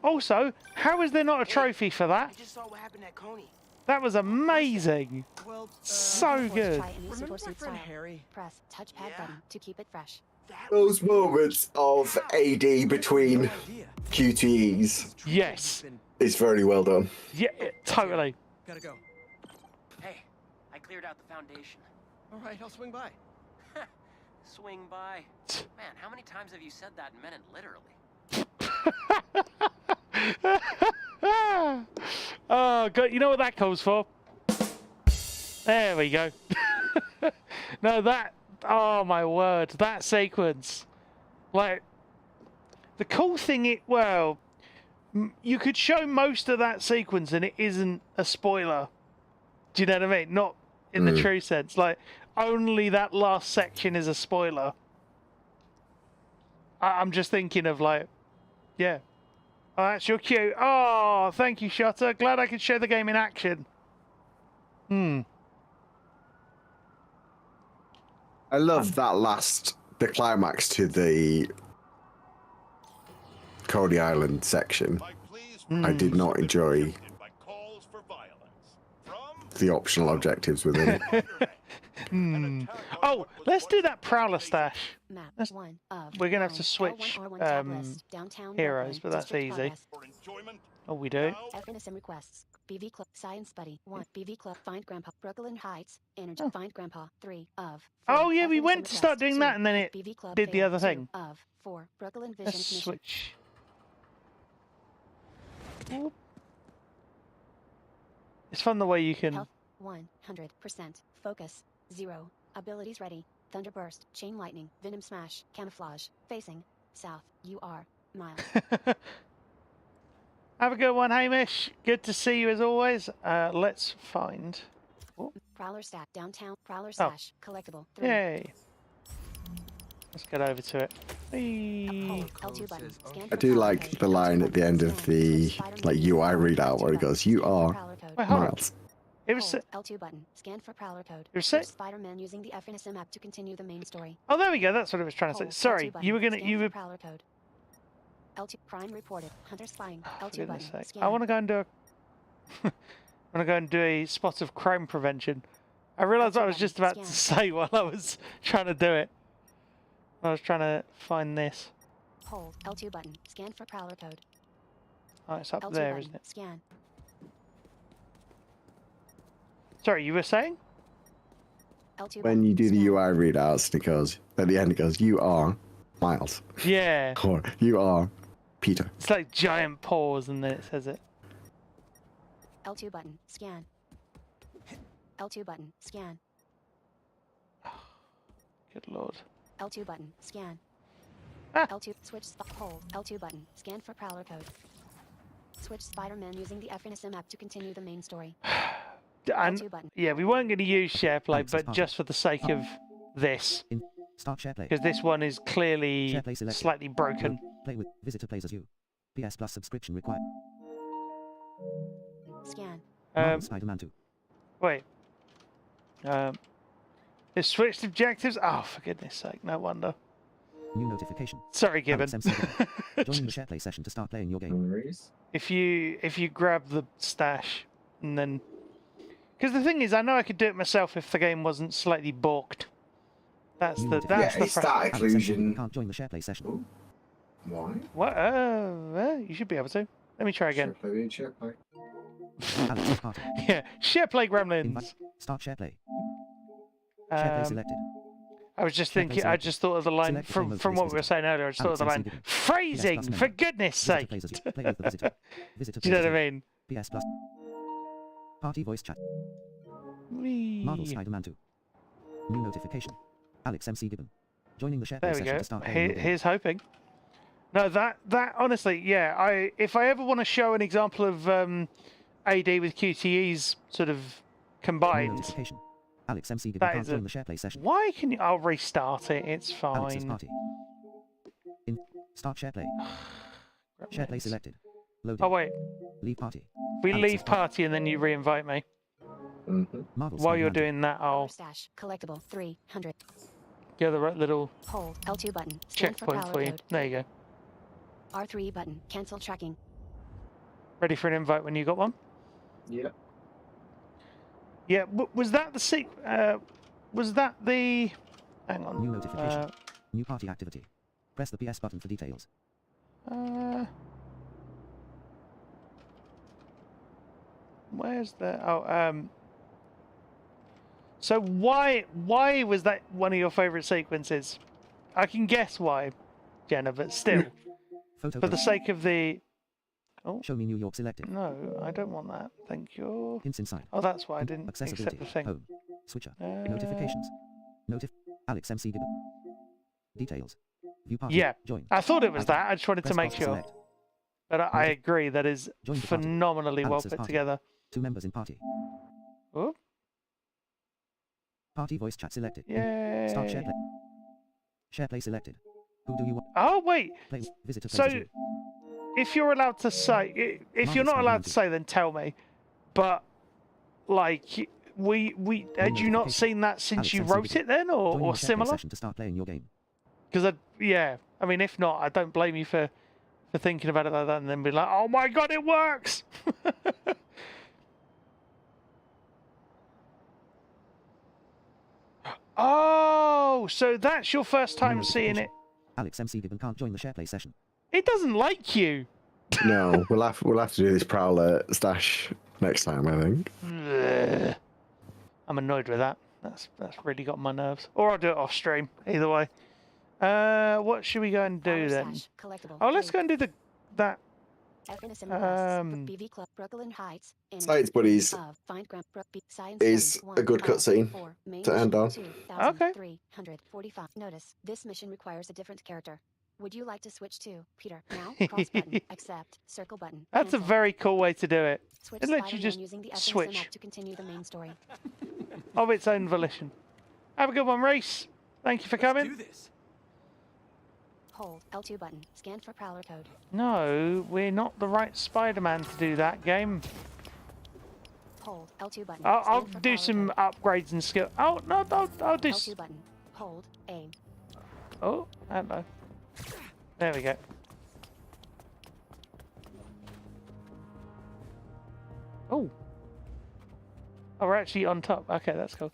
Speaker 2: Also, how is there not a trophy for that?
Speaker 11: I just saw what happened at Coney.
Speaker 2: That was amazing.
Speaker 6: Well,
Speaker 2: So good.
Speaker 4: Try any
Speaker 6: remember
Speaker 4: super
Speaker 6: my
Speaker 4: suit
Speaker 6: friend
Speaker 4: style.
Speaker 6: Harry?
Speaker 4: Press touchpad button to keep it fresh.
Speaker 1: Those moments of AD between QTEs
Speaker 2: Yes.
Speaker 1: is very well done.
Speaker 2: Yeah, totally.
Speaker 6: Gotta go.
Speaker 20: Hey, I cleared out the foundation.
Speaker 6: All right, I'll swing by.
Speaker 20: Swing by. Man, how many times have you said that and meant it literally?
Speaker 2: Oh, God, you know what that calls for? There we go. No, that... Oh, my word. That sequence. Like, the cool thing, well, you could show most of that sequence and it isn't a spoiler. Do you know what I mean? Not in the true sense. Like, only that last section is a spoiler. I'm just thinking of, like, yeah, Oh, that's your cue. Oh, thank you, Shotter. Glad I could show the game in action.
Speaker 1: I love that the climax to the Cody Island section. I did not enjoy the optional objectives within it.
Speaker 2: Oh, let's do that Prowler stash.
Speaker 4: Map
Speaker 2: Let's-
Speaker 4: 1 of
Speaker 2: We're gonna have to
Speaker 4: 9,
Speaker 2: switch
Speaker 4: L1 tab list, downtown
Speaker 2: heroes,
Speaker 4: Brooklyn,
Speaker 2: but that's
Speaker 4: district
Speaker 2: easy.
Speaker 4: progress.
Speaker 2: Oh, we do.
Speaker 4: FNSM requests. BV Club Science Buddy 1. BV Club Find Grandpa Brooklyn Heights Energy Find Grandpa 3 of 4.
Speaker 2: Oh yeah, we
Speaker 4: FNSM
Speaker 2: went to start
Speaker 4: requests,
Speaker 2: doing
Speaker 4: 2.
Speaker 2: that, and then it
Speaker 4: BV Club
Speaker 2: did the
Speaker 4: Fail,
Speaker 2: other
Speaker 4: 2
Speaker 2: thing.
Speaker 4: of 4. Brooklyn Vision
Speaker 2: Let's
Speaker 4: Mission.
Speaker 2: switch. Whoop. It's fun the way you can.
Speaker 4: Health 100%. Focus 0. Abilities ready. Thunderburst, Chain Lightning, Venom Smash, Camouflage. Facing south. You are miles.
Speaker 2: Have a good one, Hamish. Good to see you as always. Let's find.
Speaker 4: Prowler Stash. Downtown. Prowler Stash. Collectible 3.
Speaker 2: Yay. Let's get over to it. Whee.
Speaker 4: L2 button. Scan
Speaker 1: I
Speaker 4: for
Speaker 1: do
Speaker 4: Prowler
Speaker 1: like
Speaker 4: code.
Speaker 1: the line at the end of the UI readout where it goes, "You are
Speaker 2: Wait, hold on.
Speaker 1: Miles."
Speaker 2: It was.
Speaker 4: L2 button. Scan for Prowler code.
Speaker 2: You're
Speaker 4: Search
Speaker 2: sick?
Speaker 4: Spider-Man using the FNSM app to continue the main story.
Speaker 2: Oh, there we go. That's what I was trying to say.
Speaker 4: Hold
Speaker 2: Sorry,
Speaker 4: L2 button.
Speaker 2: you were gonna.
Speaker 4: Scan
Speaker 2: You
Speaker 4: for
Speaker 2: were.
Speaker 4: Prowler code. L2 crime reported. Hunter spying.
Speaker 2: For
Speaker 4: L2
Speaker 2: goodness
Speaker 4: button.
Speaker 2: sake.
Speaker 4: Scan.
Speaker 2: I want to go and do a. I want to go and do a spot of crime prevention. I realised what I was just about to say while I was trying to do it. I was trying to find this.
Speaker 4: Hold L2 button. Scan for Prowler code.
Speaker 2: Oh, it's up
Speaker 4: L2
Speaker 2: there,
Speaker 4: button.
Speaker 2: isn't it?
Speaker 4: Scan.
Speaker 2: Sorry, you were saying?
Speaker 4: L2
Speaker 1: When you do the UI readouts, and it goes at the end, it goes, "You are Miles,"
Speaker 2: Yeah.
Speaker 1: or "You are Peter."
Speaker 2: It's like giant paws, and then it says it.
Speaker 4: L2 button. Scan. L2 button. Scan.
Speaker 2: Good lord.
Speaker 4: L2 button. Scan.
Speaker 2: Ah.
Speaker 4: L2 switch hold L2 button. Scan for Prowler code. Switch Spider-Man using the FNSM app to continue the main story.
Speaker 2: And
Speaker 4: L2 button.
Speaker 2: yeah, we weren't going to use SharePlay, but just for the sake of this,
Speaker 3: Start SharePlay.
Speaker 2: because this one is clearly
Speaker 3: SharePlay selected.
Speaker 2: slightly broken.
Speaker 3: Play with visitor plays as you. PS Plus subscription required.
Speaker 4: Scan.
Speaker 3: Marvel Spider-Man 2.
Speaker 2: Wait. It switched objectives. Oh, for goodness sake! No wonder.
Speaker 3: New notification.
Speaker 2: Sorry, Gibbon.
Speaker 3: Alex MC Gibbon. Joining the SharePlay session to start playing your game.
Speaker 2: If you grab the stash and then, because the thing is, I know I could do it myself if the game wasn't slightly balked. That's
Speaker 3: New
Speaker 2: the
Speaker 3: notification.
Speaker 2: that's the
Speaker 3: Alex MC can't join the SharePlay session.
Speaker 1: Why?
Speaker 2: What? You should be able to. Let me try again.
Speaker 1: SharePlay.
Speaker 3: Alex party.
Speaker 2: Yeah, SharePlay Gremlins.
Speaker 3: Invite. Start SharePlay. SharePlay selected.
Speaker 2: I was just
Speaker 3: SharePlay
Speaker 2: thinking. I
Speaker 3: selected.
Speaker 2: just thought of the line
Speaker 3: Select
Speaker 2: from
Speaker 3: framework
Speaker 2: what we
Speaker 3: visitor.
Speaker 2: were saying earlier. I just thought of the
Speaker 3: Alex
Speaker 2: line
Speaker 3: MC Gibbon.
Speaker 2: phrasing.
Speaker 3: PS Plus
Speaker 2: For
Speaker 3: member.
Speaker 2: goodness
Speaker 3: Visitor
Speaker 2: sake.
Speaker 3: plays as you. Play with the visitor. Visitor
Speaker 2: Do you know
Speaker 3: plays
Speaker 2: what I
Speaker 3: as you.
Speaker 2: mean?
Speaker 3: PS Plus. Party voice chat.
Speaker 2: Whee.
Speaker 3: Marvel Spider-Man 2. New notification. Alex MC Gibbon. Joining the SharePlay
Speaker 2: There we
Speaker 3: session
Speaker 2: go.
Speaker 3: to start playing your game.
Speaker 2: Here's hoping. No, that honestly, yeah. If I ever want to show an example of AD with QTEs sort of
Speaker 3: New
Speaker 2: combined,
Speaker 3: notification. Alex MC Gibbon
Speaker 2: that
Speaker 3: can't
Speaker 2: is
Speaker 3: join
Speaker 2: a.
Speaker 3: the SharePlay session.
Speaker 2: Why can you? I'll restart it. It's
Speaker 3: Alex's
Speaker 2: fine.
Speaker 3: party. In start SharePlay. SharePlay selected. Loading.
Speaker 2: Oh wait,
Speaker 3: Leave party.
Speaker 2: we
Speaker 3: Alex's
Speaker 2: leave party and then you re-invite me.
Speaker 3: Marvel
Speaker 2: While you're
Speaker 3: Spider-Man 2.
Speaker 2: doing that, I'll
Speaker 4: Stash. Collectible 300.
Speaker 2: get the right little
Speaker 4: Hold L2 button. Scan for
Speaker 2: checkpoint
Speaker 4: Prowler
Speaker 2: for you.
Speaker 4: code.
Speaker 2: There you go.
Speaker 4: R3 button. Cancel tracking.
Speaker 2: Ready for an invite when you got one?
Speaker 1: Yeah.
Speaker 2: Yeah. Was that the was that the? Hang on.
Speaker 3: New notification. New party activity. Press the PS button for details.
Speaker 2: Where's the? Oh, So why was that one of your favourite sequences? I can guess why, Jenna, but still,
Speaker 3: Photo
Speaker 2: for the
Speaker 3: code.
Speaker 2: sake of the. Oh.
Speaker 3: Show me New York selected.
Speaker 2: No, I don't want that. Thank you.
Speaker 3: Hints inside.
Speaker 2: Oh, that's why I didn't
Speaker 3: Accessibility.
Speaker 2: accept the thing.
Speaker 3: Home. Switcher. Notifications. Alex MC Gibbon. Details. View party.
Speaker 2: Yeah,
Speaker 3: Join.
Speaker 2: I thought it was that. I just wanted to
Speaker 3: Press
Speaker 2: make
Speaker 3: pause
Speaker 2: sure.
Speaker 3: select.
Speaker 2: But I agree, that is
Speaker 3: Join the party.
Speaker 2: phenomenally well
Speaker 3: Alex's
Speaker 2: put
Speaker 3: party.
Speaker 2: together.
Speaker 3: 2 members in party.
Speaker 2: Oh,
Speaker 3: Party voice chat selected.
Speaker 2: yay.
Speaker 3: Start SharePlay. SharePlay selected. Who do you want?
Speaker 2: Oh, wait.
Speaker 3: Play visitor plays
Speaker 2: So,
Speaker 3: as you.
Speaker 2: if you're allowed to say, if you're not allowed to say, then tell me. But like, we had you not seen that since you wrote it then, or similar?
Speaker 3: To start playing your game.
Speaker 2: Because yeah, I mean, if not, I don't blame you for thinking about it like that and then be like, oh my god, it works. Oh, so that's your first time seeing it.
Speaker 3: Alex MC Gibbon can't join the SharePlay session.
Speaker 2: It doesn't like you.
Speaker 1: No, we'll have to do this Prowler stash next time, I think.
Speaker 2: I'm annoyed with that. That's really got my nerves. Or I'll do it off stream. Either way. What should we go and do then? Oh, let's go and do that.
Speaker 1: Science Buddies is a good cutscene to end on.
Speaker 2: Okay.
Speaker 4: Notice this mission requires a different character. Would you like to switch to Peter? Now, cross button, accept, circle button.
Speaker 2: That's a very cool way to do it. It lets you just switch
Speaker 4: to continue the main story.
Speaker 2: of its own volition. Have a good one, Reese. Thank you for coming.
Speaker 11: Do this.
Speaker 4: Hold L2 button. Scan for Prowler code.
Speaker 2: No, we're not the right Spider-Man to do that game.
Speaker 4: Hold L2 button.
Speaker 2: I'll do some upgrades and skill. Oh no, I'll do.
Speaker 4: L2 button. Hold A.
Speaker 2: Oh, hello. There we go. Oh. Oh, we're actually on top. Okay, that's cool.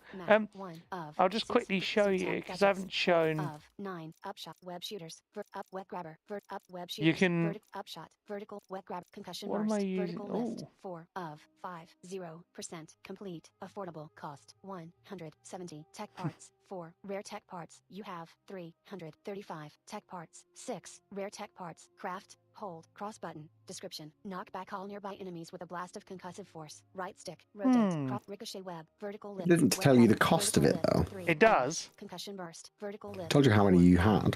Speaker 2: I'll just quickly show you because I haven't shown.
Speaker 4: 9 upshot web shooters. Up web grabber. Up web shooters.
Speaker 2: You can.
Speaker 4: Upshot. Vertical web grab. Concussion
Speaker 2: What
Speaker 4: burst.
Speaker 2: am I using?
Speaker 4: Vertical list. 4 of 5. 0% complete. Affordable cost 170. Tech parts. 4 rare tech parts. You have 335 tech parts. 6 rare tech parts. Craft. Hold. Cross button. Description. Knock back all nearby enemies with a blast of concussive force. Right stick. Rotate. Crop ricochet web. Vertical lift.
Speaker 1: It didn't tell you the cost of it though.
Speaker 2: It does.
Speaker 4: Concussion burst. Vertical lift.
Speaker 1: Told you how many you had.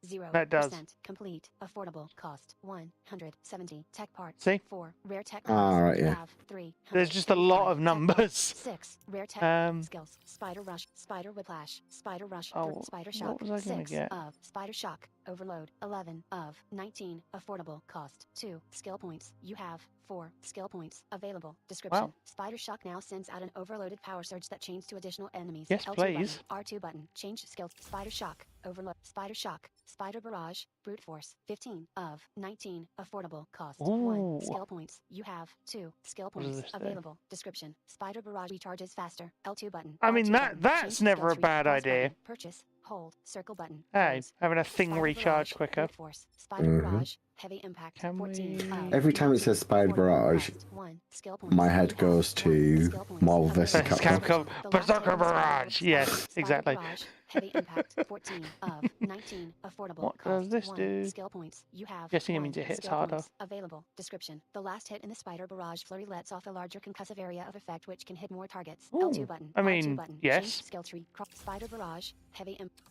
Speaker 4: 0%
Speaker 2: That does.
Speaker 4: complete. Affordable cost 170. Tech parts.
Speaker 2: See?
Speaker 4: 4 rare tech
Speaker 1: Ah,
Speaker 4: parts.
Speaker 1: right, yeah.
Speaker 4: Have 3.
Speaker 2: There's just a lot of numbers.
Speaker 4: 6 rare tech skills. Spider rush. Spider whiplash. Spider rush.
Speaker 2: Oh,
Speaker 4: Spider
Speaker 2: what
Speaker 4: shock.
Speaker 2: was I gonna
Speaker 4: 6
Speaker 2: get?
Speaker 4: of spider shock. Overload. 11 of 19. Affordable cost 2 skill points. You have 4 skill points available. Description.
Speaker 2: Wow.
Speaker 4: Spider shock now sends out an overloaded power surge that chains to additional enemies.
Speaker 2: Yes,
Speaker 4: L2
Speaker 2: please.
Speaker 4: Button, R2 button. Change skills. Spider shock. Overload. Spider shock. Spider barrage. Brute force. 15 of 19. Affordable cost 1
Speaker 2: Ooh.
Speaker 4: skill points. You have 2 skill
Speaker 2: What does
Speaker 4: points
Speaker 2: this do?
Speaker 4: available. Description. Spider barrage recharges faster. L2 button.
Speaker 2: I mean,
Speaker 4: R2
Speaker 2: that's
Speaker 4: button. Change
Speaker 2: never a
Speaker 4: skill tree.
Speaker 2: bad
Speaker 4: Cross
Speaker 2: idea.
Speaker 4: button. Purchase. Hold. Circle button.
Speaker 2: Hey,
Speaker 4: Close.
Speaker 2: having a thing
Speaker 4: Spider
Speaker 2: recharge
Speaker 4: barrage,
Speaker 2: quicker.
Speaker 4: brute force. Spider barrage. Heavy impact.
Speaker 2: Can
Speaker 4: 14
Speaker 2: we-
Speaker 4: of
Speaker 1: Every time it says Spider
Speaker 4: 40
Speaker 1: Barrage,
Speaker 4: cost 1 skill points.
Speaker 1: my head
Speaker 4: You have
Speaker 1: goes
Speaker 4: 1
Speaker 1: to
Speaker 4: skill points
Speaker 1: Marvel
Speaker 4: available.
Speaker 1: vs. Capcom.
Speaker 4: The last
Speaker 2: Berserker
Speaker 4: hit in the Spider
Speaker 2: Barrage. Yes,
Speaker 4: Spider
Speaker 2: exactly.
Speaker 4: Barrage, heavy impact. 14 of 19. Affordable
Speaker 2: What
Speaker 4: cost
Speaker 2: does this
Speaker 4: 1
Speaker 2: do?
Speaker 4: skill points. You have
Speaker 2: Guessing it
Speaker 4: 1
Speaker 2: means it hits
Speaker 4: skill
Speaker 2: harder.
Speaker 4: points available. Description. The last hit in the Spider Barrage flurry lets off a larger concussive area of effect which can hit more targets.
Speaker 2: Ooh,
Speaker 4: L2 button.
Speaker 2: I mean,
Speaker 4: R2 button.
Speaker 2: yes.
Speaker 4: Change skill tree. Spider Barrage. Heavy impact.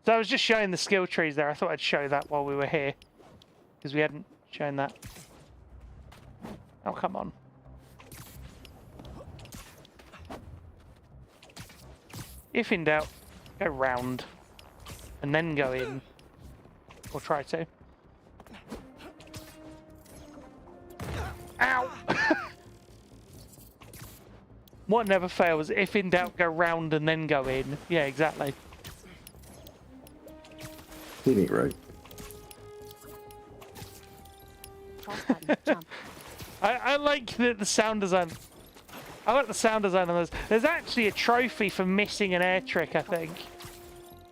Speaker 2: So I was just showing the skill trees there. I thought I'd show that while we were here because we hadn't shown that. Oh, come on. If in doubt, go round and then go in. Or try to. Ow! What never fails, if in doubt, go round and then go in. Yeah, exactly.
Speaker 1: Didn't it right?
Speaker 4: Cross button. Jump.
Speaker 2: I like the sound design. I like the sound design on those. There's actually a trophy for missing an air trick, I think.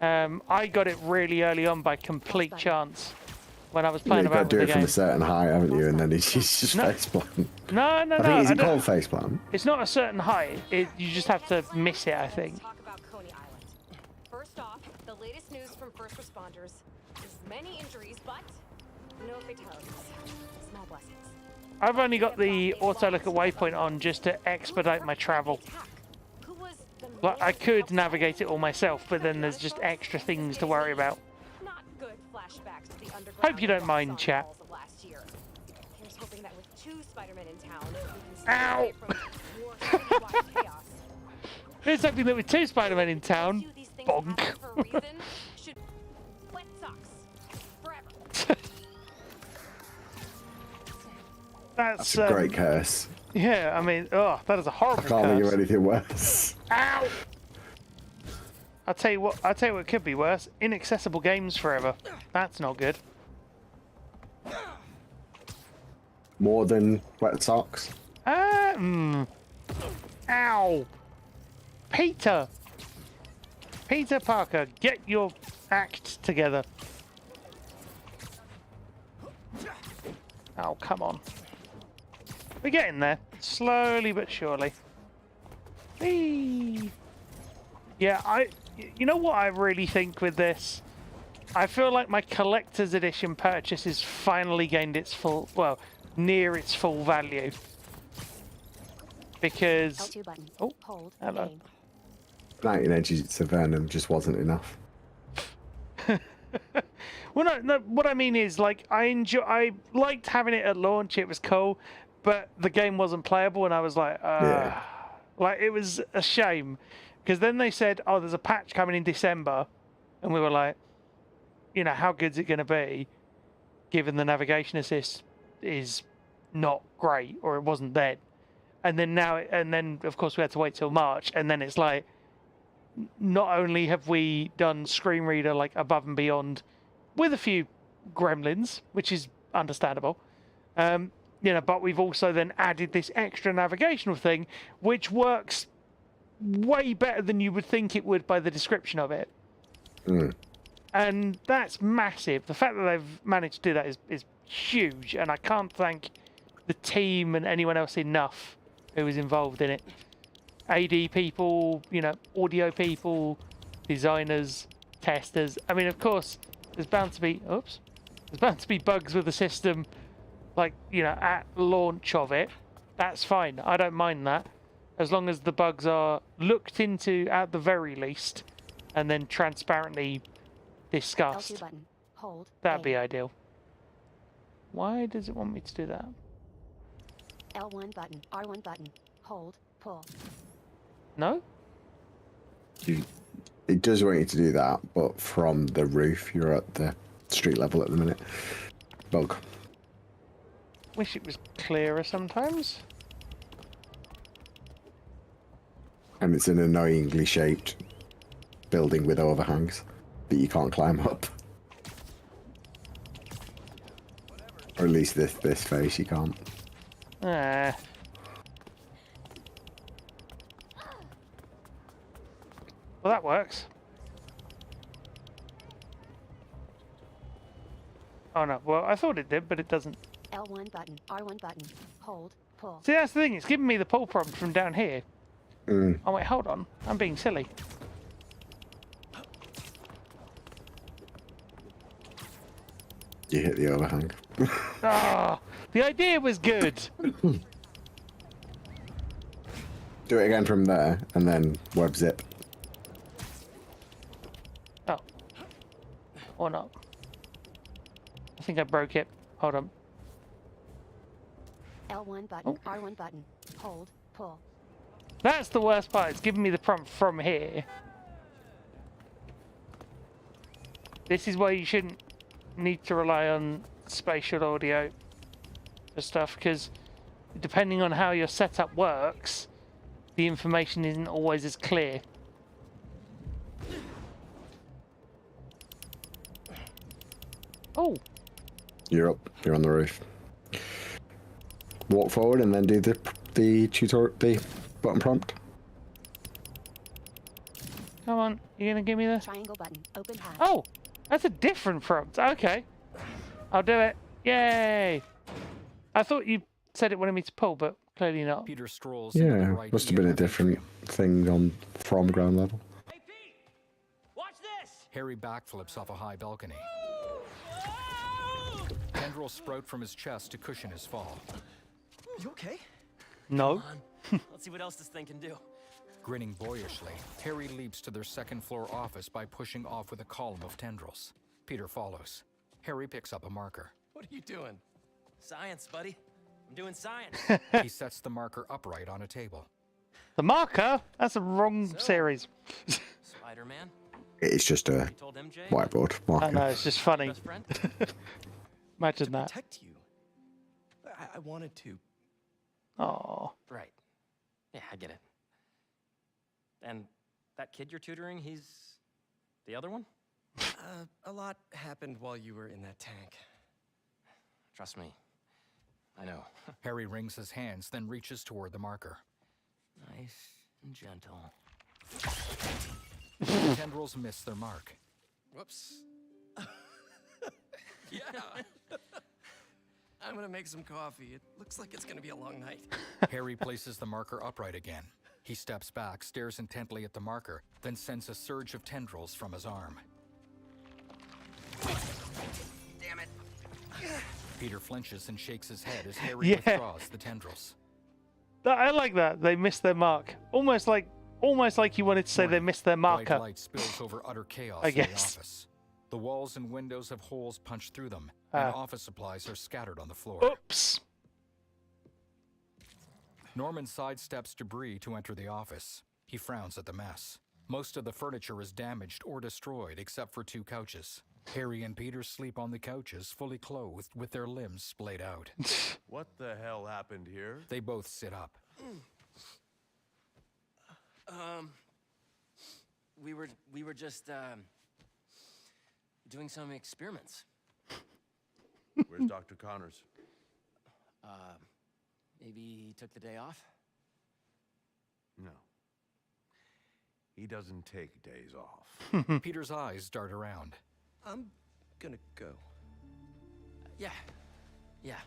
Speaker 2: I got it really early on by complete chance when I was
Speaker 1: Yeah,
Speaker 2: playing
Speaker 1: you've got
Speaker 2: about
Speaker 1: to do
Speaker 2: with the
Speaker 1: it from
Speaker 2: game.
Speaker 1: a certain height, haven't you? And then he's just
Speaker 2: No.
Speaker 1: faceplant.
Speaker 2: No,
Speaker 1: I think, is it called faceplant?
Speaker 2: It's not a certain height. You just have to miss it, I think.
Speaker 15: Talk about Coney Island. First off, the latest news from first responders is many injuries, but no fatalities. Small blessings.
Speaker 2: I've only got the auto look at waypoint on just to expedite my travel. Like, I could navigate it all myself, but then there's just extra things to worry about.
Speaker 15: Not good flashbacks to the underground.
Speaker 2: Hope you don't mind, chat.
Speaker 15: walls of last year. Here's hoping that with 2 Spider-Men in town, we can stay
Speaker 2: Ow!
Speaker 15: away from more citywide chaos.
Speaker 2: Here's something that with 2 Spider-Men in town. Bonk.
Speaker 15: For a reason, should wet socks forever.
Speaker 1: That's a great curse.
Speaker 2: Yeah, I mean, that is a horrible
Speaker 1: I can't think
Speaker 2: curse.
Speaker 1: of anything worse.
Speaker 2: Ow! I'll tell you what could be worse. Inaccessible games forever. That's not good.
Speaker 1: More than wet socks?
Speaker 2: Ow! Peter Parker, get your act together. Oh, come on. We're getting there. Slowly but surely. Whee! Yeah, you know what I really think with this? I feel like my collector's edition purchase has finally gained its full, well, near its full value. Because...
Speaker 4: L2 button.
Speaker 2: Oh,
Speaker 4: hold.
Speaker 2: hello.
Speaker 1: 19 Edges of Venom just wasn't enough.
Speaker 2: Well, no, what I mean is, like, I liked having it at launch, it was cool, but the game wasn't playable, and I was like,
Speaker 1: Yeah.
Speaker 2: Like, it was a shame. Because then they said, oh, there's a patch coming in December, and we were like, you know, how good's it going to be, given the navigation assist is not great, or it wasn't then. And then now, and then, of course, we had to wait till March, and then it's like, not only have we done screen reader, like, above and beyond, with a few gremlins, which is understandable, you know, but we've also then added this extra navigational thing, which works way better than you would think it would by the description of it. And that's massive. The fact that they've managed to do that is huge, and I can't thank the team and anyone else enough who was involved in it. AD people, you know, audio people, designers, testers. I mean, of course, there's bound to be bugs with the system, like, you know, at launch of it. That's fine. I don't mind that, as long as the bugs are looked into at the very least, and then transparently discussed.
Speaker 4: L2 button. Hold.
Speaker 2: That'd be ideal. Why does it want me to do that?
Speaker 4: L1 button. R1 button. Hold. Pull.
Speaker 2: No?
Speaker 1: It does want you to do that, but from the roof, you're at the street level at the minute. Bug.
Speaker 2: Wish it was clearer sometimes.
Speaker 1: And it's an annoyingly shaped building with overhangs that you can't climb up. Or at least this face you can't.
Speaker 2: Ah. Well, that works. Oh no, well, I thought it did, but it doesn't.
Speaker 4: L1 button. R1 button. Hold. Pull.
Speaker 2: See, that's the thing, it's giving me the pull prompt from down here. Oh wait, hold on. I'm being silly.
Speaker 1: You hit the overhang.
Speaker 2: The idea was good.
Speaker 1: Do it again from there, and then web zip.
Speaker 2: Oh. Or not. I think I broke it. Hold on.
Speaker 4: L1 button. R1 button. Hold. Pull.
Speaker 2: That's the worst part. It's giving me the prompt from here. This is why you shouldn't need to rely on spatial audio for stuff, because depending on how your setup works, the information isn't always as clear. Oh.
Speaker 1: You're up. You're on the roof. Walk forward and then do the button prompt.
Speaker 2: Come on, you're gonna give me the
Speaker 4: triangle button. Open hatch.
Speaker 2: Oh, that's a different prompt. Okay, I'll do it. Yay! I thought you said it wanted me to pull, but clearly not.
Speaker 7: Peter strolls.
Speaker 1: Yeah, must have been a different thing from ground level.
Speaker 7: Harry backflips off a high balcony. Tendrils sprout from his chest to cushion his fall.
Speaker 11: You okay?
Speaker 2: No.
Speaker 11: Let's see what else this thing can do.
Speaker 7: Grinning boyishly, Harry leaps to their second-floor office by pushing off with a column of tendrils. Peter follows. Harry picks up a marker.
Speaker 11: What are you doing? Science, buddy. I'm doing science.
Speaker 7: He sets the marker upright on a table.
Speaker 2: The marker? That's a wrong series.
Speaker 11: Spider-Man?
Speaker 1: It's just a whiteboard marker.
Speaker 2: I know, it's just funny. Imagine that.
Speaker 11: Protect you.
Speaker 6: I wanted to.
Speaker 2: Oh.
Speaker 20: Right. Yeah, I get it. And that kid you're tutoring, he's the other one?
Speaker 6: A lot happened while you were in that tank.
Speaker 20: Trust me. I know.
Speaker 7: Harry wrings his hands, then reaches toward the marker.
Speaker 20: Nice and gentle.
Speaker 7: The tendrils miss their mark.
Speaker 6: Whoops. Yeah. I'm gonna make some coffee. It looks like it's gonna be a long night.
Speaker 7: Harry places the marker upright again. He steps back, stares intently at the marker, then sends a surge of tendrils from his arm.
Speaker 6: Damn it.
Speaker 7: Peter flinches and shakes his head as Harry withdraws the tendrils.
Speaker 2: I like that. They missed their mark. Almost like you wanted to say they missed their marker.
Speaker 7: Bright light spills over utter chaos
Speaker 2: I
Speaker 7: in the
Speaker 2: guess.
Speaker 7: office. The walls and windows have holes punched through them, and office supplies are scattered on the floor.
Speaker 2: Oops.
Speaker 7: Norman sidesteps debris to enter the office. He frowns at the mess. Most of the furniture is damaged or destroyed except for 2 couches. Harry and Peter sleep on the couches, fully clothed, with their limbs splayed out.
Speaker 13: What the hell happened here?
Speaker 7: They both sit up.
Speaker 20: We were just doing some experiments.
Speaker 13: Where's Dr. Connors?
Speaker 20: Maybe he took the day off?
Speaker 13: No. He doesn't take days off.
Speaker 7: Peter's eyes dart around.
Speaker 6: I'm gonna go.
Speaker 20: Yeah,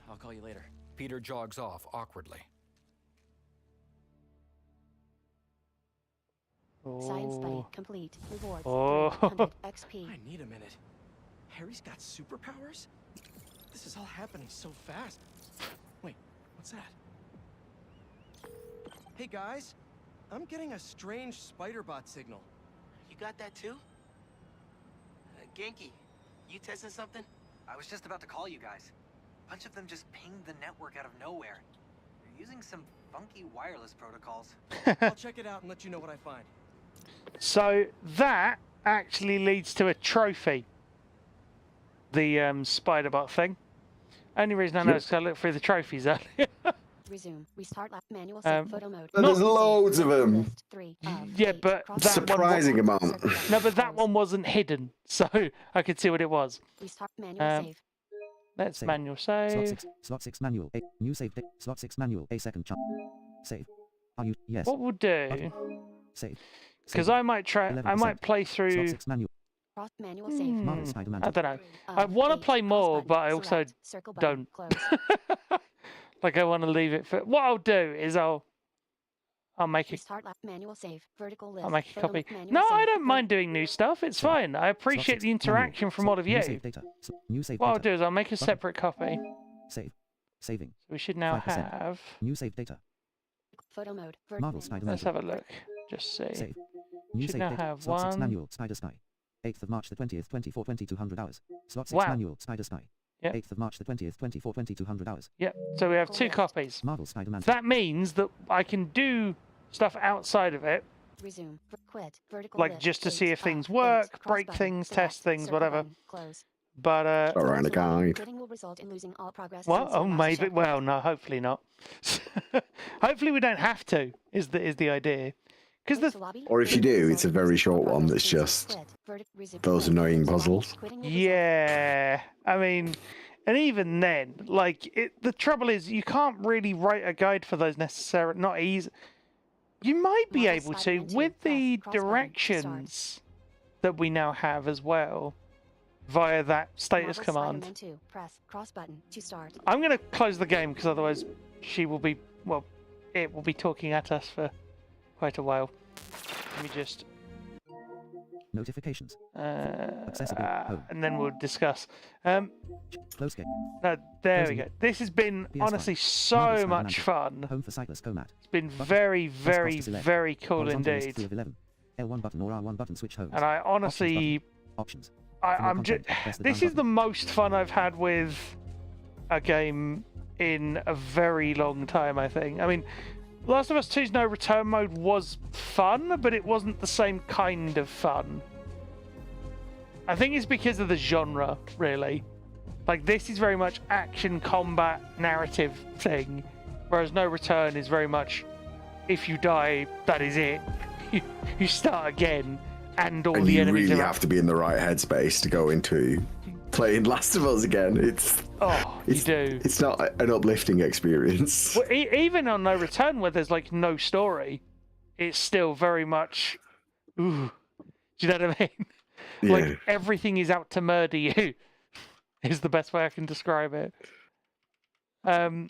Speaker 20: I'll call you later.
Speaker 7: Peter jogs off awkwardly.
Speaker 4: Science study complete. Rewards.
Speaker 2: Oh.
Speaker 4: 300 XP.
Speaker 6: I need a minute. Harry's got superpowers? This is all happening so fast. Wait, what's that? Hey guys, I'm getting a strange spider-bot signal.
Speaker 5: You got that too? Genki, you testing something?
Speaker 14: I was just about to call you guys. A bunch of them just pinged the network out of nowhere. They're using some funky wireless protocols.
Speaker 6: I'll check it out and let you know what I find.
Speaker 2: So that actually leads to a trophy. The Spider-Bot thing. Only reason I know is because I looked through the trophies earlier.
Speaker 4: Resume. Restart lap. Manual save photo mode.
Speaker 1: There's loads of them.
Speaker 2: Yeah, but that
Speaker 1: surprising amount.
Speaker 2: No, but that one wasn't hidden, so I could see what it was.
Speaker 4: Restart manual save.
Speaker 2: Let's
Speaker 3: Save.
Speaker 2: manual save.
Speaker 3: Slot 6 manual. A new save. Slot 6 manual. A second chance. Save. Are you? Yes.
Speaker 2: What we'll do?
Speaker 3: Save.
Speaker 2: Because I might try.
Speaker 3: 11%.
Speaker 2: I might play through.
Speaker 3: Slot 6 manual.
Speaker 4: Cross manual save.
Speaker 3: Marvel Spider-Man.
Speaker 2: I don't know. I want to play more, but I also
Speaker 4: Circle button.
Speaker 2: don't.
Speaker 4: Close.
Speaker 2: Like I want to leave it for. What I'll do is I'll make a.
Speaker 4: Restart lap. Manual save. Vertical list.
Speaker 2: I'll make a
Speaker 4: Photo
Speaker 2: copy.
Speaker 4: list, manual
Speaker 2: No, I
Speaker 4: save.
Speaker 2: don't mind doing new stuff. It's fine. I appreciate the interaction from all of you.
Speaker 3: New save data. New save
Speaker 2: What I'll
Speaker 3: data.
Speaker 2: do is I'll make a
Speaker 3: Button.
Speaker 2: separate copy.
Speaker 3: Save. Saving.
Speaker 2: We should now
Speaker 3: 5%.
Speaker 2: have.
Speaker 3: New save data.
Speaker 4: Photo mode.
Speaker 3: Marvel Spider-Man.
Speaker 2: Let's have a look. Just see.
Speaker 3: Save. New
Speaker 2: Should
Speaker 3: save
Speaker 2: now
Speaker 3: data.
Speaker 2: have
Speaker 3: Slot 6
Speaker 2: one.
Speaker 3: manual. Spider Sky. 8th of March the 20th, 24, 2200 hours. Slot 6
Speaker 2: Wow.
Speaker 3: manual. Spider Sky.
Speaker 2: Yep.
Speaker 3: 8th of March the 20th, 24, 2200 hours.
Speaker 2: Yep. So we have 2 copies.
Speaker 3: Marvel Spider-Man.
Speaker 2: That means that I can do stuff outside of it,
Speaker 4: Resume. Quit. Vertical
Speaker 2: like
Speaker 4: list.
Speaker 2: just to see if
Speaker 4: Eight,
Speaker 2: things
Speaker 4: eight,
Speaker 2: work,
Speaker 4: cross
Speaker 2: break
Speaker 4: button,
Speaker 2: things,
Speaker 4: select,
Speaker 2: test things,
Speaker 4: circle
Speaker 2: whatever.
Speaker 4: button, Close.
Speaker 2: But
Speaker 1: Around a guide.
Speaker 4: Quitting will result in losing all progress.
Speaker 2: what?
Speaker 4: since
Speaker 2: Oh,
Speaker 4: your last
Speaker 2: maybe.
Speaker 4: checkpoint.
Speaker 2: Well, no. Hopefully not. Hopefully we don't have to. Is the idea? Because the
Speaker 1: Or if you do, it's a very short one that's just those annoying puzzles.
Speaker 2: yeah. I mean, and even then, like the trouble is you can't really write a guide for those necessarily. Not easy. You might be able to with the directions that we now have as well via that status
Speaker 4: Marvel
Speaker 2: command.
Speaker 4: Spider-Man 2. Press cross button to start.
Speaker 2: I'm going to close the game because otherwise she will be, well, it will be talking at us for quite a while. Let me just...
Speaker 3: Notifications. Accessible. Home.
Speaker 2: and then we'll discuss.
Speaker 3: Close game.
Speaker 2: No, there we
Speaker 3: Closing.
Speaker 2: go. This has been
Speaker 3: PS5.
Speaker 2: honestly
Speaker 3: Marvel
Speaker 2: so
Speaker 3: Spider-Man
Speaker 2: much
Speaker 3: 2.
Speaker 2: fun.
Speaker 3: Home for cyclist Comat.
Speaker 2: It's been
Speaker 3: Button.
Speaker 2: very,
Speaker 3: Press cross
Speaker 2: very,
Speaker 3: to select.
Speaker 2: very cool
Speaker 3: Horizontal list
Speaker 2: indeed.
Speaker 3: 3 of 11. L1 button or R1 button switch homes.
Speaker 2: And I
Speaker 3: Options
Speaker 2: honestly...
Speaker 3: button. Options.
Speaker 2: I'm just.
Speaker 3: Press the
Speaker 2: This
Speaker 3: down
Speaker 2: is the most fun I've had with a game in a very long time, I think. I mean, Last of Us 2's No Return mode was fun, but it wasn't the same kind of fun. I think it's because of the genre, really. Like, this is very much action, combat, narrative thing, whereas No Return is very much, if you die, that is it. You start again, and all the enemies
Speaker 1: really have to be in the right headspace to go into playing Last of Us again.
Speaker 2: You do.
Speaker 1: It's not an uplifting experience.
Speaker 2: Well, even on No Return, where there's like no story, it's still very much, ooh. Do you know what I mean?
Speaker 1: Yeah.
Speaker 2: Like, everything is out to murder you, is the best way I can describe it. No,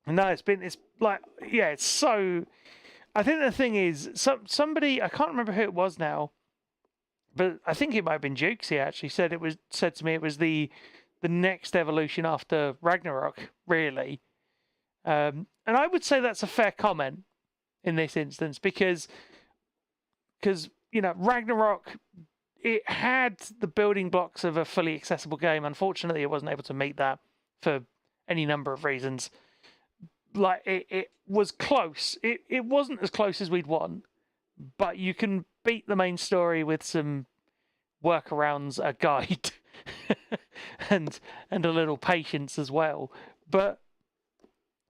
Speaker 2: it's like, yeah, it's so. I think the thing is, somebody, I can't remember who it was now, but I think it might have been Jukesy actually said to me it was the next evolution after Ragnarok, really. And I would say that's a fair comment in this instance because Ragnarok, it had the building blocks of a fully accessible game. Unfortunately, it wasn't able to meet that for any number of reasons. Like, it was close. It wasn't as close as we'd want, but you can beat the main story with some workarounds, a guide, and a little patience as well. But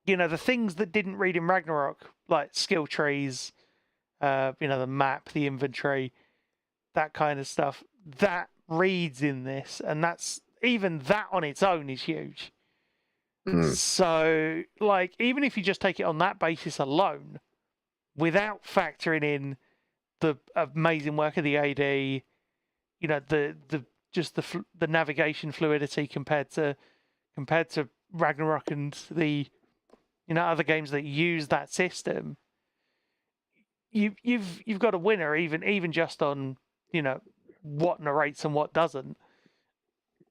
Speaker 2: the things that didn't read in Ragnarok, like skill trees, the map, the inventory, that kind of stuff, that reads in this, and even that on its own is huge. So, like, even if you just take it on that basis alone, without factoring in the amazing work of the AD, the navigation fluidity compared to Ragnarok and the other games that use that system, you've got a winner even just on what narrates and what doesn't.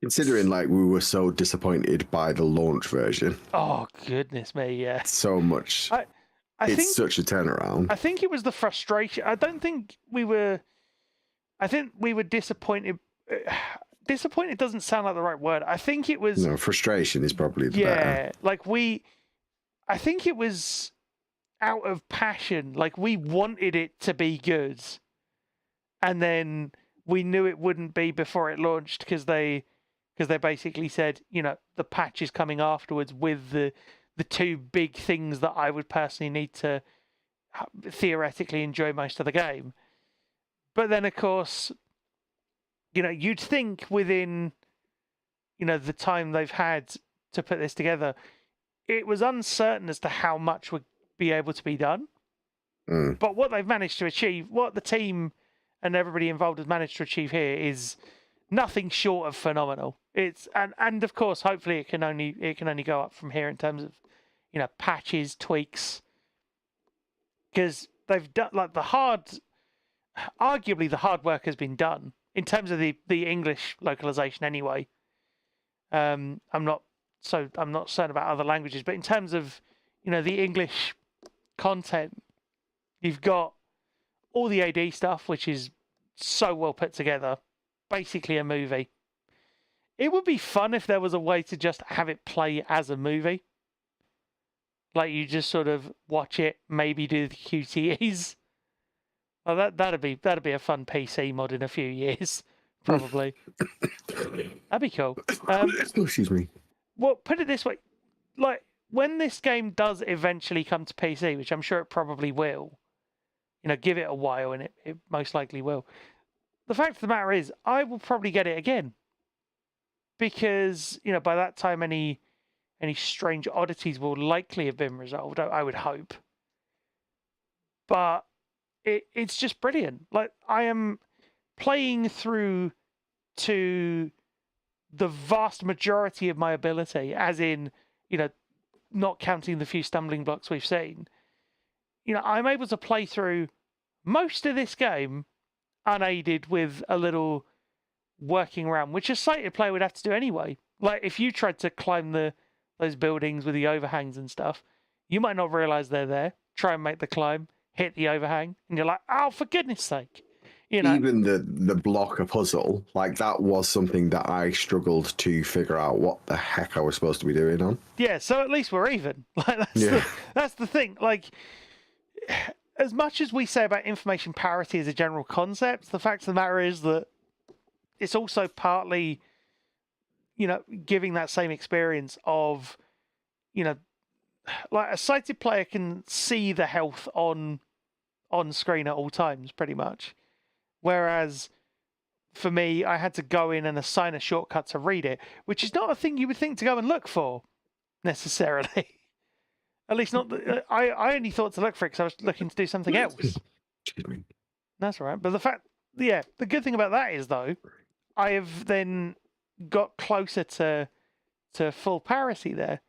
Speaker 1: Considering, like, we were so disappointed by the launch version.
Speaker 2: Oh, goodness me, yeah.
Speaker 1: So much. It's such a turnaround.
Speaker 2: I think it was the frustration. I think we were disappointed. Disappointed doesn't sound like the right word. I think it was...
Speaker 1: No, frustration is probably the better.
Speaker 2: Yeah, like I think it was out of passion. Like, we wanted it to be good. And then we knew it wouldn't be before it launched because they basically said, the patch is coming afterwards with the two big things that I would personally need to theoretically enjoy most of the game. But then, of course, you'd think within, the time they've had to put this together, it was uncertain as to how much would be able to be done. But what they've managed to achieve, what the team and everybody involved has managed to achieve here is nothing short of phenomenal. It's and of course, hopefully, it can only go up from here in terms of patches, tweaks, because they've done arguably the hard work has been done in terms of the English localization anyway. I'm not certain about other languages, but in terms of the English content, you've got all the AD stuff, which is so well put together, basically a movie. It would be fun if there was a way to just have it play as a movie. Like, you just sort of watch it, maybe do the QTEs. Well, that'd be a fun PC mod in a few years, probably. That'd be cool.
Speaker 1: Excuse me.
Speaker 2: Well, put it this way, like, when this game does eventually come to PC, which I'm sure it probably will, give it a while and it most likely will. The fact of the matter is, I will probably get it again. Because, by that time, any strange oddities will likely have been resolved, I would hope. But it's just brilliant. Like, I am playing through to the vast majority of my ability, as in, not counting the few stumbling blocks we've seen. I'm able to play through most of this game unaided with a little working around, which a sighted player would have to do anyway. Like, if you tried to climb those buildings with the overhangs and stuff, you might not realize they're there. Try and make the climb, hit the overhang, and you're like, oh, for goodness sake.
Speaker 1: Even the block of puzzle, like, that was something that I struggled to figure out what the heck I was supposed to be doing on.
Speaker 2: Yeah, so at least we're even. Like, that's the thing. Like, as much as we say about information parity as a general concept, the fact of the matter is that it's also partly, giving that same experience of, like a sighted player can see the health on screen at all times, pretty much. Whereas for me, I had to go in and assign a shortcut to read it, which is not a thing you would think to go and look for necessarily. At least not. I only thought to look for it because I was looking to do something else.
Speaker 1: Excuse me.
Speaker 2: That's all right. But the good thing about that is though, I have then got closer to full parity there,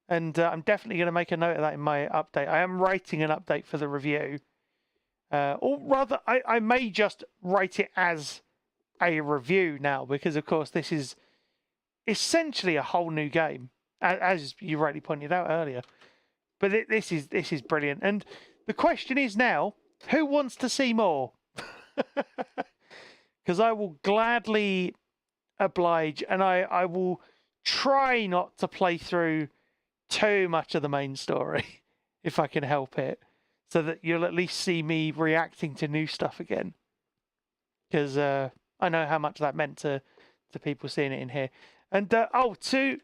Speaker 2: and I'm definitely going to make a note of that in my update. I am writing an update for the review, or rather, I may just write it as a review now, because of course this is essentially a whole new game, as you rightly pointed out earlier. But this is brilliant, and the question is now, who wants to see more? Because I will gladly oblige, and I will try not to play through too much of the main story if I can help it, so that you'll at least see me reacting to new stuff again. Because I know how much that meant to people seeing it in here. And to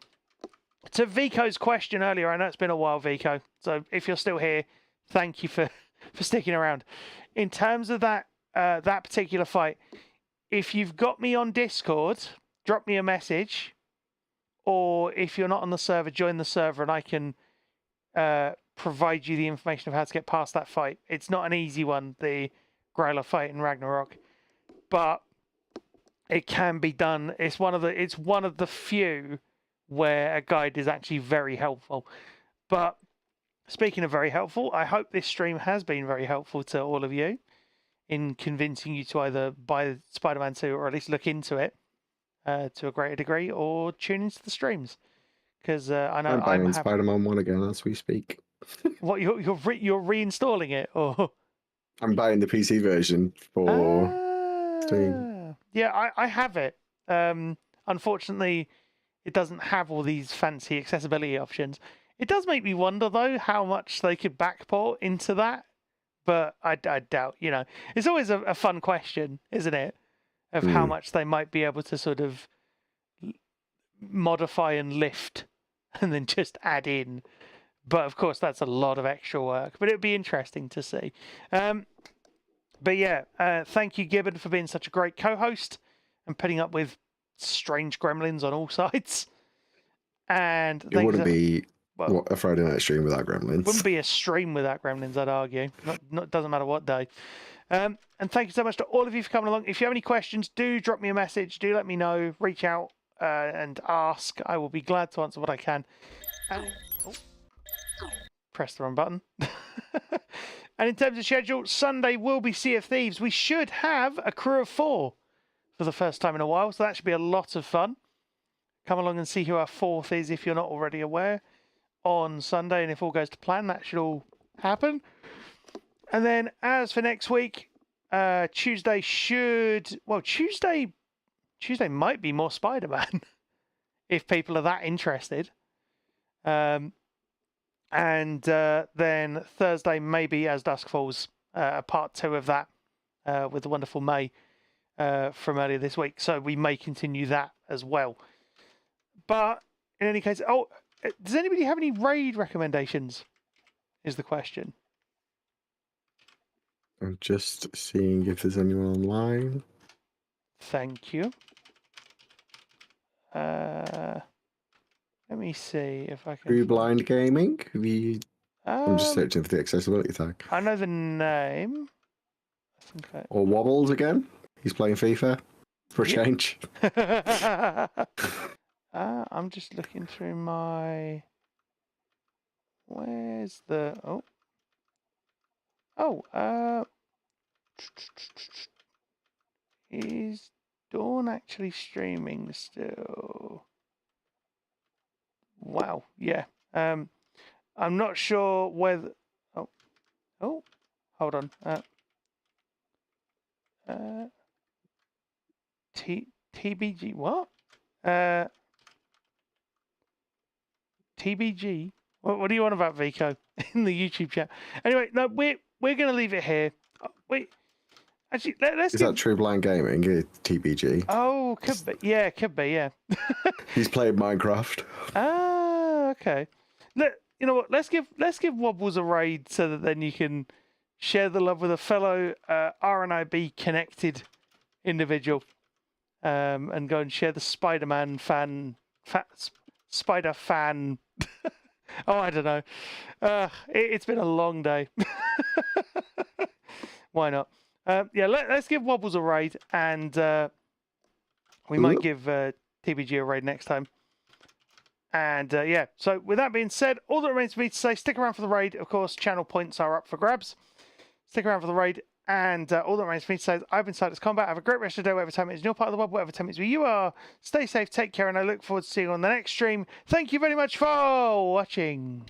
Speaker 2: Vico's question earlier, I know it's been a while, Vico, so if you're still here, thank you for sticking around. In terms of that particular fight, if you've got me on Discord, drop me a message, or if you're not on the server, join the server and I can provide you the information of how to get past that fight. It's not an easy one, the Growler fight in Ragnarok, but it can be done. It's one of the few where a guide is actually very helpful. But speaking of very helpful, I hope this stream has been very helpful to all of you in convincing you to either buy Spider-Man 2 or at least look into it to a greater degree, or tune into the streams. Because I know
Speaker 1: I'm buying Spider-Man 1 again as we speak.
Speaker 2: What, you're reinstalling it, or?
Speaker 1: I'm buying the PC version for Steam.
Speaker 2: Yeah, I have it. Unfortunately, it doesn't have all these fancy accessibility options. It does make me wonder, though, how much they could backport into that. But I doubt, It's always a fun question, isn't it? Of how much they might be able to sort of modify and lift and then just add in. But, of course, that's a lot of extra work. But it would be interesting to see. But, yeah, thank you, Gibbon, for being such a great co-host and putting up with strange gremlins on all sides. And
Speaker 1: it wouldn't be a Friday night stream without gremlins.
Speaker 2: Wouldn't be a stream without gremlins, I'd argue. Doesn't matter what day. And thank you so much to all of you for coming along. If you have any questions, do drop me a message. Do let me know. Reach out and ask. I will be glad to answer what I can. And, press the wrong button. And in terms of schedule, Sunday will be Sea of Thieves. We should have a crew of 4 for the first time in a while, so that should be a lot of fun. Come along and see who our 4th is if you're not already aware on Sunday, and if all goes to plan, that should all happen. And then as for next week, Tuesday might be more Spider-Man if people are that interested. And then Thursday, maybe As Dusk Falls, part 2 of that with the wonderful May from earlier this week. So we may continue that as well. But in any case, does anybody have any raid recommendations? Is the question.
Speaker 1: I'm just seeing if there's anyone online.
Speaker 2: Thank you. Let me see if I can.
Speaker 1: True Blind Gaming? I'm just searching for the accessibility tag.
Speaker 2: I know the name.
Speaker 1: Or Wobbles again? He's playing FIFA for a change.
Speaker 2: I'm just looking through my. Where's the. Is Dawn actually streaming still? Wow, yeah. I'm not sure whether. Hold on. TBG what? TBG. What do you want about Vico in the YouTube chat? Anyway, no, we're going to leave it here. Actually, let's
Speaker 1: Is that True Blind Gaming? TBG.
Speaker 2: Oh, could be. Yeah, could be. Yeah.
Speaker 1: He's played Minecraft.
Speaker 2: Ah, okay. You know what? Let's give Wobbles a raid so that then you can share the love with a fellow RNIB connected individual, and go and share the Spider-Man Spider fan. Oh, I don't know. It's been a long day. Why not? Yeah, let's give Wobbles a raid, and we might give TBG a raid next time. And yeah, so with that being said, all that remains for me to say, stick around for the raid. Of course, channel points are up for grabs. Stick around for the raid. And all that remains for me to say is, I've been Sightless Combat. Have a great rest of the day, whatever time it is in your part of the world, whatever time it is where you are. Stay safe, take care, and I look forward to seeing you on the next stream. Thank you very much for watching.